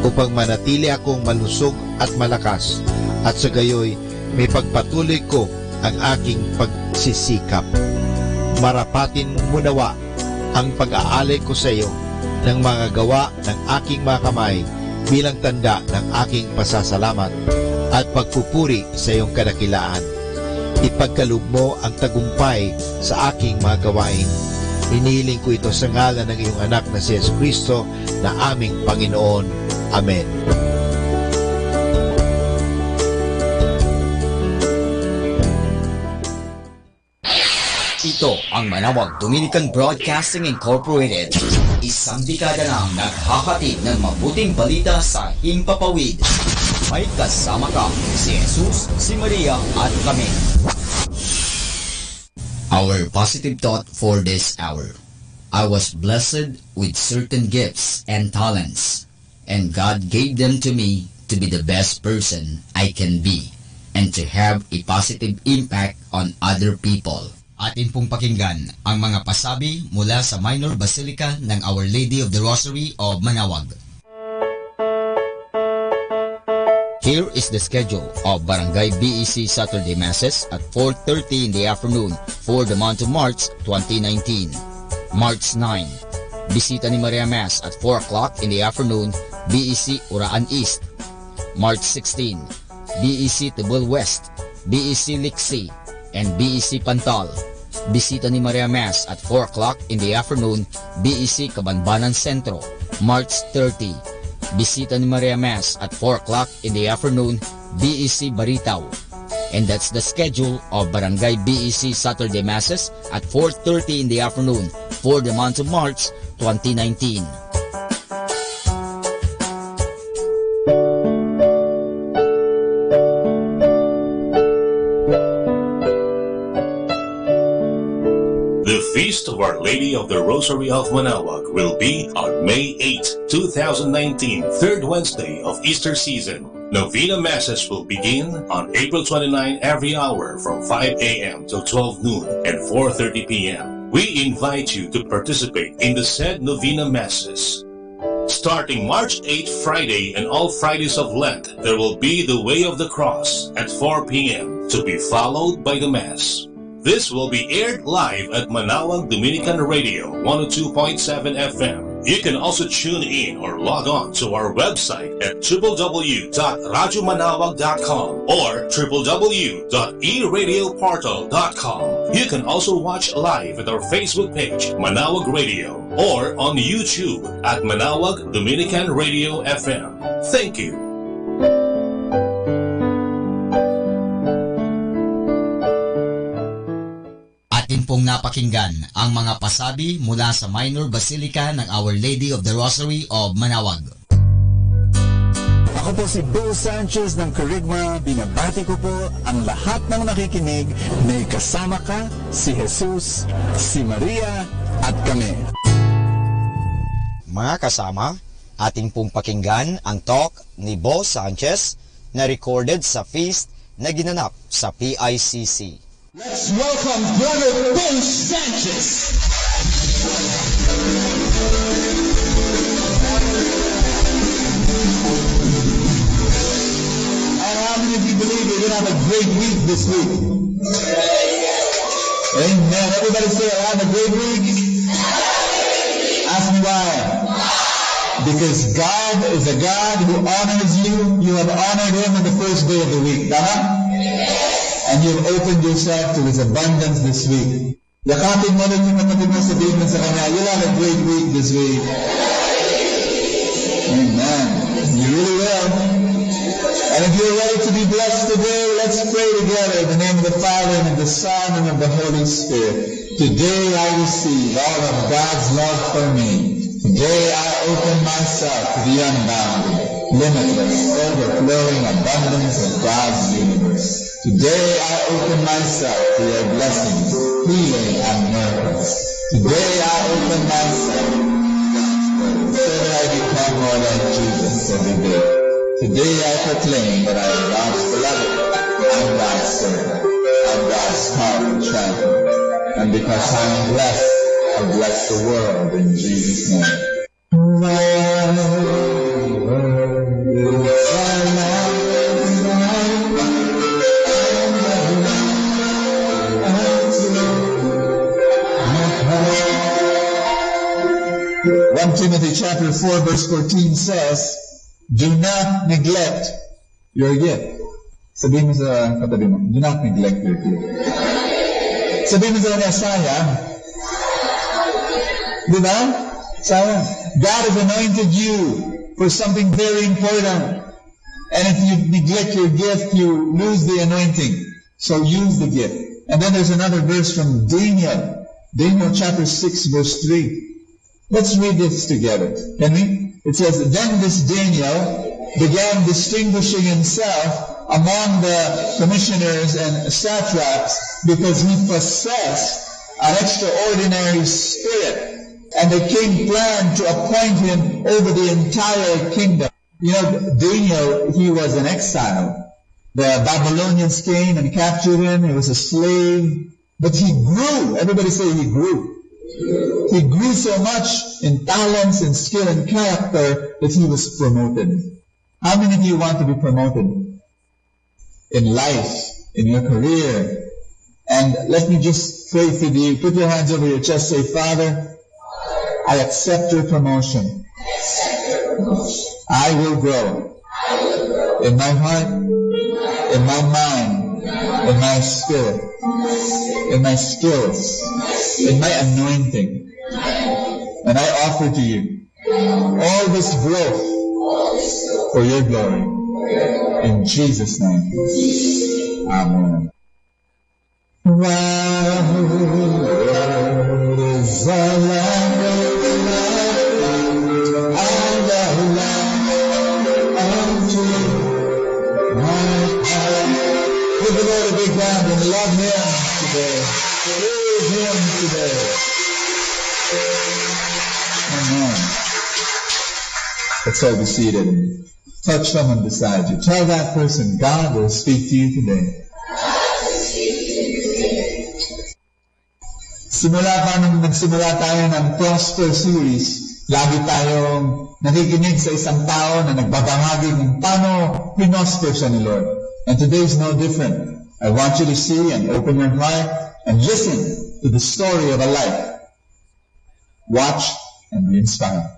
upang manatili akong malusog at malakas, at sa gayoy may pagpatuloy ko ang aking pagsisikap. Marapatin mo nawa ang pag-aalay ko sa iyo ng mga gawa ng aking mga kamay bilang tanda ng aking pasasalamat at pagpupuri sa iyong kadakilaan. Ipagkaloob mo ang tagumpay sa aking mga gawain. Hinihiling ko ito sa ngalan ng iyong anak na si Jesucristo na aming Panginoon. Amen. Ito ang Manawag Dominican Broadcasting Incorporated. Isang dekada nang naghahatid ng mabuting balita sa himpapawid. May kasama ka, si Jesus, si Maria at kami. Our positive thought for this hour. I was blessed with certain gifts and talents, and God gave them to me to be the best person I can be and to have a positive impact on other people. Atin pong pakinggan ang mga pasabi mula sa Minor Basilica ng Our Lady of the Rosary of Manawag. Here is the schedule of Barangay BEC Saturday Masses at 4:30 in the afternoon for the month of March 2019. March 9, Bisita ni Maria Mass at 4 o'clock in the afternoon, BEC Uraan East. March 16, BEC Tibul West, BEC Liksi, and BEC Pantal. Bisita ni Maria Mass at 4 o'clock in the afternoon, BEC Cabanbanan Centro. March 30, Bisita ni Maria Mass at 4 o'clock in the afternoon, BEC Baritaw. And that's the schedule of Barangay BEC Saturday Masses at 4:30 in the afternoon for the month of March 2019. The Feast of Our Lady of the Rosary of Manawag will be on May 8, 2019, third Wednesday of Easter season. Novena Masses will begin on April 29 every hour from 5 a.m. till 12 noon and 4:30 p.m. We invite you to participate in the said Novena Masses. Starting March 8 Friday and all Fridays of Lent, there will be the Way of the Cross at 4 p.m. to be followed by the Mass. This will be aired live at Manawag Dominican Radio 102.7 FM. You can also tune in or log on to our website at www.radyomanawag.com or www.eradioportal.com. You can also watch live at our Facebook page, Manawag Radio, or on YouTube at Manawag Dominican Radio FM. Thank you. Atin pong napakinggan ang mga pasabi mula sa Minor Basilica ng Our Lady of the Rosary of Manawag. Ako po si Bo Sanchez ng Kerygma. Binabati ko po ang lahat ng nakikinig. May kasama ka, si Jesus, si Maria, at kami. Mga kasama, ating pong pakinggan ang talk ni Bo Sanchez na recorded sa feast na ginanap sa PICC. Let's welcome Brother Bo Sanchez. And how many of you believe you're going to have a great week this week? Amen. Everybody say, I have a great week. Ask me why. Because God is a God who honors you. You have honored Him on the first day of the week. Tama? And you've opened yourself to His abundance this week. Yakapin mo rin yung kapatid mo, sabihin mo sa kanya, you'll have a great week this week. Amen. You really will. And if you're ready to be blessed today, let's pray together in the name of the Father, and of the Son, and of the Holy Spirit. Today I receive all of God's love for me. Today I open myself to the unbounded, limitless, overflowing abundance of God's universe. Today I open myself to your blessings, healing, and miracles. Today I open myself so that I become more like Jesus every day. Today I proclaim that I am God's beloved, I'm God's servant, I'm God's powerful champion. And because I am blessed, I bless the world in Jesus' name. Timothy chapter 4 verse 14 says, do not neglect your gift. Sabihin mo sa katabi mo, do not neglect your gift. Sabihin mo sa kanya, sayang. Diba? Sayang. God has anointed you for something very important. And if you neglect your gift, you lose the anointing. So use the gift. And then there's another verse from Daniel. Daniel chapter 6 verse 3. Let's read this together. Can we? It says, then this Daniel began distinguishing himself among the commissioners and satraps because he possessed an extraordinary spirit. And the king planned to appoint him over the entire kingdom. You know, Daniel, he was an exile. The Babylonians came and captured him. He was a slave. But he grew. Everybody say he grew. He grew so much in talents and skill and character that he was promoted. How many of you want to be promoted in life, in your career? And let me just pray for you. Put your hands over your chest. Say, Father, I accept your promotion. I will grow in my heart, in my mind, in my spirit, in my skills, in my anointing. And I offer to you all this growth for your glory. In Jesus' name. Amen. Give the Lord a big hand and love Him today. Praise Him today. Amen. Let's all be seated and touch someone beside you. Tell that person, God will speak to you today. Simula pa nung nagsimula tayo ng Prosper Series, lagi tayong nakikinig sa isang tao na nagbabahagi ng paano pinosper siya ni Lord. And today is no different. I want you to see and open your heart and listen to the story of a life. Watch and be inspired.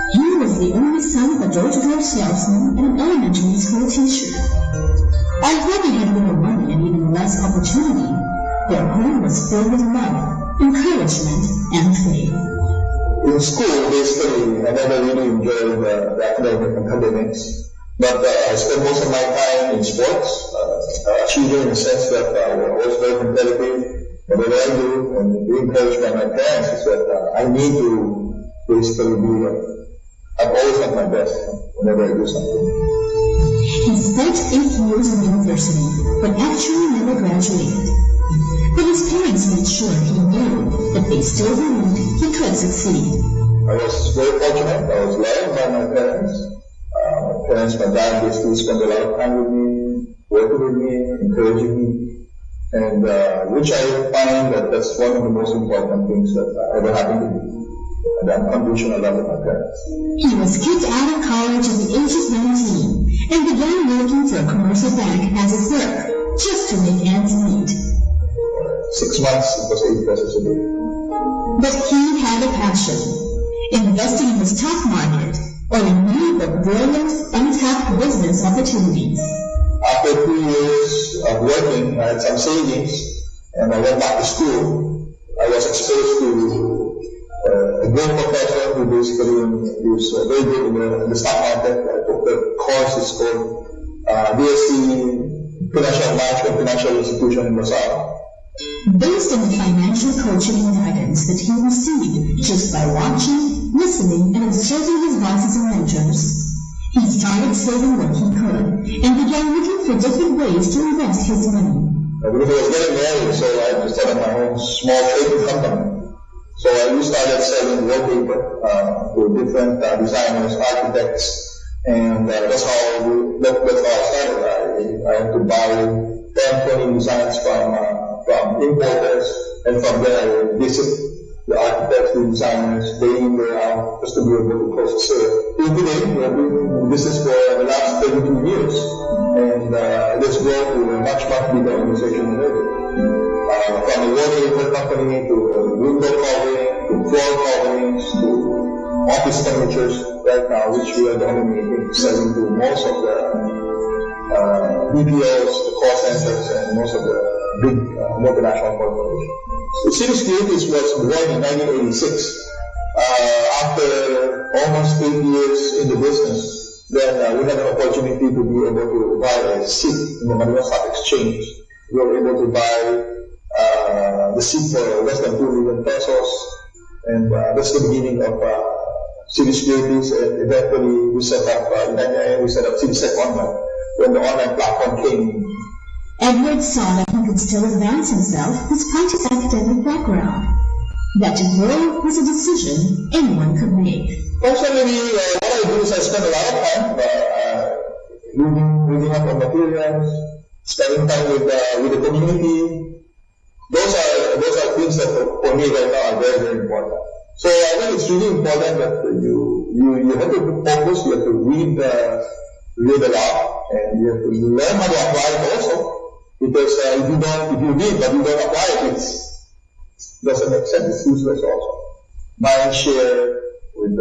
He was the only son of a door-to-door salesman and an elementary school teacher. Although they had little money and even less opportunity, their home was filled with love, encouragement, and faith. In school, basically, I never really enjoyed the academics, but I spent most of my time in sports, achieving in the sense that I was very competitive, whatever I do, and being encouraged by my parents is that I need to basically be, I've always done my best whenever I do something. He spent 8 years in university, but actually never graduated. But his parents made sure he knew that they still believed he could succeed. I was very fortunate. I was loved by my parents. My dad basically spent a lot of time with me, working with me, encouraging me, and which I find that that's one of the most important things that ever happened to me. And the unconditional love of my parents. He was kicked out of college at the age of 19 and began working for a commercial bank as a clerk, just to make ends meet. 6 months, it was 8 pesos a day. But he had a passion, investing in the stock market, or in new but brilliant, untapped business opportunities. After 2 years of working, I had some savings, and I went back to school. I was exposed to a great professor who basically was very good in the stock market. I took the course, it's called BSc financial management, financial institution in Rosal. Based on the financial coaching and guidance that he received just by watching, listening, and observing his bosses and mentors, he started saving what he could and began looking for different ways to invest his money. Because I was getting married, so I started my own small trading company. So I started selling wallpaper to different designers, architects, and that's how I started. I had to buy 10, 20 designs from importers, and from there I would visit the architects, the designers, day in, day out, just to be able to close the sale. Till today, we have been in business for the last 32 years, and let's grow to a much, much bigger organization already. From a wallpaper company to window covering, to floor coverings, to office furnitures right now, which we are the only selling to most of the BPOs, the call centers, and most of the big multinational corporations. So Cities Creatives was born in 1986. After almost 8 years in the business, then we had an opportunity to be able to buy a seat in the Manila Stock Exchange. We were able to buy the seat for less than 2 million pesos, and that's the beginning of Cities Creatives, and eventually we set up CitySec Online when the online platform came. Edward saw that he could still advance himself despite his academic background. That to grow was a decision anyone could make. Personally, what I do is I spend a lot of time reading up on materials, spending time with the community. Those are things that for me right now are very, very important. So I think it's really important that you have to focus, you have to read a lot, and you have to learn how to apply it also. Because if you read but you don't apply it, it doesn't make sense. It's useless also. Mind share with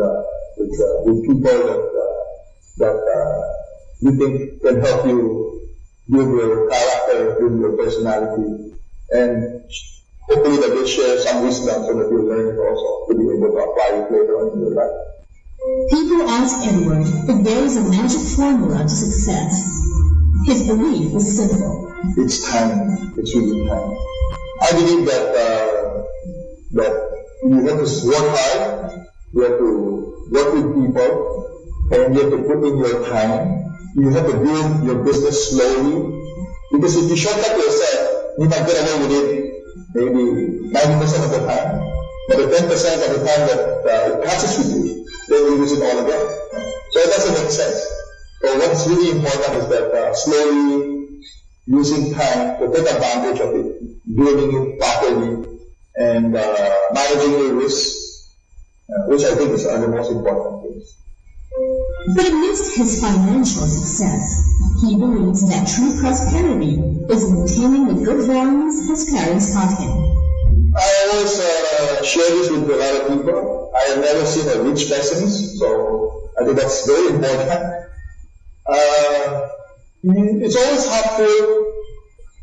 people that you think can help you build your character, build your personality, and hopefully that they share some wisdom so that you learn it also to be able to apply it later on in your life. People asked Edward if there is a magic formula to success. His belief was simple. It's time. It's really time. I believe that you have to work hard, you have to work with people, and you have to put in your time. You have to build your business slowly. Because if you shortcut yourself, you might get away with it maybe 90% of the time. But the 10% of the time that it catches with you, then you lose it all again. So it doesn't make sense. So what's really important is that slowly using time to take advantage of it, building it properly, and managing your risks, which I think are the most important things. But amidst his financial success, he believes that true prosperity is maintaining the good values his parents taught him. I always share this with a lot of people. I have never seen a rich pessimist, so I think that's very important. It's always half full.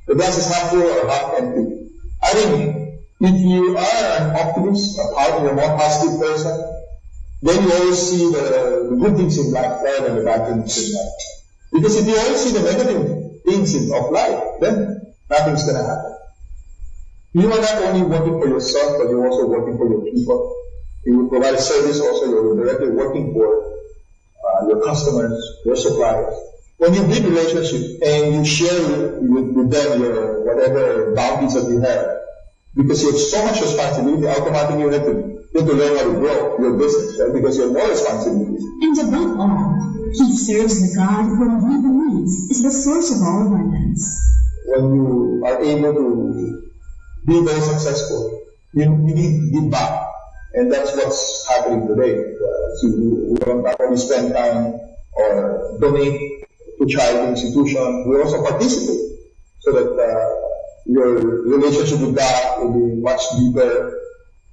The glass is half full or half empty. I think if you are an optimist, you're a more positive person, then you always see the good things in life rather than the bad things in life. Because if you always see the negative things of life, then nothing's going to happen. You are not only working for yourself, but you're also working for your people. You provide a service also, you're directly working for your customers, your suppliers. When you build relationship and you share with them your whatever bounties that you have, because you have so much responsibility, automatically you have to learn how to grow your business, right? Because you have more responsibility. And above all, he serves the God whom he believes is the source of all abundance. When you are able to be very successful, you need to give back. And that's what's happening today. So we don't only spend time or donate to charity institution, we also participate so that your relationship with God will be much deeper,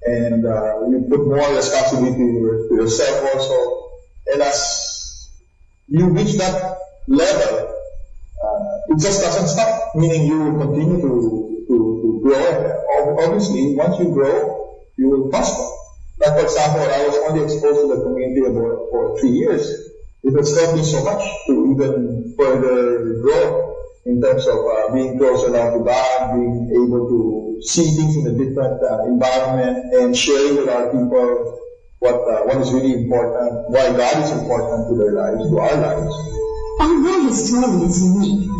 and you put more responsibility to yourself also. And as you reach that level, it just doesn't stop, meaning you will continue to grow. Obviously, once you grow, you will prosper. Like for example, I was only exposed to the community for 3 years. It has helped me so much to even further grow. in terms of being closer now to God, being able to see things in a different environment, and sharing with our people what is really important, why God is important to their lives, to our lives. Although his story is unique,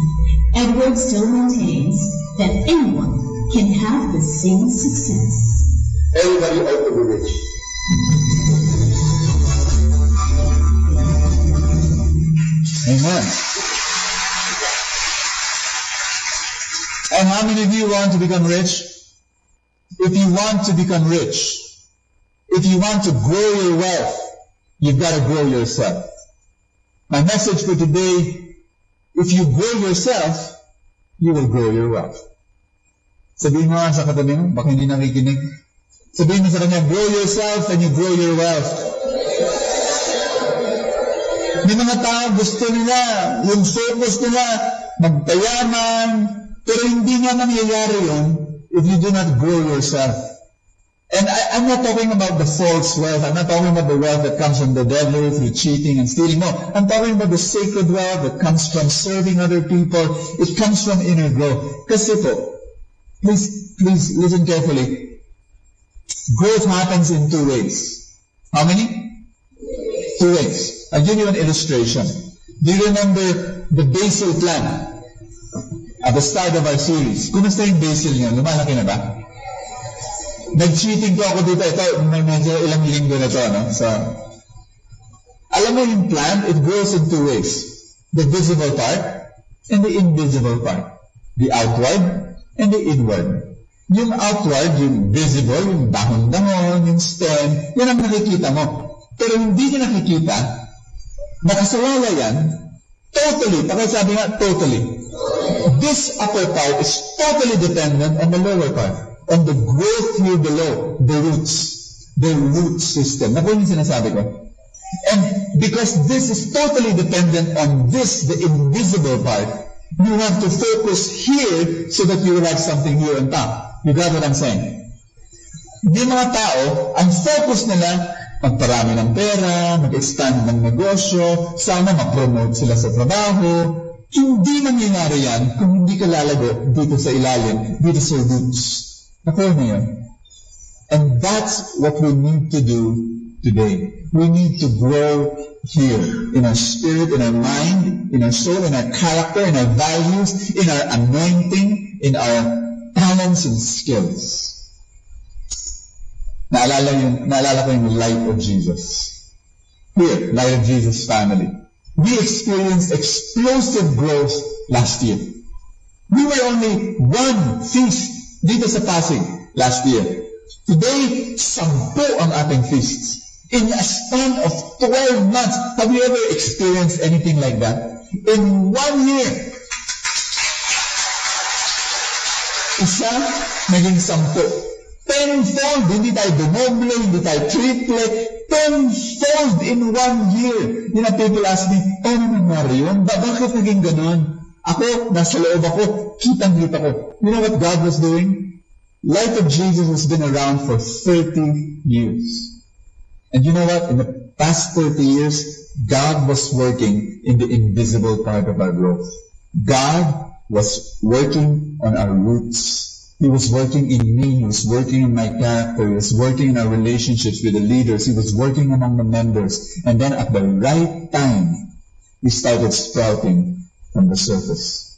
Edward still maintains that anyone can have the same success. Everybody ought to be rich. Amen. And how many of you want to become rich? If you want to become rich, if you want to grow your wealth, you've got to grow yourself. My message for today, if you grow yourself, you will grow your wealth. Sabihin mo sa katabi mo, baka hindi nakikinig. Sabihin mo sa kanya, grow yourself and you grow your wealth. May mga tao gusto nila, yung focus nila, magpayaman, pero hindi nga nangyayari yun if you do not grow yourself. And I'm not talking about the false wealth. I'm not talking about the wealth that comes from the devil through cheating and stealing. No, I'm talking about the sacred wealth that comes from serving other people. It comes from inner growth. Kasi po, please listen carefully. Growth happens in two ways. How many? Two ways. I'll give you an illustration. Do you remember the basil plant at the start of our series? Kumusta yung basil niyo? Lumalaki na ba? Nag-cheating ko ako dito. Ito, may medyo ilang linggo na ito, no? So, alam mo yung plant, it grows in two ways. The visible part and the invisible part. The outward and the inward. Yung outward, yung visible, yung dahon-dahon, yung stem, yan ang nakikita mo. Pero hindi nyo nakikita, nakasawala yan, totally, pakisabi nga, totally. This upper part is totally dependent on the lower part. On the growth here below, the root system. Naku yung sinasabi ko. And because this is totally dependent on this, the invisible part, you have to focus here so that you will have something here on top. You got what I'm saying? Yung mga tao, ang focus nila, magparami ng pera, mag-expand ng negosyo, sana mag-promote sila sa trabaho. Hindi mangyayari yan kung hindi ka lalago dito sa ilalim, dito sa roots. And that's what we need to do today. We need to grow here in our spirit, in our mind, in our soul, in our character, in our values, in our anointing, in our talents and skills. Naalala ko yung light of Jesus. Here, Light of Jesus family. We experienced explosive growth last year. We were only one feast dito sa Pasig last year. Today, 10 ang ating feasts. In a span of 12 months, have you ever experienced anything like that? In 1 year, isa, naging 10. Tenfold, hindi tayo dumoble, hindi tayo triplet, tenfold in 1 year. You know, people ask me, ano nangyari yun? Bakit naging ganon? Ako, nasa loob ako, kitang-kita ko. You know what God was doing? Light of Jesus has been around for 30 years. And you know what? In the past 30 years, God was working in the invisible part of our growth. God was working on our roots. He was working in me. He was working in my character. He was working in our relationships with the leaders. He was working among the members. And then at the right time, He started sprouting from the surface.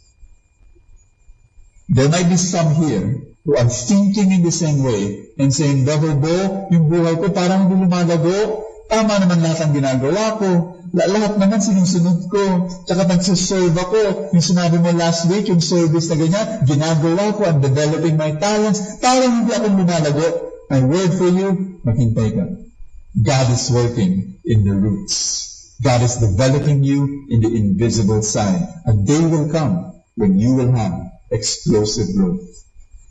There might be some here who are thinking in the same way and saying, Brother Bo, yung buhay ko parang hindi lumalago. Tama naman lahat ang ginagawa ko. Lahat naman sinusunod ko. Tsaka nagsiserve ako. Yung sinabi mo last week, yung service na ganyan, ginagawa ko, I'm developing my talents. Parang hindi ako lumalago. My word for you, maghintay ka. God is working in the roots. God is developing you in the invisible side. A day will come when you will have explosive growth.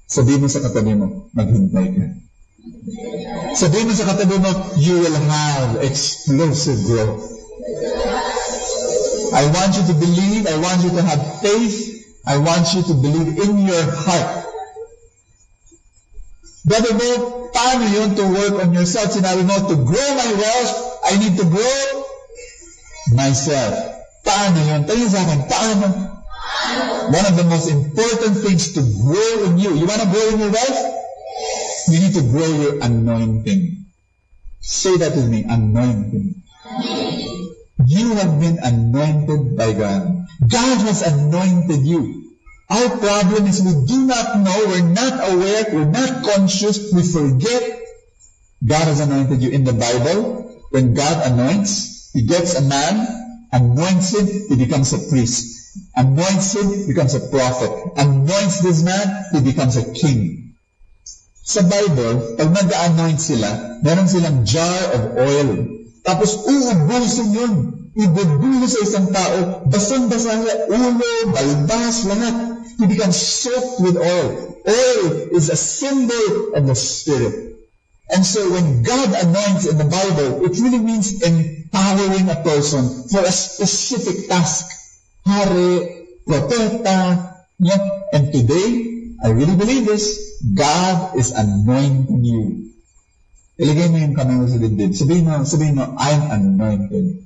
Sabihin mo sa katabi mo, maghintay ka. Sabihin mo sa katabi mo, you will have explosive growth. I want you to believe, I want you to have faith, I want you to believe in your heart. Brother Bo, paano yun to work on yourself? Sinabi mo, to grow my wealth, I need to grow myself. Paano yun? Tingin sa akin, paano? One of the most important things to grow in you. You want to grow in your life? You need to grow your anointing. Say that with me, anointing. You have been anointed by God. God has anointed you. Our problem is we do not know, we're not aware, we're not conscious, we forget. God has anointed you. In the Bible, when God anoints, He gets a man, anoints him, he becomes a priest. Anoints him, becomes a prophet. Anoints this man, he becomes a king. Sa Bible, pag nag-anoint sila, meron silang jar of oil. Tapos uubusin yun. Ibubuhos sa isang tao, basang-basa niya, ulo, balbas, lahat. He becomes soaked with oil. Oil is a symbol of the Spirit. And so when God anoints in the Bible, it really means empowering a person for a specific task. Hari, propeta, and today, I really believe this, God is anointing you. Ilagay mo yung kamay mo sa dibdib. Sabihin mo, I'm anointed.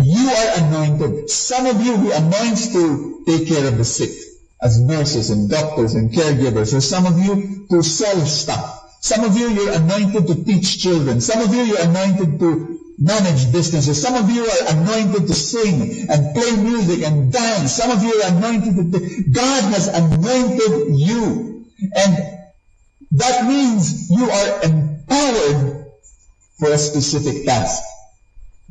You are anointed. Some of you, He anoints to take care of the sick, as nurses and doctors and caregivers. Or some of you to sell stuff. Some of you, you're anointed to teach children. Some of you, you're anointed to manage businesses. Some of you are anointed to sing and play music and dance. Some of you are anointed to... God has anointed you. And that means you are empowered for a specific task.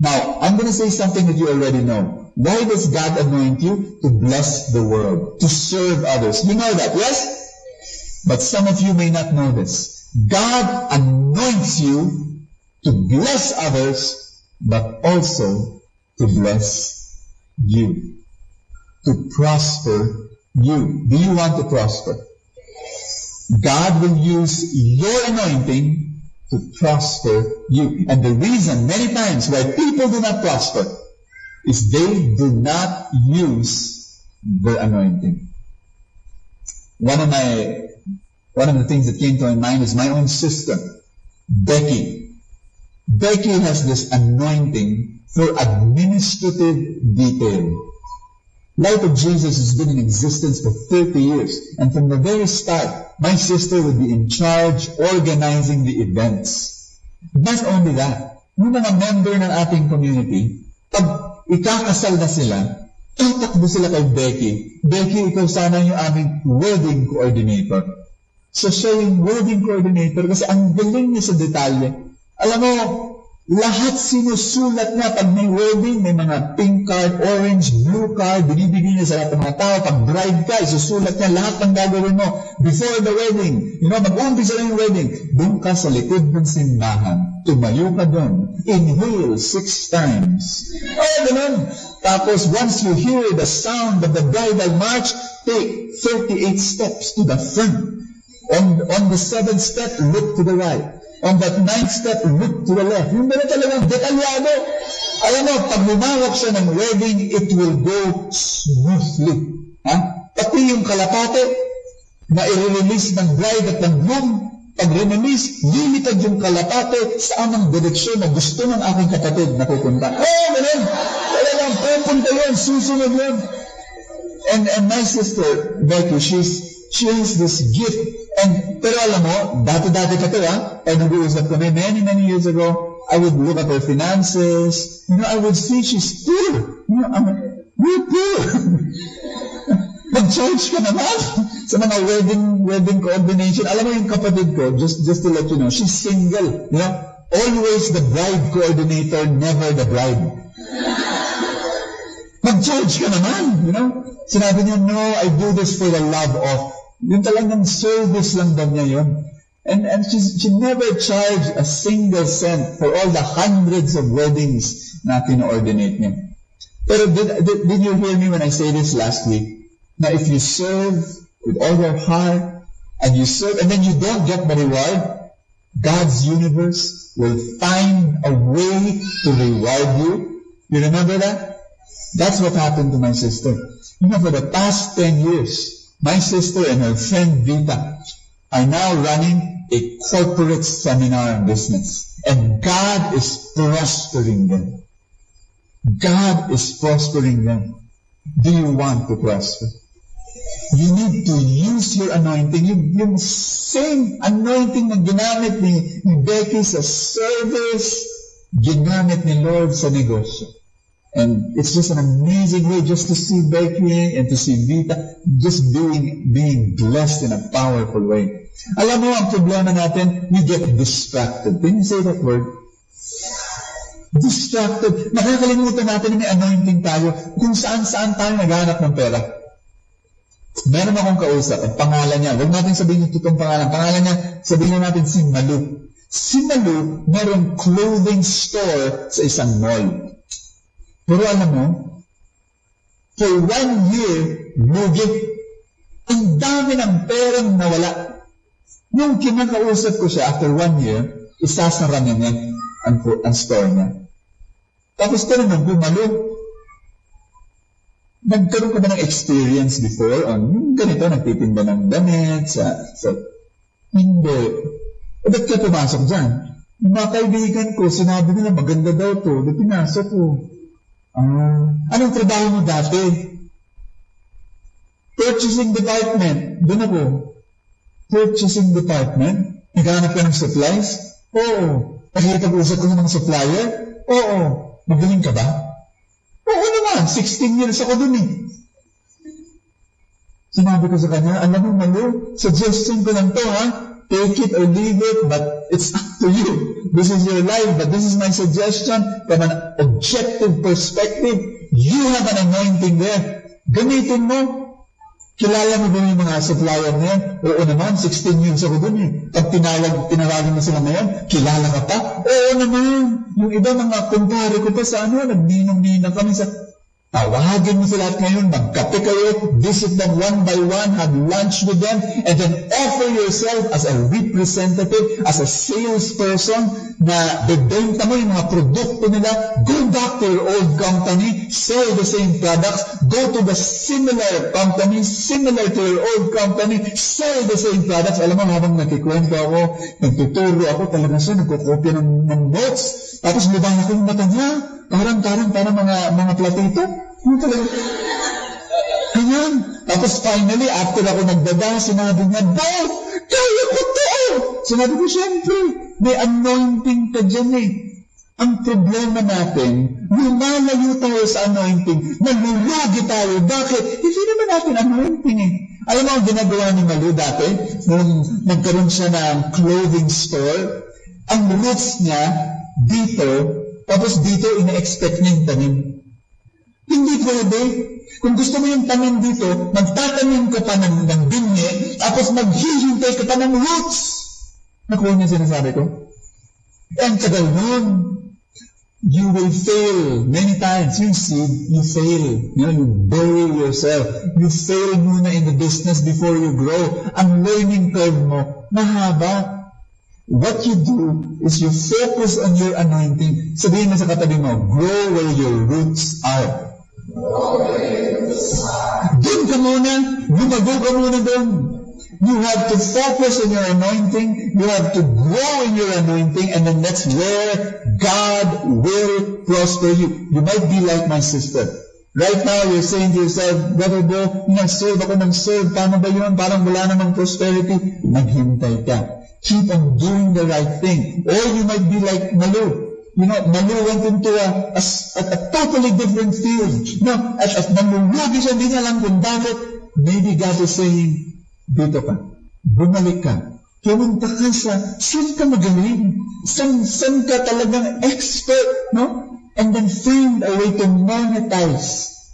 Now, I'm going to say something that you already know. Why does God anoint you? To bless the world, to serve others. You know that, yes? But some of you may not know this. God anoints you to bless others, but also to bless you, to prosper you. Do you want to prosper? God will use your anointing to prosper you. And the reason many times why people do not prosper is they do not use their anointing. One of the things that came to my mind is my own sister, Becky. Becky has this anointing for administrative detail. Light of Jesus has been in existence for 30 years. And from the very start, my sister would be in charge organizing the events. Not only that, yung mga member ng ating community, pag ikakasal na sila, tatakbo sila kay Becky. Becky, ikaw sana yung aming wedding coordinator. So siya yung wedding coordinator kasi ang galing niya sa detalye. Alam mo, lahat sinusulat niya pag may wedding, may mga pink card, orange, blue card, binibigyan niya sa lahat ng mga tao. Pag bride ka, isusulat niya lahat ng gagawin mo before the wedding. Mag-umpisa na yung wedding. Doon ka sa likod ng simbahan. Tumayo ka doon. Inhale 6 times. Ganun. Tapos once you hear the sound of the bridal march, take 38 steps to the front. On the 7th step, look to the right. On that 9th step, look to the left. Yung ba na talagang detalyado? Alam mo, pag lumawak siya ng wedding, it will go smoothly. Pati yung kalapate na i-release ng bride at ng groom, pag release, limited yung kalapate sa anong direksyon na gusto ng aking kapatid na pupunta. Ganun. Talagang pupunta yun, susunod yun. And my sister, Becky, she has this gift. Pero alam mo, dati-dati ka to, pag nag-uusap kami, many years ago, I would look at her finances. I would see she's poor. We're poor. Mag-charge ka naman sa mga wedding coordination. Alam mo yung kapatid ko, just to let you know, she's single. Always the bride coordinator, never the bride. Mag-charge ka naman, Sinabi niya, no, I do this for the love of. Yung talagang service lang daw niya yun. And she never charged a single cent for all the hundreds of weddings na kino-ordinate niya. Pero did you hear me when I say this last week? Na if you serve with all your heart, and you serve, and then you don't get the reward, God's universe will find a way to reward you. You remember that? That's what happened to my sister. For the past 10 years, my sister and her friend Vita are now running a corporate seminar business. And God is prospering them. God is prospering them. Do you want to prosper? You need to use your anointing, yung same anointing na ginamit ni Becky sa service, ginamit ni Lord sa negosyo. And it's just an amazing way just to see Becky and to see Vita just being blessed in a powerful way. Alam mo, ang problema natin, we get distracted. Can you say that word? Distracted. Nakakalimutan natin na may anointing tayo kung saan-saan tayo naghahanap ng pera. Meron akong kausap, ang pangalan niya, huwag natin sabihin yung totoong pangalan niya, sabihin natin si Malu. Si Malu, merong clothing store sa isang mall. Pero alam mo, for 1 year, lugi. Ang dami ng perang nawala. Nung kinakausap ko siya, after 1 year, isasara niya ang store niya. Tapos ka naman, Malu, nagkaroon ka ba ng experience before on yung ganito, nagtitinda ng damit sa hindi. O ba't ka pumasok dyan? Yung mga kaibigan ko, sinabi nila maganda daw to, ba't pinasok ko? Anong trabaho mo dati? Purchasing department. Doon ako. Purchasing department? Naghanap ka ng supplies? Oo. Nakikipag-usap ko ng mga supplier? Oo. Magaling ka ba? Oo naman, 16 years ako dun eh. Sinabi ko sa kanya, alam mo Malu, suggestion ko lang to ha, take it or leave it, but it's up to you. This is your life, but this is my suggestion from an objective perspective. You have an anointing there. Gamitin mo. Kilala mo ba yung mga supplier na yan? Oo naman, 16 years ako dun eh. Pag tinawagan mo sila ngayon, kilala ka pa? Oo naman. Yung iba mga kumpare ko pa sa nagninong-ninang kami sa, tawagin mo sila at ngayon, magkape kayo, visit them one by one, have lunch with them, and then offer yourself as a representative, as a salesperson, na bebenta mo yung mga produkto nila, go back to your old company, sell the same products, go to the similar company, similar to your old company, sell the same products. Alam mo, habang nakikwento ako, nagtuturo ako, talaga siya, nagkukopya ng notes, tapos mabang ako yung mata niya, parang mga platito. Yung talaga. Ganyan. Tapos finally, after ako nagbaba, sinabi niya, Bob, kaya ko to! Sinabi ko, syempre, may anointing ka dyan eh. Ang problema natin, lumalayo tayo sa anointing, nalulugi tayo. Bakit? Hindi naman natin anointing eh. Alam mo ang ginagawa ni Malu dati, nung nagkaroon siya ng clothing store, ang roots niya dito, tapos dito ina-expect niya yung tanim. Hindi pwede. Kung gusto mo yung tanim dito, magtatanim ka pa ng binhi, tapos maghihintay ka pa ng roots. Nakuha niya sinasabi ko? Ang tagal nun. You will fail many times. You see, you fail. You bury yourself. You fail muna in the business before you grow. Ang learning curve mo, mahaba. What you do is you focus on your anointing. Sabihin mo sa katabi mo, grow where your roots are. Doon ka muna. Lumago ka muna doon. You have to focus on your anointing. You have to grow in your anointing, and then that's where God will prosper you. You might be like my sister. Right now, you're saying to yourself, Brother Bo, nag-serve ako ng serve. Paano ba yun? Parang wala namang prosperity. Naghintay ka. Keep on doing the right thing. Or you might be like Malu. You know, Malu went into a totally different field. No, at nalulugi siya, hindi niya alam kung bakit. Maybe God is saying, dito ka, bumalik ka. Pumunta ka saan ka magaling? Saan ka talagang expert, no? And then find a way to monetize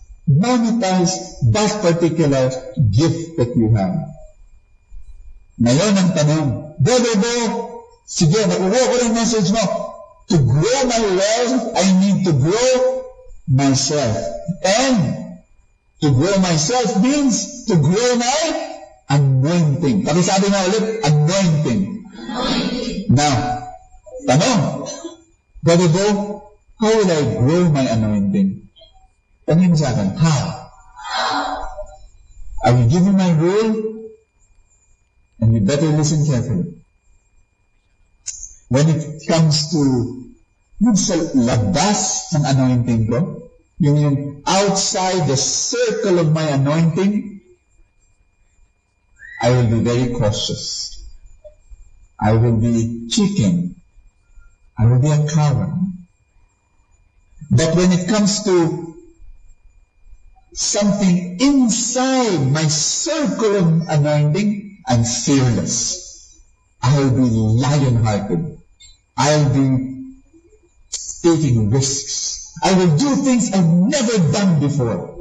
that particular gift that you have. Ngayon ang tanong, Brother Bo, sige, nakuha ko ng message mo. To grow my wealth, I need to grow myself. And to grow myself means to grow my anointing. Pakisabi nga ulit, anointing. Now, tanong, Brother Bo, how will I grow my anointing? Tanong mo sa akin, how? I will give you my rule, and you better listen carefully. When it comes to yung sa labas ng anointing ko, yung outside the circle of my anointing, I will be very cautious. I will be chicken. I will be a coward. But when it comes to something inside my circle of anointing, I'm fearless. I'll be lion-hearted. I'll be taking risks. I will do things I've never done before.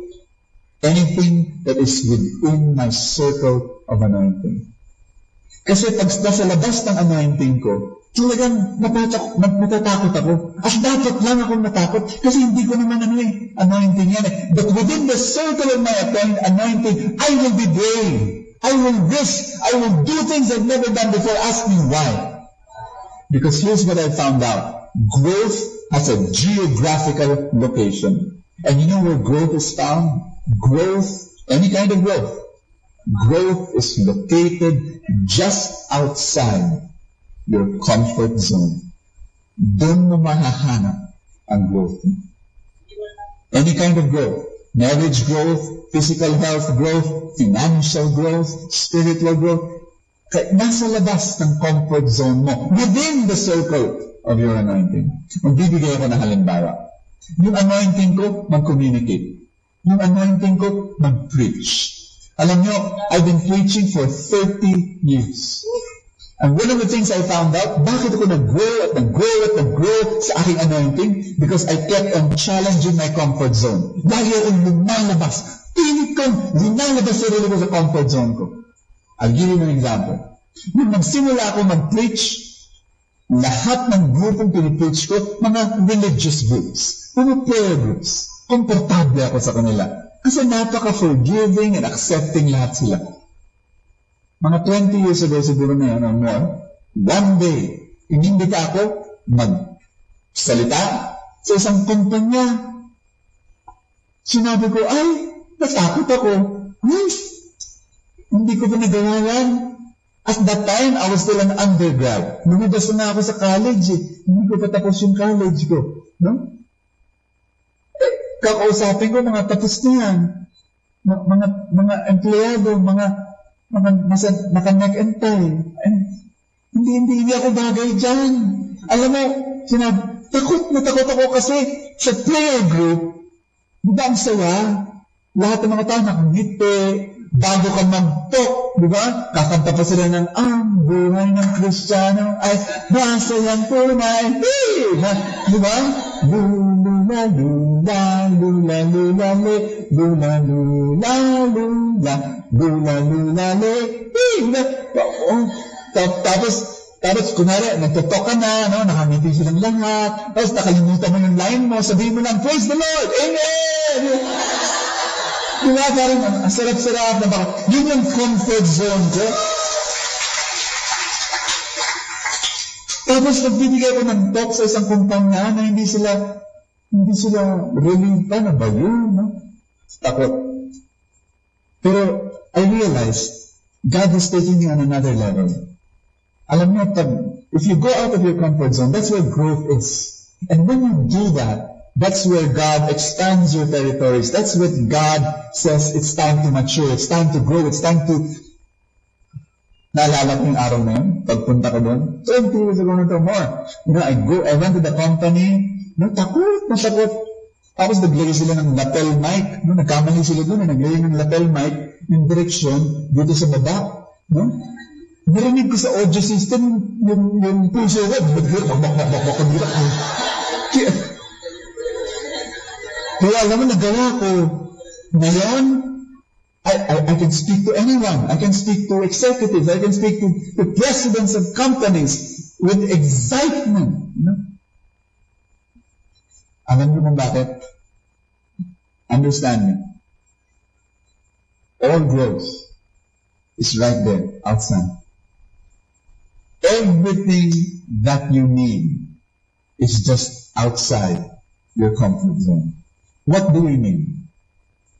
Anything that is within my circle of anointing. Kasi pag nasa labas ng anointing ko, talagang matatakot ako. At dapat lang akong matakot kasi hindi ko naman anointing yan. But within the circle of my anointing, I will be brave. I will risk. I will do things I've never done before. Ask me why. Because here's what I found out. Growth has a geographical location. And you know where growth is found? Growth, any kind of growth. Growth is located just outside your comfort zone. Doon mo mahahanap ang growth. Any kind of growth. Marriage growth, physical health growth, financial growth, spiritual growth. Nasa labas ng comfort zone mo, within the circle of your anointing. Magbibigay ako ng halimbawa. Yung anointing ko, mag-communicate. Yung anointing ko, mag-preach. Alam nyo, I've been preaching for 30 years. And one of the things I found out, bakit ako nag-grow sa aking anointing? Because I kept on challenging my comfort zone. Lagi akong lumalabas. Pilit kong lumalabas sarili ko sa comfort zone ko. I'll give you an example. Nung nagsimula ako mag-preach, lahat ng grupong pinipreach ko, mga religious groups, mga prayer groups. Komportable ako sa kanila. Kasi napaka-forgiving and accepting lahat sila. Mga 20 years ago siguro na yun or more, one day, inimbita ako magsalita sa isang kumpanya. Sinabi ko, ay, natakot ako. Ay, hindi ko pa nagawa yan. At that time, I was still an undergrad. Lumabas na ako sa college. Hindi ko pa tapos yung college ko. No? Kakausapin ko, mga tapos na yan. Mga empleyado, mga naka-neck and tie. Hindi ako bagay dyan. Alam mo, takot ako kasi sa prayer group, di ba ang saya? Lahat ng mga tao nakangiti, bago ka mag-talk, di ba? Kakanta pa sila ng, ang buhay ng Kristiyano ay masayang tunay. Di ba? Lula, lula, lula, lula, le, lula, lula, lula, lula, lula, le, tapos, kunwari, nagtutok ka na, no? Nakangiti silang lahat, tapos nakalimutan mo yung line mo, sabihin mo lang, praise the Lord! Amen! Diba, parang ang sarap-sarap na baka, yun yung comfort zone ko. Tapos nagbibigay ko ng talk sa isang kumpanya na hindi sila really, paano ba yun, no? Takot. Pero I realized, God is taking me on another level. Alam niyo, if you go out of your comfort zone, that's where growth is. And when you do that, that's where God expands your territories. That's what God says it's time to mature, it's time to grow, it's time to... Naalala ko yung araw na yun, pagpunta ko doon, 20 years ago na to, more. You know, I went to the company, takot. Tapos naglagay sila ng lapel mic, nagkamali sila doon, naglagay ng lapel mic, yung direction, dito sa baba, narinig ko sa audio system, yung puso ko, kaya alam mo, nagawa ko. Ngayon, I can speak to anyone. I can speak to executives. I can speak to presidents of companies with excitement. Alam niyo kung bakit? Understand me. All growth is right there, outside. Everything that you need is just outside your comfort zone. What do we mean?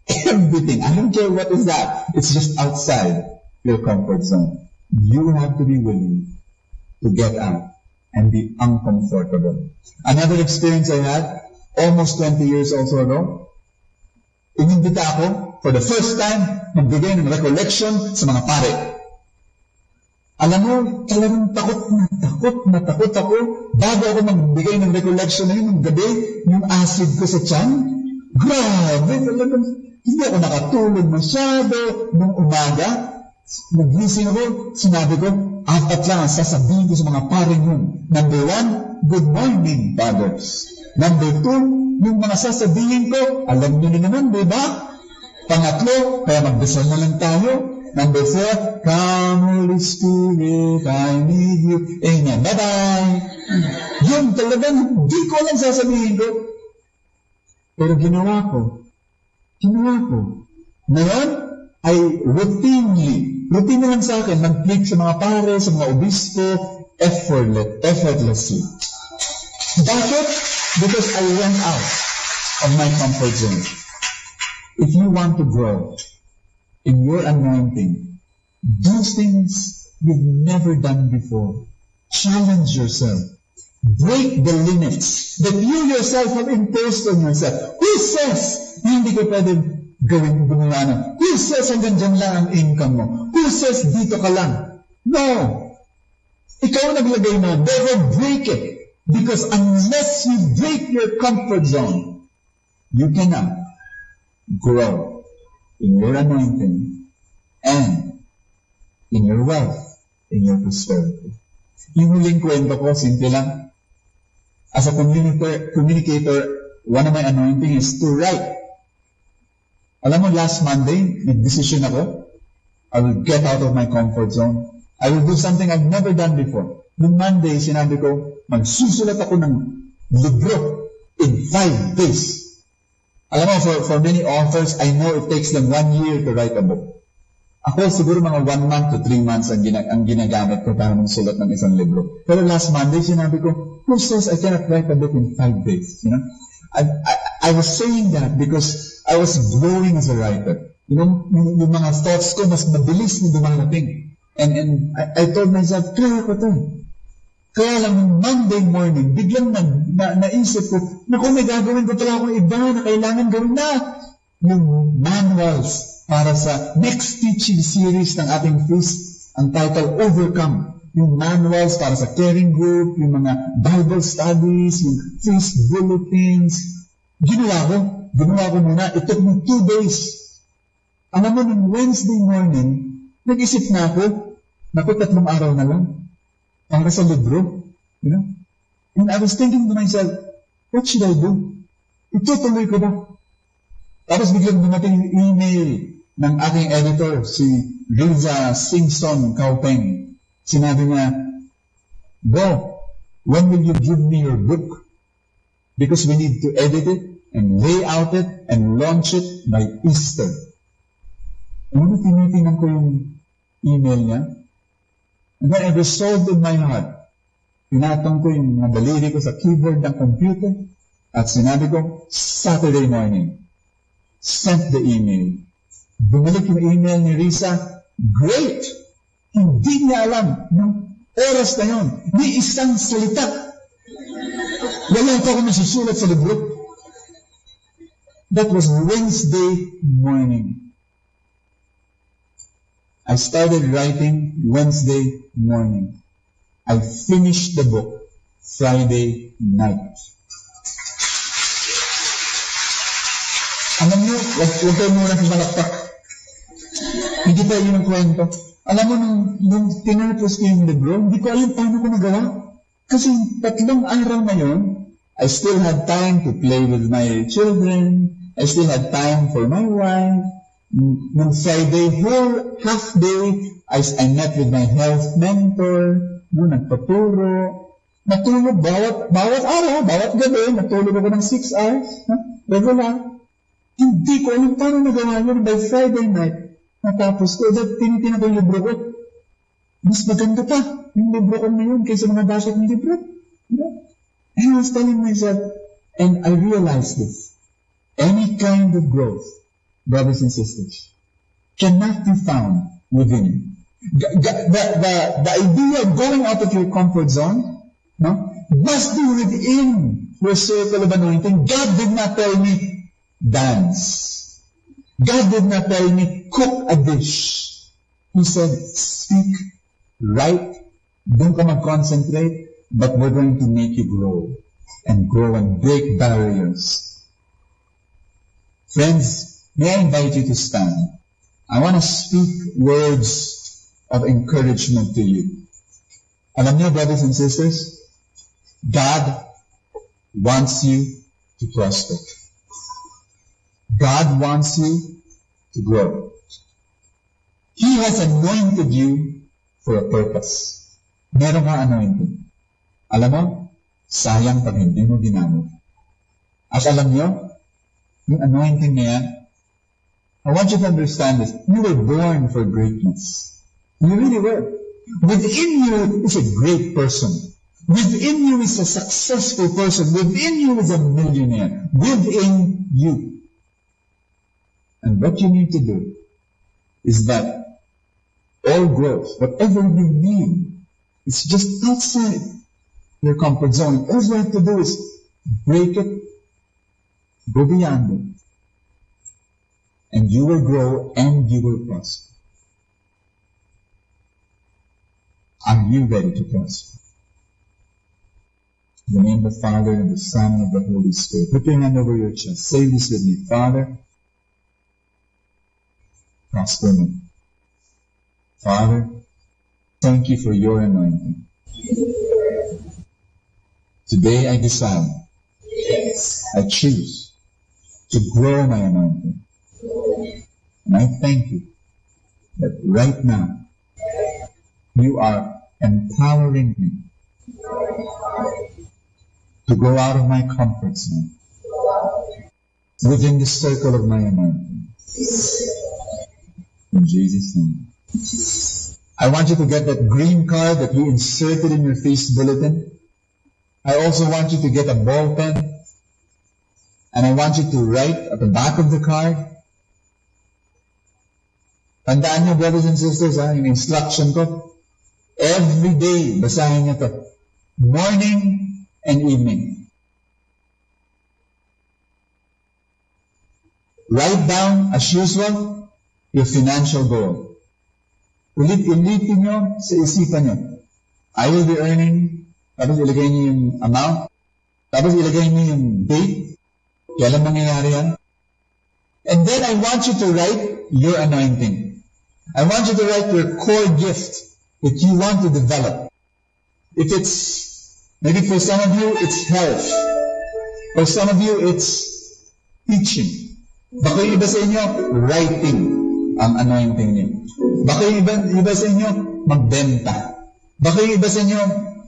Everything. I don't care what is that. It's just outside your comfort zone. You have to be willing to get out and be uncomfortable. Another experience I had, almost 20 years also ago, inimbita ako for the first time magbigay ng recollection sa mga pare. Alam mo, talagang takot na takot ako bago ako magbigay ng recollection na yun ng gabi, yung acid ko sa tiyan. Grabe, talagang hindi ako nakatulog masyado nung umaga. Nagising ako, sinabi ko, 4 lang ang sasabihin ko sa mga paring yun. Number 1, good morning, fathers. Number 2, yung mga sasabihin ko, alam nyo na naman, di ba? Pangatlo, kaya magdasal na lang tayo. Number 4, come Holy Spirit, I need you. Amen, bye-bye. Yun talagang, di ko lang sasabihin ko. Pero ginawa ko. Ngayon, ay routine naman sa akin, mag-click sa mga pare, sa mga obispo, effortlessly. Bakit? Because I went out of my comfort zone. If you want to grow in your anointing, do things you've never done before. Challenge yourself. Break the limits that you yourself have imposed on yourself. Who says hindi ko pwede gawin gumawa na? Who says hanggang dyan lang ang income mo? Who says dito ka lang? No! Ikaw naglagay na. Therefore, break it. Because unless you break your comfort zone, you cannot grow in your anointing and in your wealth, in your prosperity. Yung huling kwento ko, simple lang. As a communicator, one of my anointing is to write. Alam mo, last Monday, nag-decision ako. I will get out of my comfort zone. I will do something I've never done before. Noong Monday, sinabi ko, magsusulat ako ng libro in 5 days. Alam mo, for many authors, I know it takes them 1 year to write a book. Ako, siguro mga 1 month to 3 months ang ginagamit ko para magsulat ng isang libro. Pero last Monday, sinabi ko, who says I cannot write a book in 5 days? You know? I was saying that because I was growing as a writer. You know, yung mga thoughts ko, mas mabilis na dumarating. And I told myself, kaya ko to. Kaya lang, Monday morning, biglang naisip ko, naku, may gagawin ko pala akong iba na kailangan gawin na. Yung manuals para sa next teaching series ng ating feast, ang title, Overcome. Yung manuals para sa caring group, yung mga Bible studies, yung feast bulletins. Ginawa ko muna. It took me 2 days. Alam mo, nung Wednesday morning, nag-isip na ako, naku, 3 araw na lang. Para sa libro, you know? And I was thinking to myself, what should I do? Itutuloy ko ba? Tapos biglang dumating yung email ng aking editor, si Riza Simpson Kaupeng. Sinabi niya, Bo, when will you give me your book? Because we need to edit it and lay out it and launch it by Easter. Ano tinitingnan ko yung email niya? And then I resolved in my heart. Pinatong ko yung mga daliri ko sa keyboard ng computer at sinabi ko, Saturday morning. Sent the email. Bumalik yung email ni Risa. Great! Hindi niya alam ng oras na yun. Ni isang salita. Wala pa ako nasusulat sa libro. That was Wednesday morning. I started writing Wednesday morning. I finished the book Friday night. Alam mo, huwag kayo muna kumalakpak. Hindi pa yun ang kwento. Alam mo, nung tinapos ko yung libro, hindi ko alam paano ko nagawa. Kasi 3 araw na yun, I still had time to play with my children. I still had time for my wife. Nung Friday, whole half day, I met with my health mentor, nagpaturo, natulog bawat araw, bawat gabi, natulog ako ng 6 hours, regular. Hindi ko alam paano nagawa yun. By Friday night, natapos ko, tinitingnan ko yung libro ko. Mas maganda pa yung libro ko na yun kaysa mga dapat ng libro. And I was telling myself, and I realized this, any kind of growth, brothers and sisters, cannot be found within you. The idea of going out of your comfort zone, must be within your circle of anointing. God did not tell me, dance. God did not tell me, cook a dish. He said, speak, write, don't come and concentrate, but we're going to make you grow and break barriers. Friends, may I invite you to stand. I want to speak words of encouragement to you. Alam niyo, brothers and sisters, God wants you to prosper. God wants you to grow. He has anointed you for a purpose. Meron ka anointing. Alam mo, sayang pag hindi mo ginamit. At alam niyo, yung anointing na yan, I want you to understand this. You were born for greatness. You really were. Within you is a great person. Within you is a successful person. Within you is a millionaire. Within you. And what you need to do is that all growth, whatever you need, is just outside your comfort zone. All you have to do is break it, go beyond it, and you will grow and you will prosper. Are you ready to prosper? In the name of the Father, and the Son, and the Holy Spirit. Put your hand over your chest. Say this with me. Father, prosper me. Father, thank you for your anointing. Today I decide, I choose to grow my anointing. And I thank you that right now you are empowering me to go out of my comfort zone within the circle of my anointing. In Jesus' name. I want you to get that green card that we inserted in your face bulletin. I also want you to get a ball pen. And I want you to write at the back of the card. Tandaan niyo, brothers and sisters, yung instruction ko. Every day, basahin niyo to. Morning and evening. Write down, as usual, your financial goal. Ulit-ulitin nyo sa isipan nyo. I will be earning, tapos ilagay nyo yung amount, tapos ilagay nyo yung date, kailan mangyayari yan. And then I want you to write your anointing. I want you to write your core gift that you want to develop. If it's, maybe for some of you, it's health. For some of you, it's teaching. Baka yung iba sa inyo, writing ang anointing niyo. Baka yung iba sa inyo, magbenta. Baka yung iba sa inyo,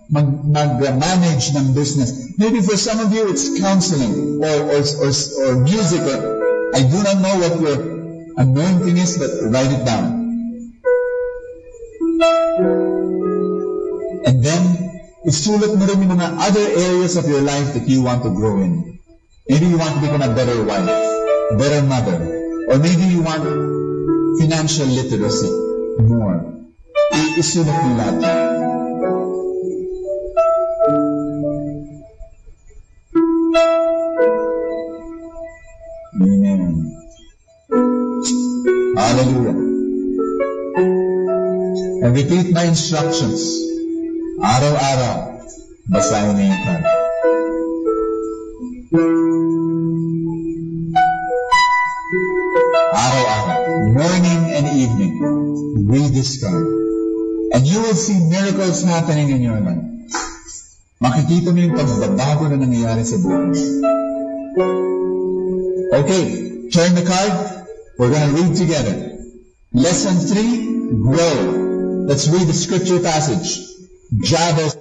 mag-manage ng business. Maybe for some of you, it's counseling or music. I do not know what your anointing is, but write it down. And then, isulat mo rin yung mga other areas of your life that you want to grow in. Maybe you want to become a better wife, a better mother, or maybe you want financial literacy more. Isulat mo lahat. Amen. Hallelujah. And repeat my instructions. Araw-araw, basahin niyo yung card. Araw-araw, morning and evening, read this card. And you will see miracles happening in your life. Makikita mo yung pagbabago na nangyayari sa buhay mo. Okay, turn the card. We're going to read together. Lesson 3, grow. Let's read the scripture passage. Jabez.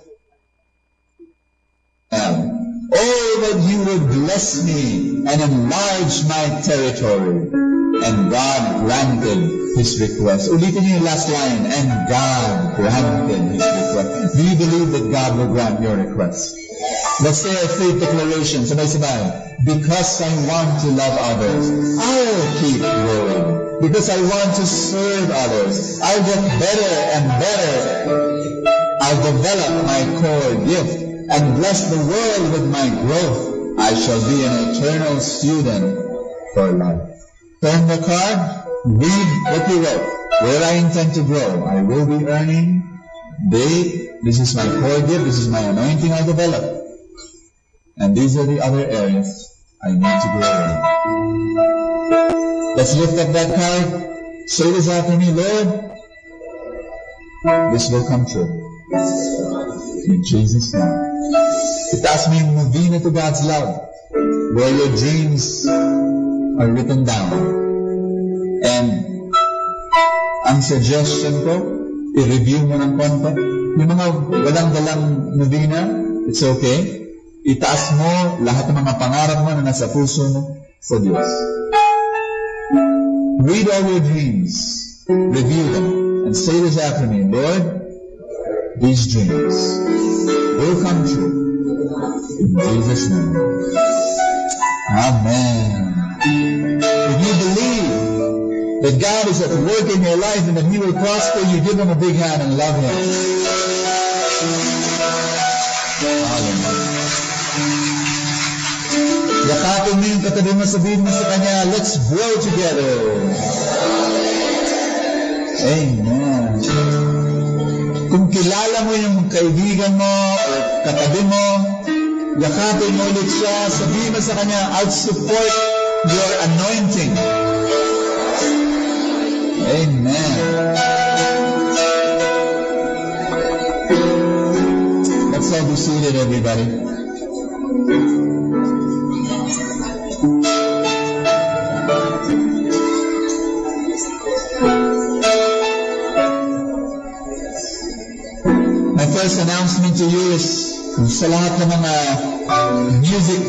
Oh, that you would bless me and enlarge my territory. And God granted his request. Ulitin niyo yung last line. And God granted his request. Do you believe that God will grant your request? Let's say our faith declaration. Sabay-sabay. Because I want to love others, I'll keep growing. Because I want to serve others, I'll get better and better. I'll develop my core gift and bless the world with my growth. I shall be an eternal student for life. turn the card, read what you wrote. Where I intend to grow, I will be earning. Date, this is my core gift, this is my anointing I develop. And these are the other areas I need to grow in. Let's lift up that card. Say this after me, Lord, this will come true. In Jesus' name. Itaas mo yung movina to God's love, where your dreams are written down. And ang suggestion ko, i-review mo ng konti. Yung mga walang dalang movina, it's okay. Itaas mo lahat ng mga pangarap mo na nasa puso mo sa Diyos. Read all your dreams, review them, and say this after me, Lord, these dreams will come true. In Jesus' name. Amen. If you believe that God is at work in your life and that He will prosper you, give Him a big hand and love Him. Yakapin mo yung katabi mo, sabihin mo sa Kanya, let's grow together. Amen. Kung kilala mo yung kaibigan mo o katabi mo, yakapin mo ulit siya, sabihin mo sa Kanya, I'll support your anointing. Amen. Let's all be seated, everybody. My first announcement to you is sa lahat ng mga music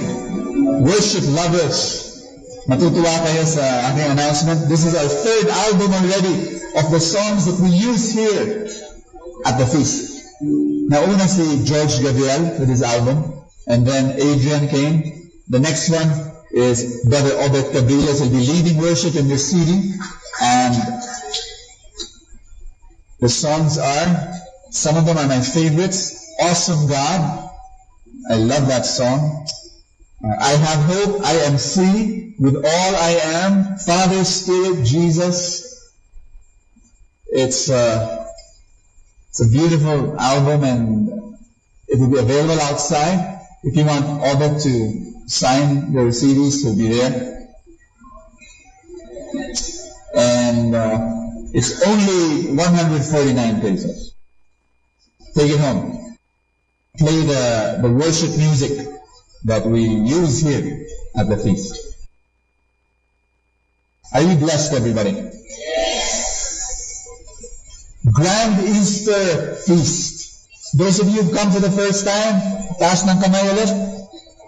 worship lovers. Matutuwa kayo sa aking announcement. This is our third album already of the songs that we use here at the feast. Nauna si George Gabriel with his album, and then Adrian came. The next one is Brother Obed Cabriles will be leading worship in this CD, and the songs are, some of them are my favorites. Awesome God, I love that song. I have hope, I am free with all I am. Father, Spirit, Jesus. It's a beautiful album, and it will be available outside. If you want Obed to sign your CDs, he'll be there. And it's only 149 pesos. Take it home. Play the worship music that we use here at the feast. Are you blessed, everybody? Yes. Grand Easter Feast. Those of you who've come for the first time, taas ng kamay ulit.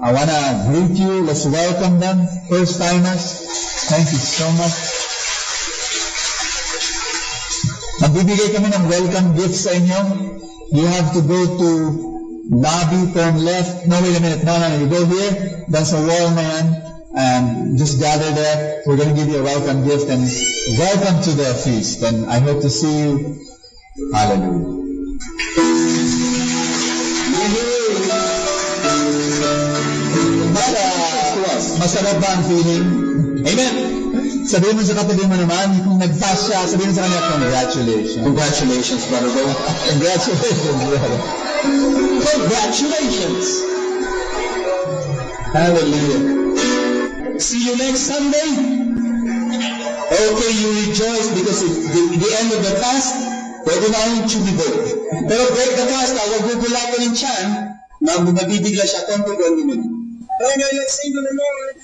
I want to greet you. Let's welcome them. First timers. Thank you so much. Magbibigay kami ng welcome gifts sa inyo. You have to go to lobby, turn left. No, wait a minute. No. You go here. That's a wall, man. And just gather there. We're going to give you a welcome gift. And welcome to the feast. And I hope to see you. Hallelujah. Masarap ba ang feeling? Amen. Sabihin mo sa katabi mo naman, kung nag-fast siya, sabihin mo sa kanya, congratulations. Congratulations, brother. Congratulations, brother. Congratulations. Hallelujah. See you next Sunday. Okay, you rejoice because it's the end of the fast. Pwede na yung chubibog. Pero break the fast, huwag gugulatin ng tiyan, na mabibigla siya, konti minute. Okay, now let's sing to the Lord.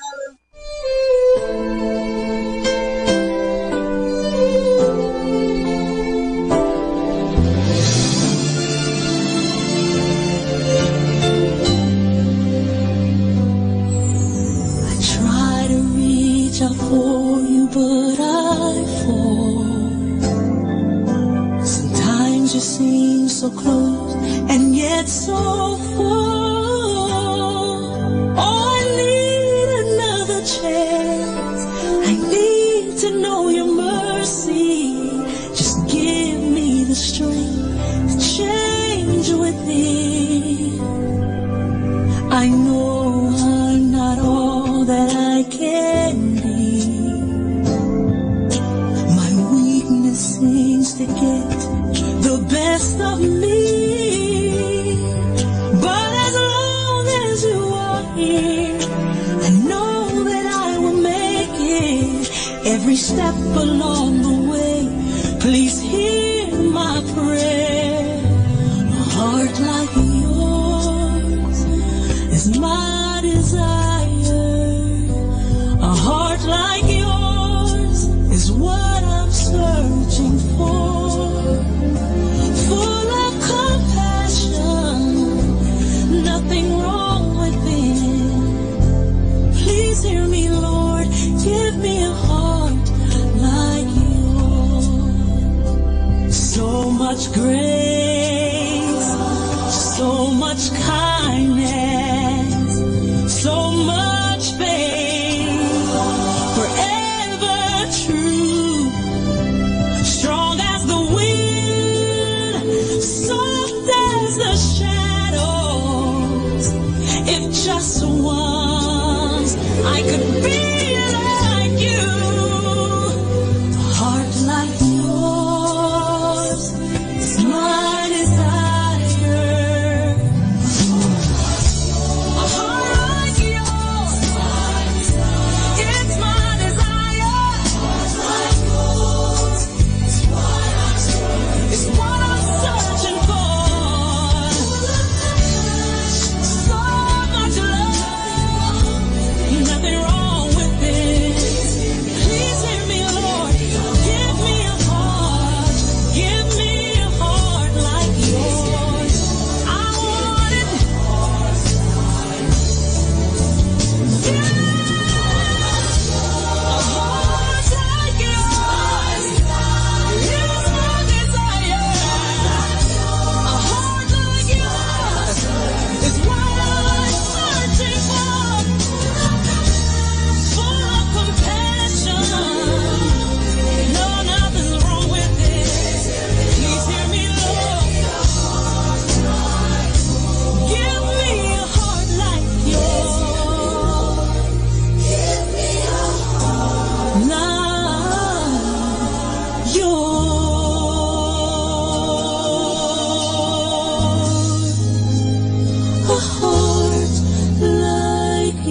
I try to reach out for you, but I fall. Sometimes you seem so close and yet so far. Chance. I need to know your mercy. Just give me the strength to change within. I know I'm not all that I can be, here. I know that I will make it every step along the way. Please hear my prayer. A heart like yours is my desire. A heart like yours is what I'm searching for. Full of compassion, nothing wrong within. Please hear me, Lord, give me a heart like yours. So much grace, so much kindness, so much faith, forever true, strong as the wind, soft as the shadows. If just once I could be like you, a heart like yours is my desire. A heart like yours, it's my desire. It's what I'm searching for. So much love, nothing wrong with it. Please hear me, Lord. Give me a heart like yours. I want it. A heart like yours is my desire. A heart like yours is what I'm searching for. Full of compassion, no, nothing's wrong with it. Please hear me, Lord. Give me a heart like yours. Give me a heart like yours. A heart like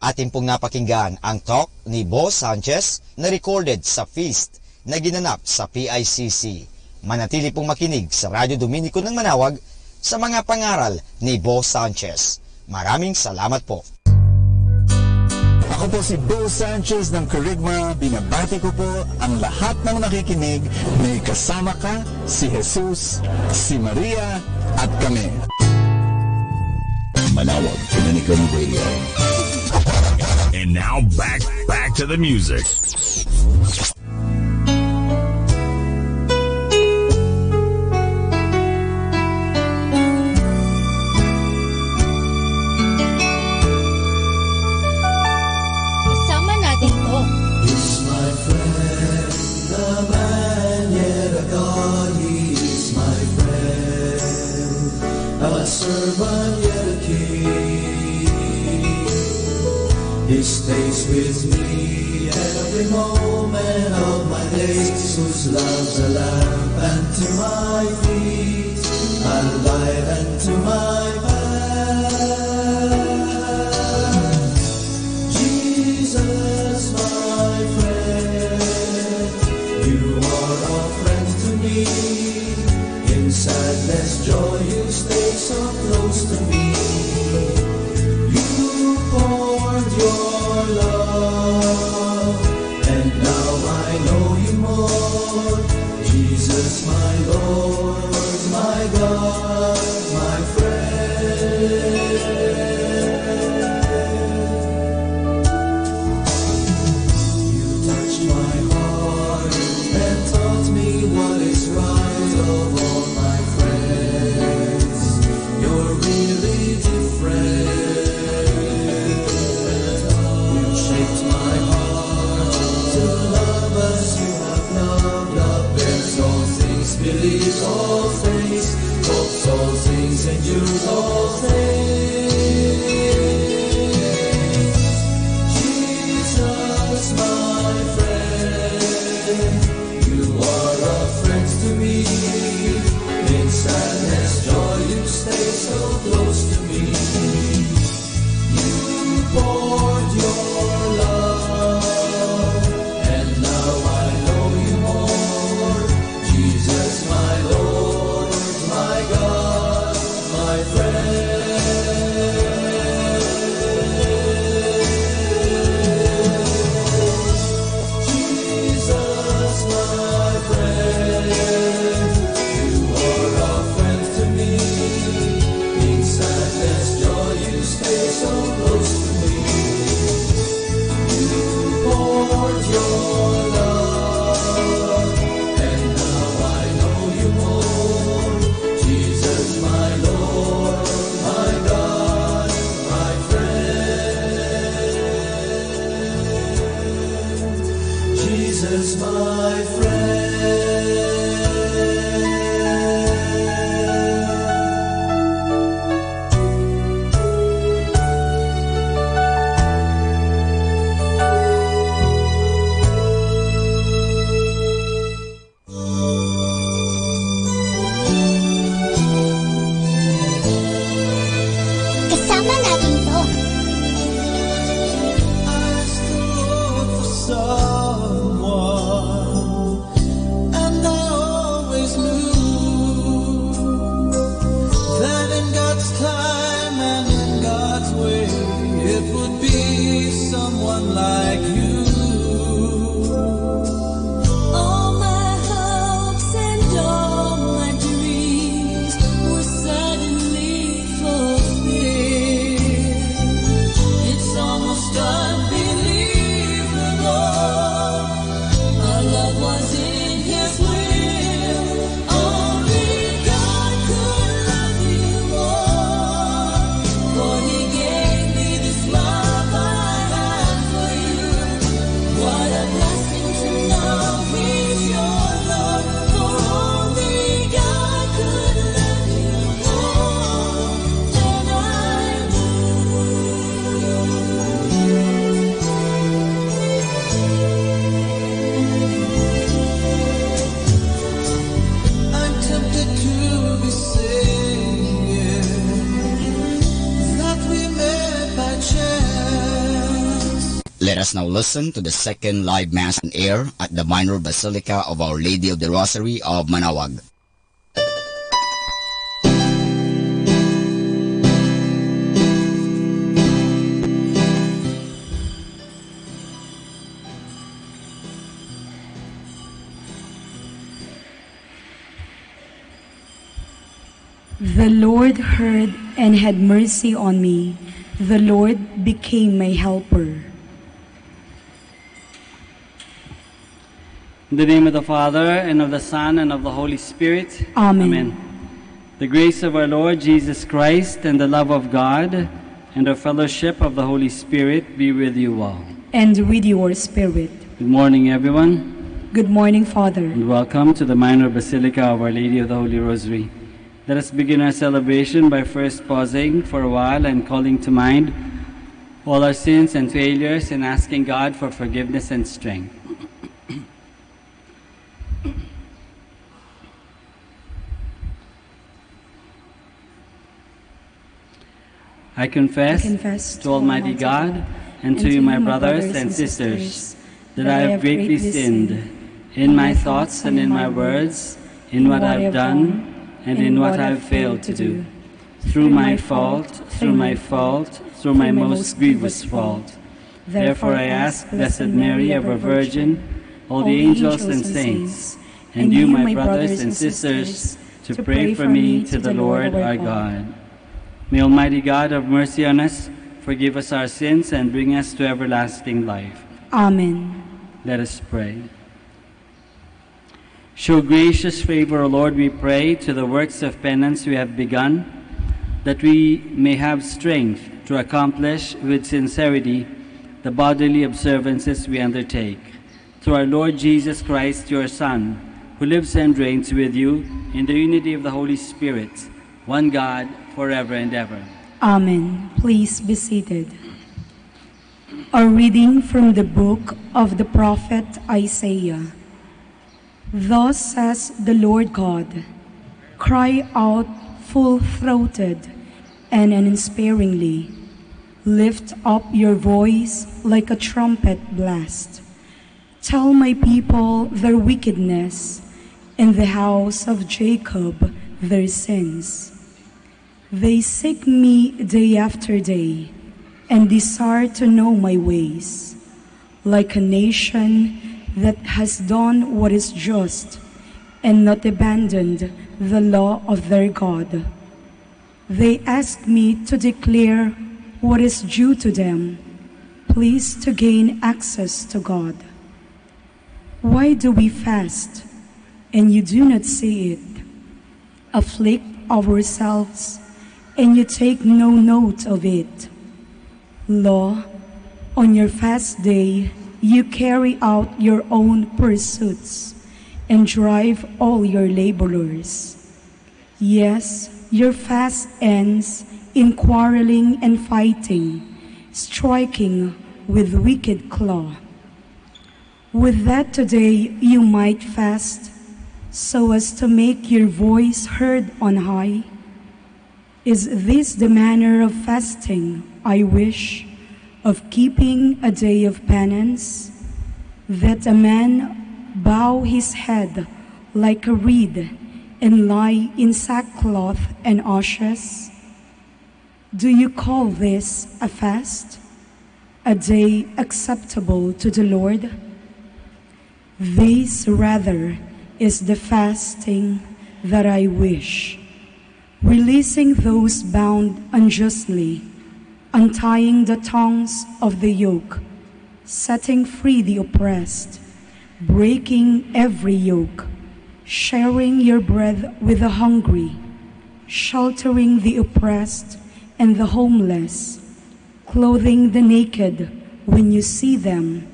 Atin pong napakinggan ang talk ni Boss Sanchez na recorded sa feast na ginanap sa PICC. Manatili pong makinig sa Radyo Dominico ng Manawag sa mga pangaral ni Boss Sanchez. Maraming salamat po. Ako po si Bo Sanchez ng Kerygma. Binabati ko po ang lahat ng nakikinig. May kasama ka, si Jesus, si Maria, at kami. Manawag Dominican Radio. And now back to the music. Kasama natin to. He's my friend, the man yet a God. He is my friend, a servant yet a king. He stays with me every moment of my days, whose love's a lamp unto my feet, a light unto my path. Jesus, my friend, you are a friend to me. In sadness, joy, you stay so close to me. You poured your love, and now I know you more. Jesus, my Lord, my God, my friend. You touched my heart and taught me what is right of all my friends. You're really different. You shaped my heart to love as you have loved. Love bears all things, believes all things, hopes all Let us now listen to the second live Mass on air at the Minor Basilica of Our Lady of the Rosary of Manawag. The Lord heard and had mercy on me. The Lord became my helper. In the name of the Father, and of the Son, and of the Holy Spirit. Amen. The grace of our Lord Jesus Christ, and the love of God, and the fellowship of the Holy Spirit be with you all. And with your spirit. Good morning, everyone. Good morning, Father. And welcome to the Minor Basilica of Our Lady of the Holy Rosary. Let us begin our celebration by first pausing for a while and calling to mind all our sins and failures and asking God for forgiveness and strength. I confess to Almighty God and to you, my brothers and sisters, that I have greatly sinned in my thoughts and in my words, in what I have done and in what I have failed to do, through my fault, through my most grievous fault. Therefore I ask Blessed Mary, ever Virgin, all the angels and saints, and you, my brothers and sisters, to pray for me to the Lord our God. May Almighty God have mercy on us, forgive us our sins, and bring us to everlasting life. Amen. Let us pray. Show gracious favor, O Lord, we pray, to the works of penance we have begun, that we may have strength to accomplish with sincerity the bodily observances we undertake. Through our Lord Jesus Christ, your Son, who lives and reigns with you in the unity of the Holy Spirit, one God, forever and ever. Amen. Please be seated. A reading from the book of the prophet Isaiah. Thus says the Lord God, cry out full-throated and unsparingly. Lift up your voice like a trumpet blast. Tell my people their wickedness, and the house of Jacob their sins. They seek me day after day, and desire to know my ways, like a nation that has done what is just, and not abandoned the law of their God. They ask me to declare what is due to them, pleased to gain access to God. Why do we fast, and you do not see it? Afflict ourselves, and you take no note of it. Lo, on your fast day, you carry out your own pursuits and drive all your laborers. Yes, your fast ends in quarreling and fighting, striking with wicked claw. Would that today you might fast, so as to make your voice heard on high. Is this the manner of fasting I wish, of keeping a day of penance, that a man bow his head like a reed and lie in sackcloth and ashes? Do you call this a fast, a day acceptable to the Lord? This rather is the fasting that I wish, releasing those bound unjustly, untying the tongues of the yoke, setting free the oppressed, breaking every yoke, sharing your bread with the hungry, sheltering the oppressed and the homeless, clothing the naked when you see them,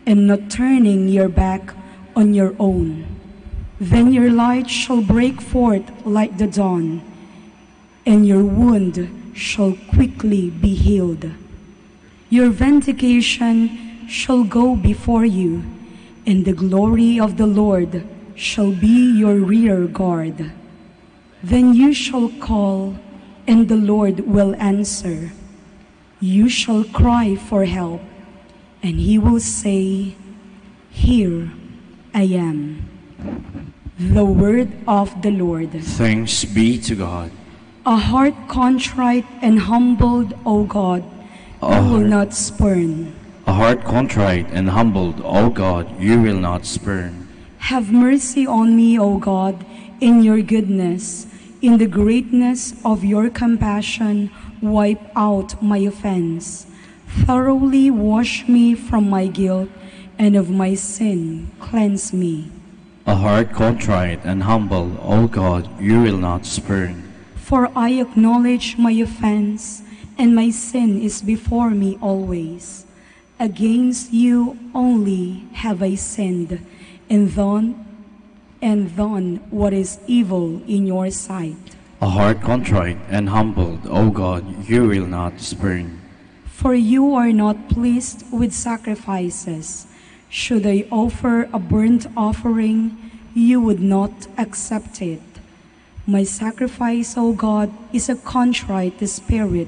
and not turning your back on your own. Then your light shall break forth like the dawn, and your wound shall quickly be healed. Your vindication shall go before you, and the glory of the Lord shall be your rear guard. Then you shall call, and the Lord will answer. You shall cry for help, and he will say, Here I am. The word of the Lord. Thanks be to God. A heart contrite and humbled, O God, you will not spurn. A heart contrite and humbled, O God, you will not spurn. Have mercy on me, O God, in your goodness. In the greatness of your compassion, wipe out my offense. Thoroughly wash me from my guilt, and of my sin cleanse me. A heart contrite and humbled, O God, you will not spurn. For I acknowledge my offense, and my sin is before me always. Against you only have I sinned, and done what is evil in your sight. A heart contrite and humbled, O God, you will not spurn. For you are not pleased with sacrifices. Should I offer a burnt offering, you would not accept it. My sacrifice, O God, is a contrite spirit,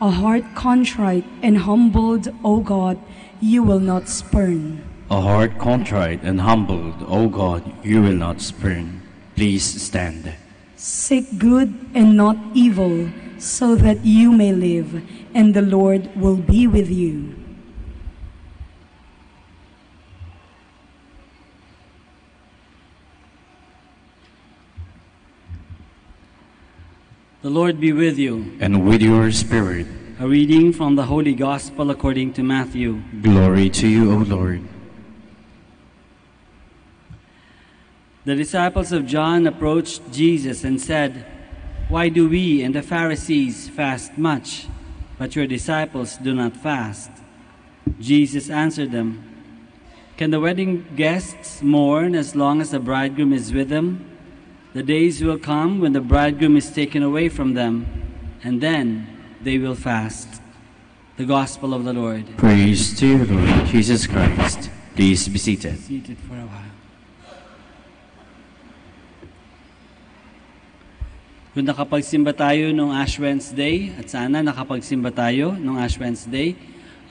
a heart contrite and humbled, O God, you will not spurn. A heart contrite and humbled, O God, you will not spurn. Please stand. Seek good and not evil, so that you may live, and the Lord will be with you. The Lord be with you. And with your spirit. A reading from the Holy Gospel according to Matthew. Glory to you, O Lord. The disciples of John approached Jesus and said, Why do we and the Pharisees fast much, but your disciples do not fast? Jesus answered them, Can the wedding guests mourn as long as the bridegroom is with them? The days will come when the bridegroom is taken away from them, and then they will fast. The Gospel of the Lord. Praise to you, Lord Jesus Christ. Please be seated. Seated for a while. Kung nakapagsimba tayo nung Ash Wednesday, at sana nakapagsimba tayo nung Ash Wednesday,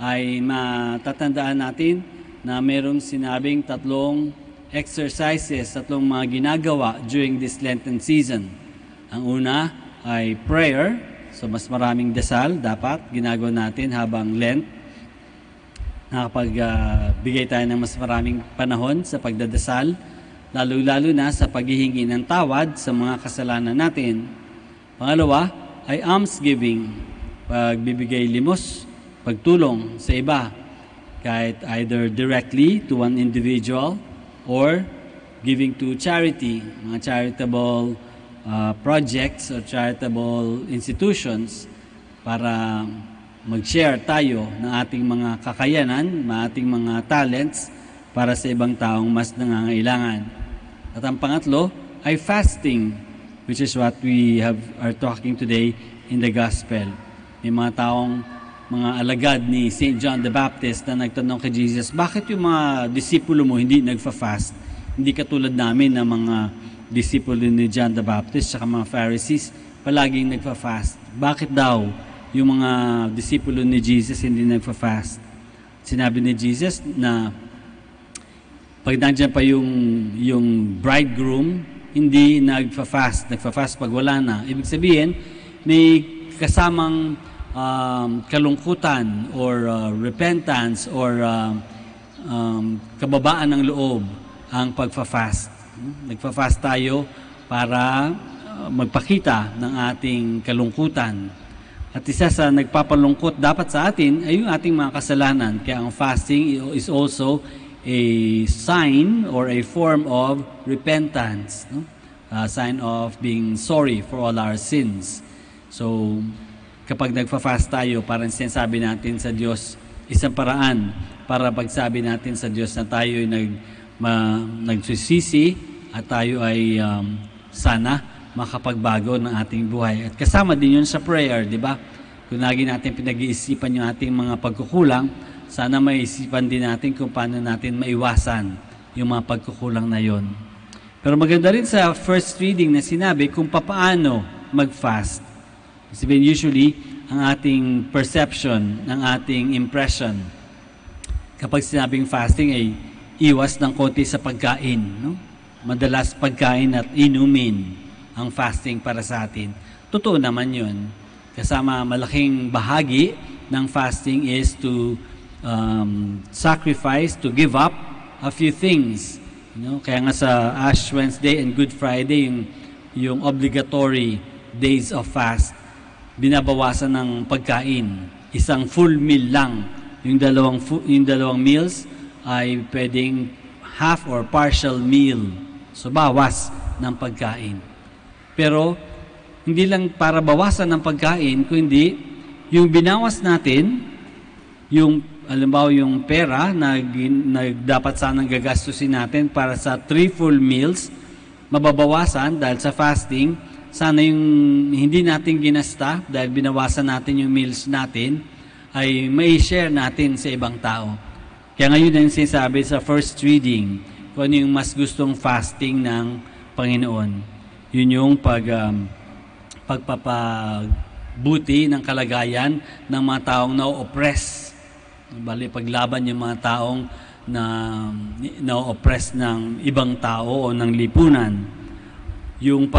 ay matatandaan natin na mayroong sinabing tatlong exercises, tatlong mga ginagawa during this Lenten season. Ang una ay prayer, so mas maraming dasal dapat ginagawa natin habang Lent. Nakapagbigay tayo ng mas maraming panahon sa pagdadasal, lalo-lalo na sa paghihingi ng tawad sa mga kasalanan natin. Pangalawa ay almsgiving, pagbibigay limos, pagtulong sa iba, kahit either directly to one individual or giving to charity, mga charitable projects or charitable institutions para mag-share tayo ng ating mga kakayanan, ating mga talents para sa ibang taong mas nangangailangan. At ang pangatlo ay fasting, which is what we are talking today in the Gospel. May mga taong mga alagad ni St. John the Baptist na nagtanong kay Jesus, bakit yung mga disipulo mo hindi nagfa-fast? Hindi katulad namin na mga disipulo ni John the Baptist at mga Pharisees palaging nagfa-fast. Bakit daw yung mga disipulo ni Jesus hindi nagfa-fast? Sinabi ni Jesus na pag nandiyan pa yung bridegroom, hindi nagfa-fast. Nagfa-fast pag wala na. Ibig sabihin, may kasamang kalungkutan or repentance or kababaan ng loob ang pagfa-fast. Nagfa-fast tayo para magpakita ng ating kalungkutan. At isa sa nagpapalungkot dapat sa atin ay yung ating mga kasalanan. Kaya ang fasting is also a sign or a form of repentance, no? A sign of being sorry for all our sins. So, kapag nagfa-fast tayo, parang sinasabi natin sa Diyos, isang paraan para pagsabi natin sa Diyos na tayo ay nagsusisi at tayo ay sana makapagbago ng ating buhay. At kasama din yun sa prayer, di ba? Kung lagi natin pinag-iisipan yung ating mga pagkukulang, sana maisipan din natin kung paano natin maiwasan yung mga pagkukulang na yon. Pero maganda rin sa first reading na sinabi kung papaano mag-fast. Kasi usually, ang ating perception, ang ating impression kapag sinabing fasting ay iwas ng konti sa pagkain. No? Madalas pagkain at inumin ang fasting para sa atin. Totoo naman yun. Kasama malaking bahagi ng fasting is to sacrifice, to give up a few things. Kaya nga sa Ash Wednesday and Good Friday, yung obligatory days of fast, binabawasan ng pagkain. Isang full meal lang. Yung dalawang meals ay pwedeng half or partial meal. So, bawas ng pagkain. Pero, hindi lang para bawasan ng pagkain, kundi yung binawas natin, yung, alimbawa, yung pera na dapat sanang gagastusin natin para sa 3 full meals, mababawasan dahil sa fasting. Sana yung hindi natin ginasta dahil binawasan natin yung meals natin ay may share natin sa ibang tao. Kaya ngayon ang sinasabi sa first reading kung ano yung mas gustong fasting ng Panginoon. Yun yung pagpapabuti ng kalagayan ng mga taong na-oppress. Bali, paglaban yung mga taong na-oppress ng ibang tao o ng lipunan. Yung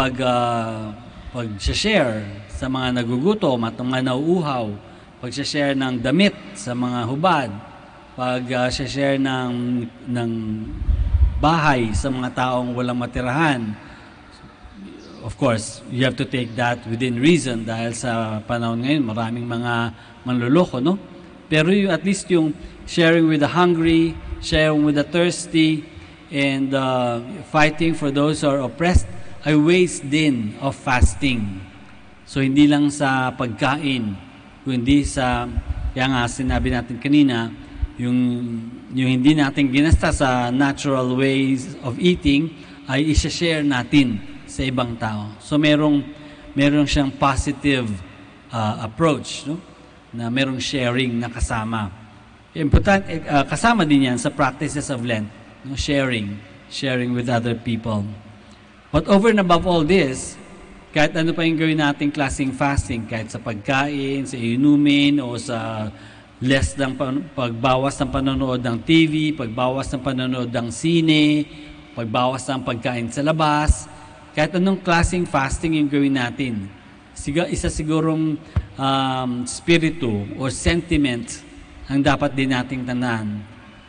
pag-share sa mga nagugutom at mga nauuhaw, pag-share ng damit sa mga hubad, pag-share ng bahay sa mga taong walang matirahan. Of course, you have to take that within reason dahil sa panahon ngayon, maraming mga manluloko, no? Pero at least yung sharing with the hungry, sharing with the thirsty, and fighting for those who are oppressed, ay ways din of fasting. So, hindi lang sa pagkain, kundi sa, kaya nga sinabi natin kanina, yung hindi natin ginasta sa natural ways of eating, ay isa-share natin sa ibang tao. So, merong siyang positive approach, no? Na merong sharing na kasama. Important, kasama din yan sa practices of Lent, no? Sharing with other people. But over and above all this, kahit ano pa yung gawin nating klaseng fasting, kahit sa pagkain, sa inumin, o sa less ng pagbawas ng panonood ng TV, pagbawas ng panonood ng sine, pagbawas ng pagkain sa labas, kahit anong klaseng fasting yung gawin natin, isa sigurong spiritu or sentiment ang dapat din nating tandaan,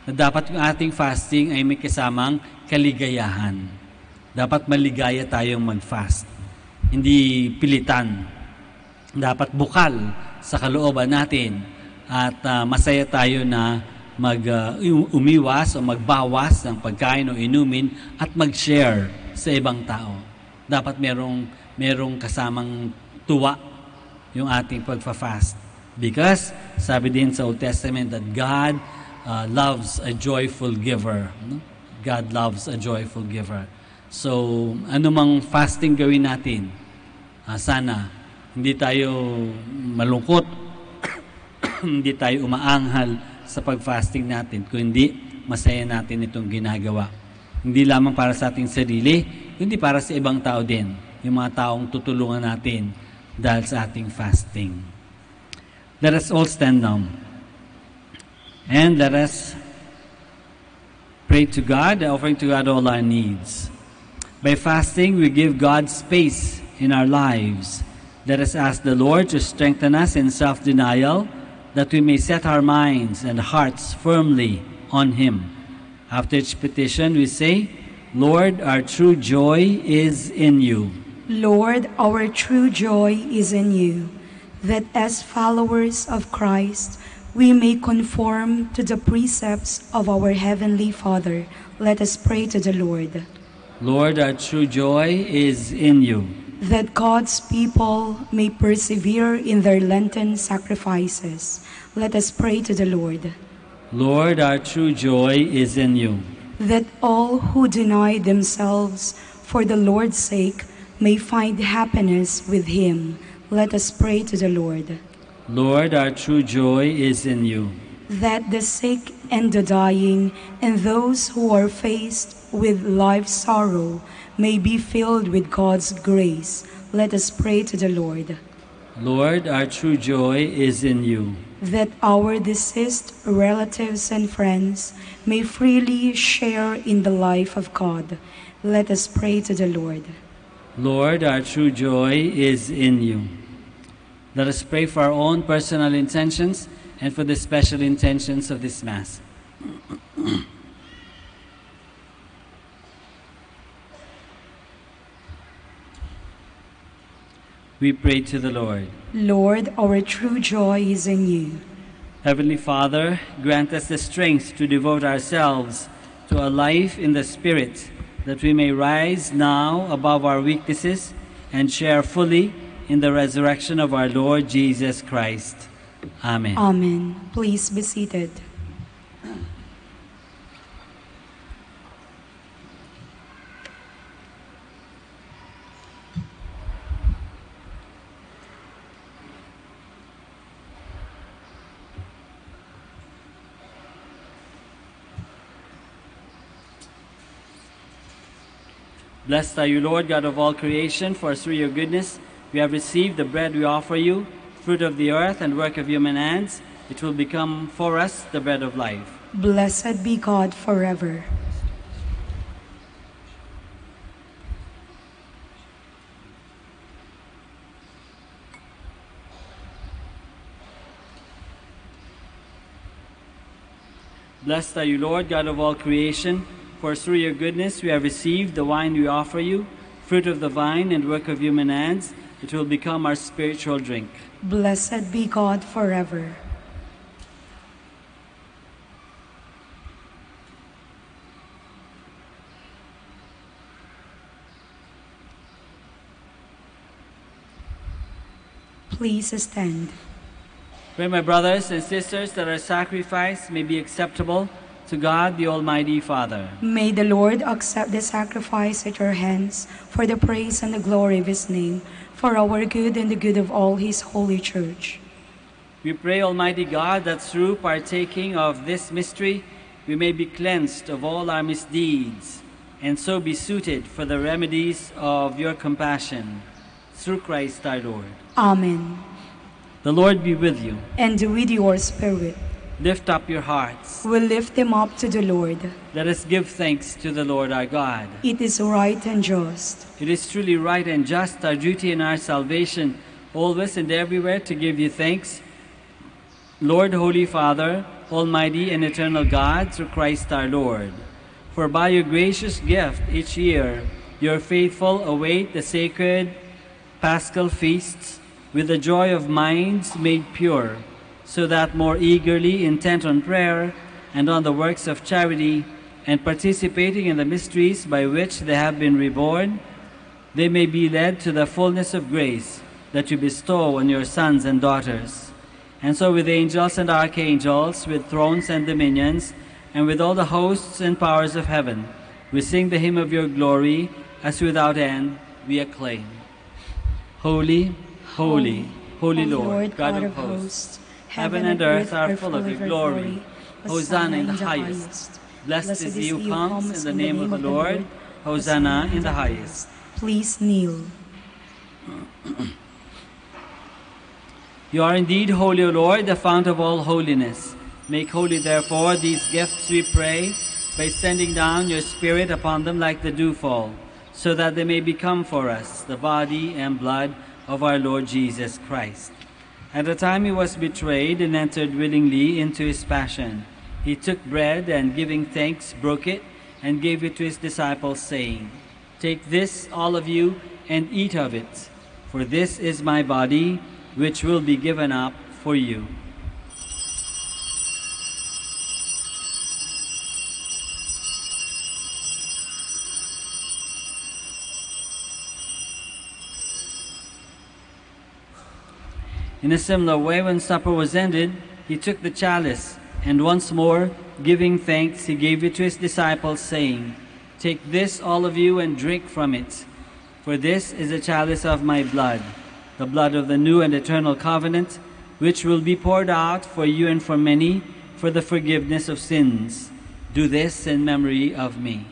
na dapat yung ating fasting ay may kasamang kaligayahan. Dapat maligaya tayong mag-fast. Hindi pilitan. Dapat bukal sa kalooban natin at masaya tayo na umiwas o magbawas ng pagkain o inumin at mag-share sa ibang tao. Dapat merong kasamang tuwa yung ating pagfa-fast. Because sabi din sa Old Testament that God loves a joyful giver. God loves a joyful giver. So, anumang fasting gawin natin, sana hindi tayo malungkot, hindi tayo umaanghal sa pag-fasting natin, kundi masaya natin itong ginagawa. Hindi lamang para sa ating sarili, kundi para sa ibang tao din, yung mga taong tutulungan natin dahil sa ating fasting. Let us all stand down. And let us pray to God, offering to God all our needs. By fasting, we give God space in our lives. Let us ask the Lord to strengthen us in self-denial, that we may set our minds and hearts firmly on Him. After each petition, we say, Lord, our true joy is in you. Lord, our true joy is in you, that as followers of Christ, we may conform to the precepts of our Heavenly Father. Let us pray to the Lord. Lord, our true joy is in you. That God's people may persevere in their Lenten sacrifices. Let us pray to the Lord. Lord, our true joy is in you. That all who deny themselves for the Lord's sake may find happiness with Him. Let us pray to the Lord. Lord, our true joy is in you. That the sick and the dying and those who are faced with life's sorrow may be filled with God's grace. Let us pray to the Lord. Lord, our true joy is in you. that our deceased relatives and friends may freely share in the life of God. Let us pray to the Lord. Lord, our true joy is in you. Let us pray for our own personal intentions and for the special intentions of this Mass. We pray to the Lord. Lord, our true joy is in you. Heavenly Father, grant us the strength to devote ourselves to a life in the Spirit, that we may rise now above our weaknesses and share fully in the resurrection of our Lord Jesus Christ. Amen. Amen. Please be seated. Blessed are you, Lord, God of all creation, for through your goodness we have received the bread we offer you, fruit of the earth and work of human hands. It will become for us the bread of life. Blessed be God forever. Blessed are you, Lord, God of all creation, for through your goodness we have received the wine we offer you, fruit of the vine and work of human hands. It will become our spiritual drink. Blessed be God forever. Please stand. Pray, my brothers and sisters, that our sacrifice may be acceptable to God, the Almighty Father. May the Lord accept the sacrifice at your hands for the praise and the glory of his name, for our good and the good of all his holy church. We pray, Almighty God, that through partaking of this mystery, we may be cleansed of all our misdeeds, and so be suited for the remedies of your compassion. Through Christ our Lord. Amen. The Lord be with you. And with your spirit. Lift up your hearts. We lift them up to the Lord. Let us give thanks to the Lord our God. It is right and just. It is truly right and just, our duty and our salvation, always and everywhere to give you thanks, Lord, Holy Father, Almighty and eternal God, through Christ our Lord. For by your gracious gift each year, your faithful await the sacred Paschal feasts with the joy of minds made pure, so that more eagerly intent on prayer and on the works of charity, and participating in the mysteries by which they have been reborn, they may be led to the fullness of grace that you bestow on your sons and daughters. And so with angels and archangels, with thrones and dominions, and with all the hosts and powers of heaven, we sing the hymn of your glory, as without end we acclaim. Holy, holy, holy Lord, God of hosts, heaven and earth are full of your glory. Hosanna in the highest. Blessed is he who comes in the name of the Lord. Hosanna in the highest. Please kneel. You are indeed holy, O Lord, the fount of all holiness. Make holy, therefore, these gifts, we pray, by sending down your Spirit upon them like the dewfall, so that they may become for us the body and blood of our Lord Jesus Christ. At the time he was betrayed and entered willingly into his passion, he took bread and, giving thanks, broke it and gave it to his disciples, saying, "Take this, all of you, and eat of it, for this is my body, which will be given up for you." In a similar way, when supper was ended, he took the chalice, and once more, giving thanks, he gave it to his disciples, saying, "Take this, all of you, and drink from it, for this is the chalice of my blood, the blood of the new and eternal covenant, which will be poured out for you and for many for the forgiveness of sins. Do this in memory of me."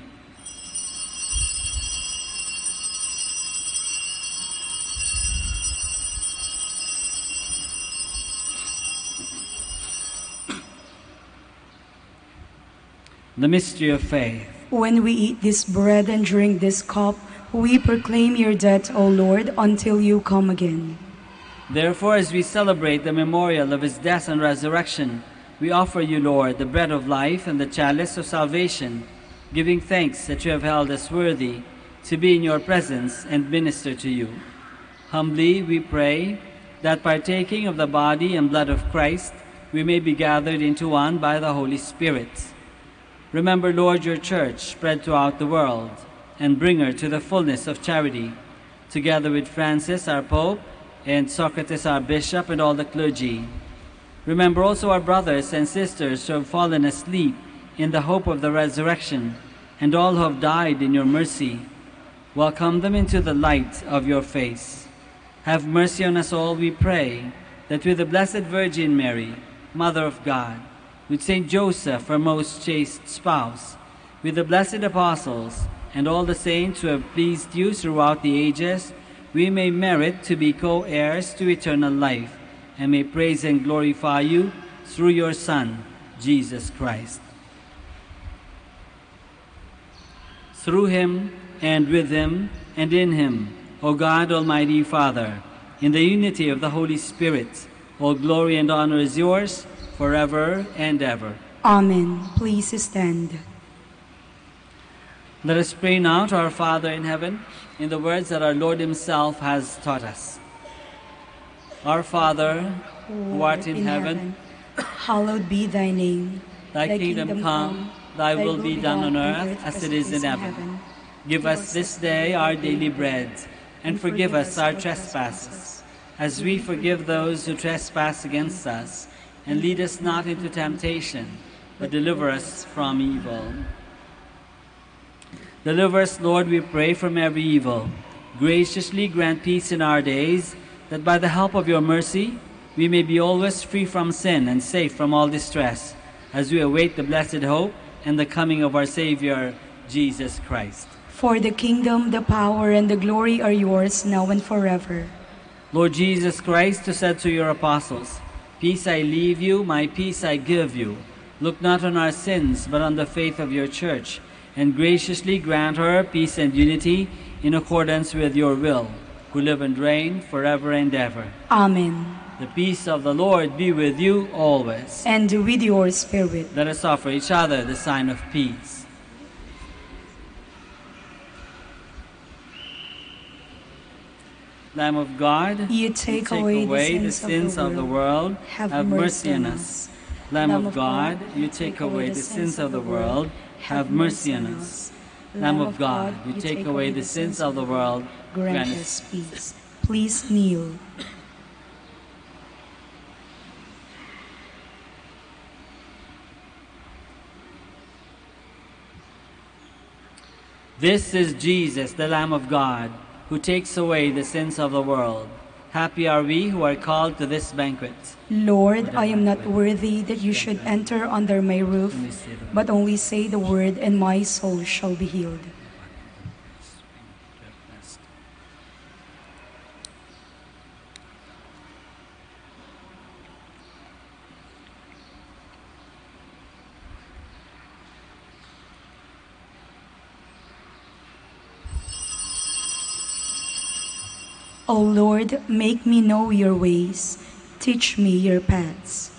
The mystery of faith. When we eat this bread and drink this cup, we proclaim your death, O Lord, until you come again. Therefore, as we celebrate the memorial of his death and resurrection, we offer you, Lord, the bread of life and the chalice of salvation, giving thanks that you have held us worthy to be in your presence and minister to you. Humbly we pray that partaking of the body and blood of Christ, we may be gathered into one by the Holy Spirit. Remember, Lord, your church spread throughout the world, and bring her to the fullness of charity, together with Francis, our Pope, and Socrates, our Bishop, and all the clergy. Remember also our brothers and sisters who have fallen asleep in the hope of the resurrection, and all who have died in your mercy. Welcome them into the light of your face. Have mercy on us all, we pray, that with the Blessed Virgin Mary, Mother of God, with Saint Joseph, our most chaste spouse, with the blessed apostles, and all the saints who have pleased you throughout the ages, we may merit to be co-heirs to eternal life, and may praise and glorify you through your Son, Jesus Christ. Through him, and with him, and in him, O God, Almighty Father, in the unity of the Holy Spirit, all glory and honor is yours, forever and ever. Amen. Please stand. Let us pray now to our Father in heaven in the words that our Lord himself has taught us. Our Father, who art in heaven, hallowed be thy name. Thy kingdom come, thy will be done on earth as it is in heaven. Give us this day our daily bread, and forgive us our trespasses, as we forgive those who trespass against us. And lead us not into temptation, but deliver us from evil. Deliver us, Lord, we pray, from every evil. Graciously grant peace in our days, that by the help of your mercy we may be always free from sin and safe from all distress, as we await the blessed hope and the coming of our Savior, Jesus Christ. For the kingdom, the power, and the glory are yours, now and forever. Lord Jesus Christ, who said to your apostles, "Peace I leave you, my peace I give you," look not on our sins, but on the faith of your church, and graciously grant her peace and unity in accordance with your will, who live and reign forever and ever. Amen. The peace of the Lord be with you always. And with your spirit. Let us offer each other the sign of peace. Lamb of God, you take away the sins of the world, have mercy on us. Lamb of God, you take away the sins of the world, have mercy on us. Lamb of God, you take away the sins of the world, grant us peace. Please kneel. This is Jesus, the Lamb of God, who takes away the sins of the world. Happy are we who are called to this banquet. Lord, I am not worthy that you should enter under my roof, but only say the word and my soul shall be healed. O Lord, make me know your ways. Teach me your paths.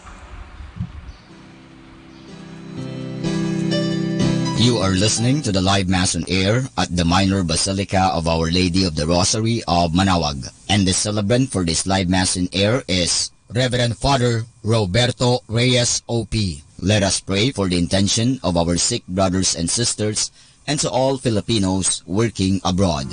You are listening to the live Mass on air at the Minor Basilica of Our Lady of the Rosary of Manaoag. And the celebrant for this live Mass on air is Reverend Father Roberto Reyes O.P. Let us pray for the intention of our sick brothers and sisters and to all Filipinos working abroad.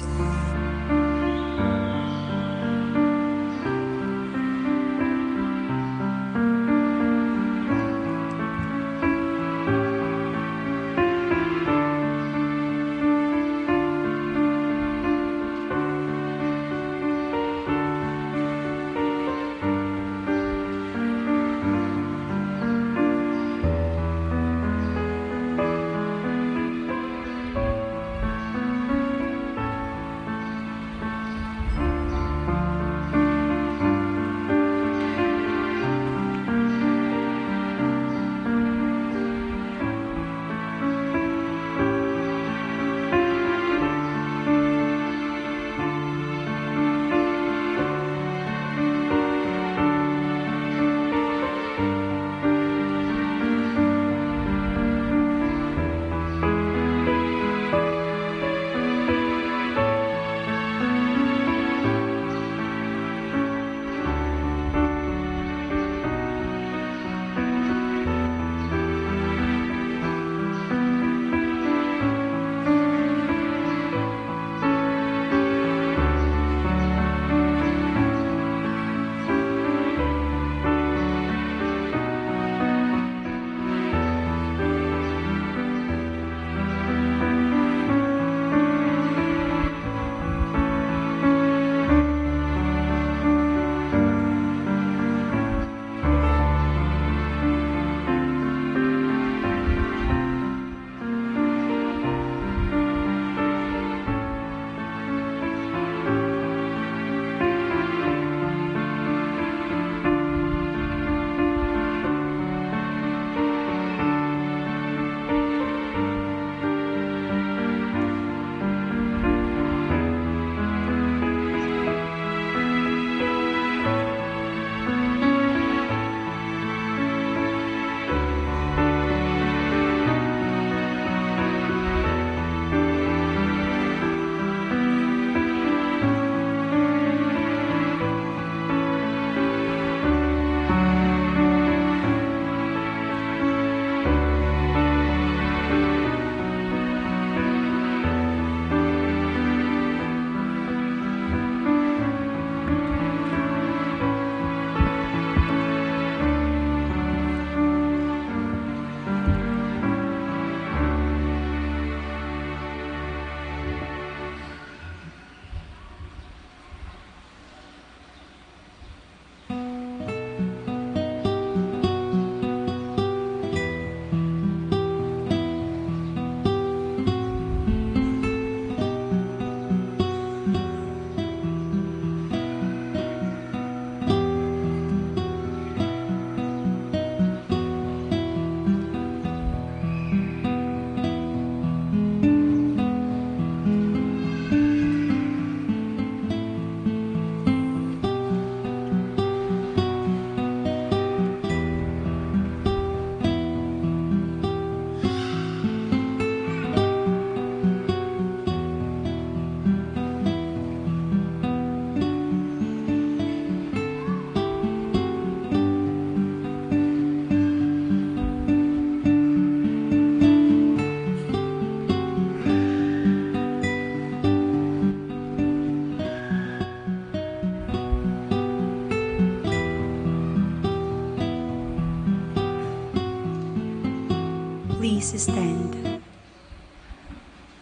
please stand.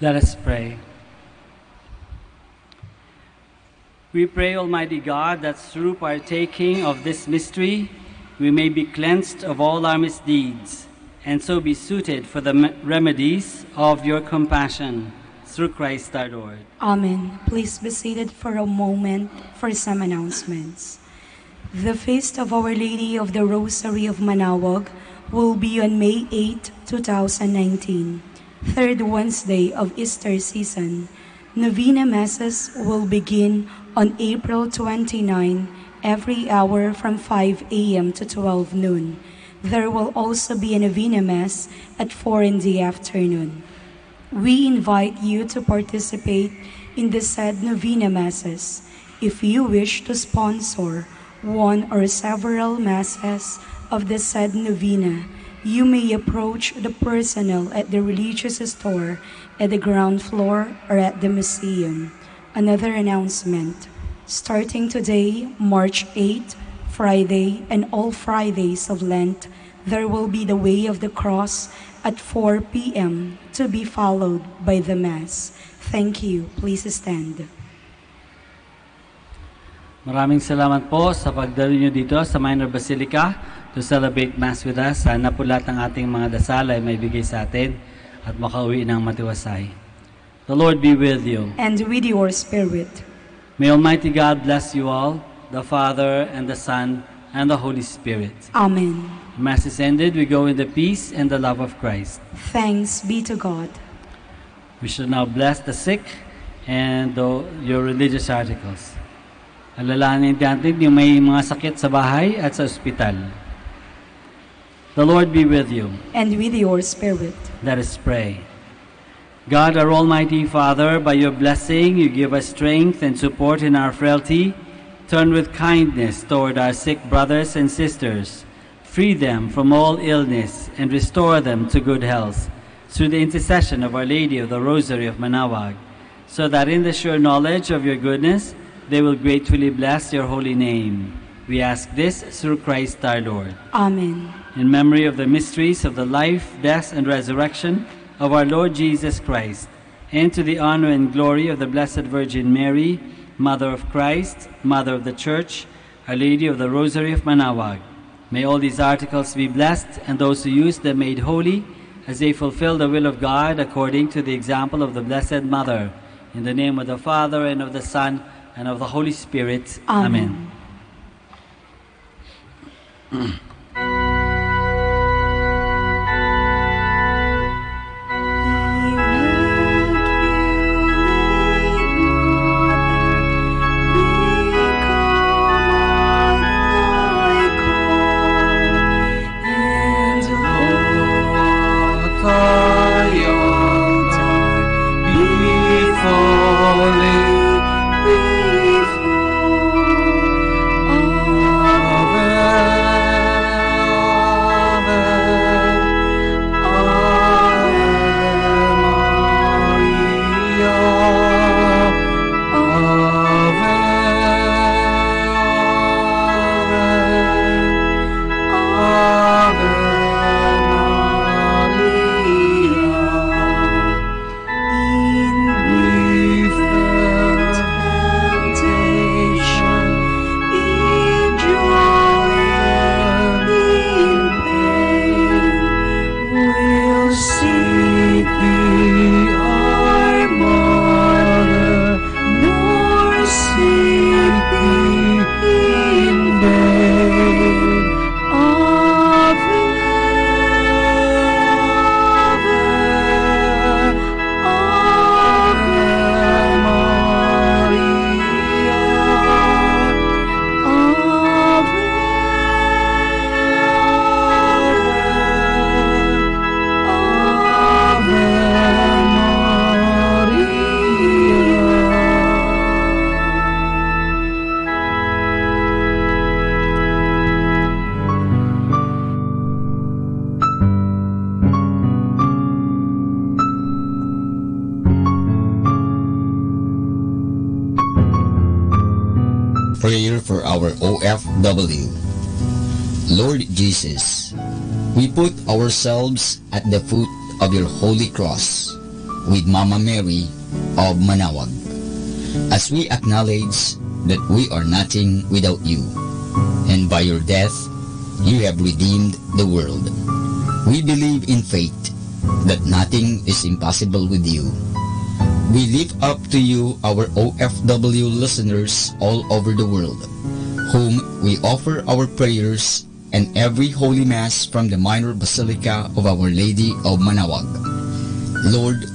Let us pray. We pray, Almighty God, that through partaking of this mystery, we may be cleansed of all our misdeeds, and so be suited for the remedies of your compassion, through Christ our Lord. Amen. Please be seated for a moment for some announcements. The feast of Our Lady of the Rosary of Manaoag will be on May 8, 2019, third Wednesday of Easter season. Novena Masses will begin on April 29, every hour from 5 a.m. to 12 noon. There will also be a Novena Mass at 4 in the afternoon. We invite you to participate in the said Novena Masses. If you wish to sponsor one or several Masses of the said novena, you may approach the personnel at the religious store at the ground floor or at the museum. Another announcement. Starting today, March 8, Friday, and all Fridays of Lent, there will be the Way of the Cross at 4 p.m. to be followed by the Mass. Thank you. Please stand. Maraming salamat po sa pagdalo niyo dito sa Minor Basilica to celebrate Mass with us. Sana po lahat ng ating mga dasal ay may bigay sa atin at makauwi ng matiwasay. The Lord be with you. And with your spirit. May Almighty God bless you all, the Father and the Son and the Holy Spirit. Amen. Mass is ended. We go in the peace and the love of Christ. Thanks be to God. We should now bless the sick and your religious articles. Alalahanin natin yung may mga sakit sa bahay at sa ospital. The Lord be with you. And with your spirit. Let us pray. God, our Almighty Father, by your blessing you give us strength and support in our frailty. Turn with kindness toward our sick brothers and sisters. Free them from all illness and restore them to good health through the intercession of Our Lady of the Rosary of Manaoag, so that in the sure knowledge of your goodness they will gratefully bless your holy name. We ask this through Christ our Lord. Amen. In memory of the mysteries of the life, death, and resurrection of our Lord Jesus Christ, and to the honor and glory of the Blessed Virgin Mary, Mother of Christ, Mother of the Church, Our Lady of the Rosary of Manaoag, may all these articles be blessed, and those who use them made holy, as they fulfill the will of God according to the example of the Blessed Mother. In the name of the Father, and of the Son, and of the Holy Spirit. Amen. Prayer for our OFW. Lord Jesus, we put ourselves at the foot of your holy cross with Mama Mary of Manawag, as we acknowledge that we are nothing without you, and by your death you have redeemed the world. We believe in faith that nothing is impossible with you. We lift up to you our OFW listeners all over the world, whom we offer our prayers and every Holy Mass from the Minor Basilica of Our Lady of Manawag. Lord,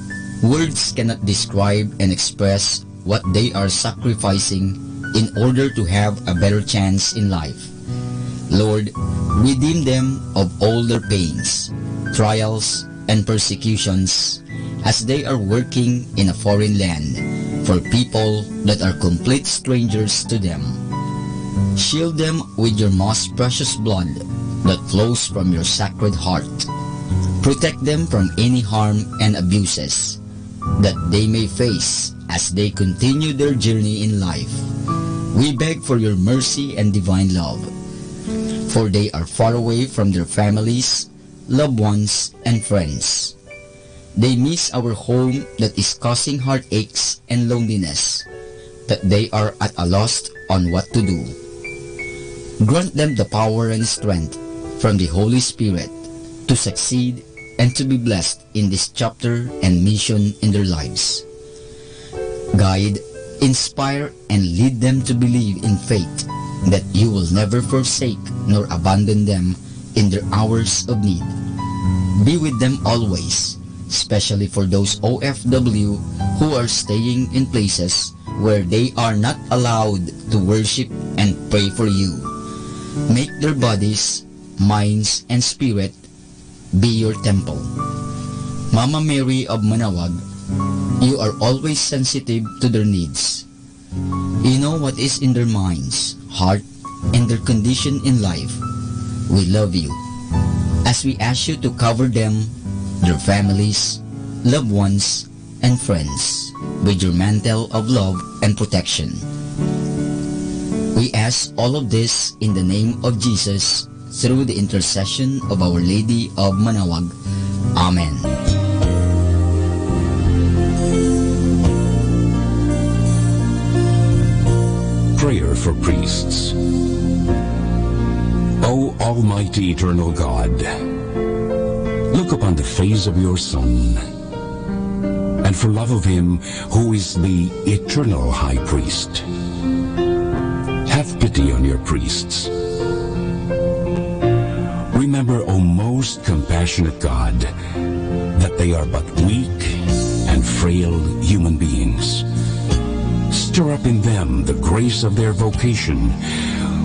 words cannot describe and express what they are sacrificing in order to have a better chance in life. Lord, redeem them of all their pains, trials, and persecutions as they are working in a foreign land for people that are complete strangers to them. Shield them with your most precious blood that flows from your sacred heart. Protect them from any harm and abuses that they may face as they continue their journey in life. We beg for your mercy and divine love, for they are far away from their families, loved ones, and friends. They miss our home that is causing heartaches and loneliness, that they are at a loss on what to do. Grant them the power and strength from the Holy Spirit to succeed and to be blessed in this chapter and mission in their lives. Guide, inspire, and lead them to believe in faith that you will never forsake nor abandon them in their hours of need. Be with them always, especially for those OFW who are staying in places where they are not allowed to worship and pray for you. Make their bodies, minds, and spirit be your temple. Mama Mary of Manawag, you are always sensitive to their needs. You know what is in their minds, heart, and their condition in life. We love you. As we ask you to cover them, their families, loved ones, and friends with your mantle of love and protection. We ask all of this in the name of Jesus through the intercession of Our Lady of Manawag. Amen. Prayer for priests. O Almighty Eternal God, look upon the face of your Son, and for love of him who is the eternal High Priest, have pity on your priests. Remember, O most compassionate God, that they are but weak and frail human beings. Stir up in them the grace of their vocation,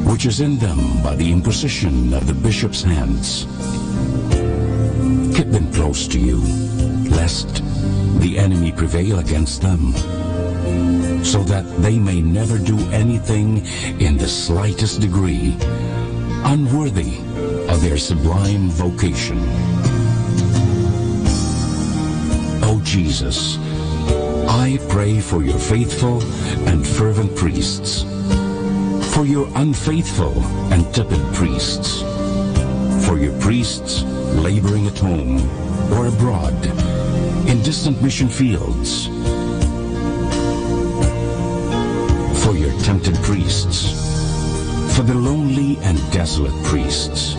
which is in them by the imposition of the bishop's hands. Keep them close to you, lest the enemy prevail against them, so that they may never do anything in the slightest degree unworthy of their sublime vocation. O Jesus, I pray for your faithful and fervent priests, for your unfaithful and tepid priests, for your priests laboring at home or abroad in distant mission fields, for your tempted priests, for the lonely and desolate priests,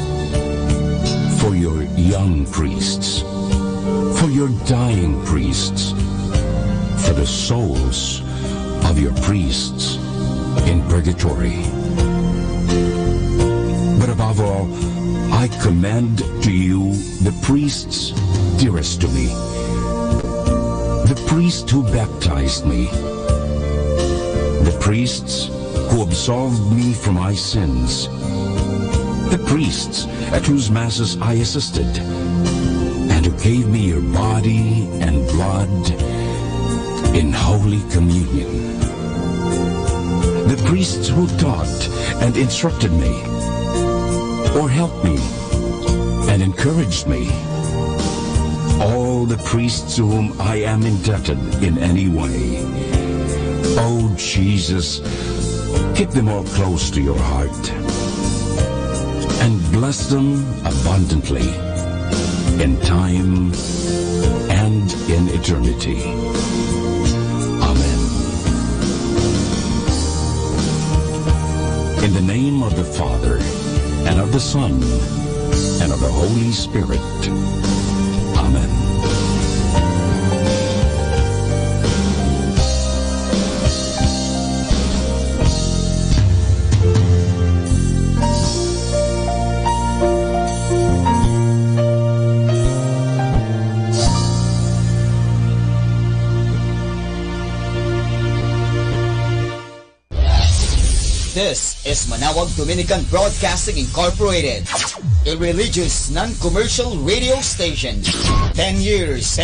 for your young priests, for your dying priests, for the souls of your priests in purgatory. But above all, I commend to you the priests dearest to me, the priest who baptized me, the priests who absolved me from my sins, the priests at whose masses I assisted, and who gave me your body and blood in Holy Communion, the priests who taught and instructed me, or helped me and encouraged me, all the priests to whom I am indebted in any way. Oh Jesus, keep them all close to your heart, and bless them abundantly in time in eternity. Amen. In the name of the Father, and of the Son, and of the Holy Spirit. Amen. This is Manawag Dominican Broadcasting Incorporated, a religious, non-commercial radio station. 10 years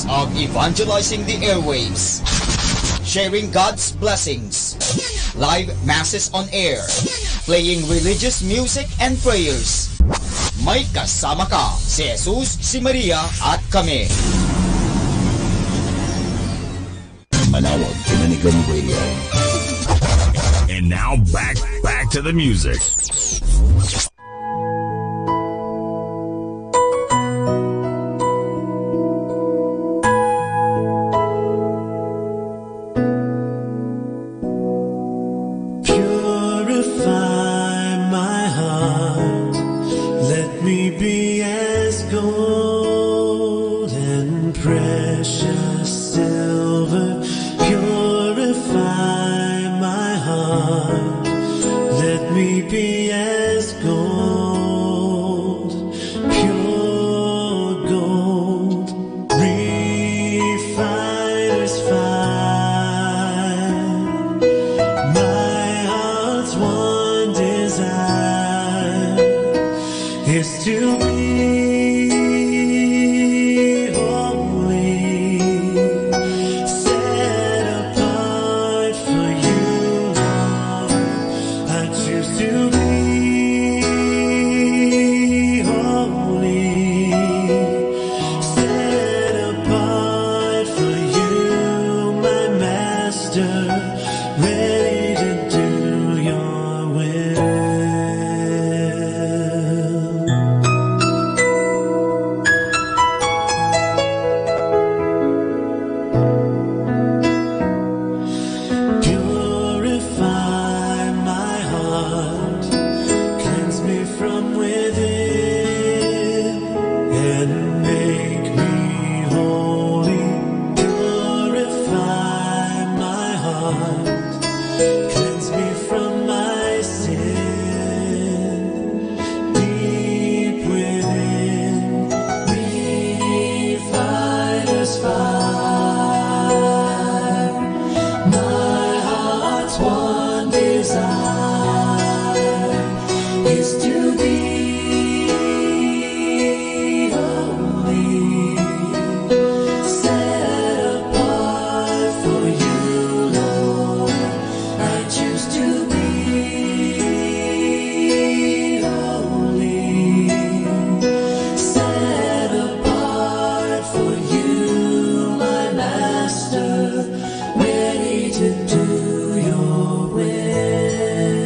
of evangelizing the airwaves, sharing God's blessings, live masses on air, playing religious music and prayers. May kasama ka, si Jesus, si Maria, at kami. Manawag Dominican Radio. And now back to the music. Purify my heart, let me be as gold and precious silver. Purify my heart, let me be as gold, pure gold, refiner's fire. My heart's one desire is to be holy, set apart for you, Lord. I choose to be holy, set apart for you, my Master, ready to do your will. Purify my heart, cleanse me from within, and make me holy. Purify my heart, cleanse me from my sin. Deep within, refiner's fire. My heart's one desire is to be holy, set apart for you, Lord. I choose to be holy, set apart for you, my Master, ready to do your will.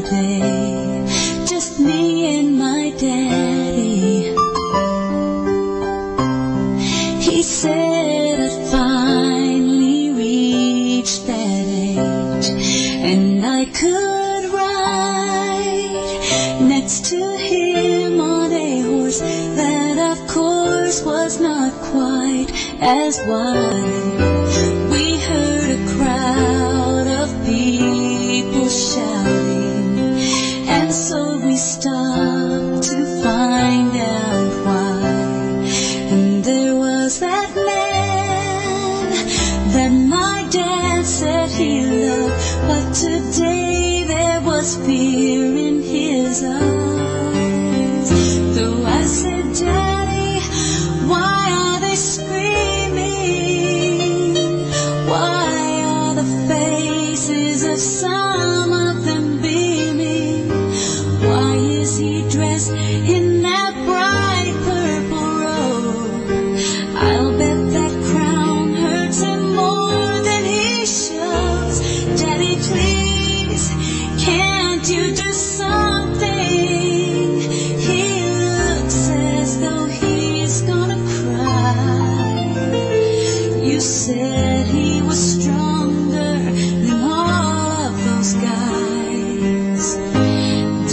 day, just me and my daddy. He said I'd finally reached that age, and I could ride next to him on a horse that of course was not quite as wide. We heard a crowd of people shouting, and so we stopped to find out why. And there was that man that my dad said he loved, but today there was fear in his eyes. Though I said, Daddy, why are they screaming? Why are the faces of some of them beaming? Why is he dressed in that bright purple robe? I'll bet that crown hurts him more than he shows. Daddy, please, can't you do something? He looks as though he's gonna cry. You said he was stronger than all of those guys.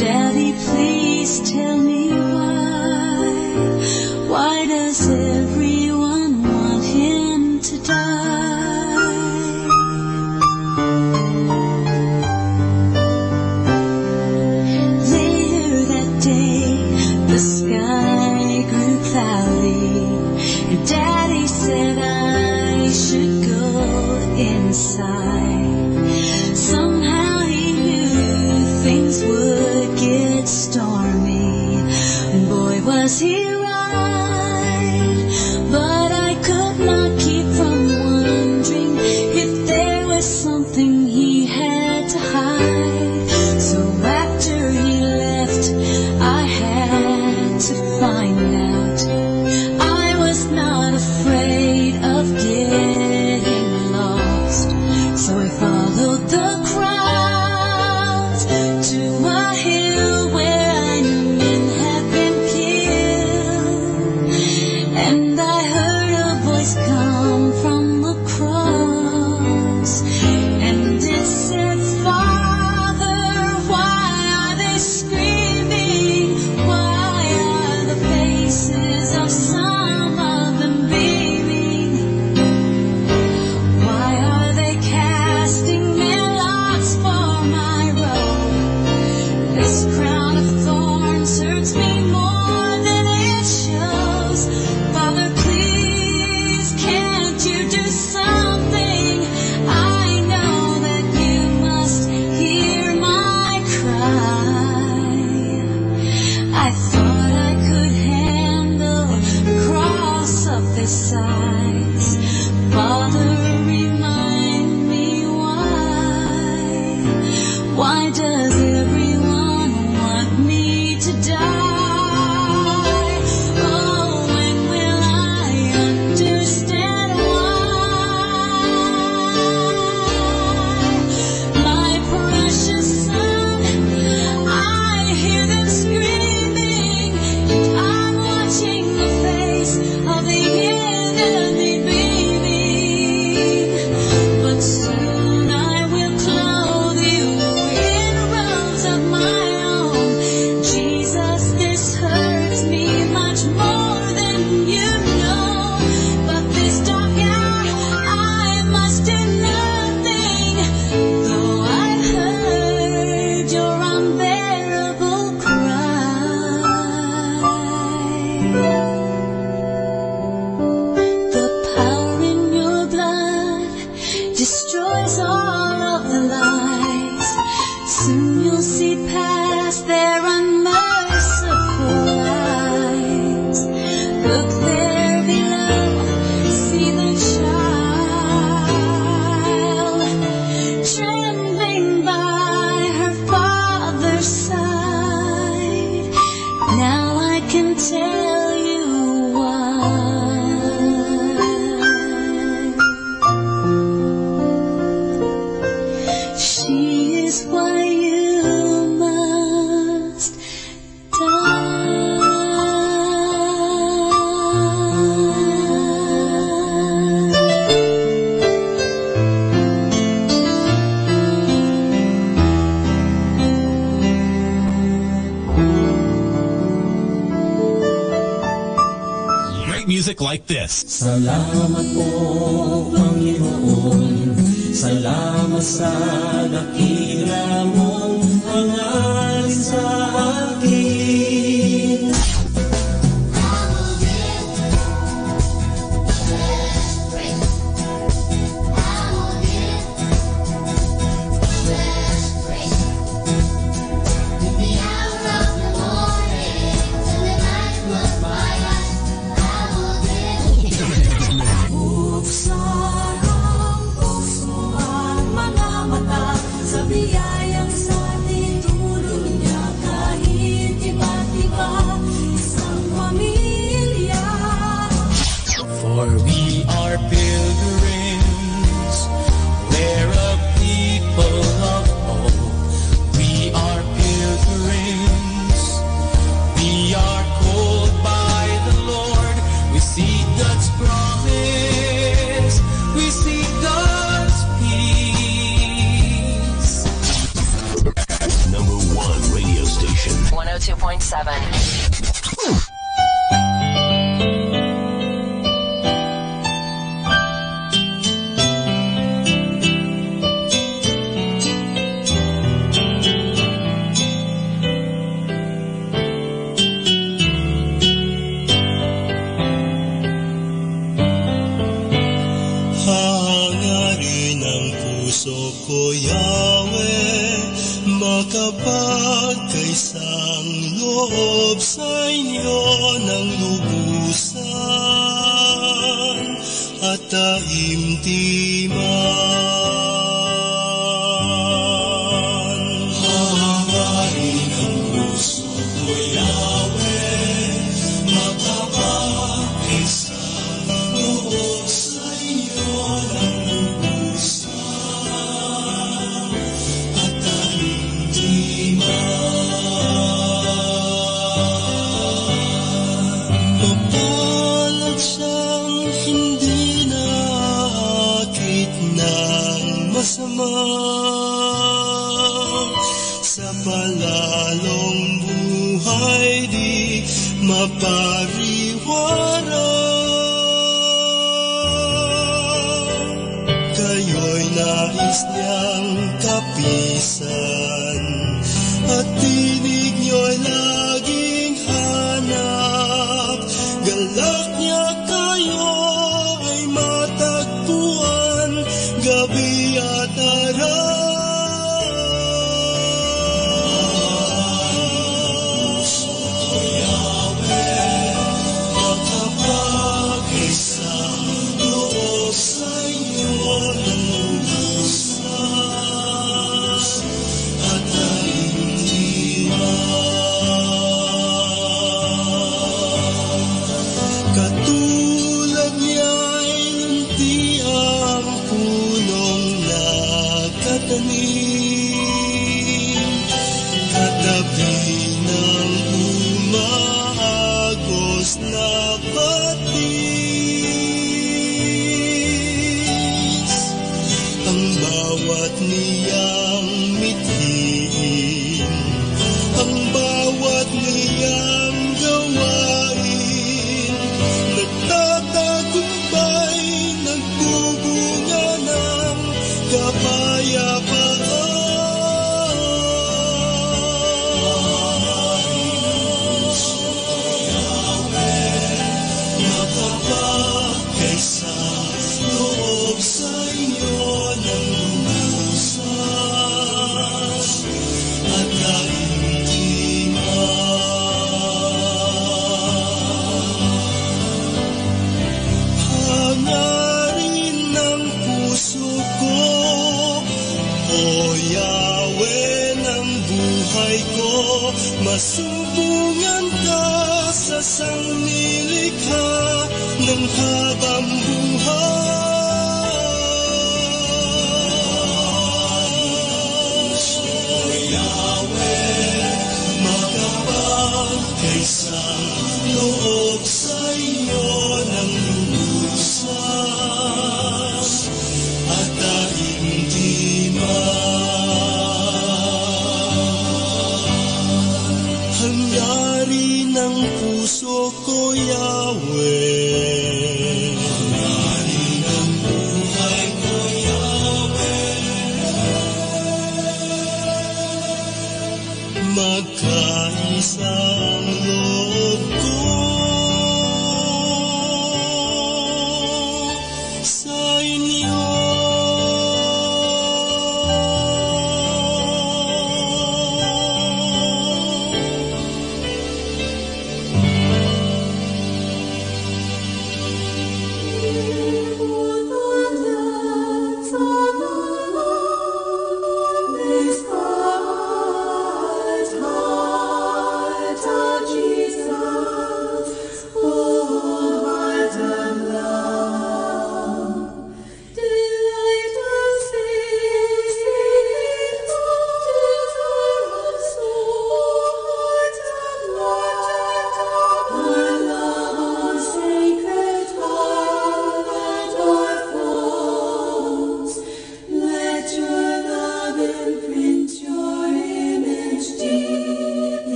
Daddy, please tell me why. Why does everyone want him to die? Later that day, the sky grew cloudy, and Daddy said I should go inside. Somehow he knew things would get stormy, and boy was he right. But I could not keep from wondering if there was something he had to hide. So after he left, I had to find out. I was not afraid of getting lost, so I followed the crowds to a hill where I knew men had been killed. And I heard a voice come from the cross, and it said, Father, why are they screaming? Why are the faces of some of them beaming? Why are they casting their lots for my robe? This crown of thorns hurts me more than it shows. Father, please, can't you do something? I know that you must hear my cry. I thought I could handle a cross of this size. Father, remind me why. Why does everyone want me to die? Oh, when will I understand why? My precious son, I hear them screaming, and I'm watching the face of the enemy beaming. But soon I will clothe you in robes of my own. Jesus, this hurts me much more than you know. But this dark hour, I must do nothing, though I've heard your unbearable cry. The power in your blood destroys all of the lies. Soon you'll see past their unmerciful eyes. Look there below, see the child trembling by her father's side. Now I can tell you why. She is why you must music like this. Salamat po, Panginoon. Salamat sa dakila mong hangarin sa akin. Buksan ang puso at mga mata sa biyayang sa ating tulong niya, kahit iba't iba, isang pamilya. For we are pilgrims, we're a people of hope. We are pilgrims, we are called by the Lord. We seek God's promise, we seek God's peace. Number 1 radio station. 102.7. Hangarin ang puso ko, Yahweh, makapagkaisang loob sa inyo ng lubusan at taimtiman. Hangarin ang puso ko, Yahweh, makapagkaisang loob sa inyo ng lubusan at taimtiman. Mapalad siyang hindi naakit ng masama, sa palalong buhay di mapariwara. Kayo'y nais niyang kapisan at tinig niyo'y laging hanap. Galak niya kayo ay matagpuan gabi at araw. Yahweh, makapag-isang loob sa inyo ng lubusan at taimtiman. Katulad niya'y lunti ang punong nakatanim, katabi ng umaagos na batis. Ang bawat niyang mithiin, ang bawat niyang gawain, nagtatagumpay, nagbubunga ng kapayapaan. Makapagkaisang loob sa inyo ng lubusan at taimtiman. Hangarin ng puso ko, O Yahweh ng buhay ko, masumbungan ka sa sangnilikha ng habang buhay. O Yahweh, makapagkaisang loob sa inyo ng lubusan at taimtiman. Hangarin ng puso ko, Yahweh. sa isang loob ko sa inyo.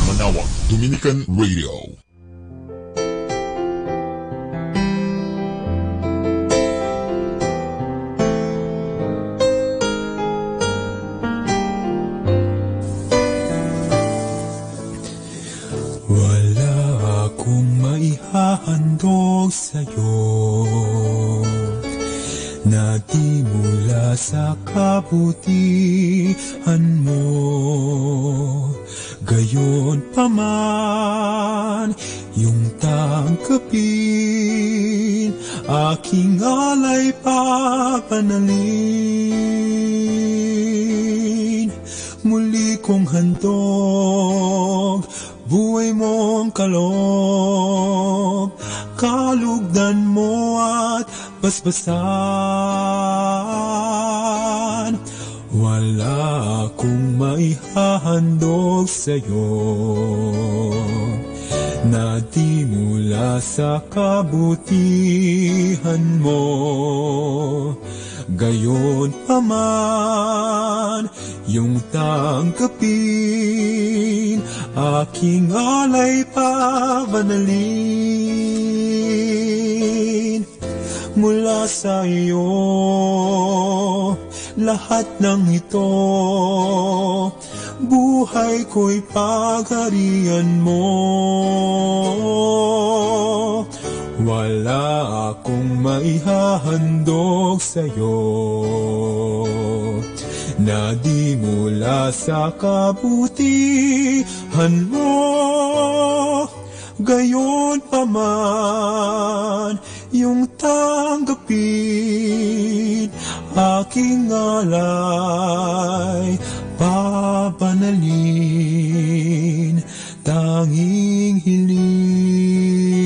Manawag Dominican Radio. Wala akong maihahandog sa'yo na di mula sa kabutihan mo. Gayon pa man, yung tangkapin, aking alay papanalin. Muli kong handog, buhay mong kaloob, kalugdan mo at basbasan. Wala akong maihahandog sa'yo na di mula sa kabutihan mo. Gayon pa man, yung tangkapin, aking alay papanalin. Mula sa iyo, lahat ng ito, buhay ko'y pagharian mo. Wala akong maihahandog sa'yo na di mula sa kabutihan Buksan mo, gayon paman, yung tanggapin aking alay, papanalin, tanging hiling.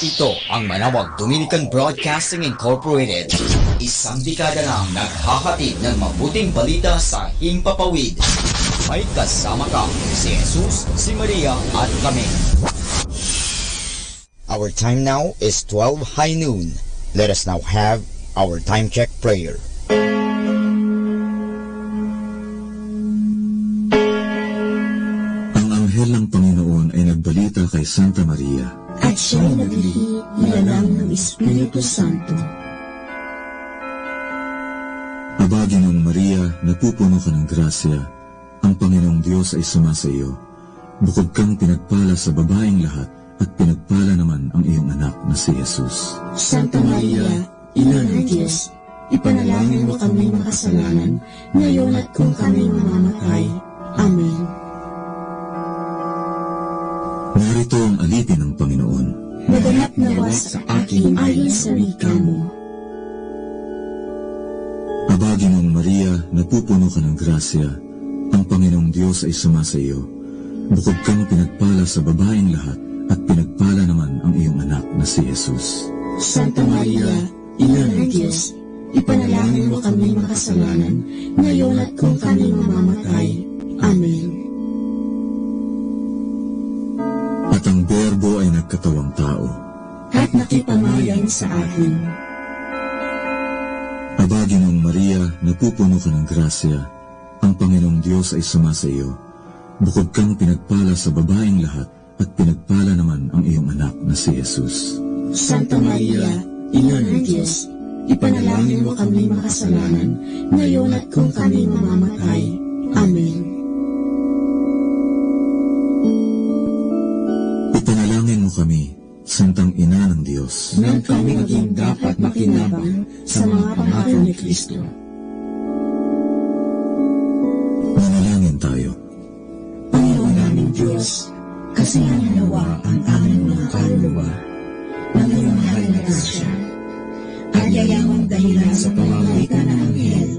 Ito ang Manawag Dominican Broadcasting Incorporated. Isang dekada nang naghahatid ng mabuting balita sa himpapawid. May kasama ka, si Jesus, si Maria at kami. Our time now is 12 high noon. Let us now have our time check prayer. Ang anghel ng Panginoon ay nagbalita kay Santa Maria. At siya'y naglihi nilalang ng Espiritu Santo. Aba, Ginoong Maria, napupuno ka ng grasya. Ang Panginoong Diyos ay sumasa iyo. Bukod kang pinagpala sa babaeng lahat, at pinagpala naman ang iyong anak na si Jesus. Santa Maria, Ina ng Diyos, ipanalangin mo kami makasalanan, ngayon at kung kami mamamatay. Amen. Narito ang alipin ng Panginoon. Maganap nawa sa akin ayon sa wika mo. Aba, Ginoong Maria, napupuno ka ng grasya. Ang Panginoong Diyos ay sumasa iyo. Bukod kang pinagpala sa babaeng lahat, at pinagpala naman ang iyong anak na si Jesus. Santa Maria, Ina ng Diyos, ipanalangin mo kami makasalanan, ngayon at kung kami mamamatay. Amen. At ang Berbo ay nagkatawang tao. At nakipamayan sa atin. Aba, Ginoong Maria, napupuno ka ng grasya. Ang Panginoong Diyos ay sumasa iyo. Bukod kang pinagpala sa babaeng lahat, at pinagpala naman ang iyong anak na si Jesus. Santa Maria, Ina ng Diyos, ipanalangin mo kami makasalanan, ngayon at kung kami mamamatay. Amen. Ipanalangin mo kami, Santang Ina ng Diyos, nang kami maging dapat makinabang sa mga pangako ni Kristo. Manalangin tayo. Panginoon naming Diyos, kasihan nawa ang aming mga kaluluwa ng iyong mahal na grasya, at yayamang dahilan sa pamamagitan ng anghel,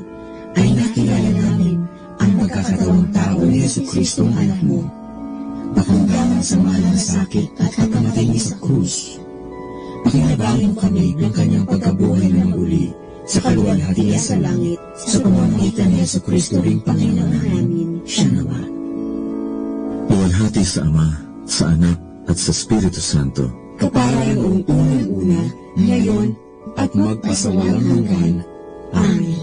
ay nakilala namin ang pagkakatawang tao ni Jesucristo ang anak mo, pakundangan sa mahal na sakit at pagkamatay niya sa krus. Pakinabangin kami ng kanyang pagkabuhay ng muli sa kaluwalhatian sa langit, sa pamamagitan ni Jesucristo ring Panginoon namin, siya nawa. Luwalhati sa Ama, sa Anak, at sa Espiritu Santo, kapara noong unang-una, ngayon, at magpasawalang hanggan. Amen.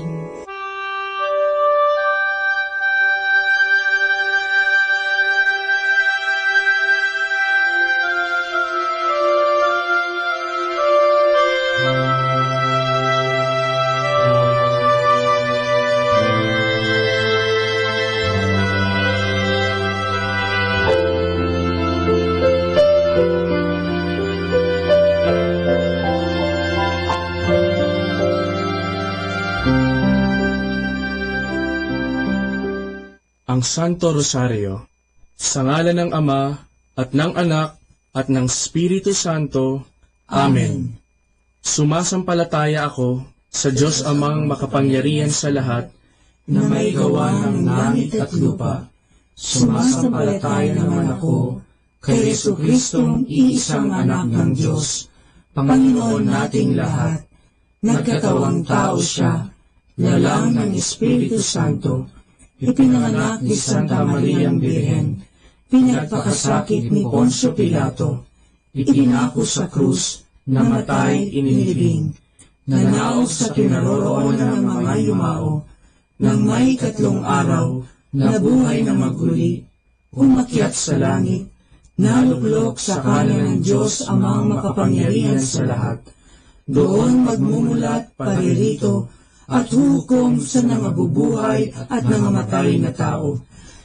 Ang Santo Rosario, sa ngalan ng Ama, at ng Anak, at ng Espiritu Santo. Amen. Sumasampalataya ako sa Diyos Amang makapangyarihan sa lahat, na may gawa ng langit at lupa. Sumasampalataya naman ako kay Jesucristong iisang anak ng Diyos, Panginoon nating lahat. Nagkatawang tao siya, lalang ng Espiritu Santo, ipinanganak ni Santa Mariang Birhen, pinagpakasakit ni Poncio Pilato, ipinako sa krus, namatay, inilibing, nanaog sa kinaroroonan ng mga yumao, nang may 3 araw, nabuhay na maguli, umakyat sa langit, naluklok sa kanan ng Diyos Amang makapangyarihan sa lahat, doon magmumulat paririto, at hukom sa nangabubuhay at nangamatay na tao.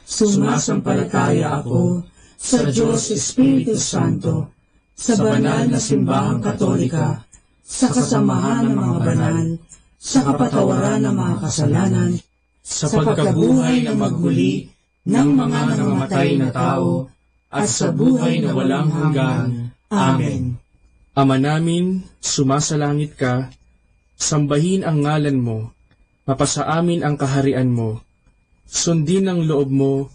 Sumasampalataya ako sa Diyos Espiritu Santo, sa banal na simbahang katolika, sa kasamahan ng mga banal, sa kapatawaran ng mga kasalanan, sa pagkabuhay na magmuli ng mga nangamatay na tao, at sa buhay na walang hanggan. Amen. Ama namin, sumasalangit ka, sambahin ang ngalan mo, mapasa amin ang kaharian mo, sundin ang loob mo,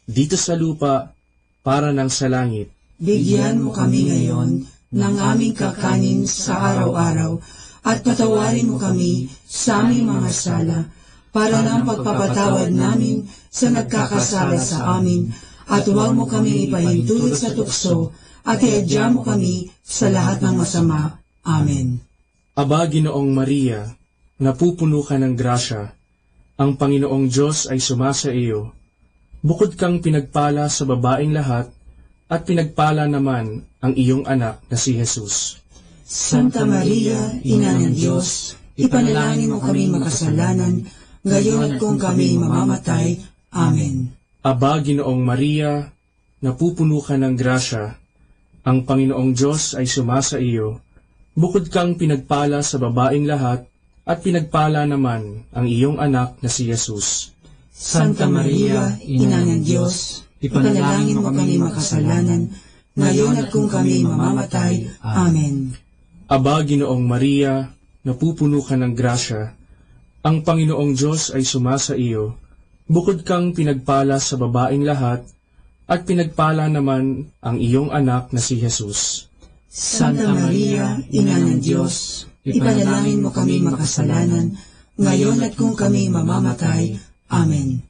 dito sa lupa, para ng sa langit. Bigyan mo kami ngayon ng aming kakanin sa araw-araw, at patawarin mo kami sa aming mga sala, para ng pagpapatawad namin sa nagkakasala sa amin, at huwag mo kami ipahintulot sa tukso, at iadya mo kami sa lahat ng masama. Amen. Aba, Ginoong Maria, napupuno ka ng grasya, ang Panginoong Diyos ay sumasa iyo. Bukod kang pinagpala sa babaeng lahat, at pinagpala naman ang iyong anak na si Jesus. Santa Maria, Ina ng Diyos, ipanalangin mo kami makasalanan, ngayon at kung kami mamamatay. Amen. Aba, Ginoong Maria, napupuno ka ng grasya, ang Panginoong Diyos ay sumasa iyo. Bukod kang pinagpala sa babaeng lahat, at pinagpala naman ang iyong anak na si Jesus. Santa Maria, Ina ng Diyos, ipanalangin mo kami makasalanan, ngayon at kung kami mamamatay. Amen. Aba, Ginoong Maria, napupuno ka ng grasya, ang Panginoong Diyos ay sumasa iyo. Bukod kang pinagpala sa babaeng lahat, at pinagpala naman ang iyong anak na si Jesus. Santa Maria, Ina ng Diyos, ipanalangin mo kami makasalanan, ngayon at kung kami mamamatay. Amen.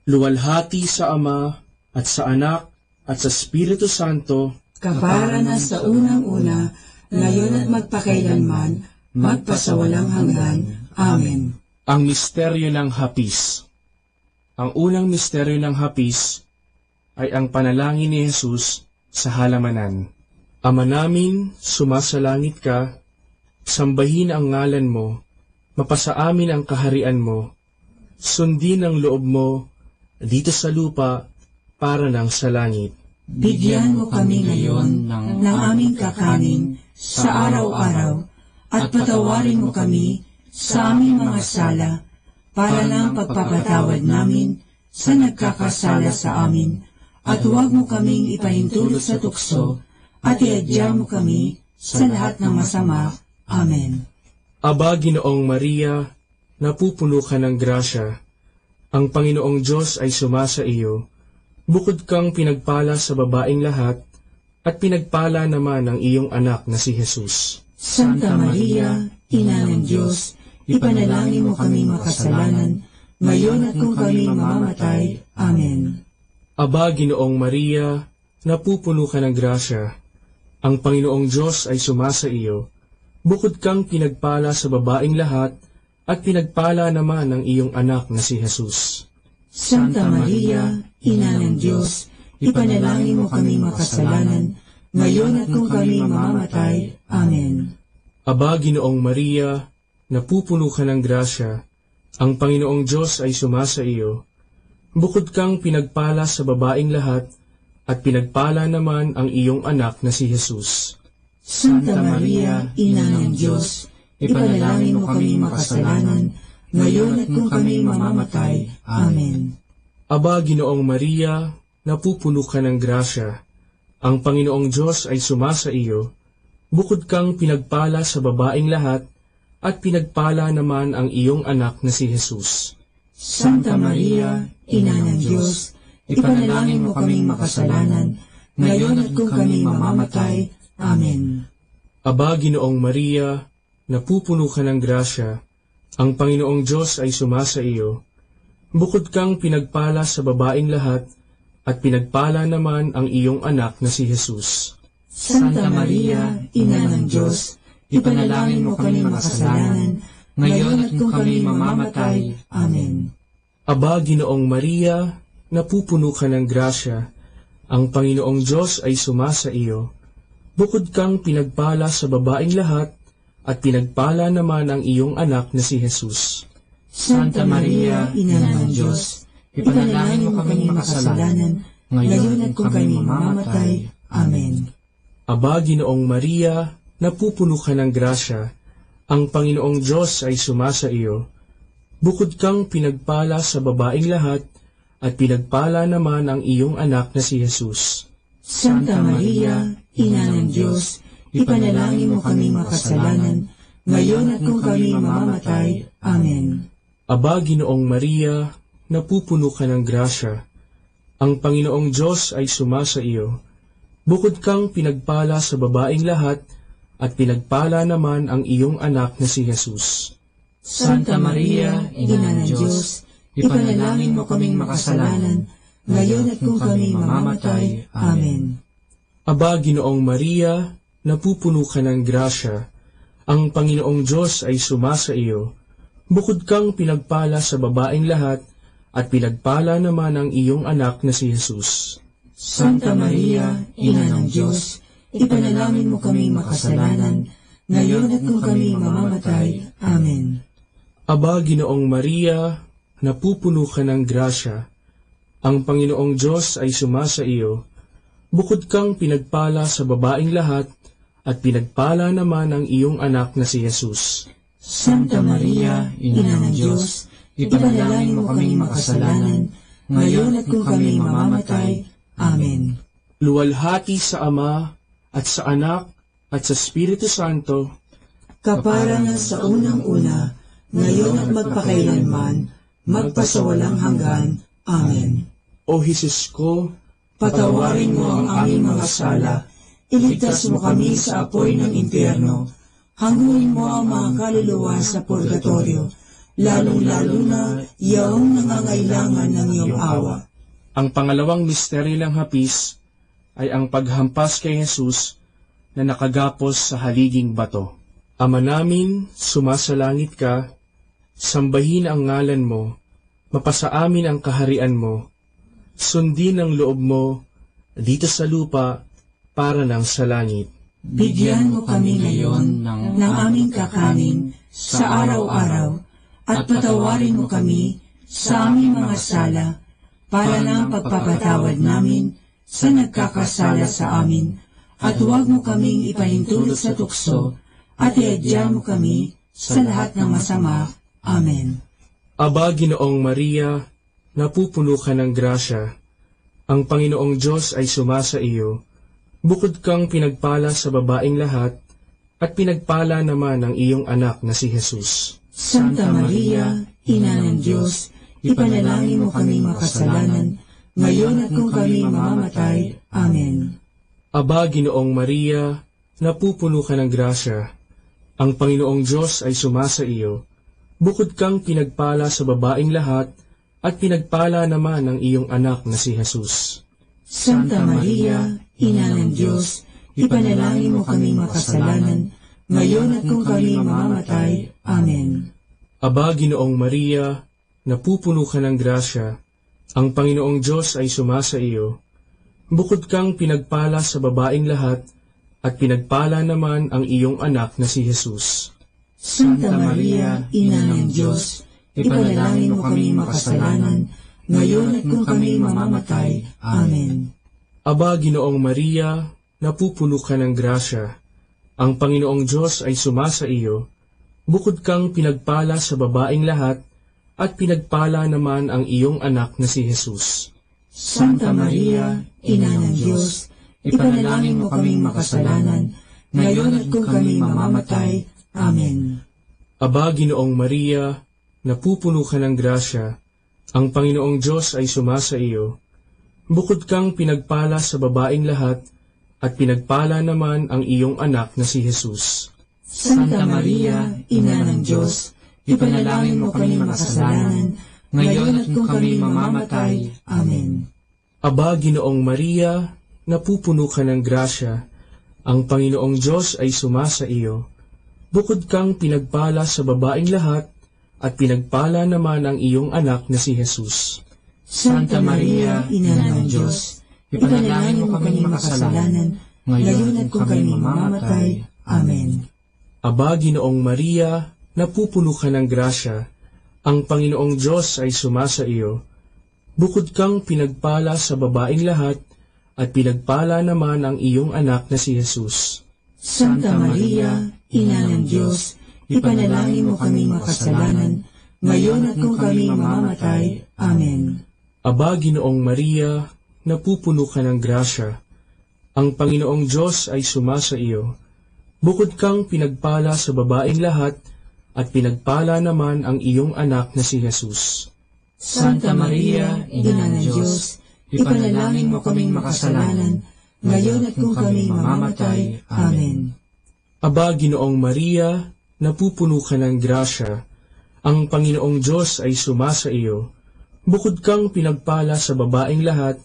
Luwalhati sa Ama, at sa Anak, at sa Espiritu Santo, kapara na sa unang-una, ngayon at magpakailanman, magpasawalang hanggan. Amen. Ang misteryo ng hapis. Ang unang misteryo ng hapis, ay ang panalangin ni Jesus sa halamanan. Ama namin, sumasalangit ka, sambahin ang ngalan mo, mapasa amin ang kaharian mo, sundin ang loob mo dito sa lupa para ng sa langit. Bigyan mo kami ngayon ng aming kakanin sa araw-araw at patawarin mo kami sa aming mga sala para ng pagpapatawad namin sa nagkakasala sa amin, at huwag mo kaming ipahintulot sa tukso at iadya mo kami sa lahat ng masama. Amen. Aba, Ginoong Maria, napupuno ka ng grasya, ang Panginoong Diyos ay sumasa iyo. Bukod kang pinagpala sa babaeng lahat, at pinagpala naman ang iyong anak na si Jesus. Santa Maria, Ina ng Diyos, ipanalangin mo kami makasalanan, ngayon at kung kami mamamatay. Amen. Aba, Ginoong Maria, napupuno ka ng grasya, ang Panginoong Diyos ay sumasa iyo. Bukod kang pinagpala sa babaeng lahat, at pinagpala naman ang iyong anak na si Jesus. Santa Maria, Ina ng Diyos, ipanalangin mo kami makasalanan, ngayon at kung kami mamamatay. Amen. Aba, Ginoong Maria, napupuno ka ng grasya, ang Panginoong Diyos ay sumasa iyo. Bukod kang pinagpala sa babaeng lahat, at pinagpala naman ang iyong anak na si Jesus. Santa Maria, Ina ng Diyos, ipanalangin mo kami makasalanan, ngayon at kung kami mamamatay. Amen. Aba, Ginoong Maria, napupuno ka ng grasya, ang Panginoong Diyos ay sumasa iyo. Bukod kang pinagpala sa babaeng lahat, at pinagpala naman ang iyong anak na si Jesus. Santa Maria, Ina ng Diyos, ipanalangin mo kaming makasalanan, ngayon at kung kami mamamatay. Amen. Aba, Ginoong Maria, napupuno ka ng grasya, ang Panginoong Diyos ay sumasa iyo. Bukod kang pinagpala sa babaeng lahat, at pinagpala naman ang iyong anak na si Jesus. Santa Maria, Ina ng Diyos, ipanalangin mo kami makasalanan, ngayon at kung kami mamamatay. Amen. Aba, Ginoong Maria, napupuno ka ng grasya, ang Panginoong Diyos ay sumasa iyo. Bukod kang pinagpala sa babaeng lahat, at pinagpala naman ang iyong anak na si Jesus. Santa Maria, Ina ng Diyos, ipanalangin mo kami makasalanan, ngayon at kung kami mamamatay. Amen. Aba, Ginoong Maria, napupuno ka ng grasya, ang Panginoong Diyos ay sumasa iyo. Bukod kang pinagpala sa babaeng lahat, at pinagpala naman ang iyong anak na si Jesus. Santa Maria, Ina ng Diyos, ipanalangin mo kami makasalanan, ngayon at kung kami mamamatay. Amen. Aba, Ginoong Maria, napupuno ka ng grasya, ang Panginoong Diyos ay sumasa iyo. Bukod kang pinagpala sa babaeng lahat, at pinagpala naman ang iyong anak na si Jesus. Santa Maria, Ina ng Diyos, ipanalangin mo kaming makasalanan, ngayon at kung kami mamamatay. Amen. Aba, Ginoong Maria, napupuno ka ng grasya, ang Panginoong Diyos ay sumasa iyo. Bukod kang pinagpala sa babaeng lahat, at pinagpala naman ang iyong anak na si Jesus. Santa Maria, Ina ng Diyos, ipanalangin mo kaming makasalanan, ngayon at kung kami mamamatay. Amen. Aba, Ginoong Maria, napupuno ka ng grasya, ang Panginoong Diyos ay sumasa iyo. Bukod kang pinagpala sa babaeng lahat, at pinagpala naman ang iyong anak na si Jesus. Santa Maria, Ina ng Diyos, ipanalangin mo kaming makasalanan, ngayon at kung kami mamamatay. Amen. Luwalhati sa Ama, at sa Anak, at sa Espiritu Santo, kapara na sa unang-una, ngayon at magpakailanman, magpasawalang hanggan. Amen. O Jesus ko, patawarin mo ang aming mga sala, iligtas mo kami sa apoy ng impyerno, hanguin mo ang mga kaluluwa sa purgatorio, lalong-lalo na yaong nangangailangan ng iyong awa. Ang pangalawang misteryo ng hapis ay ang paghampas kay Jesus na nakagapos sa haliging bato. Ama namin, sumasalangit ka, sambahin ang ngalan mo, mapasa amin ang kaharian mo, Sundin ang loob mo dito sa lupa para ng sa langit. Bigyan mo kami ngayon ng aming kakanin sa araw-araw at patawarin mo kami sa aming mga sala para ng pagpapatawad namin sa nagkakasala sa amin, at huwag mo kaming ipahintulot sa tukso at iadya mo kami sa lahat ng masama. Amen. Aba, Ginoong Maria, napupuno ka ng grasya. Ang Panginoong Diyos ay sumasa iyo. Bukod kang pinagpala sa babaeng lahat, at pinagpala naman ang iyong anak na si Jesus. Santa Maria, Ina ng Diyos, ipanalangin mo kaming makasalanan, ngayon at kung kami mamamatay. Amen. Aba, Ginoong Maria, napupuno ka ng grasya. Ang Panginoong Diyos ay sumasa iyo. Bukod kang pinagpala sa babaeng lahat, at pinagpala naman ang iyong anak na si Jesus. Santa Maria, Ina ng Diyos, ipanalangin mo kaming makasalanan, ngayon at kung kami mamamatay. Amen. Aba, Ginoong Maria, napupuno ka ng grasya. Ang Panginoong Diyos ay sumasa iyo. Bukod kang pinagpala sa babaeng lahat, at pinagpala naman ang iyong anak na si Jesus. Santa Maria, Ina ng Diyos, ipanalangin mo kaming makasalanan, ngayon at kung kami mamamatay. Amen. Aba, Ginoong Maria, napupuno ka ng grasya. Ang Panginoong Diyos ay sumasa iyo. Bukod kang pinagpala sa babaeng lahat, at pinagpala naman ang iyong anak na si Jesus. Santa Maria, Ina ng Diyos, ipanalangin mo kaming makasalanan, ngayon at kung kami mamamatay. Amen. Aba, Ginoong Maria, napupuno ka ng grasya. Ang Panginoong Diyos ay sumasa iyo. Bukod kang pinagpala sa babaeng lahat, at pinagpala naman ang iyong anak na si Jesus. Santa Maria, Ina ng Diyos, ipanalangin mo kami makasalanan, ngayon at kung kami mamamatay. Amen. Aba, Ginoong Maria, napupuno ka ng grasya. Ang Panginoong Diyos ay sumasa iyo. Bukod kang pinagpala sa babaeng lahat, at pinagpala naman ang iyong anak na si Jesus. Santa Maria, Ina ng Diyos, ipanalangin mo kami makasalanan, ngayon at kung kami mamamatay. Amen. Aba, Ginoong Maria, napupuno ka ng grasya. Ang Panginoong Diyos ay sumasa iyo. Bukod kang pinagpala sa babaeng lahat, at pinagpala naman ang iyong anak na si Jesus. Santa Maria, Ina ng Diyos, ipanalangin mo kami makasalanan, ngayon at kung kami mamamatay. Amen. Aba, Ginoong Maria, napupuno ka ng grasya. Ang Panginoong Diyos ay sumasa iyo. Bukod kang pinagpala sa babaeng lahat, at pinagpala naman ang iyong anak na si Jesus. Santa Maria, Ina ng Diyos, ipanalangin mo kaming makasalanan, ngayon at kung kami mamamatay. Amen. Aba, Ginoong Maria, napupuno ka ng grasya. Ang Panginoong Diyos ay sumasa iyo. Bukod kang pinagpala sa babaeng lahat,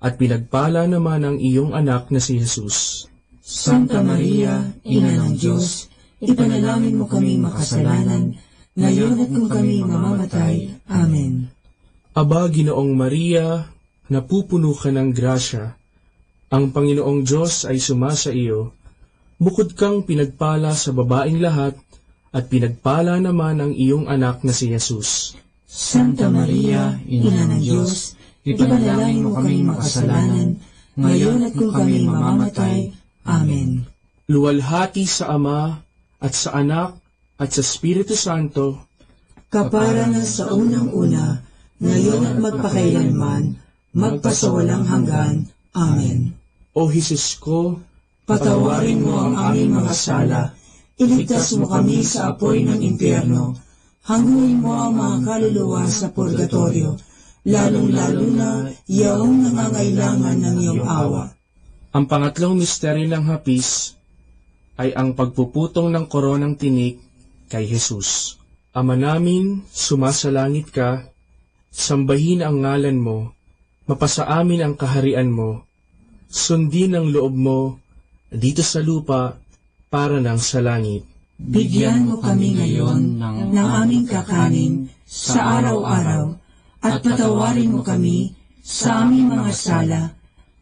at pinagpala naman ang iyong anak na si Jesus. Santa Maria, Ina ng Diyos, ipanalangin mo kaming makasalanan, ngayon at kung kami mamamatay. Amen. Aba, Ginoong Maria, napupuno ka ng grasya. Ang Panginoong Diyos ay sumasa iyo. Bukod kang pinagpala sa babaeng lahat, at pinagpala naman ang iyong anak na si Jesus. Santa Maria, Ina ng Diyos, ipanalangin mo kaming makasalanan, ngayon at kung kami mamamatay. Amen. Luwalhati sa Ama, at sa Anak, at sa Espiritu Santo, kapara na sa unang-una, ngayon at magpakailanman, magpasawalang hanggan. Amen. O Jesus ko, patawarin mo ang aming mga sala, iligtas mo kami sa apoy ng impyerno, hanguin mo ang mga kaluluwa sa purgatorio, lalong-lalo na yaong nangangailangan ng iyong awa. Ang pangatlong misteryo ng hapis ay ang pagpuputong ng koronang tinik kay Jesus. Ama namin, sumasalangit ka, sambahin ang ngalan mo, mapasa amin ang kaharian mo, sundin ang loob mo dito sa lupa para ng sa langit. Bigyan mo kami ngayon ng aming kakanin sa araw-araw, at patawarin mo kami sa aming mga sala,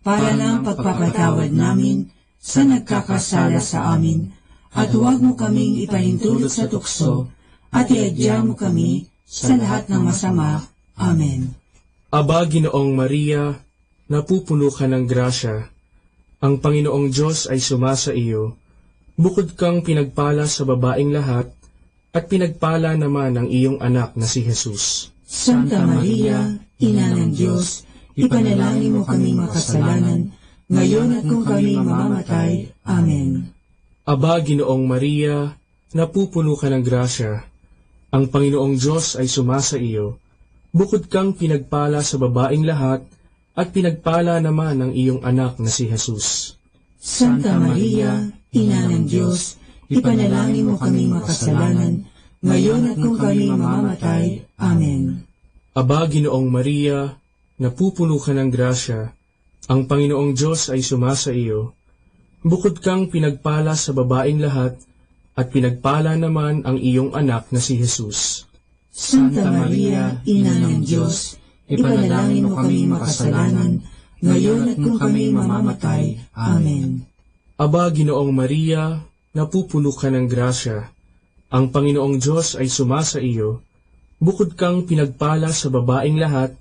para ng pagpapatawad namin sa nagkakasala sa amin, at huwag mo kaming ipahintulot sa tukso, at iadya mo kami sa lahat ng masama. Amen. Aba, Ginoong Maria, napupuno ka ng grasya. Ang Panginoong Diyos ay sumasa iyo. Bukod kang pinagpala sa babaeng lahat, at pinagpala naman ang iyong anak na si Jesus. Santa Maria, Ina ng Diyos, ipanalangin mo kaming makasalanan, ngayon at kung kami mamamatay. Amen. Aba, Ginoong Maria, napupuno ka ng grasya. Ang Panginoong Diyos ay sumasa iyo. Bukod kang pinagpala sa babaeng lahat, at pinagpala naman ang iyong anak na si Jesus. Santa Maria, Ina ng Diyos, ipanalangin mo kaming makasalanan, ngayon at kung kami mamamatay. Amen. Aba, Ginoong Maria, napupuno ka ng grasya. Ang Panginoong Diyos ay sumasa iyo. Bukod kang pinagpala sa babaeng lahat, at pinagpala naman ang iyong anak na si Jesus. Santa Maria, Ina ng Diyos, ipanalangin mo kaming makasalanan, ngayon at kung kami mamamatay. Amen. Aba, Ginoong Maria, napupuno ka ng grasya. Ang Panginoong Diyos ay sumasa iyo. Bukod kang pinagpala sa babaeng lahat,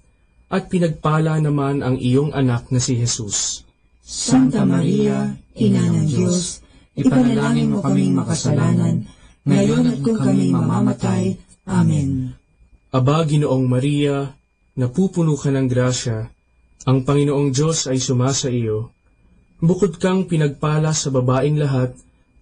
at pinagpala naman ang iyong anak na si Jesus. Santa Maria, Ina ng Diyos, ipanalangin mo kaming makasalanan, ngayon at kung kami mamamatay. Amen. Aba, Ginoong Maria, napupuno ka ng grasya. Ang Panginoong Diyos ay sumasa iyo. Bukod kang pinagpala sa babaeng lahat,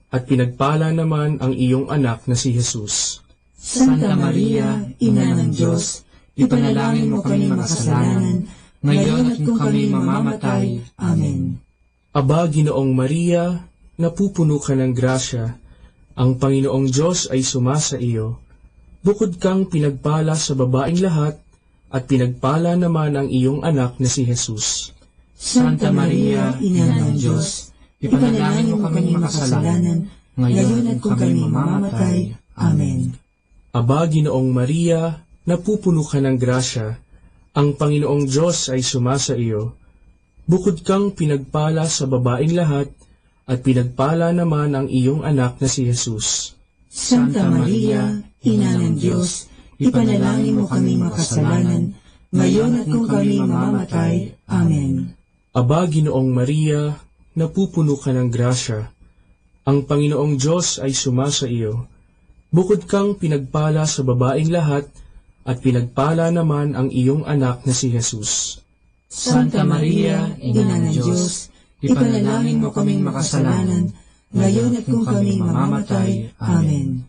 at pinagpala naman ang iyong anak na si Jesus. Santa Maria, Ina ng Diyos, ipanalangin mo kaming makasalanan, ngayon at kung kami mamamatay. Amen. Aba, Ginoong Maria, napupuno ka ng grasya. Ang Panginoong Diyos ay sumasa iyo. Bukod kang pinagpala sa babaeng lahat, at pinagpala naman ang iyong anak na si Jesus. Santa Maria, Ina ng Diyos, ipanalangin mo kaming makasalanan, ngayon at kung kami mamamatay. Amen. Aba, Ginoong Maria, napupuno ka ng grasya. Ang Panginoong Diyos ay sumasa iyo. Bukod kang pinagpala sa babaeng lahat, at pinagpala naman ang iyong anak na si Jesus. Santa Maria, Ina ng Diyos, ipanalangin mo kaming makasalanan, ngayon at kung kami mamamatay. Amen. Aba, Ginoong Maria, napupuno ka ng grasya. Ang Panginoong Diyos ay sumasa iyo. Bukod kang pinagpala sa babaeng lahat, at pinagpala naman ang iyong anak na si Jesus. Santa Maria, Ina ng Diyos, ipanalangin mo kaming makasalanan, ngayon at kung kami mamamatay. Amen.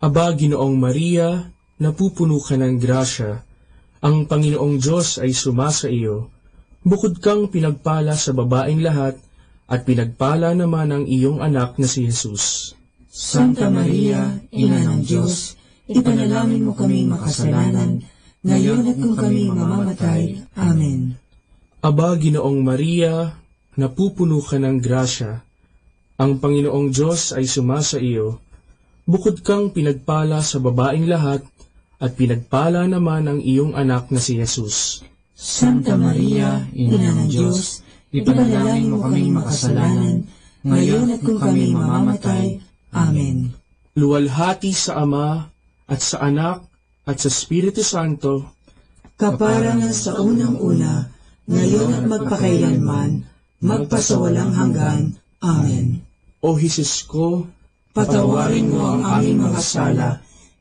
Aba, Ginoong Maria, napupuno ka ng grasya. Ang Panginoong Diyos ay sumasa iyo. Bukod kang pinagpala sa babaeng lahat, at pinagpala naman ang iyong anak na si Jesus. Santa Maria, Ina ng Diyos, ipanalangin mo kaming makasalanan, ngayon at kung kami mamamatay. Amen. Aba, Ginoong Maria, napupuno ka ng grasya. Ang Panginoong Diyos ay sumasa iyo. Bukod kang pinagpala sa babaeng lahat, at pinagpala naman ang iyong anak na si Jesus. Santa Maria, Ina ng Diyos, ipanalangin mo kaming makasalanan, ngayon at kung kami mamamatay. Amen. Luwalhati sa Ama, at sa Anak, at sa Espiritu Santo, kaparangan sa unang-una, ngayon at magpakailanman, magpasawalang hanggan. Amen. O Jesus ko, patawarin mo ang aming mga sala,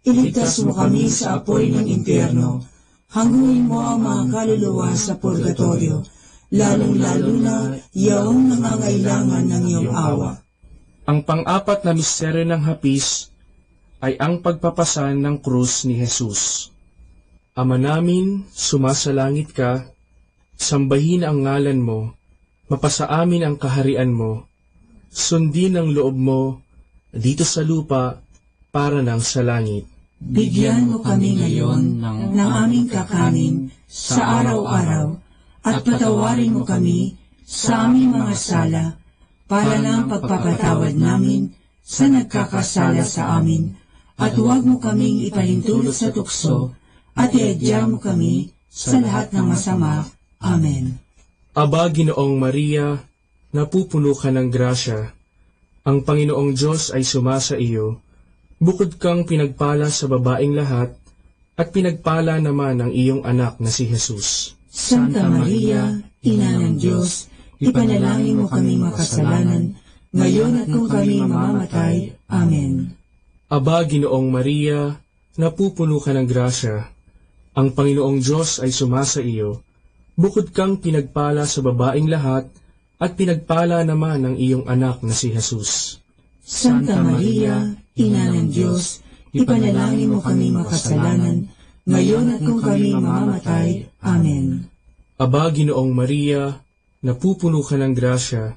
iligtas mo kami sa apoy ng impyerno, hangguin mo ang mga kaluluwa sa purgatorio, lalong-lalo na yaong nangangailangan ng iyong awa. Ang pang-apat na misteryo ng hapis ay ang pagpapasan ng krus ni Jesus. Ama namin, sumasalangit ka, sambahin ang ngalan mo, mapasa amin ang kaharian mo, sundin ang loob mo dito sa lupa para nang sa langit. Bigyan mo kami ngayon ng aming kakanin sa araw-araw, at patawarin mo kami sa aming mga sala, para ng pagpapatawad namin sa nagkakasala sa amin, at huwag mo kaming ipahintulot sa tukso, at iadya mo kami sa lahat ng masama. Amen. Aba, Ginoong Maria, napupuno ka ng grasya. Ang Panginoong Diyos ay sumasa iyo. Bukod kang pinagpala sa babaeng lahat, at pinagpala naman ang iyong anak na si Jesus. Santa Maria, Ina ng Diyos, ipanalangin mo kami makasalanan, ngayon at kung kami mamamatay. Amen. Aba, Ginoong Maria, napupuno ka ng grasya. Ang Panginoong Diyos ay sumasa iyo. Bukod kang pinagpala sa babaeng lahat, at pinagpala naman ang iyong anak na si Jesus. Santa Maria, Ina ng Diyos, ipanalangin mo kami makasalanan, ngayon at kung kami mamamatay. Amen. Aba, Ginoong Maria, napupuno ka ng grasya.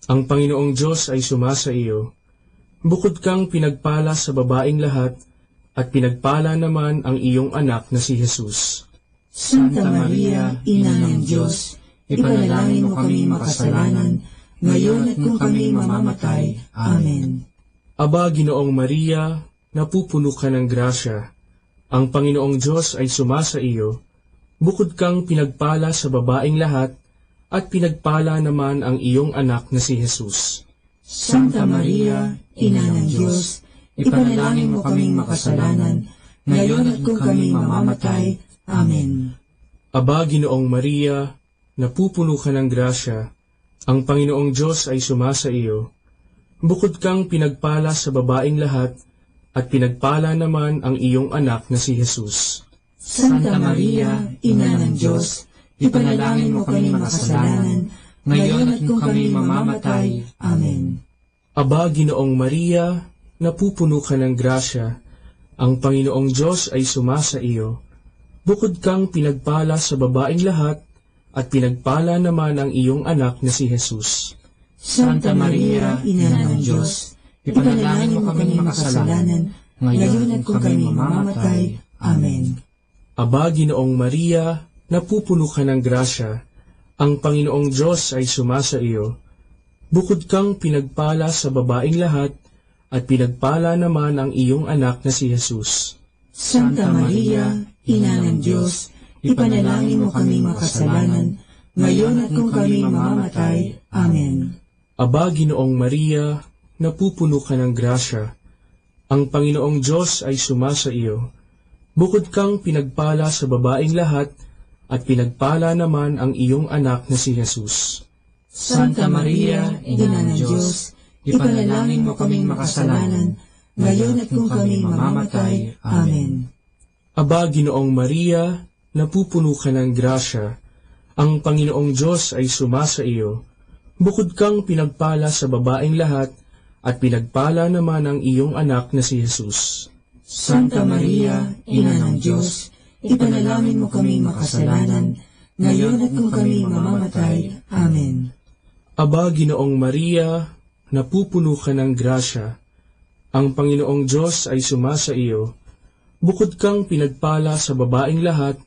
Ang Panginoong Diyos ay sumasa iyo. Bukod kang pinagpala sa babaeng lahat, at pinagpala naman ang iyong anak na si Jesus. Santa Maria, Ina ng Diyos, ipanalangin mo kami makasalanan, ngayon at kung kami mamamatay. Amen. Aba, Ginoong Maria, napupuno ka ng grasya. Ang Panginoong Diyos ay sumasa iyo. Bukod kang pinagpala sa babaeng lahat, at pinagpala naman ang iyong anak na si Jesus. Santa Maria, Ina ng Diyos, ipanalangin mo kaming makasalanan, ngayon at kung kami mamamatay. Amen. Aba, Ginoong Maria, napupuno ka ng grasya. Ang Panginoong Diyos ay sumasa iyo. Bukod kang pinagpala sa babaeng lahat, at pinagpala naman ang iyong anak na si Jesus. Santa Maria, Ina ng Diyos, ipanalangin mo kami makasalanan, ngayon at kung kami mamamatay. Amen. Aba, Ginoong Maria, napupuno ka ng grasya. Ang Panginoong Diyos ay sumasa iyo. Bukod kang pinagpala sa babaeng lahat, at pinagpala naman ang iyong anak na si Jesus. Santa Maria, Ina ng Diyos, ipanalangin mo kami makasalanan, ngayon at kung kami mamamatay. Amen. Aba, Ginoong Maria, napupuno ka ng grasya. Ang Panginoong Diyos ay sumasa iyo. Bukod kang pinagpala sa babaeng lahat, at pinagpala naman ang iyong anak na si Jesus. Santa Maria, Ina ng Diyos, ipanalangin mo kami makasalanan, ngayon at kung kami mamamatay. Amen. Aba, Ginoong Maria, napupuno ka ng grasya. Ang Panginoong Diyos ay sumasa iyo. Bukod kang pinagpala sa babaeng lahat, at pinagpala naman ang iyong anak na si Jesus. Santa Maria, Ina ng Diyos, ipanalangin mo kaming makasalanan, ngayon at kung kami mamamatay. Amen. Aba, Ginoong Maria, napupuno ka ng grasya. Ang Panginoong Diyos ay sumasa iyo. Bukod kang pinagpala sa babaeng lahat, at pinagpala naman ang iyong anak na si Jesus. Santa Maria, Ina ng Diyos, ipanalangin mo kaming makasalanan, ngayon at kung kami mamamatay. Amen. Aba, Ginoong Maria, napupuno ka ng grasya. Ang Panginoong Diyos ay sumasa iyo. Bukod kang pinagpala sa babaeng lahat,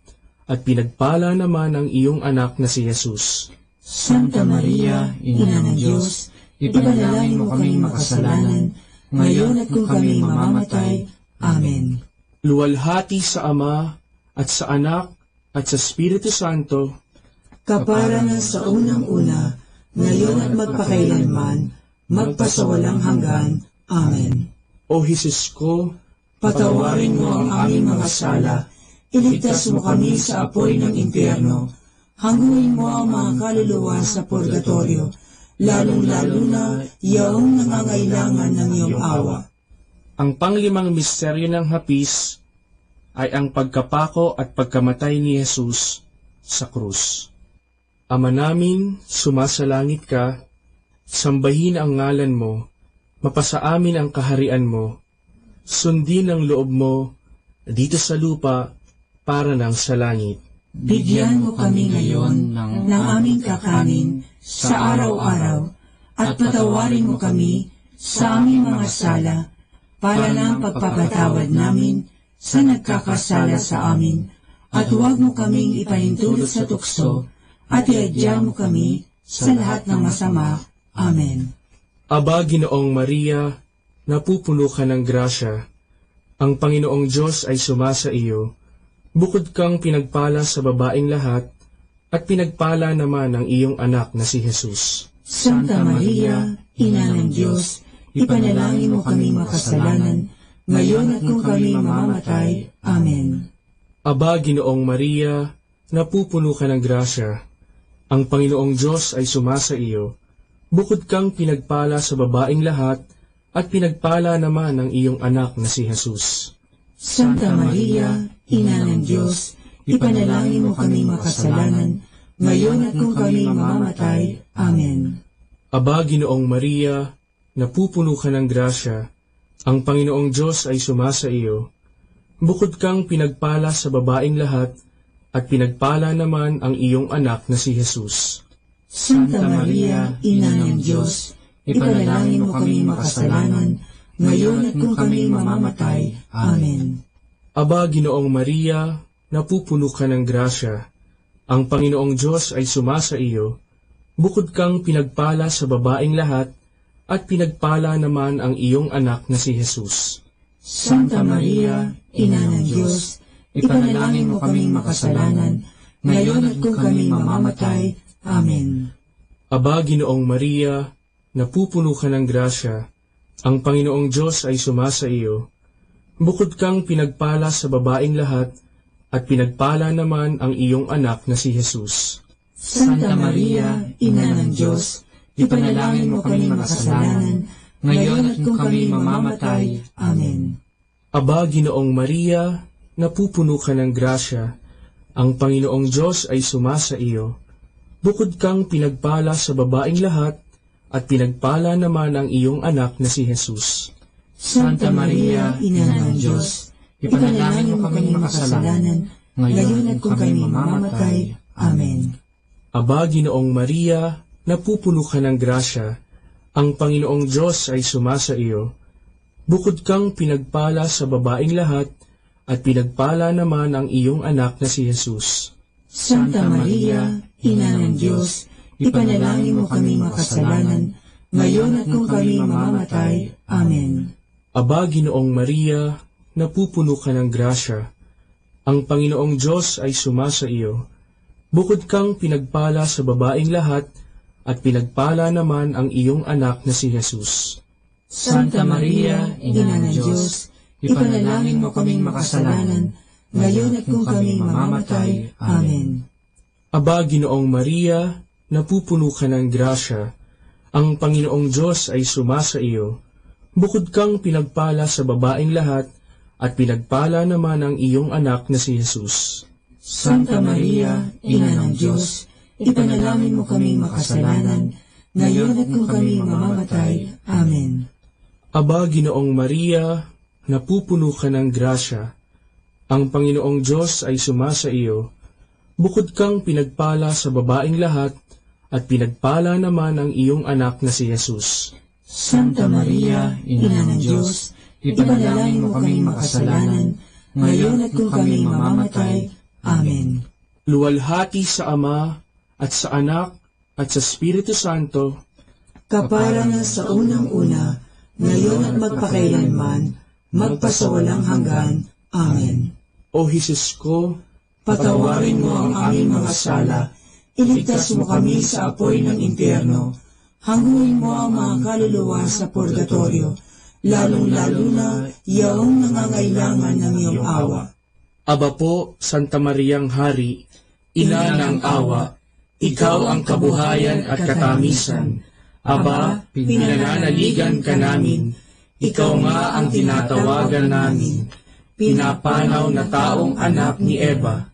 at pinagpala naman ang iyong anak na si Jesus. Santa Maria, Ina ng Diyos, ipanalangin mo kaming makasalanan, ngayon at kung kami mamamatay. Amen. Luwalhati sa Ama, at sa Anak, at sa Espiritu Santo, kapara na sa unang-una, ngayon at magpakailanman, magpasawalang hanggan. Amen. O Jesus ko, patawarin mo ang aming mga sala, iligtas mo kami sa apoy ng impyerno, hangguin mo ang mga kaluluwa sa purgatorio, lalong-lalo na yaong nangangailangan ng iyong awa. Ang panglimang misteryo ng hapis ay ang pagkapako at pagkamatay ni Jesus sa krus. Ama namin, sumasalangit ka, sambahin ang ngalan mo, mapasa amin ang kaharian mo, sundin ang loob mo dito sa lupa para nang sa langit. Bigyan mo kami ngayon ng aming kakanin sa araw-araw, at patawarin mo kami sa aming mga sala, para ng pagpapatawad namin sa nagkakasala sa amin, at huwag mo kaming ipahintulot sa tukso, at iadya mo kami sa lahat ng masama. Amen. Aba, Ginoong Maria, napupuno ka ng grasya. Ang Panginoong Diyos ay sumasa iyo. Bukod kang pinagpala sa babaeng lahat, at pinagpala naman ang iyong anak na si Jesus. Santa Maria, Ina ng Diyos, ipanalangin mo kami makasalanan, ngayon at kung kami mamamatay. Amen. Aba, Ginoong Maria, napupuno ka ng grasya. Ang Panginoong Diyos ay sumasa iyo. Bukod kang pinagpala sa babaeng lahat, at pinagpala naman ang iyong anak na si Jesus. Santa Maria, Ina ng Diyos, ipanalangin mo kami makasalanan, ngayon at kung kami mamamatay. Amen. Aba, Ginoong Maria, napupuno ka ng grasya. Ang Panginoong Diyos ay sumasa iyo. Bukod kang pinagpala sa babaeng lahat, at pinagpala naman ang iyong anak na si Jesus. Santa Maria, Ina ng Diyos, ipanalangin mo kami makasalanan, ngayon at kung kami mamamatay. Amen. Aba, Ginoong Maria, napupuno ka ng grasya. Ang Panginoong Diyos ay sumasa iyo. Bukod kang pinagpala sa babaeng lahat, at pinagpala naman ang iyong anak na si Jesus. Santa Maria, Ina ng Diyos, ipanalangin mo kaming makasalanan, ngayon at kung kami mamamatay. Amen. Aba, Ginoong Maria, napupuno ka ng grasya. Ang Panginoong Diyos ay sumasa iyo. Bukod kang pinagpala sa babaeng lahat, at pinagpala naman ang iyong anak na si Jesus. Santa Maria, Ina ng Diyos, ipanalangin mo kami makasalanan, ngayon at kung kami mamamatay. Amen. Aba, Ginoong Maria, napupuno ka ng grasya. Ang Panginoong Diyos ay sumasa iyo. Bukod kang pinagpala sa babaeng lahat, at pinagpala naman ang iyong anak na si Jesus. Santa Maria, Ina ng Diyos, ipanalangin mo kami makasalanan, ngayon at kung kami mamamatay. Amen. Aba, Ginoong Maria, napupuno ka ng grasya. Ang Panginoong Diyos ay sumasa iyo. Bukod kang pinagpala sa babaeng lahat, at pinagpala naman ang iyong anak na si Jesus. Santa Maria, Ina ng Diyos, ipanalangin mo kami makasalanan, ngayon at kung kami mamamatay. Amen. Aba, Ginoong Maria, napupuno ka ng grasya. Ang Panginoong Diyos ay sumasa iyo. Bukod kang pinagpala sa babaeng lahat, at pinagpala naman ang iyong anak na si Jesus. Santa Maria, Ina ng Diyos, ipanalangin mo kaming makasalanan, ngayon at kung kami mamamatay. Amen. Aba, Ginoong Maria, napupuno ka ng grasya. Ang Panginoong Diyos ay sumasa iyo. Bukod kang pinagpala sa babaeng lahat, at pinagpala naman ang iyong anak na si Jesus. Santa Maria, Ina ng Diyos, ipanalangin mo kaming makasalanan, ngayon at kung kami mamamatay. Amen. Aba, Ginoong Maria, napupuno ka ng grasya. Ang Panginoong Diyos ay sumasa iyo. Bukod kang pinagpala sa babaeng lahat, at pinagpala naman ang iyong anak na si Jesus. Santa Maria, Ina ng Diyos, ipanalangin mo kaming makasalanan, ngayon at kung kami mamamatay. Amen. Luwalhati sa Ama, at sa Anak, at sa Espiritu Santo, kapara na sa unang-una, ngayon at magpakailanman, magpasawalang hanggan. Amen. O Jesus ko, patawarin mo ang aming mga sala, iligtas mo kami sa apoy ng impyerno, hanguin mo ang mga kaluluwa sa purgatorio, lalong-lalo na yaong nangangailangan ng iyong awa. Aba po, Santa Mariang Hari, Ina ng awa, ikaw ang kabuhayan at katamisan. Aba, pinananaligan ka namin, ikaw nga ang tinatawagan namin, pinapanaw na taong anak ni Eva.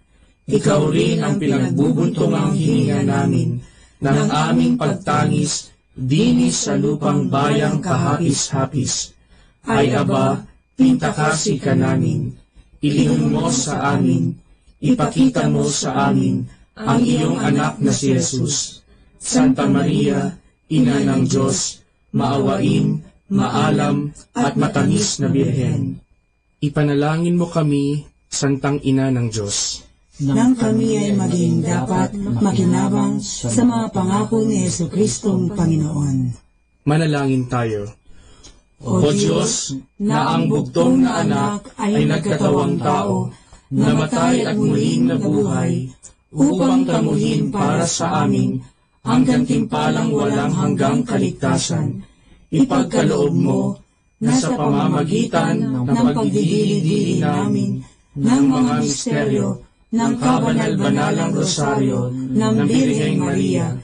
Ikaw rin ang pinagbubuntungang hininga namin ng aming pagtangis dinis sa lupang bayang kahapis-hapis. Ay Aba, pintakasi ka namin, ilingon mo sa amin, ipakita mo sa amin ang iyong anak na si Jesus. Santa Maria, Ina ng Diyos, maawain, maalam at matamis na Birhen. Ipanalangin mo kami, Santang Ina ng Diyos, nang kami ay maging dapat makinabang sa mga pangako ni Jesucristong Panginoon. Manalangin tayo. O Diyos, na ang bugtong na anak ay nagkatawang tao, namatay at muling nabuhay, upang tamuhin para sa amin ang gantimpalang walang hanggang kaligtasan. Ipagkaloob mo na sa pamamagitan ng pagdidili-dili namin ng mga misteryo ng kabanal-banalang rosaryo ng Birheng Maria,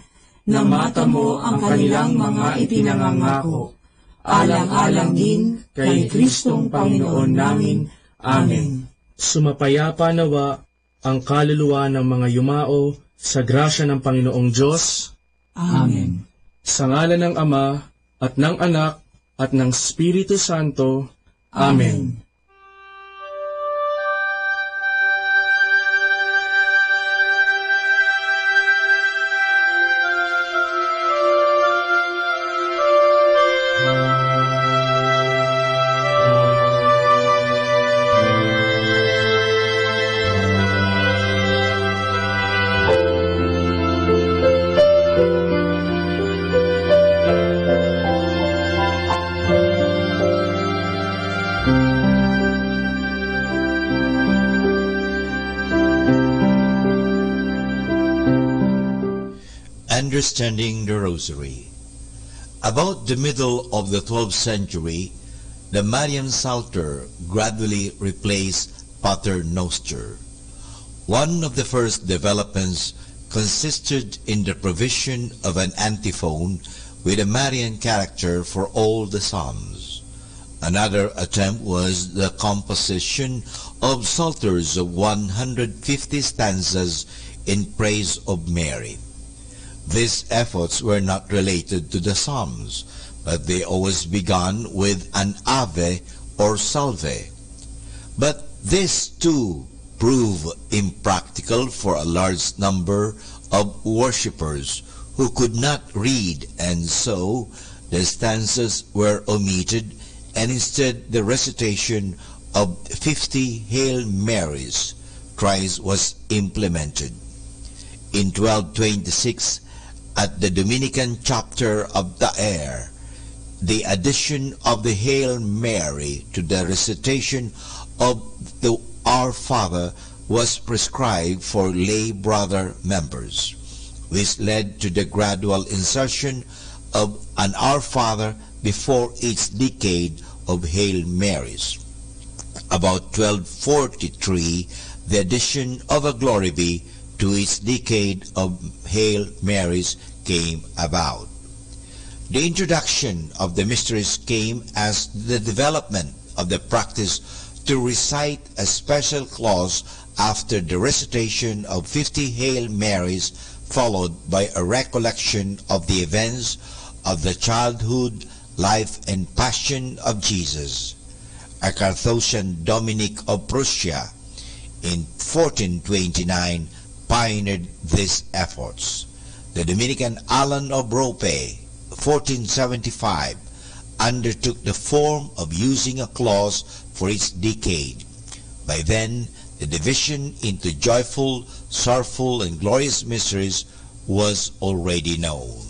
na mata mo ang kanilang mga ipinangangako, alang-alang din kay Kristong Panginoon namin. Amen. Sumapayapa nawa ang kaluluwa ng mga yumao sa grasya ng Panginoong Diyos. Amen. Sa ngalan ng Ama, at ng Anak, at ng Espiritu Santo. Amen. Understanding the Rosary. About the middle of the 12th century, the Marian Psalter gradually replaced Pater Noster. One of the first developments consisted in the provision of an antiphon with a Marian character for all the psalms. Another attempt was the composition of psalters of 150 stanzas in praise of Mary. These efforts were not related to the Psalms, but they always began with an Ave or Salve. But this too proved impractical for a large number of worshippers who could not read, and so the stanzas were omitted, and instead the recitation of 50 Hail Marys thrice was implemented. In 1226, at the Dominican chapter of Daer, the addition of the Hail Mary to the recitation of the Our Father was prescribed for lay brother members, which led to the gradual insertion of an Our Father before each decade of Hail Marys. About 1243, the addition of a Glory Be to each decade of Hail Marys came about. The introduction of the mysteries came as the development of the practice to recite a special clause after the recitation of 50 Hail Marys, followed by a recollection of the events of the childhood, life, and passion of Jesus. A Carthusian Dominic of Prussia in 1429 pioneered these efforts. The Dominican Alan of Rope, 1475, undertook the form of using a clause for each decade. By then, the division into joyful, sorrowful, and glorious mysteries was already known.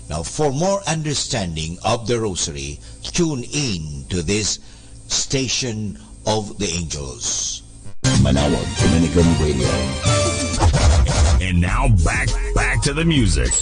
Now, for more understanding of the Rosary, tune in to this Station of the Angels. Manawag Dominican Radio. And now back to the music.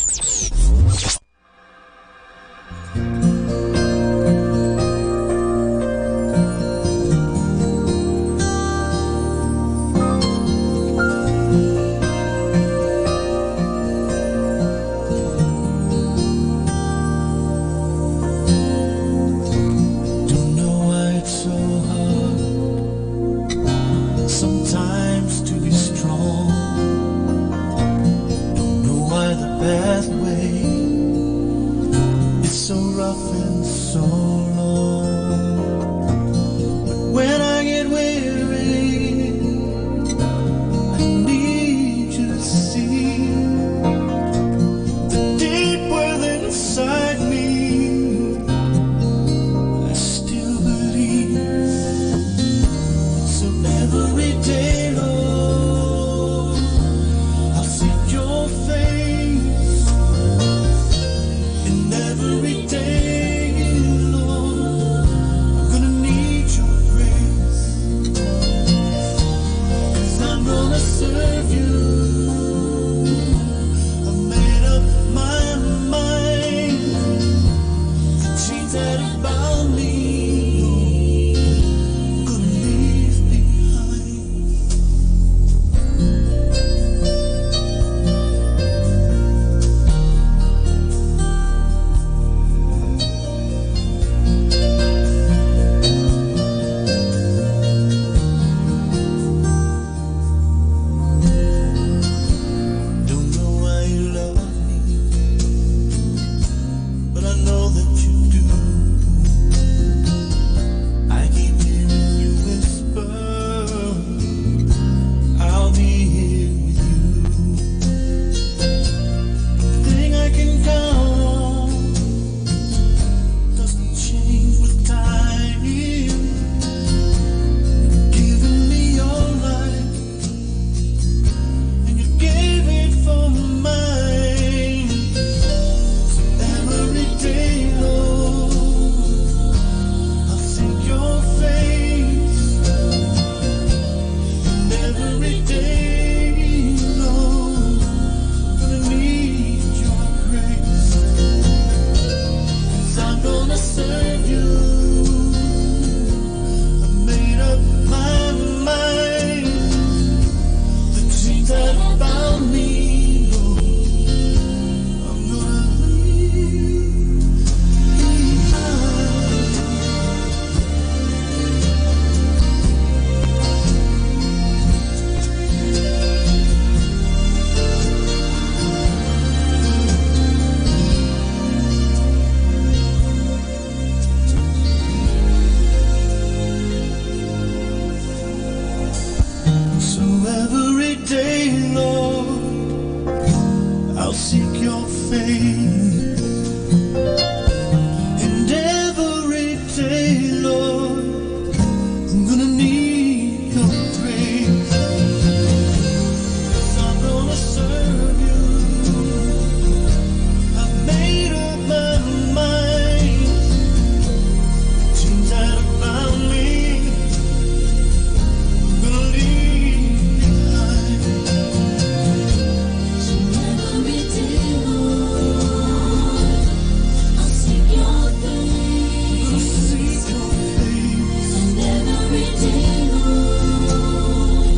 Don't know why it's so hard sometimes to be strong. Don't know why the pathway is so rough and so long. But when I get weary, I need you to see the deep within inside me. I still believe. So every day, Lord, I'll seek your face. And every day, Lord, serve you. I made up my mind. The chains that bound me, I'm gonna leave behind. So every day, Lord, I'll seek your face. And every day, Lord, I'm gonna need your grace. 'Cause I'm gonna serve you. I've made up my mind. Chains that have bound me, I'm gonna leave behind. So every day, Lord, I'll seek your face. I'll seek your face. And every day, Lord,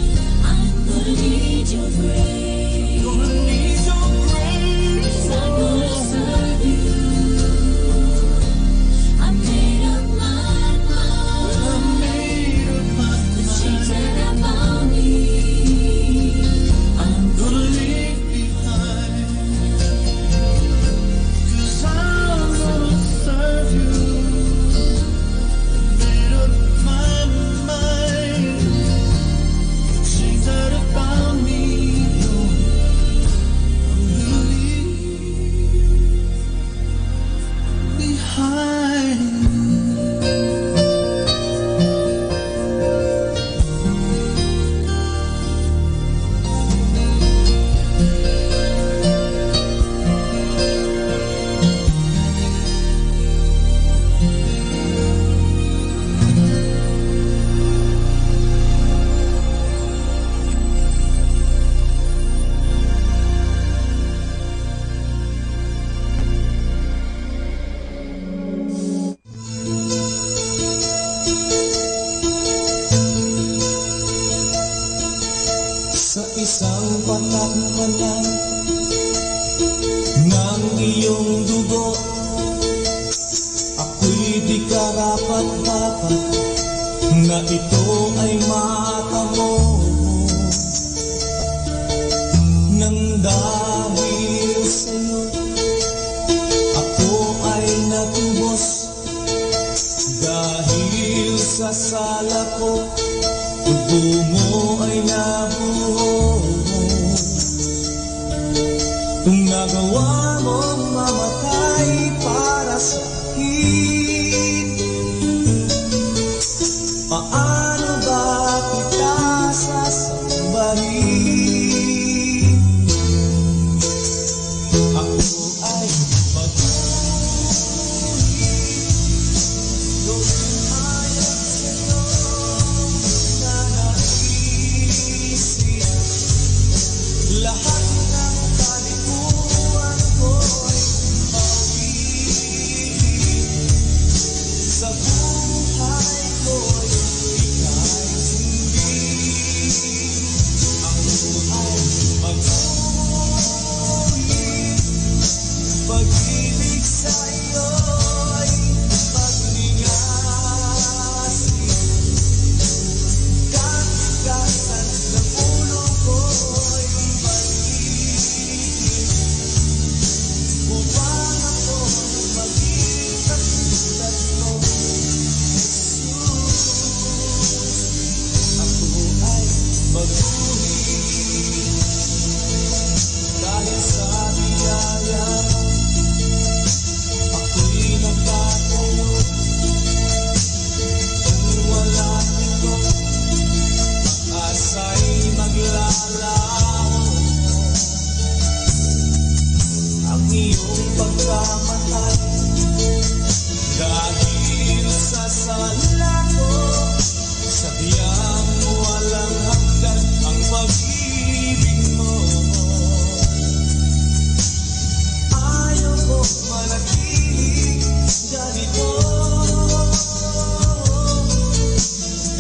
I'm gonna need your grace. I'm gonna need your grace. 'Cause I'm gonna serve you. I made up my mind. I made up my mind. The chains that have bound me, I'm gonna leave behind. 'Cause I'm gonna serve you. Made up my mind. The chains that have bound me, I'm gonna leave behind. Sa isang patakalan ng iyong dugo, ako'y di karapat-dapat na ito ay matamo. Nang dahil sa'yo, ako ay natubos. Dahil sa sala ko, dugo mo ay nabuhos. Kung nagawa mong mamatay para sa akin, paano ba kita sasambahin? Ako ay pag-uwi, gawin ayon sa'yo na naisip. Lahat ng kalikuan ko'y mawin.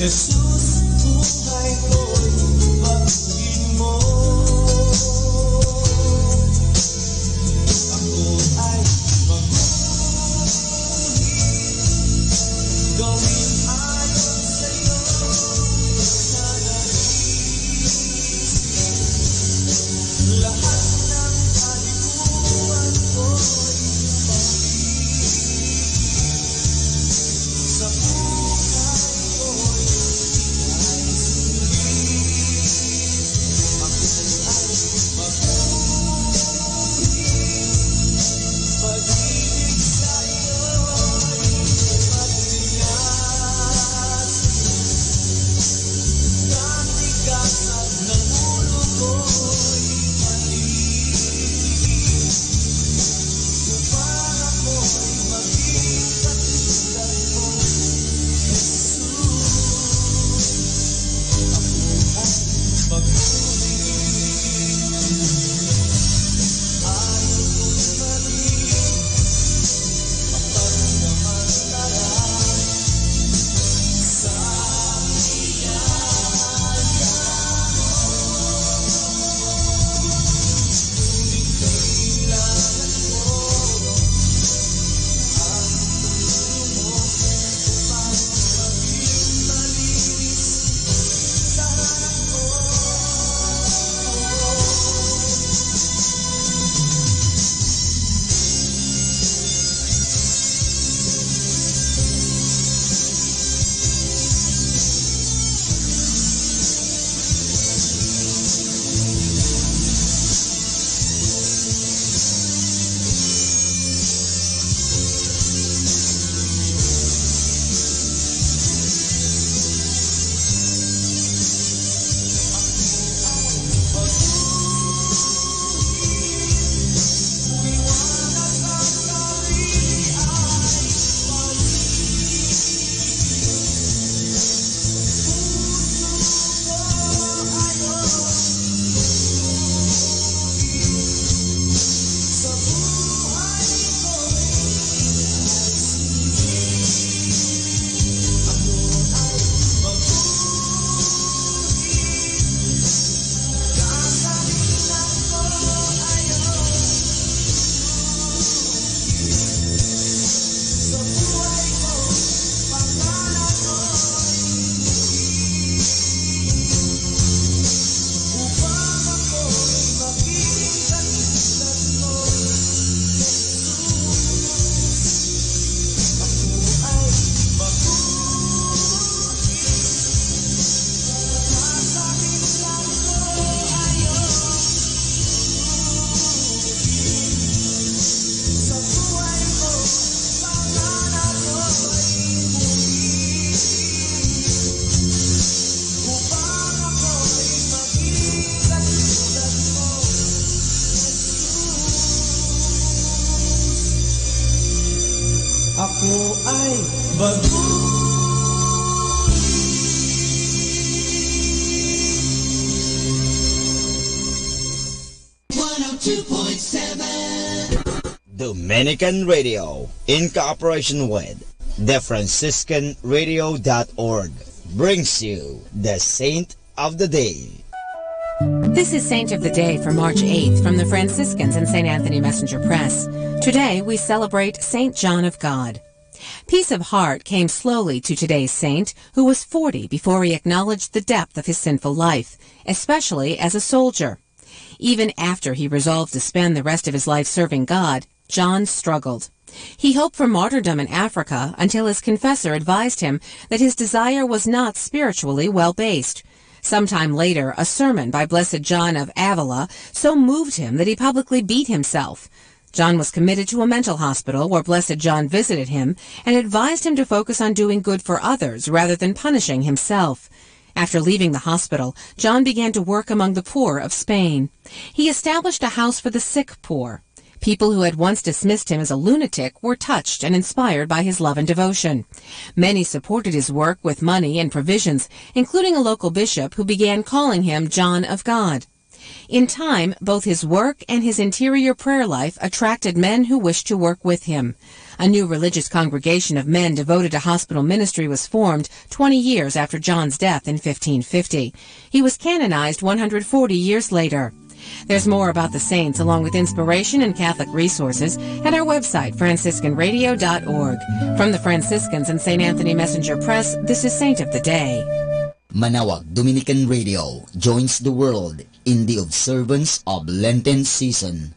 Jesus, buhay ko'y baguhin mo. Ako ay baguhin, gawin ayon sa'yo, sana'y lahat ng kalikuan ko'y sa buhay ko'y ako ay baguhin. 102.7 Dominican Radio, in cooperation with TheFranciscanRadio.org, brings you the Saint of the Day. This is Saint of the Day for March 8th from the Franciscans and St. Anthony Messenger Press. Today we celebrate St. John of God. Peace of heart came slowly to today's saint, who was 40 before he acknowledged the depth of his sinful life, especially as a soldier. Even after he resolved to spend the rest of his life serving God, John struggled. He hoped for martyrdom in Africa until his confessor advised him that his desire was not spiritually well-based. Sometime later, a sermon by Blessed John of Avila so moved him that he publicly beat himself. John was committed to a mental hospital where Blessed John visited him and advised him to focus on doing good for others rather than punishing himself. After leaving the hospital, John began to work among the poor of Spain. He established a house for the sick poor. People who had once dismissed him as a lunatic were touched and inspired by his love and devotion. Many supported his work with money and provisions, including a local bishop who began calling him John of God. In time, both his work and his interior prayer life attracted men who wished to work with him. A new religious congregation of men devoted to hospital ministry was formed 20 years after John's death in 1550. He was canonized 140 years later. There's more about the saints along with inspiration and Catholic resources at our website, franciscanradio.org. From the Franciscans and St. Anthony Messenger Press, this is Saint of the Day. Manawag Dominican Radio joins the world in the observance of Lenten season.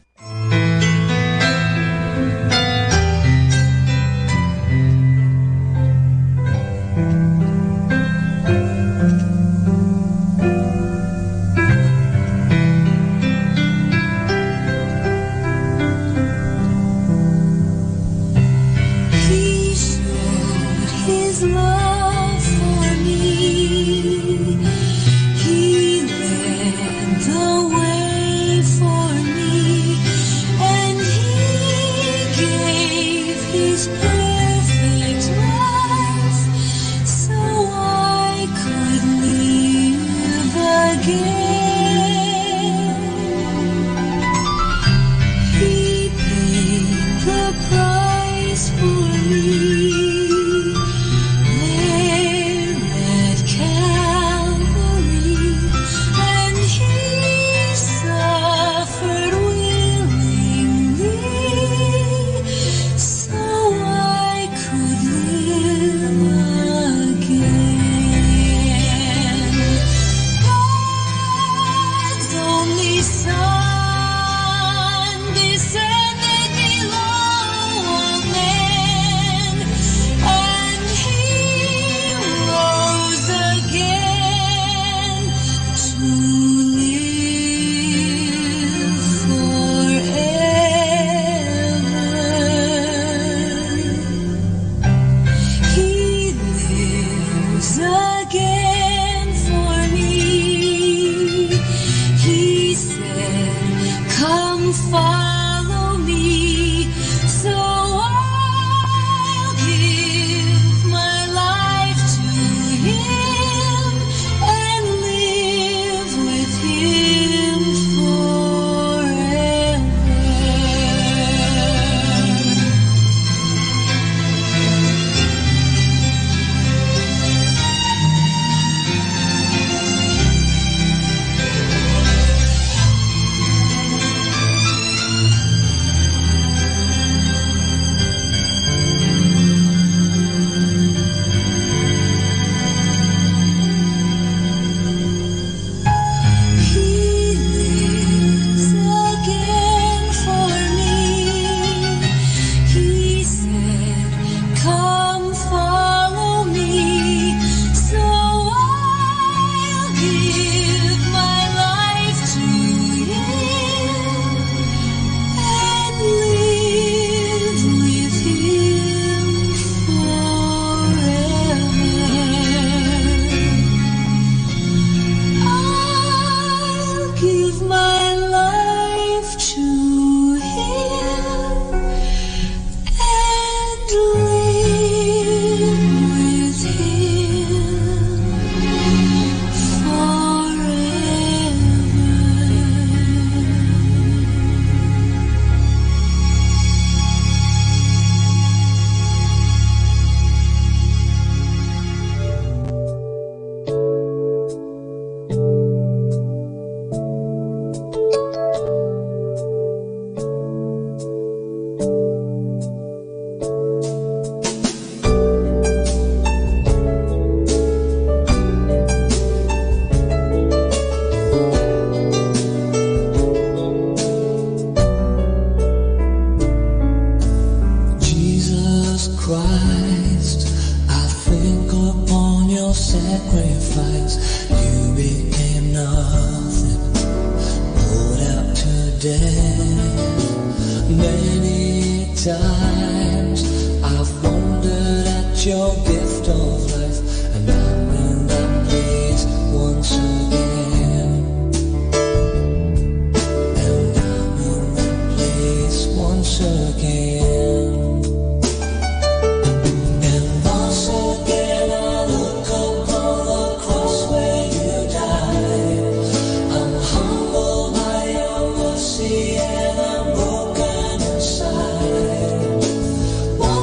One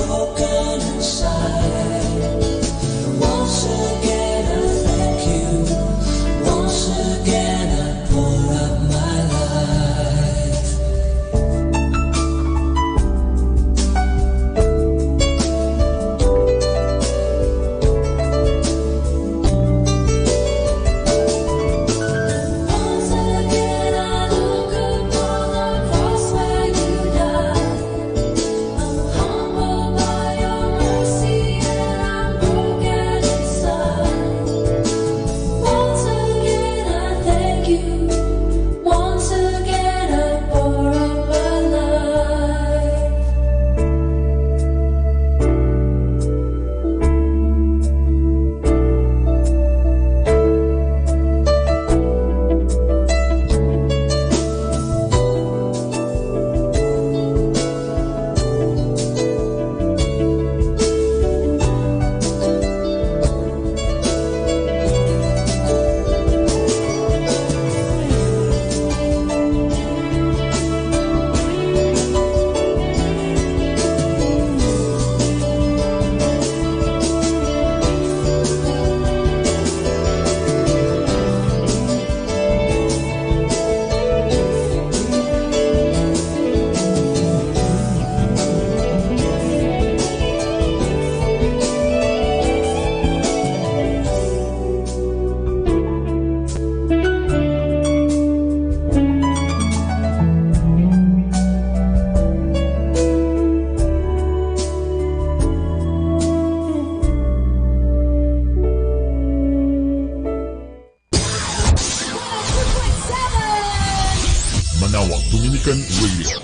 broken inside. Once again I thank you. Once again I pour out my life. Once again I look upon the cross where you died. I'm humbled by your mercy and I'm broken inside. Once again I thank you. Once again I pour out my life. Manawag Dominican Radio.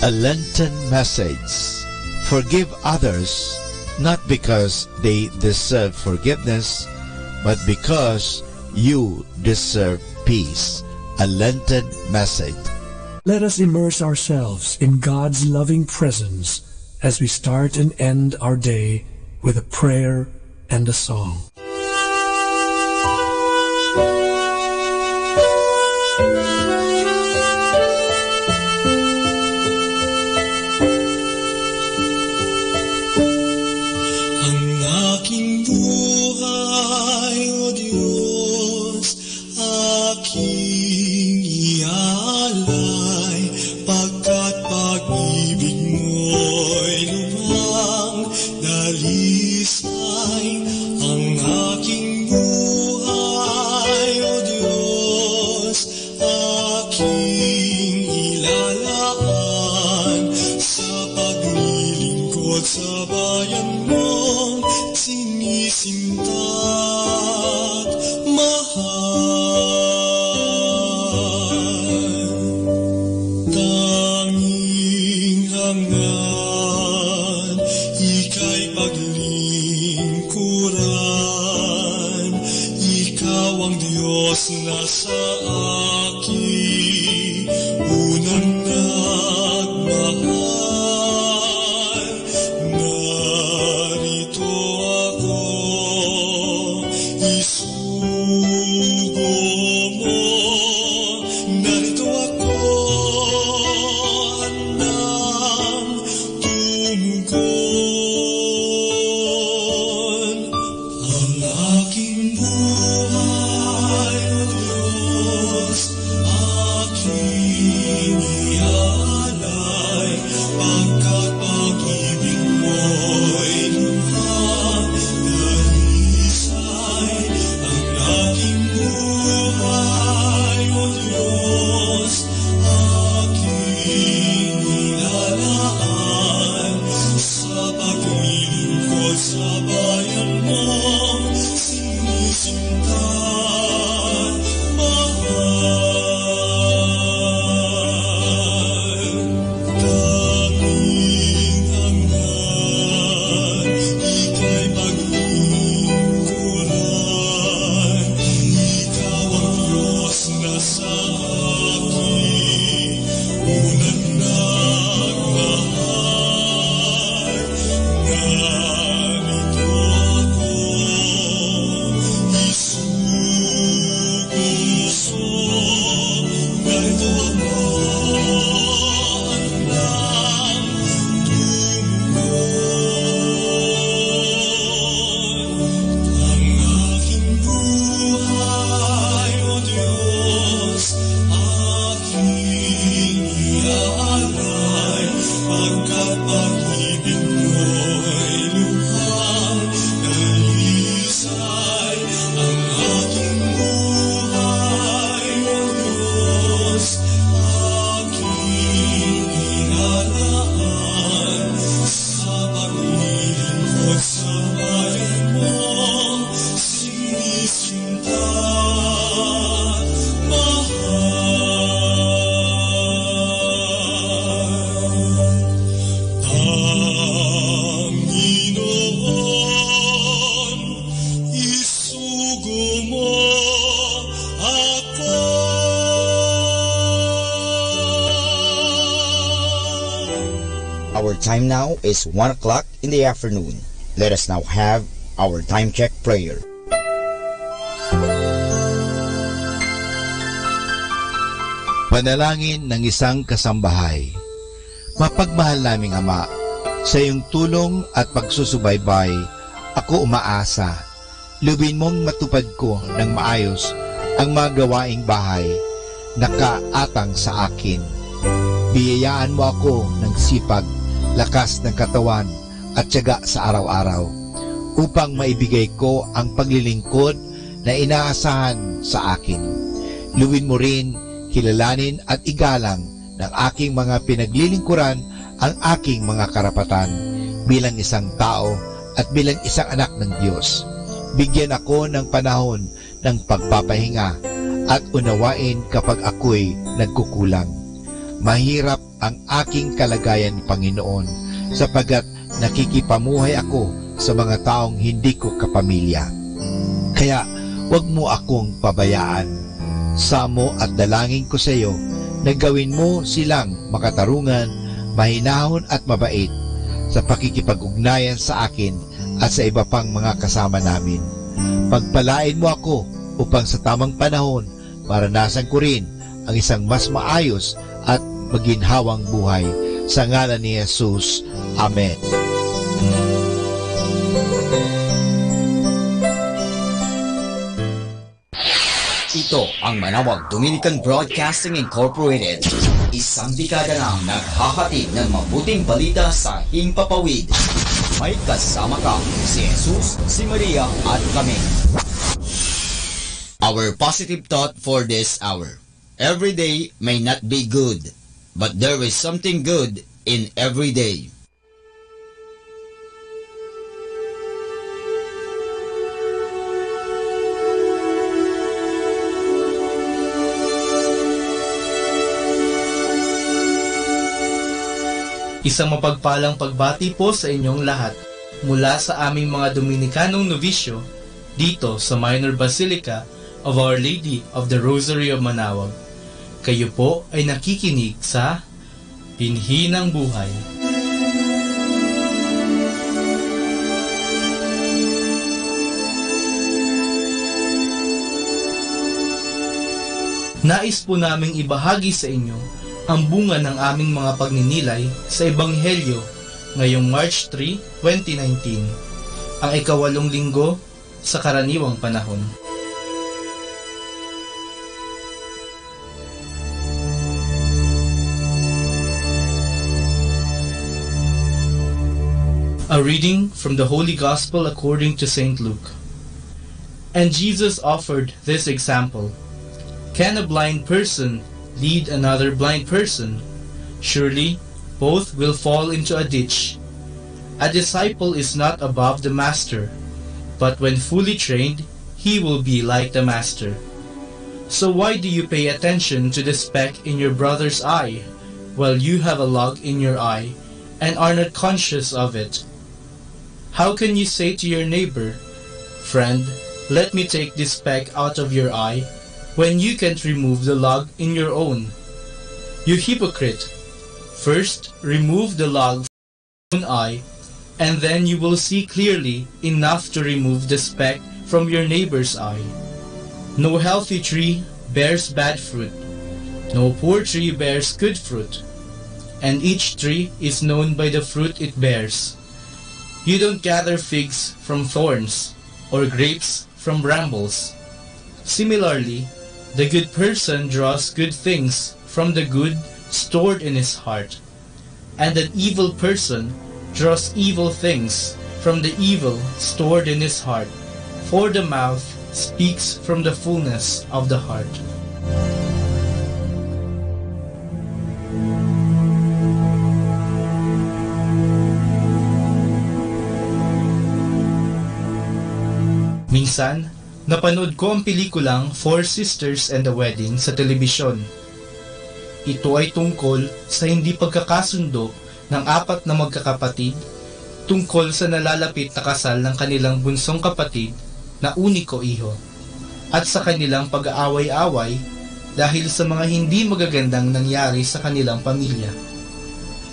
A Lenten message. Forgive others, not because they deserve forgiveness, but because you deserve peace. A Lenten message. Let us immerse ourselves in God's loving presence as we start and end our day with a prayer and a song. Ang aking buhay, O Diyos, aking ialay, pagkat pag-ibig mo'y lubhang dalisay. Ang aking buhay, O Diyos, aking ilalaan sa paglilingkod sa bayan mong sinisinta't mahal. Tanging hangad, ika'y paglingkuran. Ikaw ang Diyos na sa akin unang nagmahal. Narito ako, isugo mo. Narito ako, handang tumugon. Ang aking buhay, O Diyos, aking ialay, pagkat pag-ibig mo'y lubhang dalisay. Ang aking buhay, O Diyos, aking ilalaan sa paglilingkod sa bayan mong sinisinta't mahal. Tanging hangad, ika'y paglingkuran. Ikaw ang Diyos na sa akin unang nagmahal. Narito ako, isuguso. Narito ako, handang tumugon. time now is 1 o'clock in the afternoon. Let us now have our time check prayer. Panalangin ng isang kasambahay. Mapagmahal naming Ama, sa iyong tulong at pagsusubaybay, ako umaasa. Lubin mong matupad ko ng maayos ang mga gawaing bahay na kaatang sa akin. Biyayaan mo ako ng sipag, lakas ng katawan at tiyaga sa araw-araw upang maibigay ko ang paglilingkod na inaasahan sa akin. Luwin mo rin, kilalanin at igalang ng aking mga pinaglilingkuran ang aking mga karapatan bilang isang tao at bilang isang anak ng Diyos. Bigyan ako ng panahon ng pagpapahinga at unawain kapag ako'y nagkukulang. Mahirap ang aking kalagayan, Panginoon, sapagkat nakikipamuhay ako sa mga taong hindi ko kapamilya. Kaya huwag mo akong pabayaan. Samo at dalangin ko sa iyo na gawin mo silang makatarungan, mahinahon at mabait sa pakikipag-ugnayan sa akin at sa iba pang mga kasama namin. Pagpalain mo ako upang sa tamang panahon maranasan ko rin ang isang mas maayos at maginhawang buhay. Sa ngalan ni Jesus. Amen. Ito ang Manawag Dominican Broadcasting Incorporated. Isang dekada nang naghahatid ng mabuting balita sa himpapawid. May kasama ka, si Jesus, si Maria at kami. Our positive thought for this hour. Every day may not be good, but there is something good in every day. Isang mapagpalang pagbati po sa inyong lahat mula sa aming mga Dominikanong Novisyo dito sa Minor Basilica of Our Lady of the Rosary of Manawag. Kayo po ay nakikinig sa Binhi ng Buhay. Nais po naming ibahagi sa inyo ang bunga ng aming mga pagninilay sa Ebanghelyo ngayong March 3, 2019, ang ika-8 linggo sa karaniwang panahon. A reading from the Holy Gospel according to St. Luke. And Jesus offered this example. Can a blind person lead another blind person? Surely both will fall into a ditch. A disciple is not above the master, but when fully trained, he will be like the master. So why do you pay attention to the speck in your brother's eye, while you have a log in your eye, and are not conscious of it? How can you say to your neighbor, Friend, let me take this speck out of your eye, when you can't remove the log in your own? You hypocrite! First, remove the log from your own eye, and then you will see clearly enough to remove the speck from your neighbor's eye. No healthy tree bears bad fruit. No poor tree bears good fruit. And each tree is known by the fruit it bears. You don't gather figs from thorns, or grapes from brambles. Similarly, the good person draws good things from the good stored in his heart, and an evil person draws evil things from the evil stored in his heart, for the mouth speaks from the fullness of the heart. Minsan, napanood ko ang pelikulang Four Sisters and a Wedding sa telebisyon. Ito ay tungkol sa hindi pagkakasundo ng 4 na magkakapatid tungkol sa nalalapit na kasal ng kanilang bunsong kapatid na uniko iho at sa kanilang pag-aaway-away dahil sa mga hindi magagandang nangyari sa kanilang pamilya.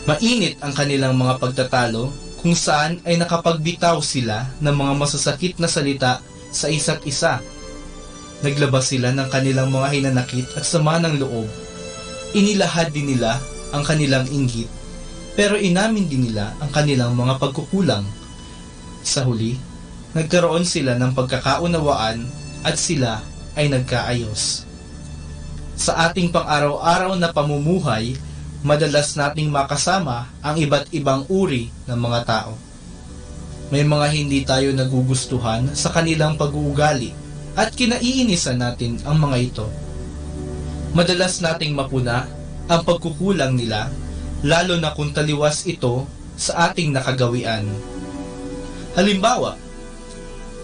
Mainit ang kanilang mga pagtatalo kung saan ay nakapagbitaw sila ng mga masasakit na salita sa isa't isa. Naglabas sila ng kanilang mga hinanakit at sama ng loob. Inilahad din nila ang kanilang inggit, pero inamin din nila ang kanilang mga pagkukulang. Sa huli, nagkaroon sila ng pagkakaunawaan at sila ay nagkaayos. Sa ating pang-araw-araw na pamumuhay, madalas nating makasama ang iba't ibang uri ng mga tao. May mga hindi tayo nagugustuhan sa kanilang pag-uugali at kinaiinisan natin ang mga ito. Madalas nating mapuna ang pagkukulang nila, lalo na kung taliwas ito sa ating nakagawian. Halimbawa,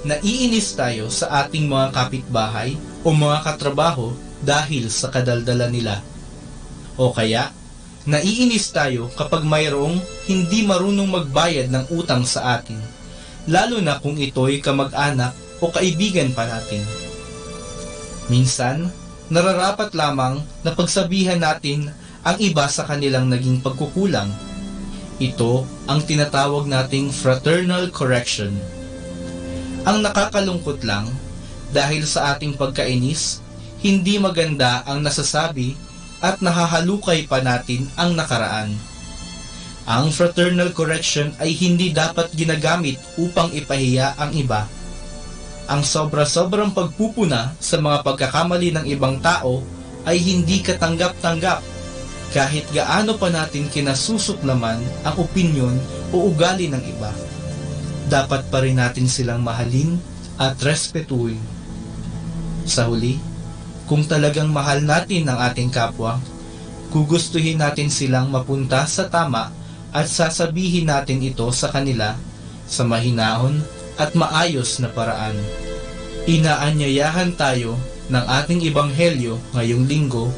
naiinis tayo sa ating mga kapitbahay o mga katrabaho dahil sa kadaldalan nila. O kaya, naiinis tayo kapag mayroong hindi marunong magbayad ng utang sa atin, lalo na kung ito'y kamag-anak o kaibigan pa natin. Minsan, nararapat lamang na pagsabihan natin ang iba sa kanilang naging pagkukulang. Ito ang tinatawag nating fraternal correction. Ang nakakalungkot lang, dahil sa ating pagkainis, hindi maganda ang nasasabi at nahahalukay pa natin ang nakaraan. Ang fraternal correction ay hindi dapat ginagamit upang ipahiya ang iba. Ang sobra-sobrang pagpupuna sa mga pagkakamali ng ibang tao ay hindi katanggap-tanggap kahit gaano pa natin kinasusuklaman ang opinyon o ugali ng iba. Dapat pa rin natin silang mahalin at respetuhin. Sa huli, kung talagang mahal natin ang ating kapwa, gugustuhin natin silang mapunta sa tama at sasabihin natin ito sa kanila sa mahinahon at maayos na paraan. Inaanyayahan tayo ng ating ebanghelyo ngayong linggo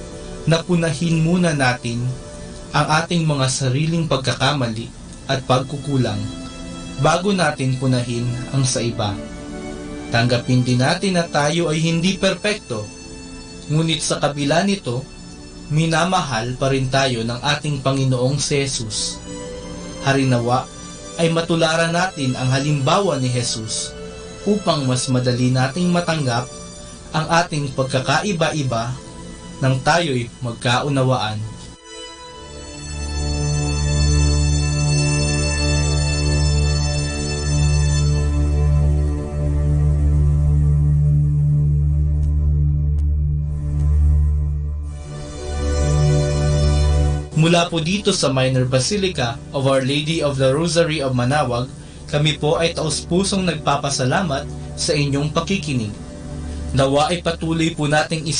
na punahin muna natin ang ating mga sariling pagkakamali at pagkukulang bago natin punahin ang sa iba. Tanggapin din natin na tayo ay hindi perpekto, ngunit sa kabila nito, minamahal pa rin tayo ng ating Panginoong si Jesus. Harinawa ay matularan natin ang halimbawa ni Jesus upang mas madali nating matanggap ang ating pagkakaiba-iba nang tayo'y magkaunawaan. Mula po dito sa Minor Basilica of Our Lady of the Rosary of Manaoag, kami po ay taus-pusong nagpapasalamat sa inyong pakikinig. Nawa ay patuloy po nating